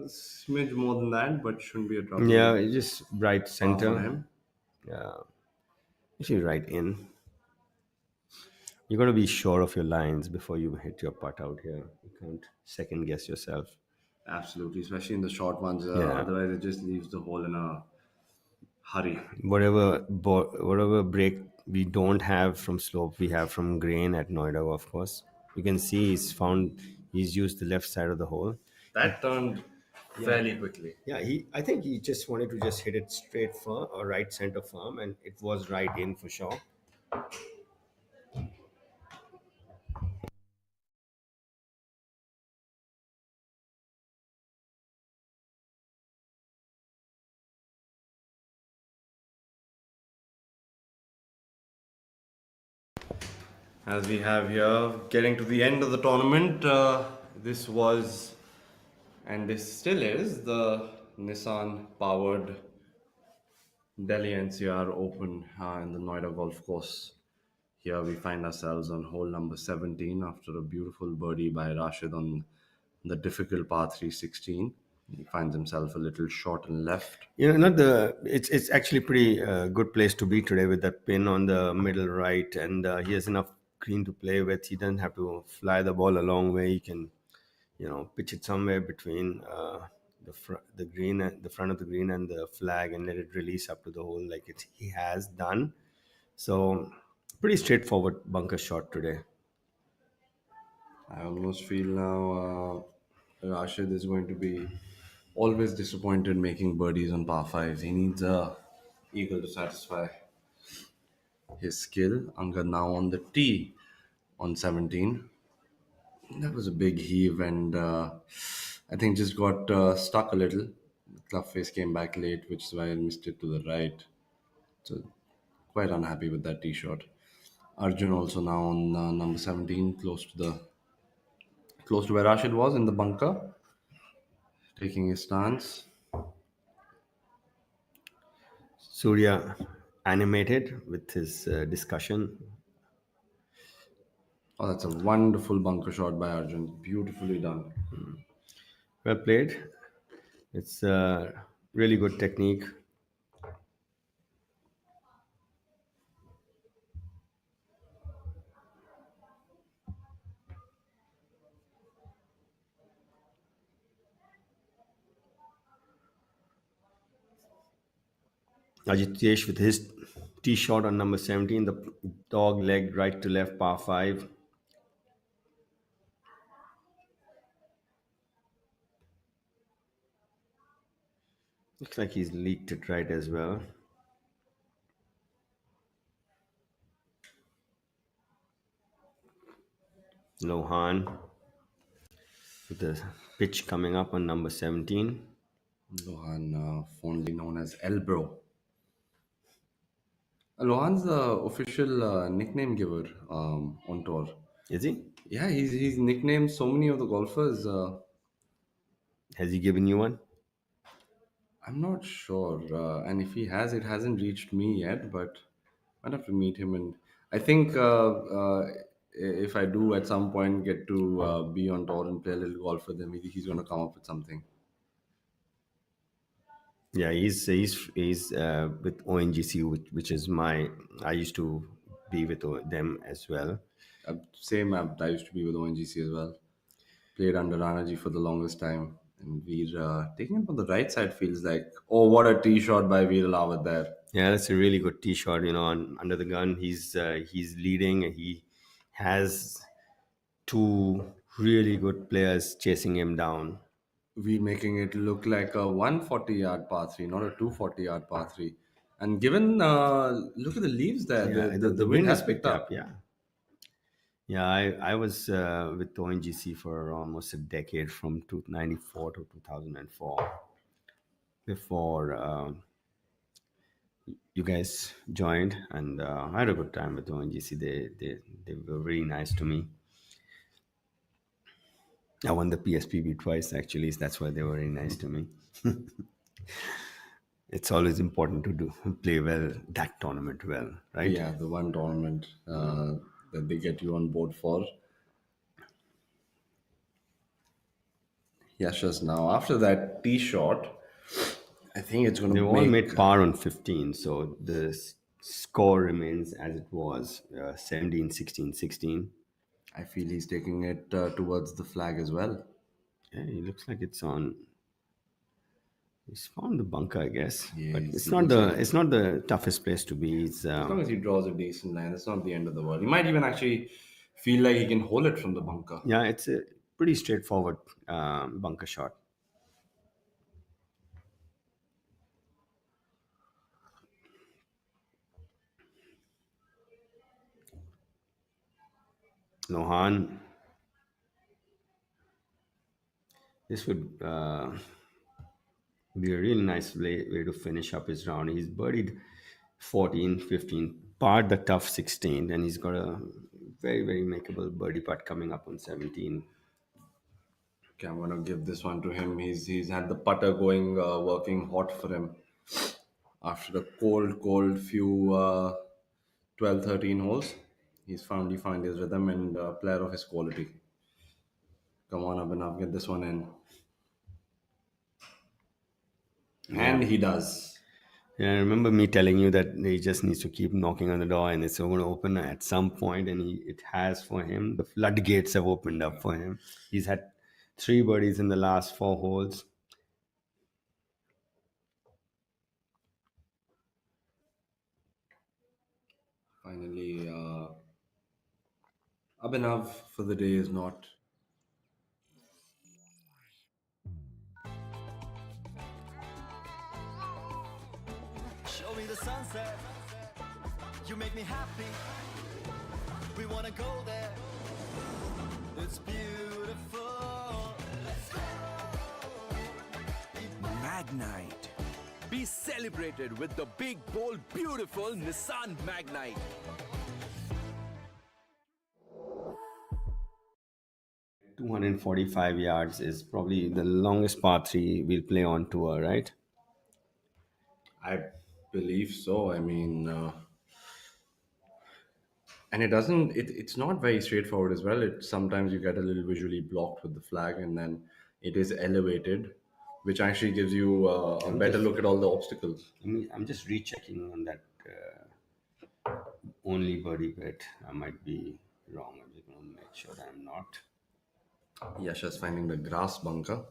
smidge more than that, but shouldn't be a trouble. Yeah, it's just right Far for center. him. Yeah, actually right in. You got to be sure of your lines before you hit your putt out here. You can't second guess yourself. Absolutely, especially in the short ones. Yeah, Otherwise, it just leaves the hole in a hurry. whatever break we don't have from slope, we have from grain at Noida, of course. You can see he's used the left side of the hole. That turned Yeah, fairly quickly. yeah. I think he just wanted to just hit it straight firm or right center firm, and it was right in for sure. As we have here, getting to the end of the tournament, this was, and this still is, the Nissan powered Delhi NCR Open in the Noida Golf Course. Here we find ourselves on hole number 17 after a beautiful birdie by Rashid on the difficult par 316. He finds himself a little short and left. You know, not the. It's actually pretty good place to be today with that pin on the middle right, and he has enough green to play with. He doesn't have to fly the ball a long way. He can, pitch it somewhere between the green, the front of the green, and the flag, and let it release up to the hole like he has done. So, pretty straightforward bunker shot today. I almost feel now Rashid is going to be always disappointed making birdies on par fives. He needs a eagle to satisfy his skill. Angad now on the tee on 17. That was a big heave, and I think just got stuck a little. The club face came back late, which is why I missed it to the right. So quite unhappy with that tee shot. Arjun also now on number 17, close to where Rashid was in the bunker, taking his stance. Surya animated with his discussion. Oh, that's a wonderful bunker shot by Arjun. Beautifully done. Well played. It's really good technique. Ajitesh with his tee shot on number 17, the dog leg right to left, par 5. Looks like he's leaked it right as well. Lohan with the pitch coming up on number 17. Lohan, fondly known as Elbro. Lohan's the official nickname giver on tour. Is he? Yeah, he's nicknamed so many of the golfers. Has he given you one? I'm not sure, and if he has, it hasn't reached me yet. But I'd have to meet him, and I think if I do at some point get to be on tour and play a little golf with him, maybe he's going to come up with something. Yeah, he's with ONGC, which is my. I used to be with them as well. Same, I used to be with ONGC as well. Played under Ranaji for the longest time. And we're taking it on the right side feels like, oh, what a tee shot by Veer Lawat there. Yeah, that's a really good tee shot. Under the gun, he's leading. He has two really good players chasing him down. We making it look like a 140-yard par 3, not a 240-yard par 3. And given, look at the leaves there, Yeah, the the wind wind has is picked picked up. up. Yeah, yeah. I was with ONGC for almost a decade, from 1994 to 2004. Before you guys joined, and I had a good time with ONGC. They were very nice to me. I won the PSPB twice, actually. So that's why they were very nice to me. It's always important to play well that tournament well, right? Yeah, the one tournament that they get you on board for. Yashas now. After that tee shot, I think it's going They to all make. made par on 15, so the score remains as it was 17, 16, 16. I feel he's taking it towards the flag as well. Yeah, it looks like it's on. He's found the bunker, I guess, but Yes, it's it not looks the like. it's not the toughest place to be. It's As long as he draws a decent line, it's not the end of the world. He might even actually feel like he can hold it from the bunker. yeah, it's a pretty straightforward bunker shot. Lohan, this would be a really nice way to finish up his round. He's birdied 14, 15, parred the tough 16, and he's got a very makeable birdie putt coming up on 17. Okay, I'm gonna give this one to him. He's had the putter going, working hot for him after the cold few 12, 13 holes. He found his rhythm and player of his quality. Come on, Abhinav, get this one in, Yeah. and he does. Yeah, I remember me telling you that he just needs to keep knocking on the door and it's going to open at some point, and it has for him. The floodgates have opened up for him. He's had three birdies in the last four holes. Finally, Abhinav for the day is not. Show me the sunset. You make me happy. We wanna go there. It's beautiful. Let's go. Magnite. Be celebrated with the big, bold, beautiful Nissan Magnite. 245 yards is probably the longest par three we'll play on tour, right? I believe so. I mean, and it doesn't. It's not very straightforward as well. It sometimes you get a little visually blocked with the flag, and then it is elevated, which actually gives you a I'm better just, look at all the obstacles. I'm just rechecking on that only birdie bit. I might be wrong. I'm just going to make sure that I'm not. Yasha's finding the grass bunker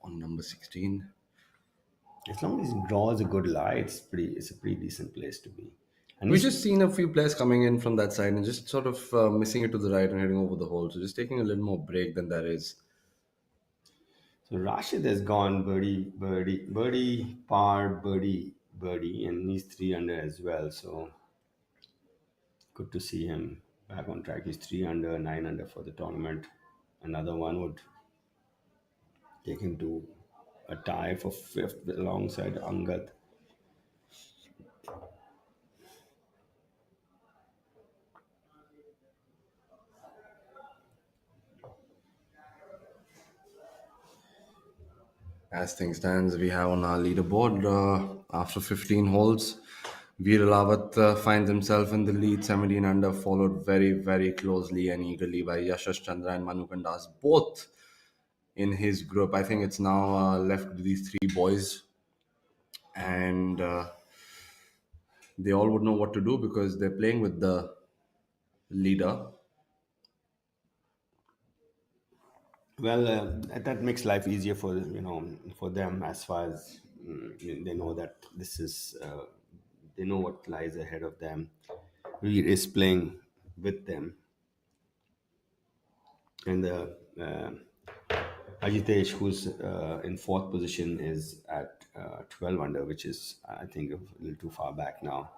on number 16. As long as it draws a good lie, it's a pretty decent place to be. And We've he's, just seen a few players coming in from that side and just sort of missing it to the right and heading over the hole. So just taking a little more break than that is. so Rashid has gone birdie, par, birdie, and he's three under as well. So good to see him back on track. He's three under, nine under for the tournament. Another one would take him to a tie for fifth alongside Angad. As things stands, we have on our leaderboard after 15 holes, Veer Rawat finds himself in the lead, 17 under, followed very closely and eagerly by Yashash Chandra and Manu Kandas, both in his group. I think it's now left to these three boys, and they all would know what to do because they're playing with the leader. Well, that makes life easier for for them as far as they know that this is they know what lies ahead of them. Veer is playing with them, and Ajitesh, who's in fourth position, is at 12 under, which is I think a little too far back now.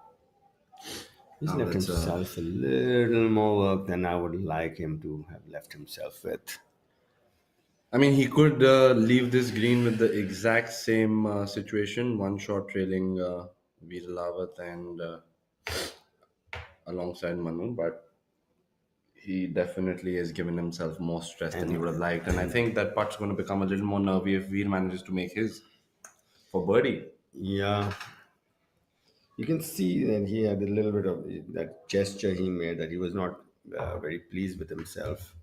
He's Now left it's himself a little more work than I would like him to have left himself with. I mean, he could leave this green with the exact same situation, one shot trailing Veer Rawat and alongside Manu, but he definitely has given himself more stress than he would have liked. And I think that putt's going to become a little more nervy if Veer manages to make his for birdie. Yeah, you can see that he had a little bit of that gesture he made, that he was not very pleased with himself.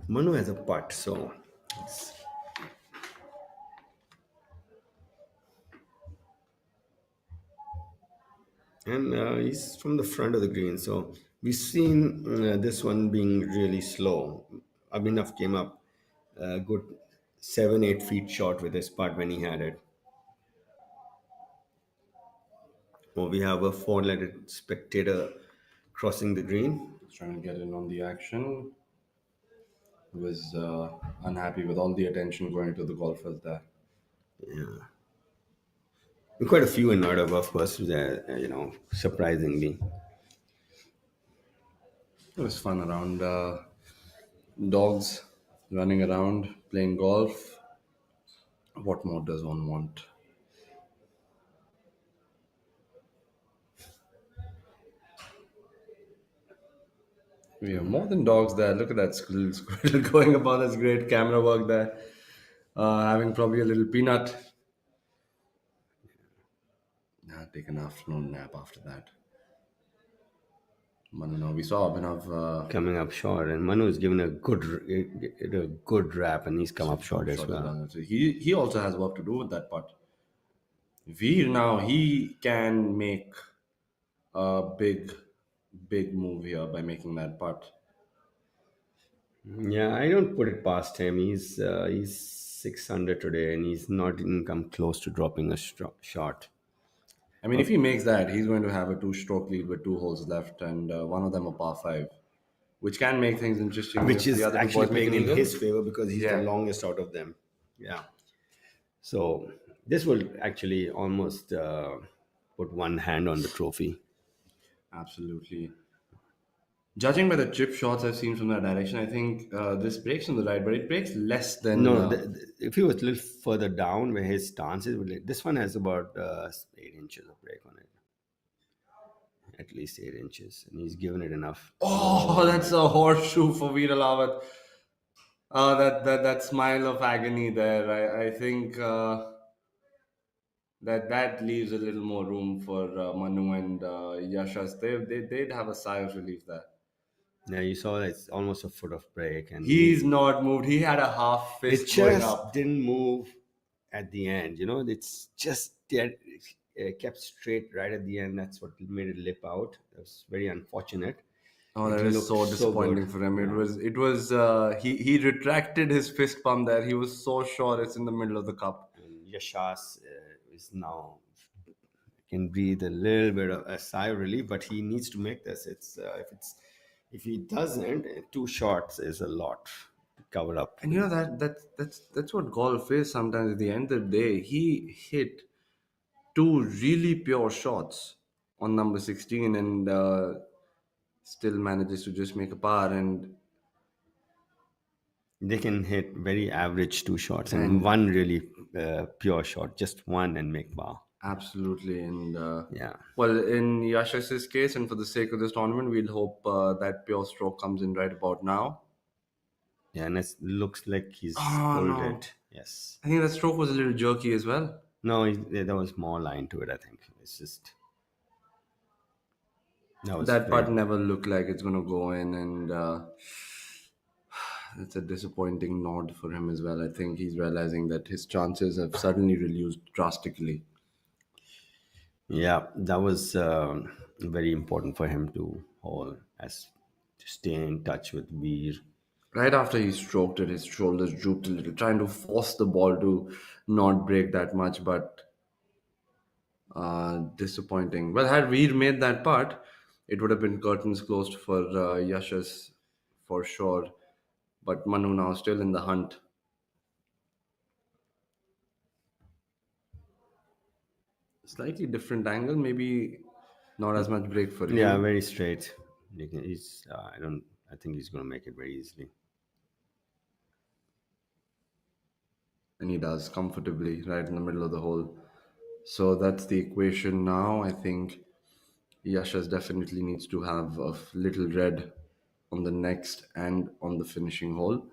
Manu has a putt, so it's- and he's from the front of the green. So we've seen this one being really slow. Abhinav came up a good 7, 8 feet short with his putt when he had it. Oh, we have a four-legged spectator crossing the green. Trying to get in on the action. Was unhappy with all the attention going to the golfers there. Yeah, quite a few in Noida golf courses. Surprisingly. It was fun around. Dogs running around, playing golf. What more does one want? We have more than dogs there. Look at that squirrel going about. That's great camera work there. Having probably a little peanut. Take an afternoon nap after that. Manu, no, we saw Abhinav Coming up short, and Manu is given a good rap, and he's come up short as well. So he also has work to do with that putt. Veer now he can make a big move here by making that putt. Yeah, I don't put it past him. He's 600 today, and he's not even come close to dropping a shot. I mean, if he makes that, he's going to have a two-stroke lead with two holes left, and one of them a par five, which can make things interesting. Which if is the other two actually boys make playing an in eagle. his favor because he's the Yeah. longest out of them. Yeah. So this will actually almost put one hand on the trophy. Absolutely. Judging by the chip shots I've seen from that direction, I think this breaks on the right, but it breaks less than. No, if he was a little further down where his stance is, this one has about 8 inches of break on it. At least 8 inches, and he's given it enough. Oh, that's a horseshoe for Veer Lawat. That smile of agony there. I think that leaves a little more room for Manu and Yashas. They'd have a sigh of relief there. Yeah, you saw it's almost a foot of break, and He's not moved. He had a half it fist going just up. didn't move at the end. It's just dead. It kept straight right at the end. That's what made it lip out. It was very unfortunate. Oh, It that is looked so disappointing good. for him. Yeah. It was he retracted his fist pump there. He was so sure it's in the middle of the cup. And Yashas is now can breathe a little bit of a sigh of relief, but he needs to make this. If he doesn't, two shots is a lot to cover up. And that's what golf is sometimes. At the end of the day, he hit two really pure shots on number 16 and still manages to just make a par. And They can hit very average two shots and one really pure shot, just one, and make par. absolutely. And Yeah. well, in Yashas's case, and for the sake of this tournament, we'll hope that pure stroke comes in right about now. Yeah, and it looks like he's Oh, pulled no. it. Yes. I think that stroke was a little jerky as well. No, there was more line to it, I think. It's just. That putt never looked like it's going to go in, and it's a disappointing nod for him as well. I think he's realizing that his chances have suddenly reduced drastically. Yeah, that was very important for him to hold, as to stay in touch with Veer. Right after he stroked it, his shoulders drooped a little, trying to force the ball to not break that much, but disappointing. Well, had Veer made that putt, it would have been curtains closed for Yashas for sure. But Manu now still in the hunt. Slightly different angle, maybe not as much break for him. Yeah, very straight. He's. I don't. I think he's going to make it very easily. And he does comfortably right in the middle of the hole. So that's the equation now. I think Yashas definitely needs to have a little red on the next and on the finishing hole.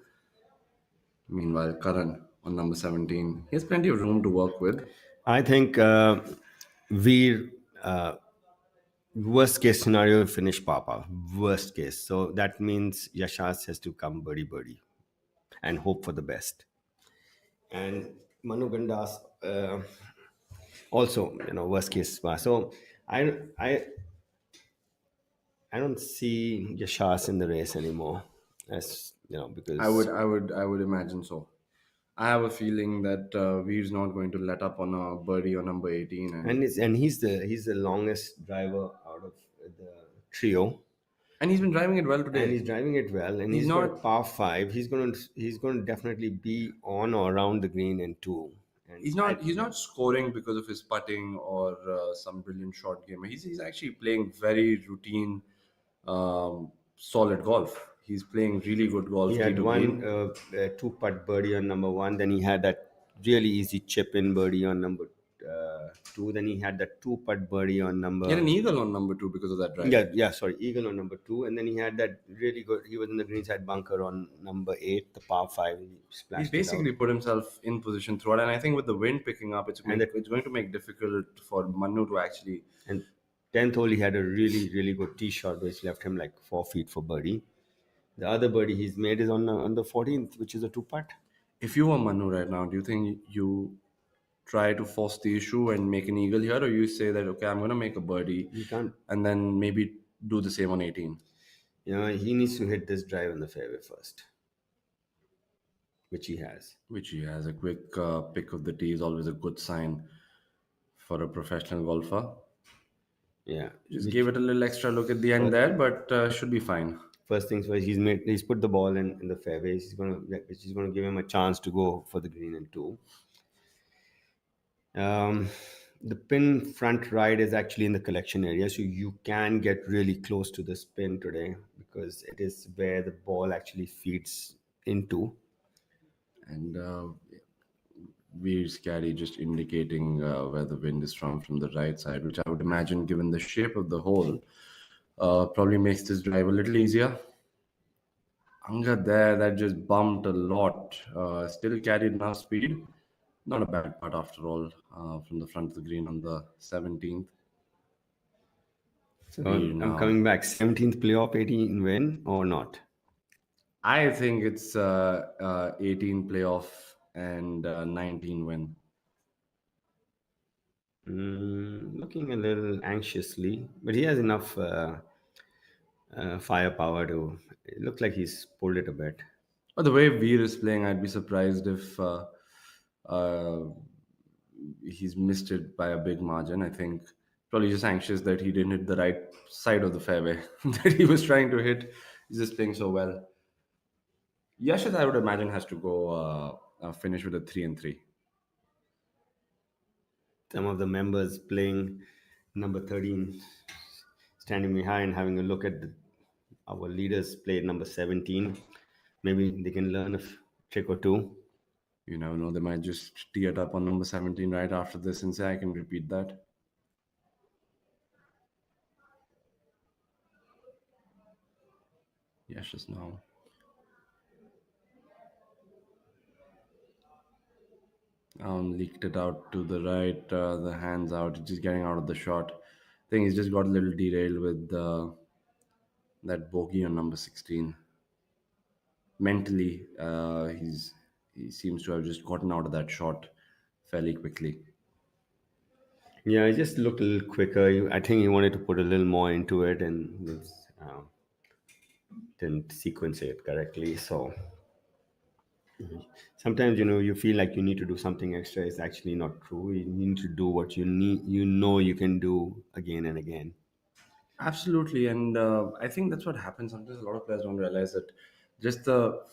Meanwhile, Karan on number 17, he has plenty of room to work with. I think Veer. Worst case scenario, finish Papa. Worst case. So that means Yashas has to come birdie birdie. and hope for the best. And Manu Gandas also, worst case. So I I I don't see Yashas in the race anymore, as because I would imagine so. I have a feeling that Veer's not going to let up on a birdie on number 18, and he's the longest driver out of the trio, and he's been driving it well and he's today. driving it well, and He's he's got a not par five. He's going to definitely be on or around the green in two, and he's not scoring because of his putting or some brilliant shot game. He's actually playing very routine, solid golf. He's playing really good he golf, tee had to one green. two putt birdie on number one. Then he had that really easy chip in birdie on number two. Then he had that two putt birdie on He had number. an eagle on number 2 because of that drive. Yeah, sorry, eagle on number two, and then he had that really good. He was in the greenside bunker on number eight, the par five. And he He's splashed it out. basically put himself in position throughout, and I think with the wind picking up, And it's going to make difficult for Manu to actually. and tenth hole, he had a really really good tee shot, which left him like 4 feet for birdie. The other birdie he's made is on the 14th, which is a two putt. If you were Manu right now, do you think you try to force the issue and make an eagle here, or you say that okay, I'm going to make a birdie, He can't. and then maybe do the same on 18, He needs to hit this drive in the fairway first, which he has. which he has a quick pick of the tee is always a good sign for a professional golfer. Yeah. Just gave it a little extra look at the end there, but should be fine. First things first, he's put the ball in the fairway. Which is gonna give him a chance to go for the green and two. Um, the pin front right is actually in the collection area, so you can get really close to this pin today because it is where the ball actually feeds into. And Veer's caddy just indicating where the wind is from the right side, which I would imagine, given the shape of the hole, probably makes this drive a little easier. Anga there, that just bumped a lot. Still carried enough speed. Not a bad putt after all, from the front of the green on the 17th. So Veer I'm now. coming back. 17th playoff, 18 win or not? I think it's 18 playoff and 19 win. Looking a little anxiously, but he has enough firepower to. It looks like he's pulled it a bit. But the way Veer is playing, I'd be surprised if uh, he's missed it by a big margin. I think probably just anxious that he didn't hit the right side of the fairway that he was trying to hit. He's just playing so well. Yashas, I would imagine, has to go finish with a 3-3. Some of the members playing number 13, standing behind, having a look at our leaders play number 17. Maybe they can learn a trick or two. You never know, they might just tee it up on number 17 right after this and say, I can repeat that. Yashas now. Leaked it out to the right, the hands out, just getting out of the shot. I think he's just got a little derailed with that bogey on number 16. Mentally, he seems to have just gotten out of that shot fairly quickly. Yeah, it just looked a little quicker. I think he wanted to put a little more into it and didn't sequence it correctly. So sometimes you feel like you need to do something extra. It's actually not true. You need to do what you need. You can do again and again. Absolutely, and I think that's what happens. Sometimes a lot of players don't realize that just the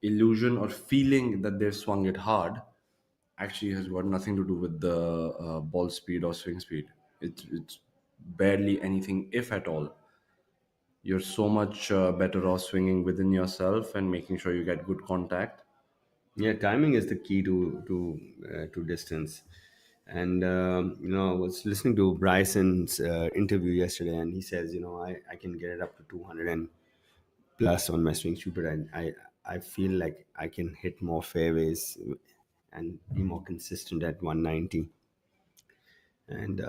illusion or feeling that they've swung it hard actually has got nothing to do with the ball speed or swing speed. It's barely anything, if at all. You're so much better off swinging within yourself and making sure you get good contact. Yeah, timing is the key to distance. And I was listening to Bryson's interview yesterday, and he says, I can get it up to 200 and plus on my swing speed, but I feel like I can hit more fairways and be more consistent at 190. And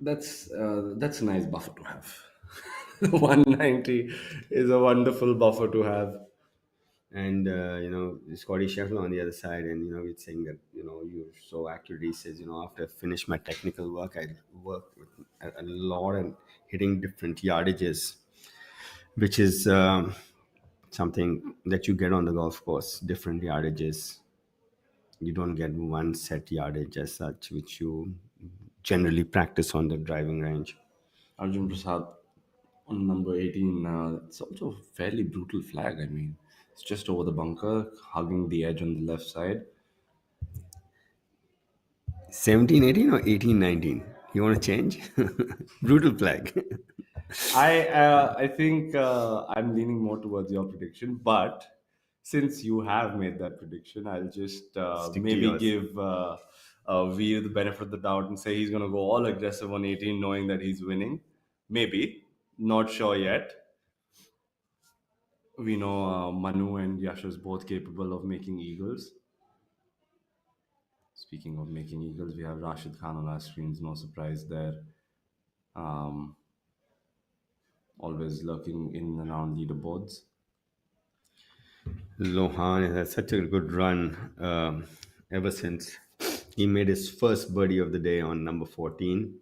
That's a nice buffer to have. 190 is a wonderful buffer to have. and Scotty Scheffler on the other side, and it's saying that you're so accurate. He says, after I finish my technical work, I work with a lot and hitting different yardages, which is something that you get on the golf course. Different yardages. You don't get one set yardage as such, which you generally practice on the driving range. Arjun Prasad on number 18. It's also a fairly brutal flag. I mean, it's just over the bunker, hugging the edge on the left side. 17-18 or 18-19? You want to change? Brutal flag. I think I'm leaning more towards your prediction, but since you have made that prediction, I'll just Stick to maybe yours. give Veer the benefit of the doubt and say he's going to go all aggressive on 18, knowing that he's winning. Maybe, not sure yet. We know Manu and Yash is both capable of making eagles. Speaking of making eagles, we have Rashid Khan on our screens. No surprise there. Um, Always lurking in and around leaderboards. Lohan has had such a good run ever since he made his first birdie of the day on number 14.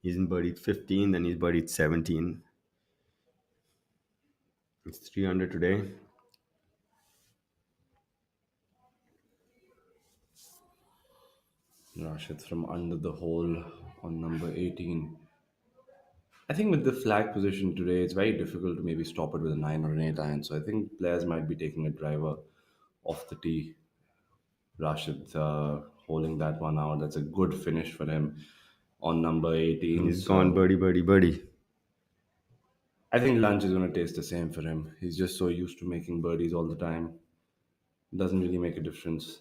He's birdied 15, then he's birdied 17. It's 300 today. Rashid from under the hole on number 18. I think with the flag position today, it's very difficult to maybe stop it with a 9 or an 8 iron. So I think players might be taking a driver off the tee. Rashid holding that one out. That's a good finish for him on number 18. He's gone So birdie, birdie, birdie. I think lunch is going to taste the same for him. He's just so used to making birdies all the time. Doesn't really make a difference.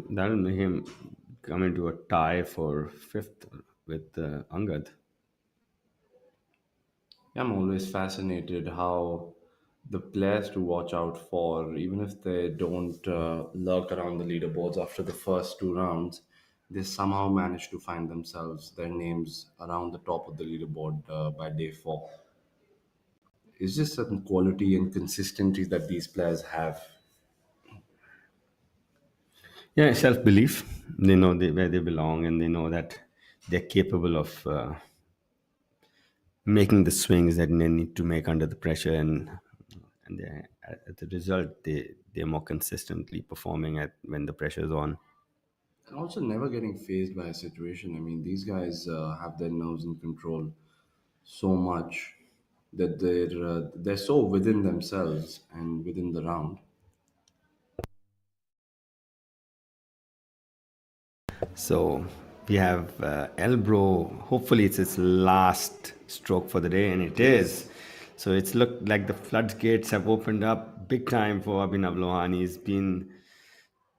That'll make him come into a tie for fifth with Angad. I'm always fascinated how the players to watch out for, even if they don't lurk around the leaderboards after the first two rounds, they somehow manage to find themselves, their names around the top of the leaderboard by day four. It's just certain quality and consistency that these players have. Yeah, self belief. They know where they belong, and they know that they're capable of making the swings that they need to make under the pressure, and as a result, they're more consistently performing at when the pressure's on. And also never getting phased by a situation. I mean, these guys have their nerves in control so much that they're so within themselves and within the round. So we have Elbro. Hopefully, it's its last stroke for the day, and it is. So it's looked like the floodgates have opened up big time for Abhinav Lohan.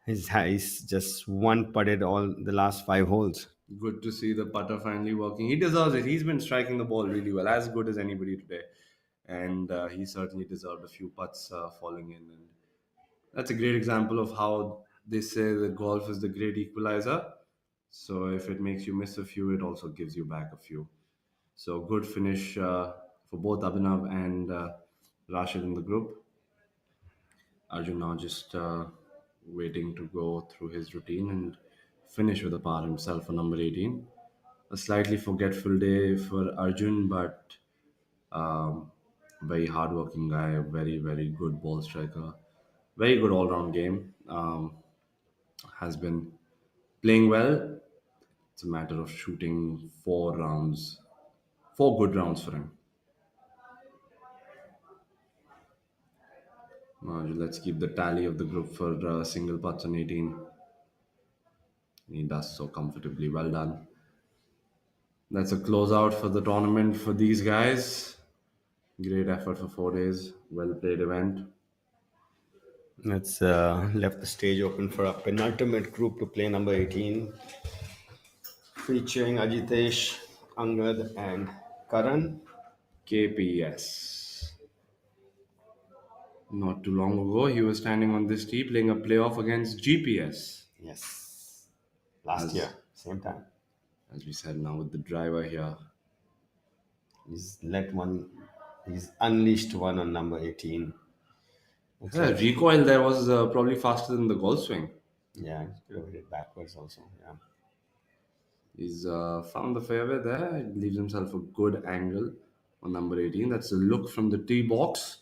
He's just one putted all the last five holes. Good to see the putter finally working. He deserves it. He's been striking the ball really well, as good as anybody today, and he certainly deserved a few putts falling in. And that's a great example of how they say that golf is the great equalizer. So if it makes you miss a few, it also gives you back a few. So good finish for both Abhinav and Rashid in the group. Arjun now just waiting to go through his routine and finish with a par himself for number 18. A slightly forgetful day for Arjun, but very hardworking guy, a very, very good ball striker, very good all round game. Has been playing well. It's a matter of shooting 4 rounds, 4 good rounds for him. Let's keep the tally of the group for single putts on 18. He does so comfortably. Well done. That's a closeout for the tournament for these guys. Great effort for 4 days. Well played event. Let's left the stage open for a penultimate group to play number 18, featuring Ajitesh, Angad, and Karan. KPS. Not too long ago, he was standing on this tee playing a playoff against GPS. Yes, last As, year, same time. as we said, now with the driver here. He's let one He's unleashed one on number 18. Looks Yeah, like, recoil there was probably faster than the golf swing. yeah, he could have hit it backwards also. Yeah. He's found the fairway there. He leaves himself a good angle on number 18. That's a look from the tee box.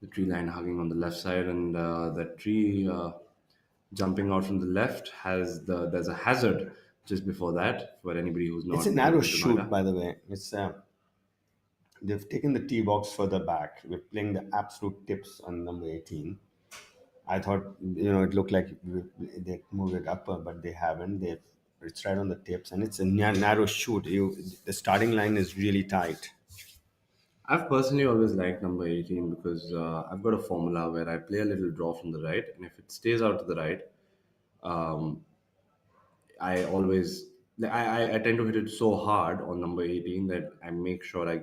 The tree line hugging on the left side, and that tree jumping out from the left has there's a hazard just before that for anybody who's It's a not narrow been to shoot, Noida. by the way. It's they've taken the tee box further back. We're playing the absolute tips on number 18. I thought, it looked like they moved it upper, but they haven't. It's right on the tips, and it's a narrow shoot. The starting line is really tight. I've personally always liked number 18 because I've got a formula where I play a little draw from the right, and if it stays out to the right, um, I always I tend to hit it so hard on number 18 that I make sure I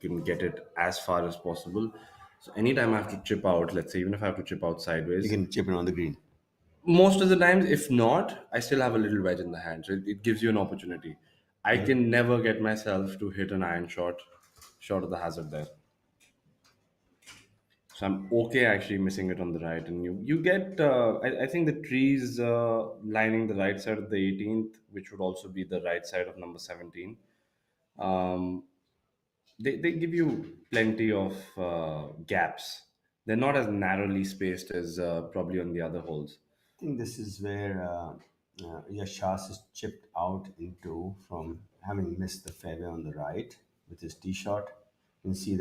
can get it as far as possible. So anytime I have to chip out, let's say even if I have to chip out You sideways, can chip it on the green. most of the times, if not, I still have a little wedge in the hand. So it gives you an opportunity. I can never get myself to hit an iron shot short of the hazard there. So I'm okay actually missing it on the right, and you get I think the trees lining the right side of the 18th, which would also be the right side of number 17. Um, they give you plenty of gaps. They're not as narrowly spaced as probably on the other holes. I think this is where Yashas is chipped out into from having missed the fairway on the right with his tee shot. You can see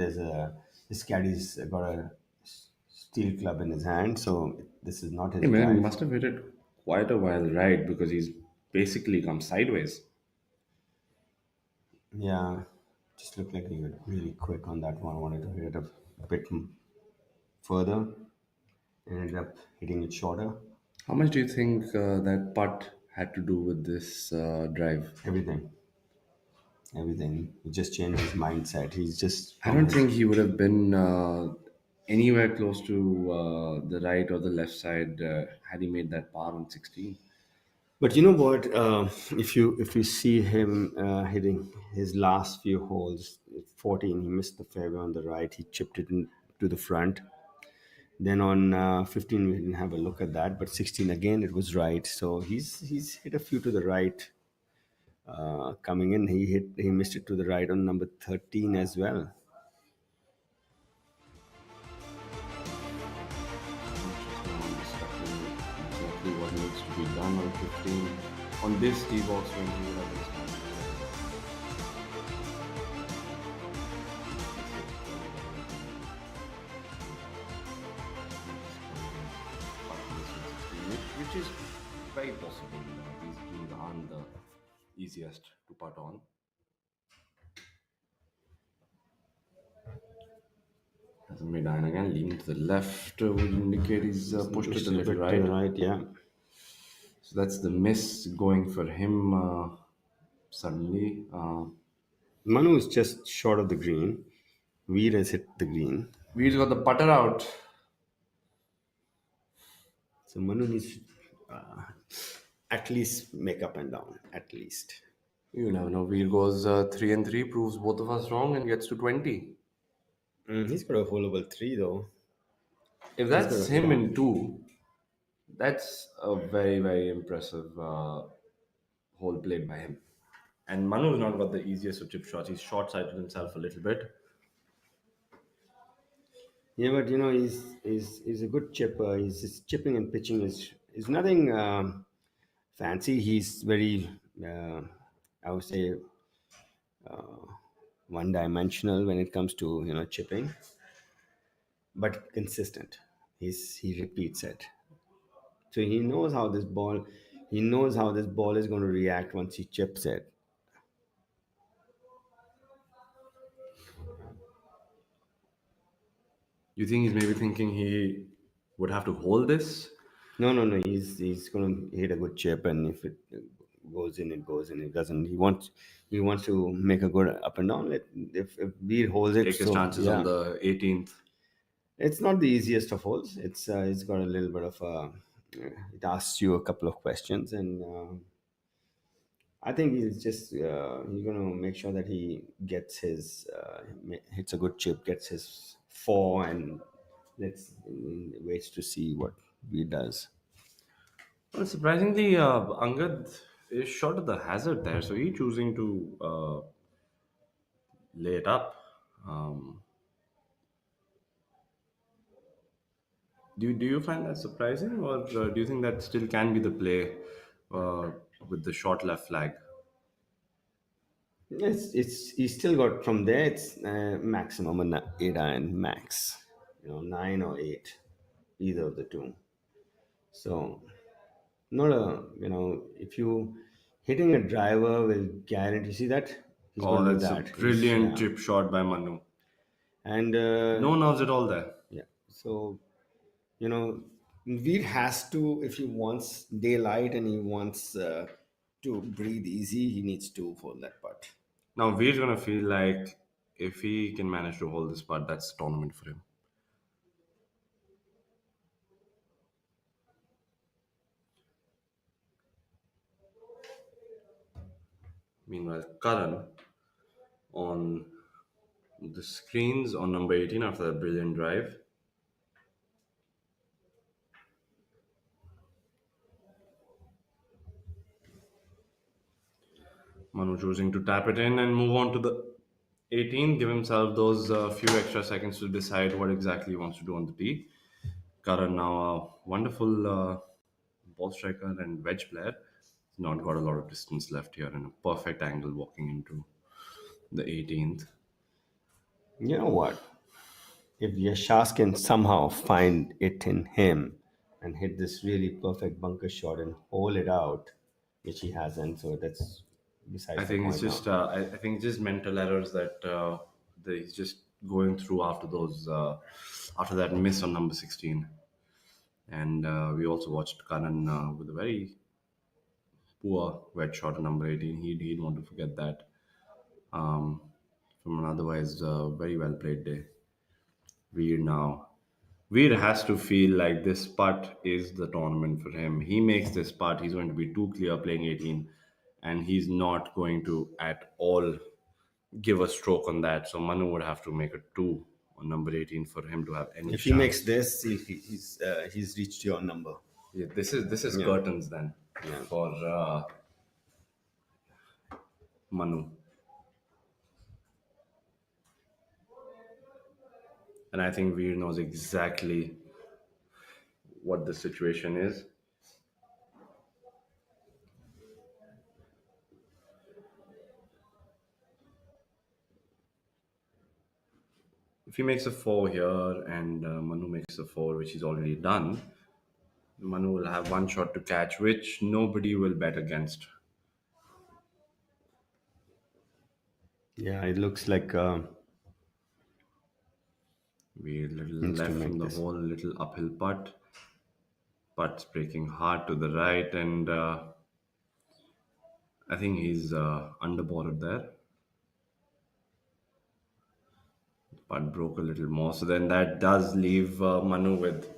his caddy's got a steel club in his hand, so this is not Hey his man, he drive. must have hit it quite a while right because he's basically come sideways. Yeah, just looked like he was really quick on that one. Wanted to hit it a bit further and ended up hitting it shorter. How much do you think that putt had to do with this drive? Everything, everything. He just changed his mindset. He's just I from don't his. think he would have been anywhere close to the right or the left side had he made that par on 16. But you know what? If you see him hitting his last few holes, 14, he missed the fairway on the right. He chipped it in, to the front. Then on 15, we didn't have a look at that. But 16 again, it was right. So he's hit a few to the right. Coming in, he missed it to the right on number 13 as well. Interesting. I'm just checking exactly what needs to be done on 15. On this tee box when he would have been which is very possible. These greens aren't the easiest to putt on. Hasn't made iron again, leaning to the left would indicate he's pushed it Pushed a it a little bit to right. the right, yeah. So that's the miss going for him suddenly. Manu is just short of the green. Veer has hit the green. We've got the putter out. So Manu needs to at least make up and down. At least. You never know. Veer goes 3 and 3, proves both of us wrong, and gets to 20. He's got a holeable three though. If He's that's got a, him yeah. in 2, that's a very, very impressive hole played by him. And Manu's not got the easiest of chip shots. He's short sighted himself a little bit. Yeah, but he's a good chipper. His chipping and pitching is nothing fancy. He's very I would say one dimensional when it comes to chipping, but consistent. He repeats it, so he knows how this ball is going to react once he chips it. You think he's maybe thinking he would have to hold this? No. He's going to hit a good chip, and if it goes in, it goes in. It doesn't. He wants to make a good up and down. If Beer holds it, Take his so chances yeah, on the 18th. it's not the easiest of holes. It's got a little bit of it asks you a couple of questions, and I think he's going to make sure that he gets hits a good chip, gets his four, and let's waits to see what he does. Well, surprisingly, Angad is short of the hazard there, so he's choosing to lay it up. Um, do you find that surprising, or do you think that still can be the play uh, with the short left flag? It's he's still got from there. It's maximum and eight iron max, nine or eight, either of the two. So not a if you hitting a driver will guarantee. See that he's Oh, going to do that's a that. He's brilliant yeah, chip shot by Manu. and No nerves at all there. yeah. So Veer has to if he wants daylight and he wants to breathe easy, he needs to hold that putt. Now we're gonna feel like if he can manage to hold this part, that's a tournament for him. Meanwhile, Karan on the screens on number 18 after that brilliant drive. Manu choosing to tap it in and move on to the 18, give himself those few extra seconds to decide what exactly he wants to do on the tee. Karan now a wonderful ball striker and wedge player. He's not got a lot of distance left here and a perfect angle walking into the 18th. You know what? If Yashas can somehow find it in him and hit this really perfect bunker shot and hold it out, which he hasn't, so that's I besides the think it's point just now. I think it's just mental errors that he's just going through after those after that miss on number 16. And we also watched Karan with a very poor wedge shot on number 18. He'd want to forget that from an otherwise very well played day. Veer now. Veer has to feel like this putt is the tournament for him. He makes this putt, he's going to be too clear playing 18, and he's not going to at all give a stroke on that. So Manu would have to make a two on number 18 for him to have any If he makes chance. this, he's reached your number. Yeah, this is Yeah, curtains then yeah. for Manu, and I think Veer knows exactly what the situation is. If he makes a four here and Manu makes a four, which he's already done, Manu will have one shot to catch, which nobody will bet against. Yeah, it looks like We little needs to left from make the this. hole, little uphill putt. Putt's breaking hard to the right, and I think he's underboarded there. Putt broke a little more, so then that does leave Manu with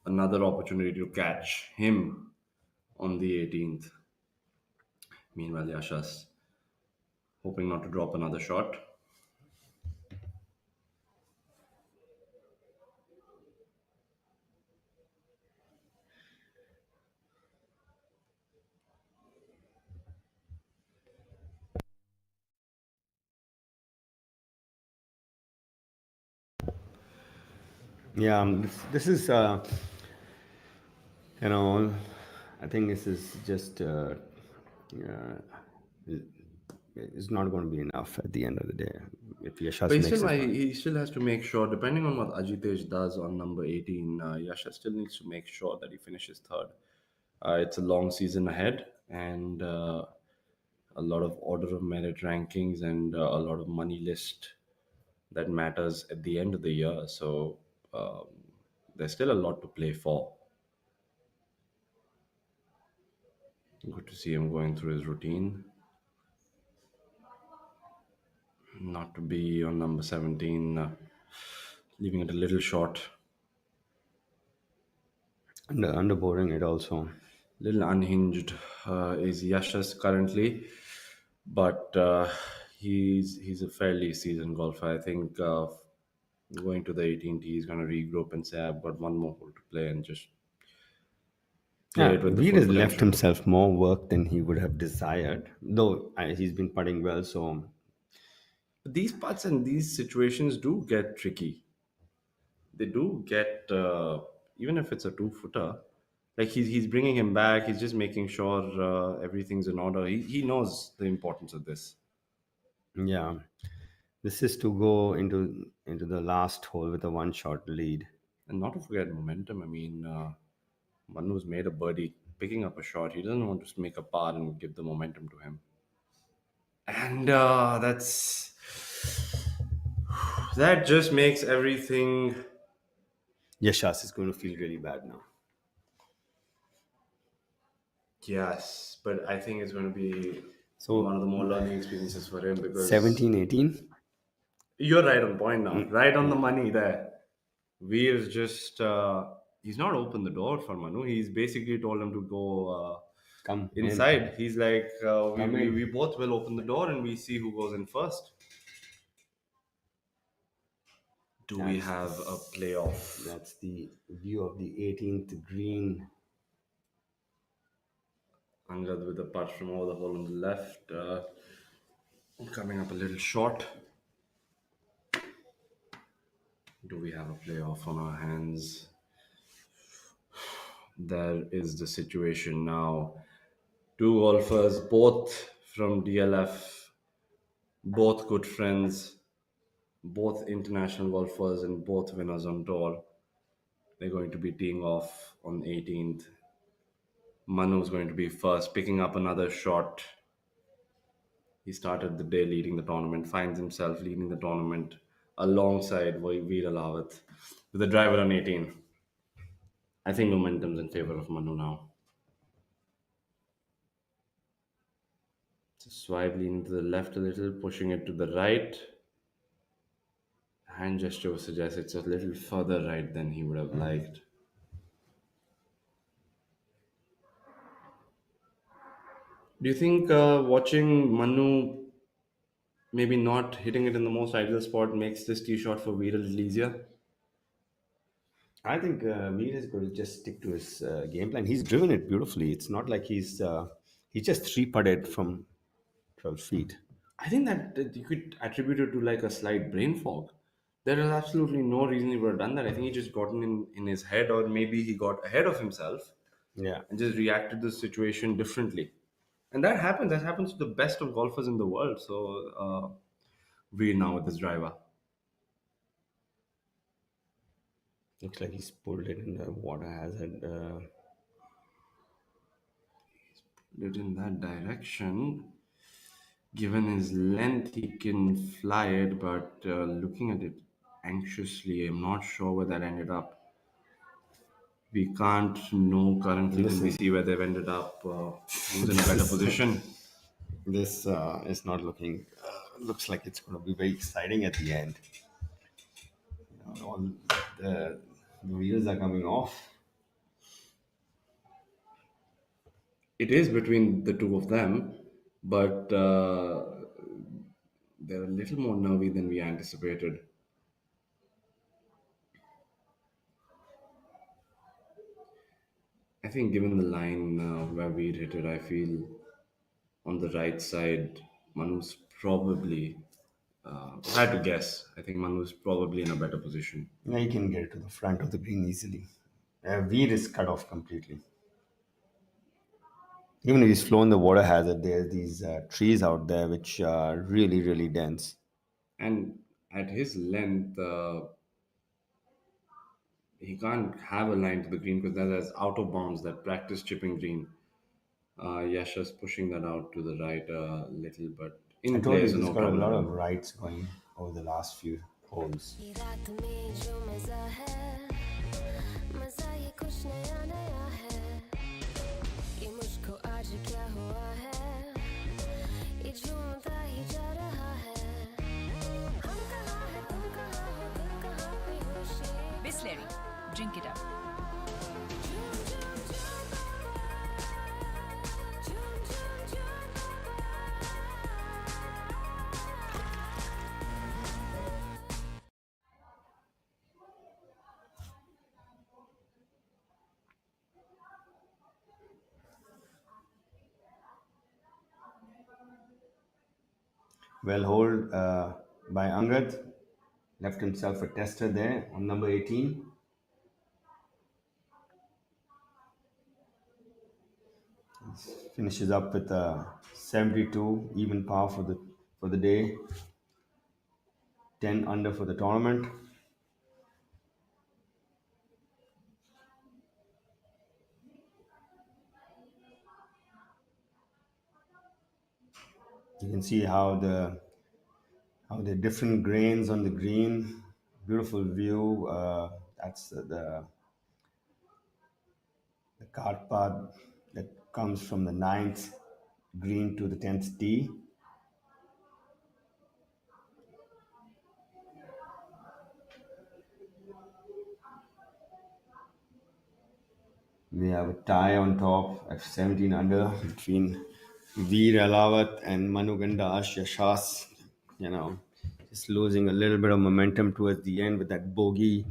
another opportunity to catch him on the 18th. Meanwhile, Yashas hoping not to drop another shot. Yeah, this is you know, I think this is just uh, it's not going to be enough at the end of the day if But Yashas he makes still, this one. he still has to make sure, depending on what Ajitesh does on number 18, Yasha still needs to make sure that he finishes third. It's a long season ahead, and a lot of order of merit rankings and a lot of money list that matters at the end of the year. So um, there's still a lot to play for. Good to see him going through his routine. Not to be on number 17, leaving it a little short. Underboarding it also little unhinged is Yashas currently, but he's a fairly seasoned golfer. I think going to the 18th, he's going to regroup and say, "I've got one more hole to play," and just play Yeah, it with the Veer full has left potential. himself more work than he would have desired, though he's been putting well. So But these putts and these situations do get tricky. They do get even if it's a 2 footer. Like he's bringing him back. He's just making sure everything's in order. He knows the importance of this. yeah, this is to go into the last hole with a one-shot lead. And not to forget momentum. I mean, Manu's made a birdie, picking up a shot. He doesn't want to make a par and give the momentum to him. And that just makes everything. Yashas is going to feel really bad now. Yes, but I think it's going to be So one of the more learning experiences for him because 17, 18. you're right on point now, right on the money there. Veer's just he's not opened the door for Manu. He's basically told him to go Come inside. in. He's like, Come in. we both will open the door and we see who goes in first. Do we have a playoff? That's the view of the 18th green. Angad with a putt from over the hole on the left. Coming up a little short. Do we have a playoff on our hands? There is the situation now. Two golfers, both from DLF, both good friends, both international golfers, and both winners on tour. They're going to be teeing off on 18th. Manu's going to be first, picking up another shot. He started the day leading the tournament, finds himself leading the tournament alongside Veer Alawat with the driver on 18. I think momentum's in favor of Manu now. Just swipe leaning to the left a little, pushing it to the right. Hand gesture suggests it's a little further right than he would have liked. Do you think watching Manu maybe not hitting it in the most ideal spot makes this tee shot for Veer a little easier? I think Veer is going to just stick to his game plan. He's driven it beautifully. It's not like he just three putted from 12 feet. I think that you could attribute it to like a slight brain fog. There is absolutely no reason he would have done that. I think he just gotten in his head, or maybe he got ahead of himself Yeah. and just reacted to the situation differently. And that happens. That happens to the best of golfers in the world. So Veer now with his driver. Looks like he's pulled it in the water hazard. It in that direction. Given his length, he can fly it, but looking at it anxiously, I'm not sure where that ended up. We can't know currently till we see where they've ended up. Who's in a better position? This is not looking. Looks like it's going to be very exciting at the end. All the wheels are coming off. It is between the two of them, but they're a little more nervy than we anticipated. I think, given the line where we hit it, I feel on the right side, Manu's probably. If I had to guess, I think Manu's probably in a better position. Yeah, he can get to the front of the green easily. Veer is cut off completely. Even if he's flown the water hazard, there's these trees out there which are really, really dense. And at his length, he can't have a line to the green because that's out of bounds, that practice chipping green. Yasha's pushing that out to the right a little, but I in told you place, he's no got a lot problem. of rights going over the last few holes. Bisleri, drink it up. Well hold by Angad. Left himself a tester there on number 18. Finishes up with a 72 even par for the day. 10 under for the tournament. You can see how the different grains on the green. Beautiful view. That's the cart path that comes from the ninth green to the 10th tee. We have a tie on top at 17 under between Veer Alawat and Manu Gandash Yashas. You know, just losing a little bit of momentum towards the end with that bogey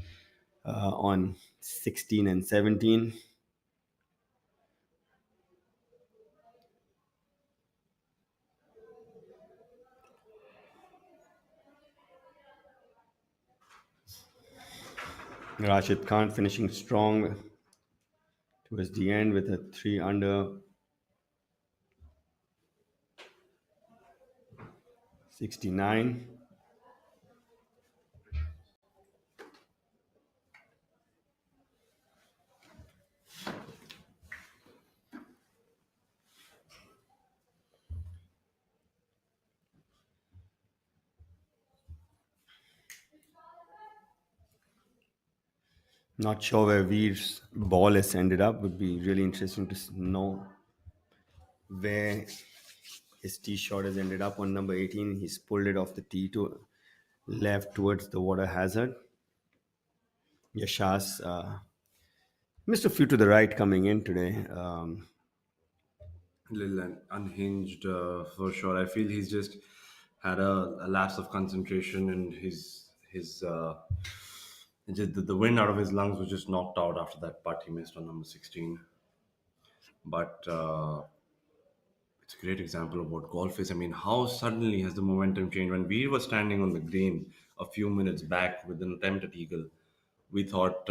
on 16 and 17. Rashid Khan finishing strong towards the end with a 3 under 69. Not sure where Veer's ball has ended up. Would be really interesting to know where his tee shot has ended up on number 18. He's pulled it off the tee to left towards the water hazard. Yashas missed a few to the right coming in today. Little unhinged for sure. I feel he's just had a lapse of concentration, and his just the wind out of his lungs was just knocked out after that putt he missed on number 16. But it's a great example of what golf is. I mean, how suddenly has the momentum changed? When we were standing on the green a few minutes back with an attempt at eagle, we thought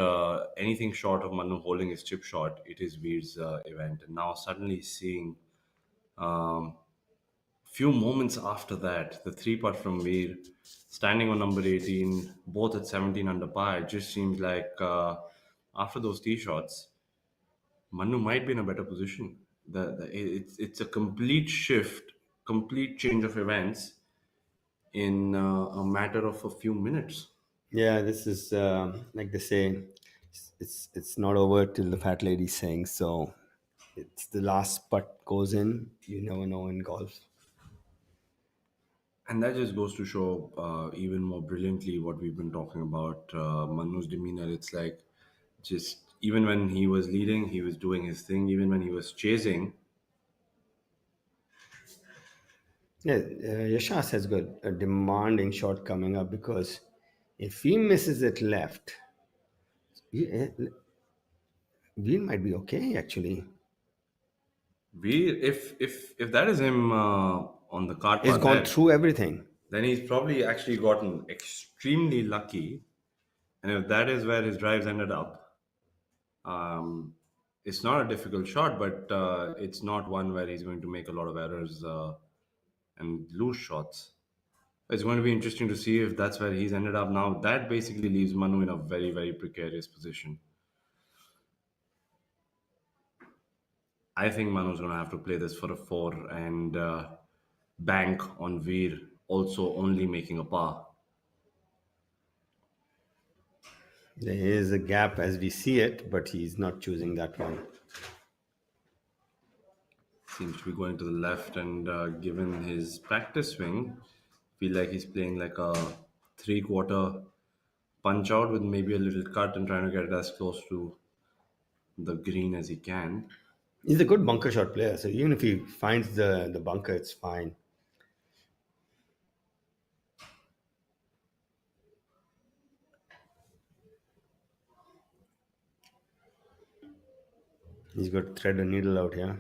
anything short of Manu holding his chip shot, it is Veer's event. And now suddenly seeing um, few moments after that, the three putt from Veer, standing on number 18, both at 17 under par, it just seems like after those tee shots, Manu might be in a better position. It's a complete shift, complete change of events in a matter of a few minutes. Yeah, this is like they say, it's not over till the fat lady sings. So it's the last putt goes in. You never know in golf. And that just goes to show even more brilliantly what we've been talking about Manu's demeanor. It's like just even when he was leading, he was doing his thing. Even when he was chasing, Yeah, Yashas has got a demanding shot coming up because if he misses it left, we might be okay actually. we if that is him on the card He's path, gone through everything. then he's probably actually gotten extremely lucky. And if that is where his drives ended up, um, it's not a difficult shot, but it's not one where he's going to make a lot of errors and lose shots. It's going to be interesting to see if that's where he's ended up now. That basically leaves Manu in a very, very precarious position. I think Manu's going to have to play this for a four and bank on Veer also only making a par. There is a gap as we see it, but he's not choosing that one. Seems to be going to the left, and given his practice swing, feel like he's playing like a three-quarter punch out with maybe a little cut and trying to get it as close to the green as he can. He's a good bunker shot player, so even if he finds the bunker, it's fine. He's got to thread a needle out here.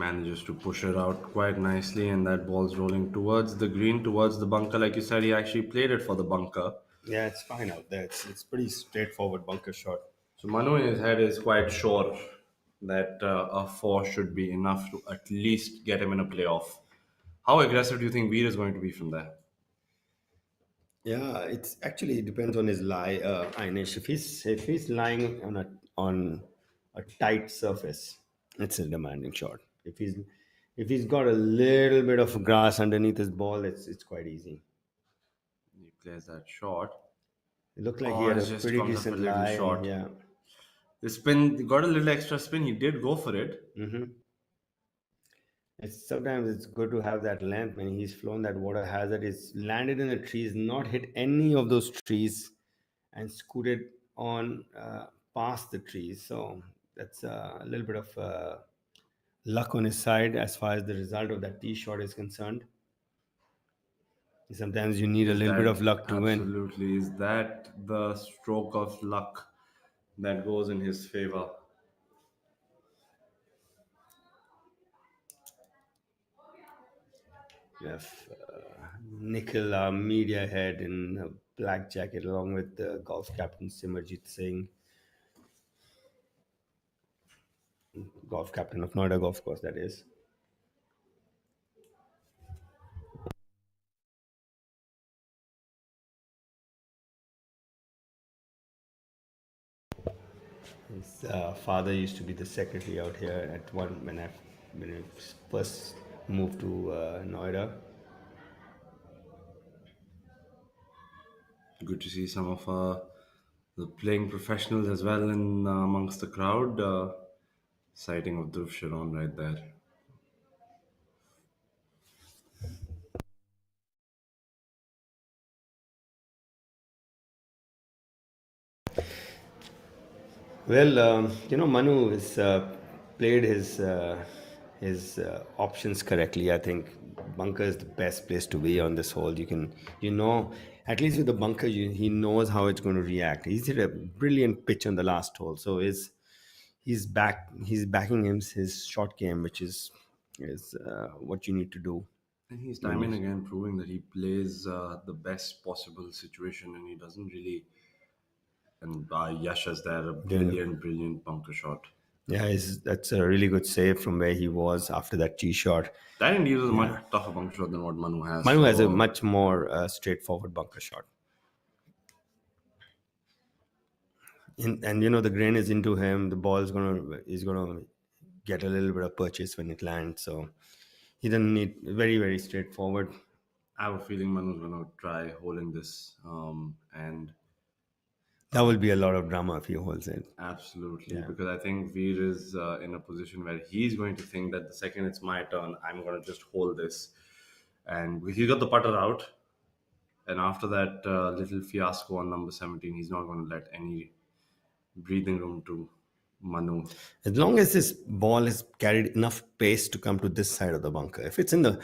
Manages to push it out quite nicely, and that ball's rolling towards the green, towards the bunker. Like you said, he actually played it for the bunker. Yeah, it's fine out there. It's pretty straightforward bunker shot. So Manu in his head is quite sure that a four should be enough to at least get him in a playoff. How aggressive do you think Veer is going to be from there? Yeah, it's actually it depends on his lie, Inish. If he's lying on a tight surface, it's a demanding shot. If he's got a little bit of grass underneath his ball, it's quite easy. He plays that shot. It looked like he Oh, had it a just pretty comes up a decent little lie. short. Yeah. The spin got a little extra spin. He did go for it. Sometimes it's good to have that length. When he's flown that water hazard, it's landed in the trees, not hit any of those trees, and scooted on past the trees. So that's a little bit of luck on his side as far as the result of that tee shot is concerned. Sometimes you need a Is little bit that of luck to win. absolutely is that the stroke of luck that goes in his favor? We have Nikhil, our media head, in a black jacket, along with the golf captain Simarjit Singh, golf captain of Noida Golf Course, that is. His father used to be the secretary out here at one when I first moved to Noida. Good to see some of the playing professionals as well in amongst the crowd. Sighting of Dhruv Sharon right there. Well, Manu has played his options correctly. I think bunker is the best place to be on this hole. At least with the bunker, he knows how it's going to react. He's hit a brilliant pitch on the last hole, so he's backing his short game, which is what you need to do. And he's when time and you again proving that he plays the best possible situation, and he doesn't really. And Yash has there a do- brilliant bunker shot. Yeah, that's a really good save from where he was after that tee shot. That indeed was a Yeah. much tougher bunker shot than what Manu has. Manu has a So much more straightforward bunker shot. And the grain is into him. The ball is gonna get a little bit of purchase when it lands. So he doesn't need very, very straightforward. I have a feeling Manu's going to try holding this, and That will be a lot of drama if he holds it. absolutely, Yeah. because I think Veer is in a position where he's going to think that the second it's my turn, I'm going to just hold this. And he got the putter out. And after that little fiasco on number 17, he's not going to let any breathing room to Manu. As long as this ball has carried enough pace to come to this side of the bunker. If it's in the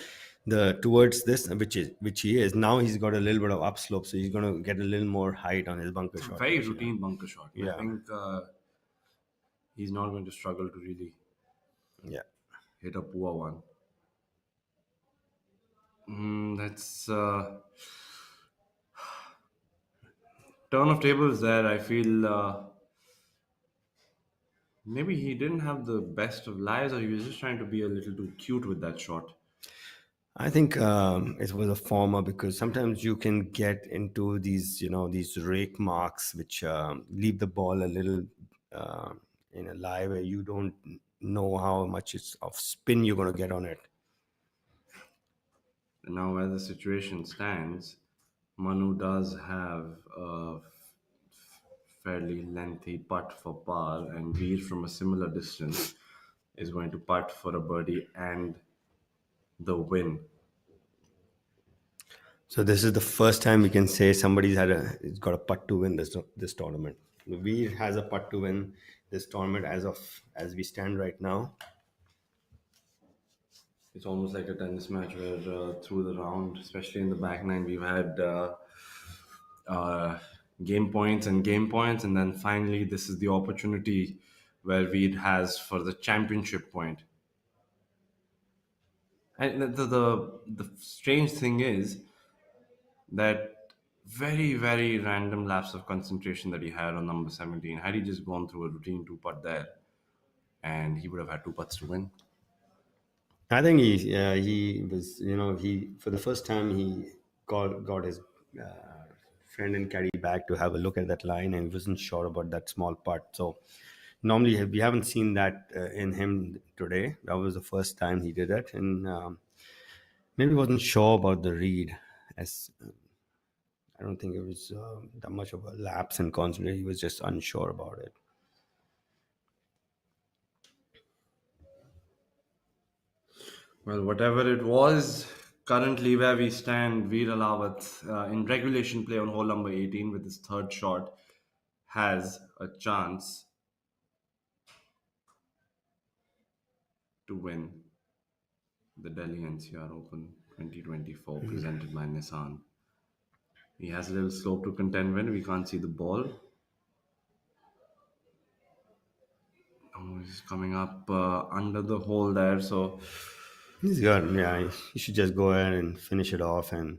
towards this, which he is now, he's got a little bit of upslope, so he's going to get a little more height on his bunker shot. Very routine bunker shot. Yeah. I think he's not going to struggle to really Yeah. hit a poor one. That's turn of tables there. I feel maybe he didn't have the best of lives, or he was just trying to be a little too cute with that shot. I think it was a former, because sometimes you can get into these rake marks which leave the ball a little in a lie where you don't know how much of spin you're going to get on it. Now, where the situation stands, Manu does have a fairly lengthy putt for par, and Veer from a similar distance is going to putt for a birdie and the win. So this is the first time we can say somebody's he's got a putt to win this tournament. Veer has a putt to win this tournament as we stand right now. It's almost like a tennis match where through the round, especially in the back nine, we've had game points, and then finally this is the opportunity where Veer has for the championship point. And the strange thing is that very random lapse of concentration that he had on number 17. Had he just gone through a routine two putt there, and he would have had two putts to win. I think he was, he for the first time he got his friend and caddy back to have a look at that line, and he wasn't sure about that small putt. So normally we haven't seen that in him today. That was the first time he did it, and maybe wasn't sure about the read. As I don't think it was that much of a lapse in concentration. He was just unsure about it. Well, whatever it was, currently where we stand, Veer Alawat in regulation play on hole number 18 with his third shot has a chance to win the Delhi NCR Open 2024 presented by Nissan. He has a little slope to contend with. We can't see the ball. Oh, he's coming up under the hole there, so He's got, yeah, he should just go ahead and finish it off and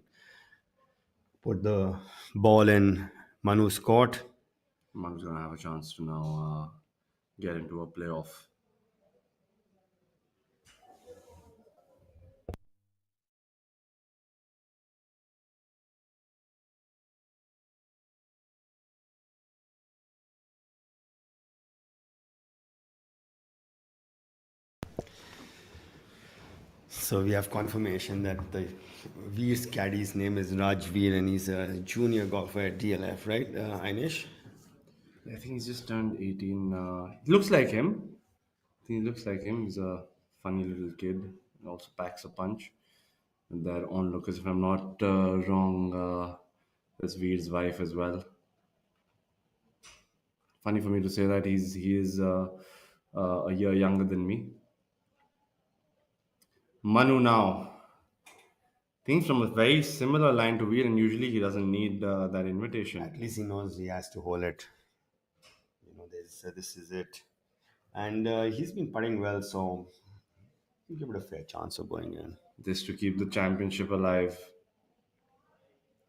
put the ball in Manu's court. Manu's gonna have a chance to now get into a playoff. So we have confirmation that the Veer's caddy's name is Raj Veer and he's a junior golfer at DLF, right, Ainish? I think he's just turned 18. He looks like him. I think he looks like him. He's a funny little kid. He also packs a punch. And their onlookers, if I'm not wrong, that's Veer's wife as well. Funny for me to say that he is a year younger than me. Manu now. Things from a very similar line to Veer, and usually he doesn't need that invitation. At least he knows he has to hold it. This is it. And he's been putting well, so you give it a fair chance of going in. Just to keep the championship alive.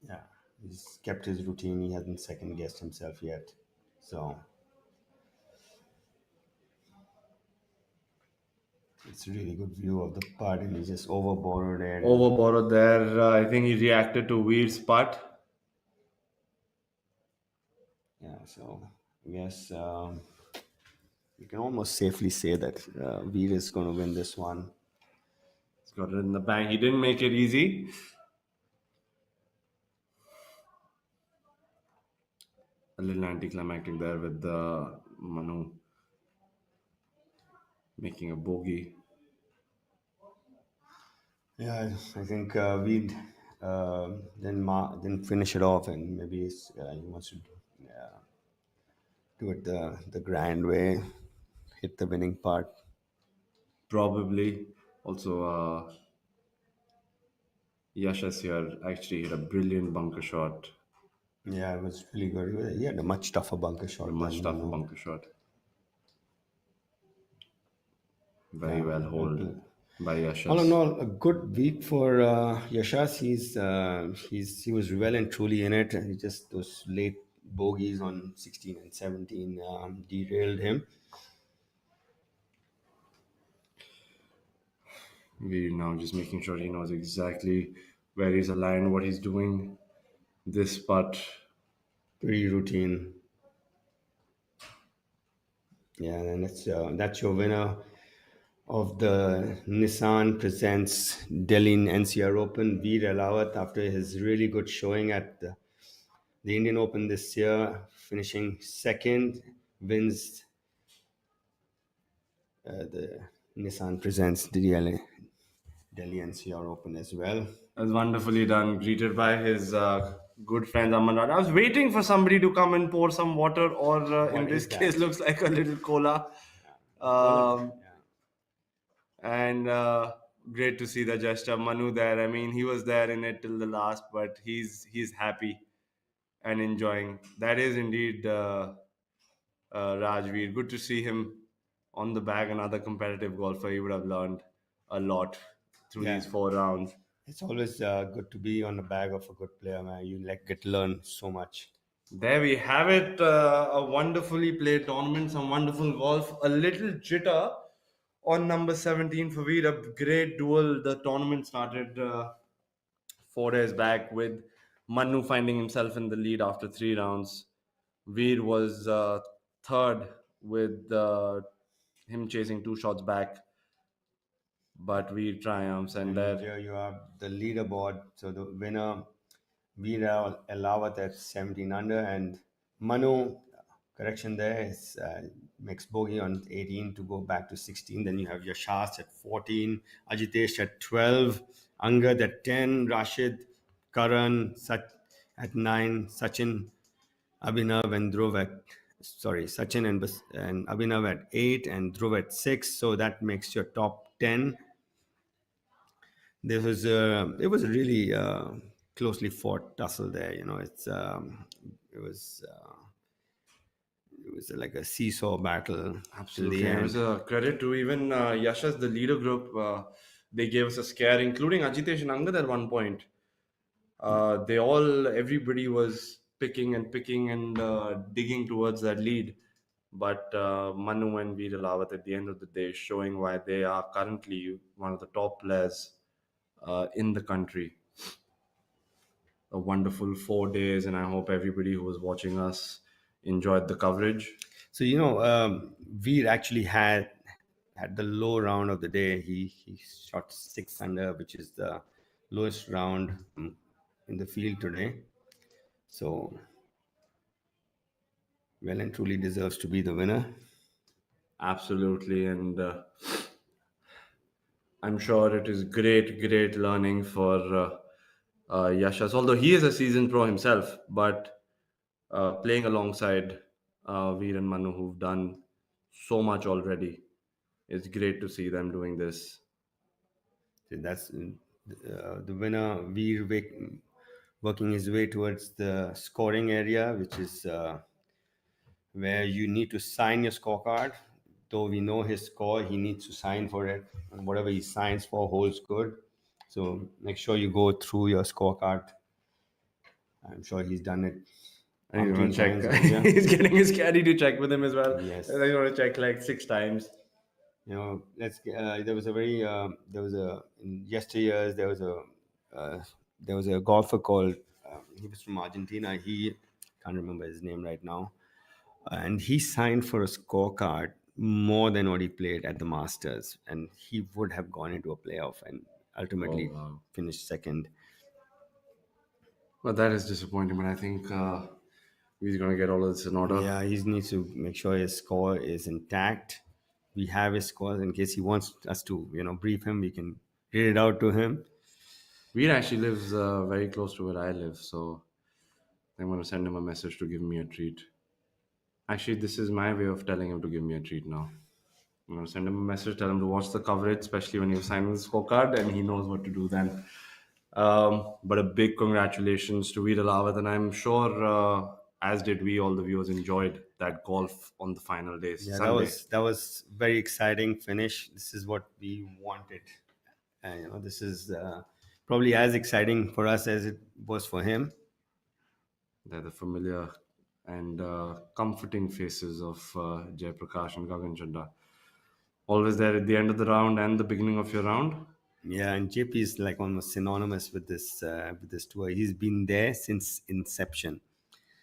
Yeah, he's kept his routine. He hasn't second guessed himself yet. So it's a really good view of the putt, and he just overborrowed it. Overborrowed there. I think he reacted to Veer's putt. Yeah, so I guess you can almost safely say that Veer is going to win this one. He's got it in the bank. He didn't make it easy. A little anticlimactic there with the Manu making a bogey. Yeah, I think Veer didn't finish it off, and maybe he wants to do it the grand way, hit the winning part. Probably. Also, Yashas here actually hit a brilliant bunker shot. Yeah, it was really good. He had a much tougher bunker shot. A much tougher bunker shot. Very well held by Yashas. All in all, a good week for Yashas. He was well and truly in it. He just those late bogeys on 16 and 17 derailed him. We're now just making sure he knows exactly where he's aligned, what he's doing. This putt. Pretty routine. Yeah, and that's your winner of the Nissan Presents Delhi-NCR Open, Veer Alawat, after his really good showing at the Indian Open this year, finishing second, wins the Nissan Presents Delhi-NCR Open as well. That was wonderfully done, greeted by his good friend Amanraj. I was waiting for somebody to come and pour some water, or in this case, looks like a little cola. And great to see the gesture, Manu there. I mean, he was there in it till the last, but he's happy and enjoying. That is indeed Rajveer. Good to see him on the bag. Another competitive golfer. He would have learned a lot through Yeah, these 4 rounds. it's always good to be on the bag of a good player, man. You like get to learn so much. There we have it. A wonderfully played tournament, some wonderful golf, a little jitter on number 17 for Veer. A great duel. The tournament started 4 days back with Manu finding himself in the lead after 3 rounds. Veer was third with him chasing 2 shots back, but Veer triumphs. And And here you have the leaderboard. So the winner, Veera Elawat at 17 under, and Manu, correction there, is makes bogey on 18 to go back to 16. Then you have Yashas at 14, Ajitesh at 12, Angad at 10, Rashid, Karan at 9, Sachin, Abhinav and Dhruv at Sachin and Abhinav at 8 and Dhruv at 6. So that makes your top 10. It was a really closely fought tussle there. You know, it was uh, it was like a seesaw battle till the absolutely, and it was end. a credit to even Yasha's, the leader group. They gave us a scare, including Ajitesh and Angad at one point. Everybody was picking and digging towards that lead. But Manu and Veer Lawat at the end of the day showing why they are currently one of the top players in the country. A wonderful 4 days, and I hope everybody who was watching us enjoyed the coverage. So you know, Veer actually had the low round of the day. He shot 6 under, which is the lowest round in the field today. So well and truly deserves to be the winner. Absolutely, and I'm sure it is great learning for Yashas. Although he is a seasoned pro himself, but playing alongside Veer and Manu, who've done so much already, it's great to see them doing this. So that's the winner. Veer working his way towards the scoring area, which is where you need to sign your scorecard. Though we know his score, he needs to sign for it. And whatever he signs for holds good. So make sure you go through your scorecard. I'm sure he's done it And he's going umpteen to check. times earlier. He's getting his caddy to check with him as well. Yes. And he's going to check like 6 times. You know, there was a very in yesteryears there was a golfer called he was from Argentina. He can't remember his name right now, and he signed for a scorecard more than what he played at the Masters, and he would have gone into a playoff and ultimately wow. finished second. Well, that is disappointing, but I think he's going to get all of this in order. Yeah, he needs to make sure his score is intact. We have his scores in case he wants us to, brief him. We can read it out to him. Veer actually lives very close to where I live, so I'm going to send him a message to give me a treat. Actually, this is my way of telling him to give me a treat now. I'm going to send him a message, tell him to watch the coverage, especially when he's signing the scorecard, and he knows what to do then. But a big congratulations to Veer Lawat, and I'm sure, as did we, all the viewers enjoyed that golf on the final day, Yeah, Sunday. that was very exciting finish. This is what we wanted, and this is probably as exciting for us as it was for him. They're the familiar and comforting faces of Jay Prakash and Gagan Chadda. Always there at the end of the round and the beginning of your round. Yeah, and JP is like almost synonymous with this tour. He's been there since inception.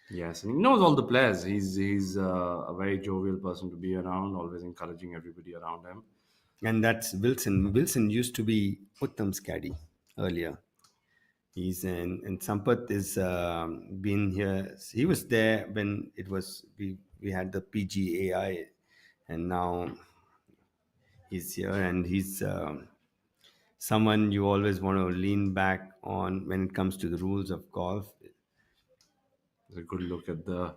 Yes, and he knows all the players. He's a very jovial person to be around, always encouraging everybody around him. And that's Wilson. Wilson used to be Uttam's caddy earlier. He's and Sampath is been here. He was there when it was we had the PGAI, and now he's here, and he's someone you always want to lean back on when it comes to the rules of golf. It's a good look at the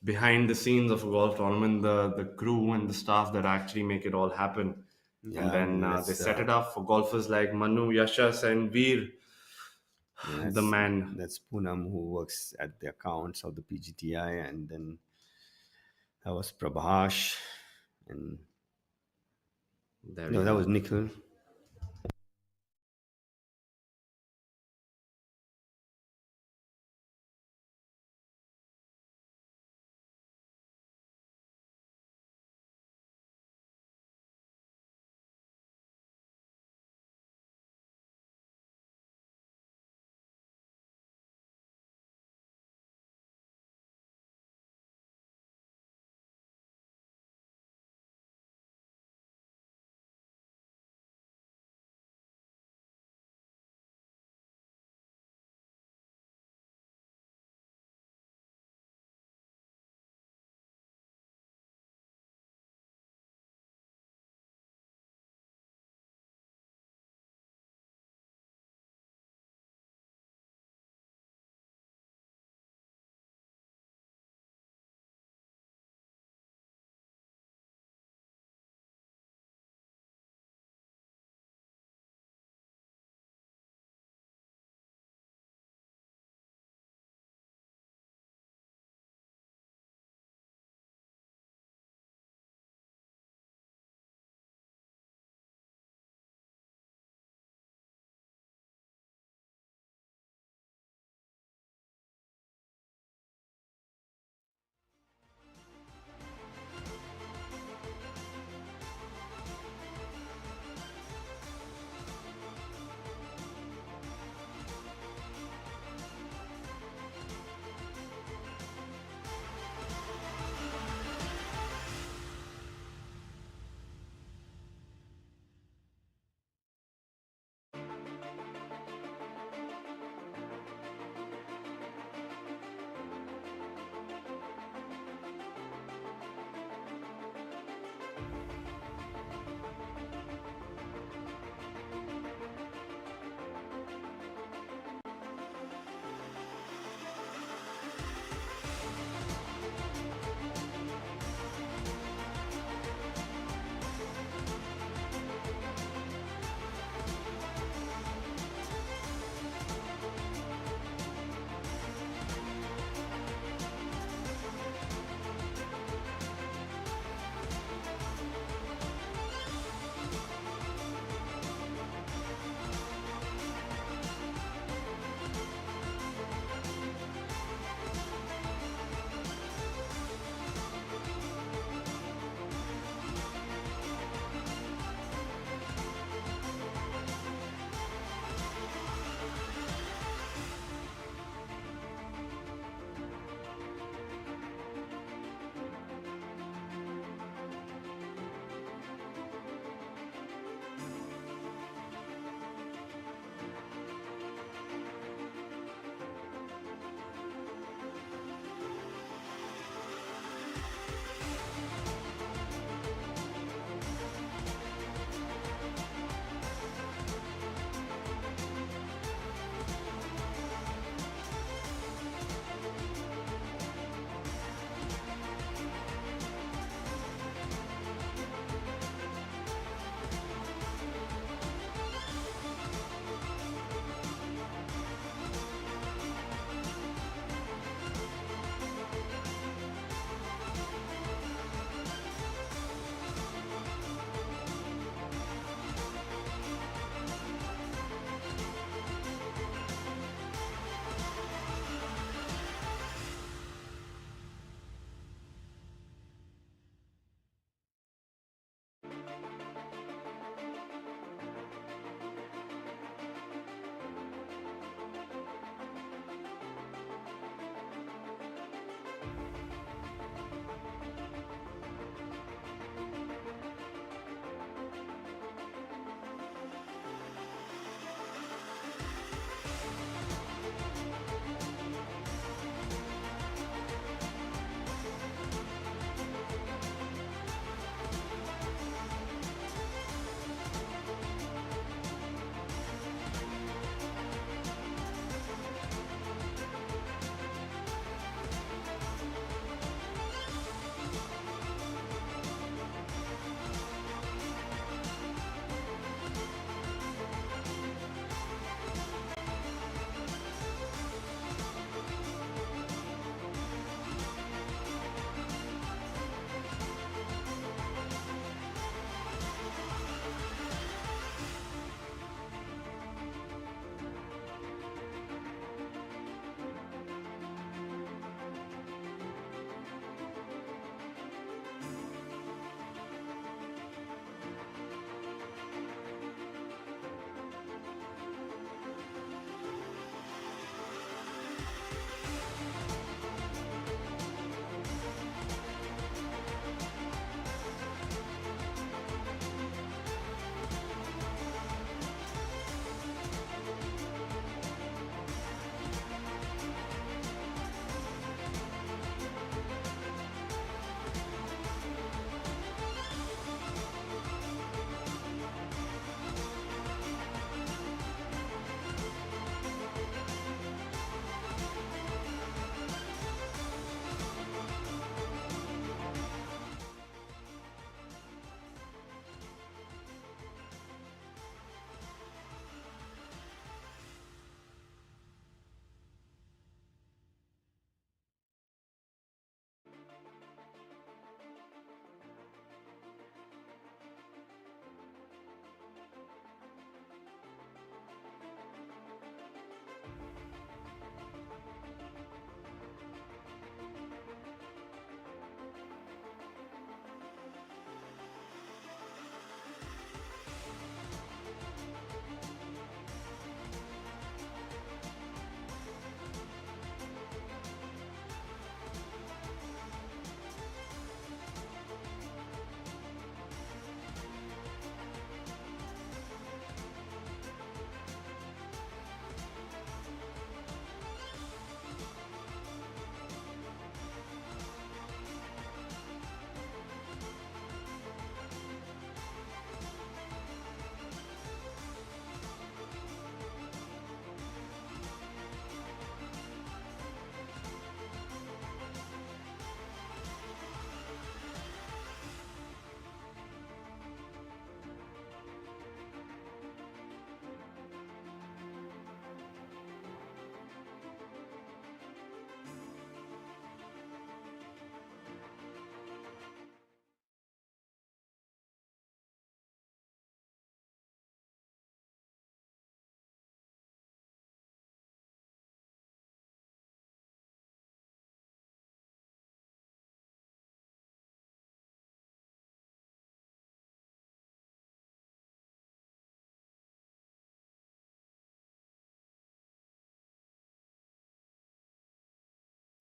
behind the scenes of a golf tournament, the crew and the staff that actually make it all happen. Yeah, and then they set it up for golfers like Manu, Yashas, and Veer. The man. That's Poonam who works at the accounts of the PGTI, and then that was Prabhash, and that was Nikhil.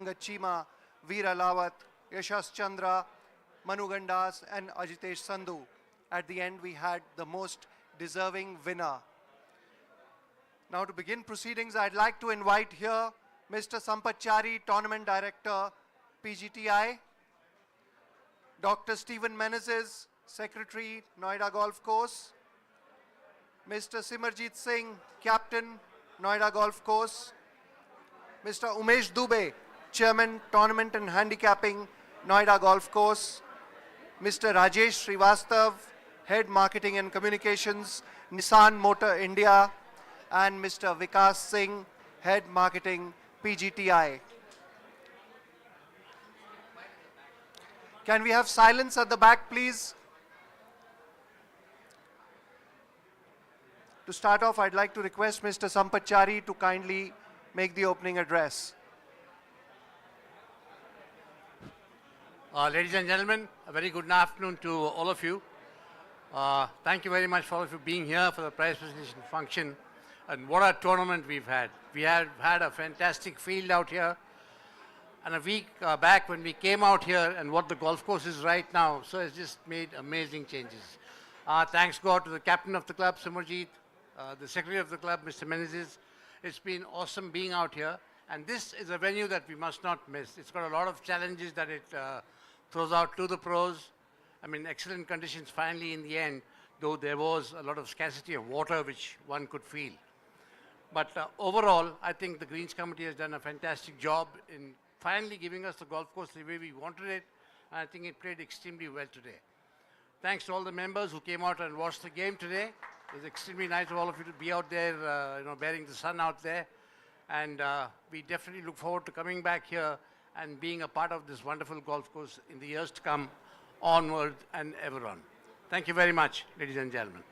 Chima, Veera Lawat, Yashas Chandra, Manu Gandas, and Ajitesh Sandhu. At the end, we had the most deserving winner. Now, to begin proceedings, I'd like to invite here Mr. Sampat Chari, Tournament Director, PGTI, Dr. Stephen Menezes, Secretary, Noida Golf Course, Mr. Simarjit Singh, Captain, Noida Golf Course, Mr. Umesh Dubey, Chairman, Tournament and Handicapping, Noida Golf Course, Mr. Rajesh Srivastav, Head Marketing and Communications, Nissan Motor India, and Mr. Vikas Singh, Head Marketing, PGTI. Can we have silence at the back, please? To start off, I'd like to request Mr. Sampat Chari to kindly make the opening address. Ladies and gentlemen, a very good afternoon to all of you. Thank you very much for all of you being here for the prize presentation function. And what a tournament we've had. We have had a fantastic field out here. And a week back when we came out here and what the golf course is right now, so it's just made amazing changes. Thanks God to the captain of the club, Simarjit, the secretary of the club, Mr. Menezes. It's been awesome being out here. And this is a venue that we must not miss. It's got a lot of challenges that it throws out to the pros. I mean, excellent conditions finally in the end, though there was a lot of scarcity of water which one could feel. But overall, I think the Greens Committee has done a fantastic job in finally giving us the golf course the way we wanted it. And I think it played extremely well today. Thanks to all the members who came out and watched the game today. It was extremely nice of all of you to be out there, bearing the sun out there. And we definitely look forward to coming back here and being a part of this wonderful golf course in the years to come, onward and ever on. Thank you very much, ladies and gentlemen.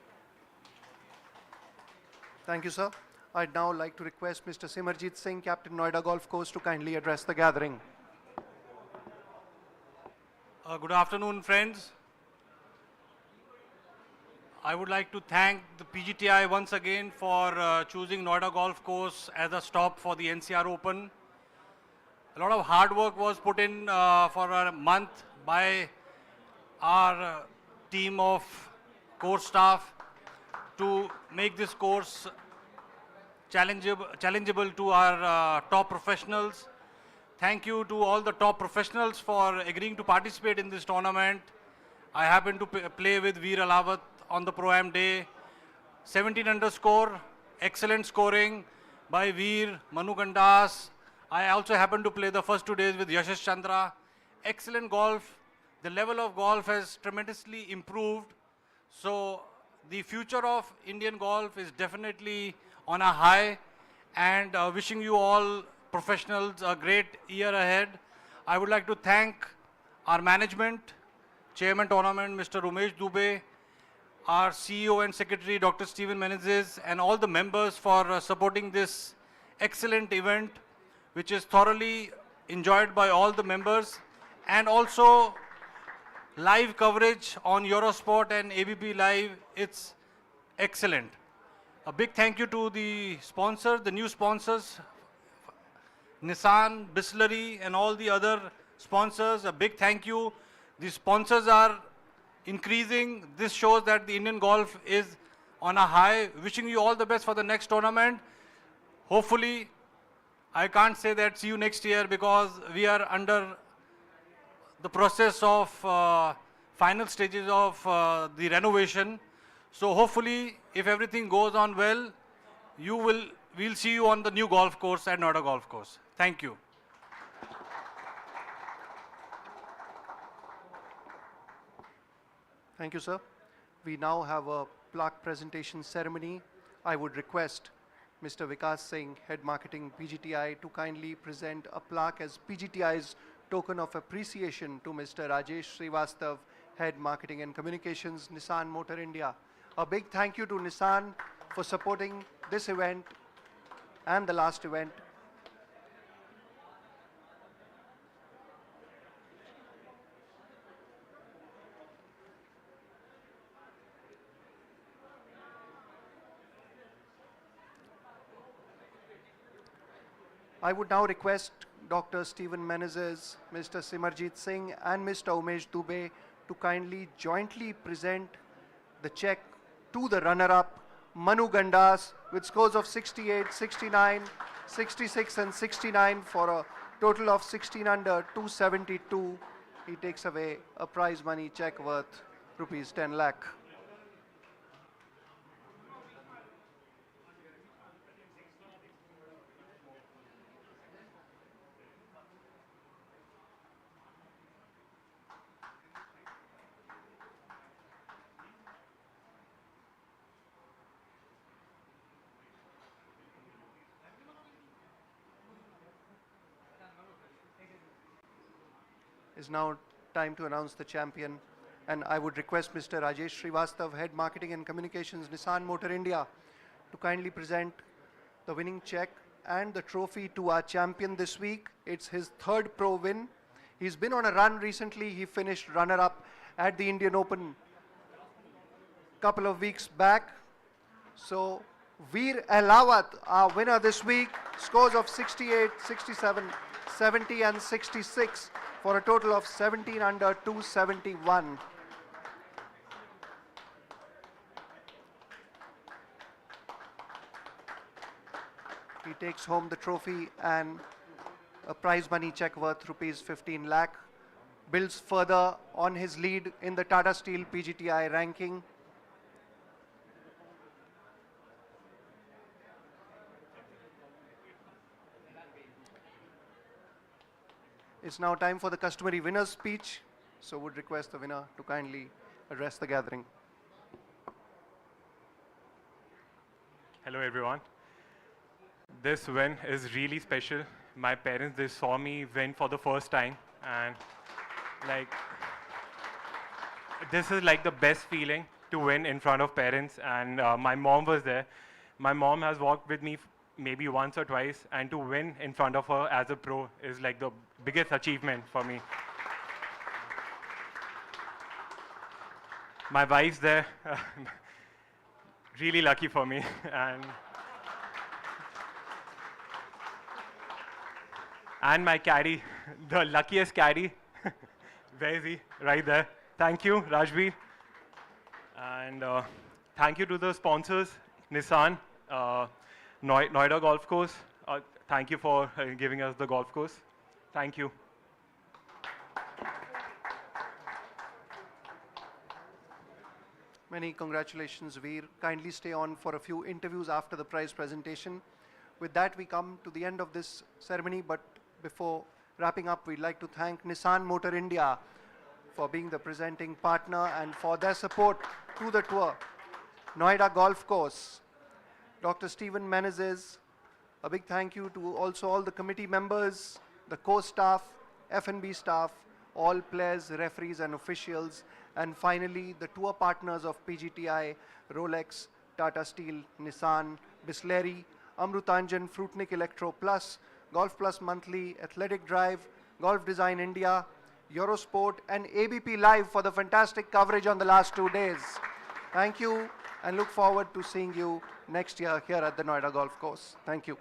Thank you, sir. I'd now like to request Mr. Simarjit Singh, Captain Noida Golf Course, to kindly address the gathering. Good afternoon, friends. I would like to thank the PGTI once again for choosing Noida Golf Course as a stop for the NCR Open. A lot of hard work was put in for a month by our team of course staff to make this course challengeable to our top professionals. Thank you to all the top professionals for agreeing to participate in this tournament. I happened to play with Veer Alawat on the Pro-Am day. 17 under score, excellent scoring by Veer, Manu Gandas. I also happened to play the first 2 days with Yashash Chandra. Excellent golf. The level of golf has tremendously improved. So the future of Indian golf is definitely on a high, and wishing you all professionals a great year ahead. I would like to thank our management, Chairman Tournament, Mr. Umesh Dubey, our CEO and Secretary, Dr. Steven Menezes, and all the members for supporting this excellent event, which is thoroughly enjoyed by all the members, and also live coverage on Eurosport and ABP Live. It's excellent. A big thank you to the sponsors, the new sponsors, Nissan, Bisleri, and all the other sponsors. A big thank you. The sponsors are increasing. This shows that the Indian golf is on a high. Wishing you all the best for the next tournament. Hopefully, I can't say that see you next year because we are under the process of final stages of the renovation. So hopefully, if everything goes on well, we'll see you on the new golf course at Noida Golf Course. Thank you. Thank you, sir. We now have a plaque presentation ceremony. I would request Mr. Vikas Singh, Head Marketing, PGTI, to kindly present a plaque as PGTI's token of appreciation to Mr. Rajesh Srivastav, Head Marketing and Communications, Nissan Motor India. A big thank you to Nissan for supporting this event and the last event. I would now request Dr. Steven Menezes, Mr. Simarjit Singh, and Mr. Umesh Dubey to kindly jointly present the check to the runner-up, Manu Gandas, with scores of 68, 69, 66, and 69 for a total of 16 under 272. He takes away a prize money check worth rupees 10 lakh. Is now time to announce the champion, and I would request Mr. Rajesh Srivastav, Head Marketing and Communications, Nissan Motor India, to kindly present the winning check and the trophy to our champion this week. It's his third pro win. He's been on a run recently. He finished runner-up at the Indian Open a couple of weeks back. So Veer Alawat, our winner this week, scores of 68, 67, 70 and 66 for a total of 17 under 271. He takes home the trophy and a prize money check worth rupees 15 lakh. Builds further on his lead in the Tata Steel PGTI ranking. It's now time for the customary winner's speech, so would request the winner to kindly address the gathering. Hello everyone. This win is really special. My parents, they saw me win for the first time, and like this is like the best feeling to win in front of parents, and my mom was there. My mom has walked with me maybe once or twice, and to win in front of her as a pro is like the biggest achievement for me. My wife's there, really lucky for me, and my caddy, the luckiest caddy. Where is he? Right there. Thank you, Rajbir. And thank you to the sponsors, Nissan, Noida Golf Course. Thank you for giving us the golf course. Thank you. Many congratulations, Veer. Kindly stay on for a few interviews after the prize presentation. With that, we come to the end of this ceremony, but before wrapping up, we'd like to thank Nissan Motor India for being the presenting partner and for their support to the tour. Noida Golf Course, Dr. Stephen Menezes, a big thank you to also all the committee members, the course staff, F&B staff, all players, referees and officials, and finally the tour partners of PGTI, Rolex, Tata Steel, Nissan, Bisleri, Amrutanjan, Fruitnik Electro Plus, Golf Plus Monthly, Athletic Drive, Golf Design India, Eurosport and ABP Live for the fantastic coverage on the last 2 days. Thank you and look forward to seeing you next year here at the Noida Golf Course. Thank you.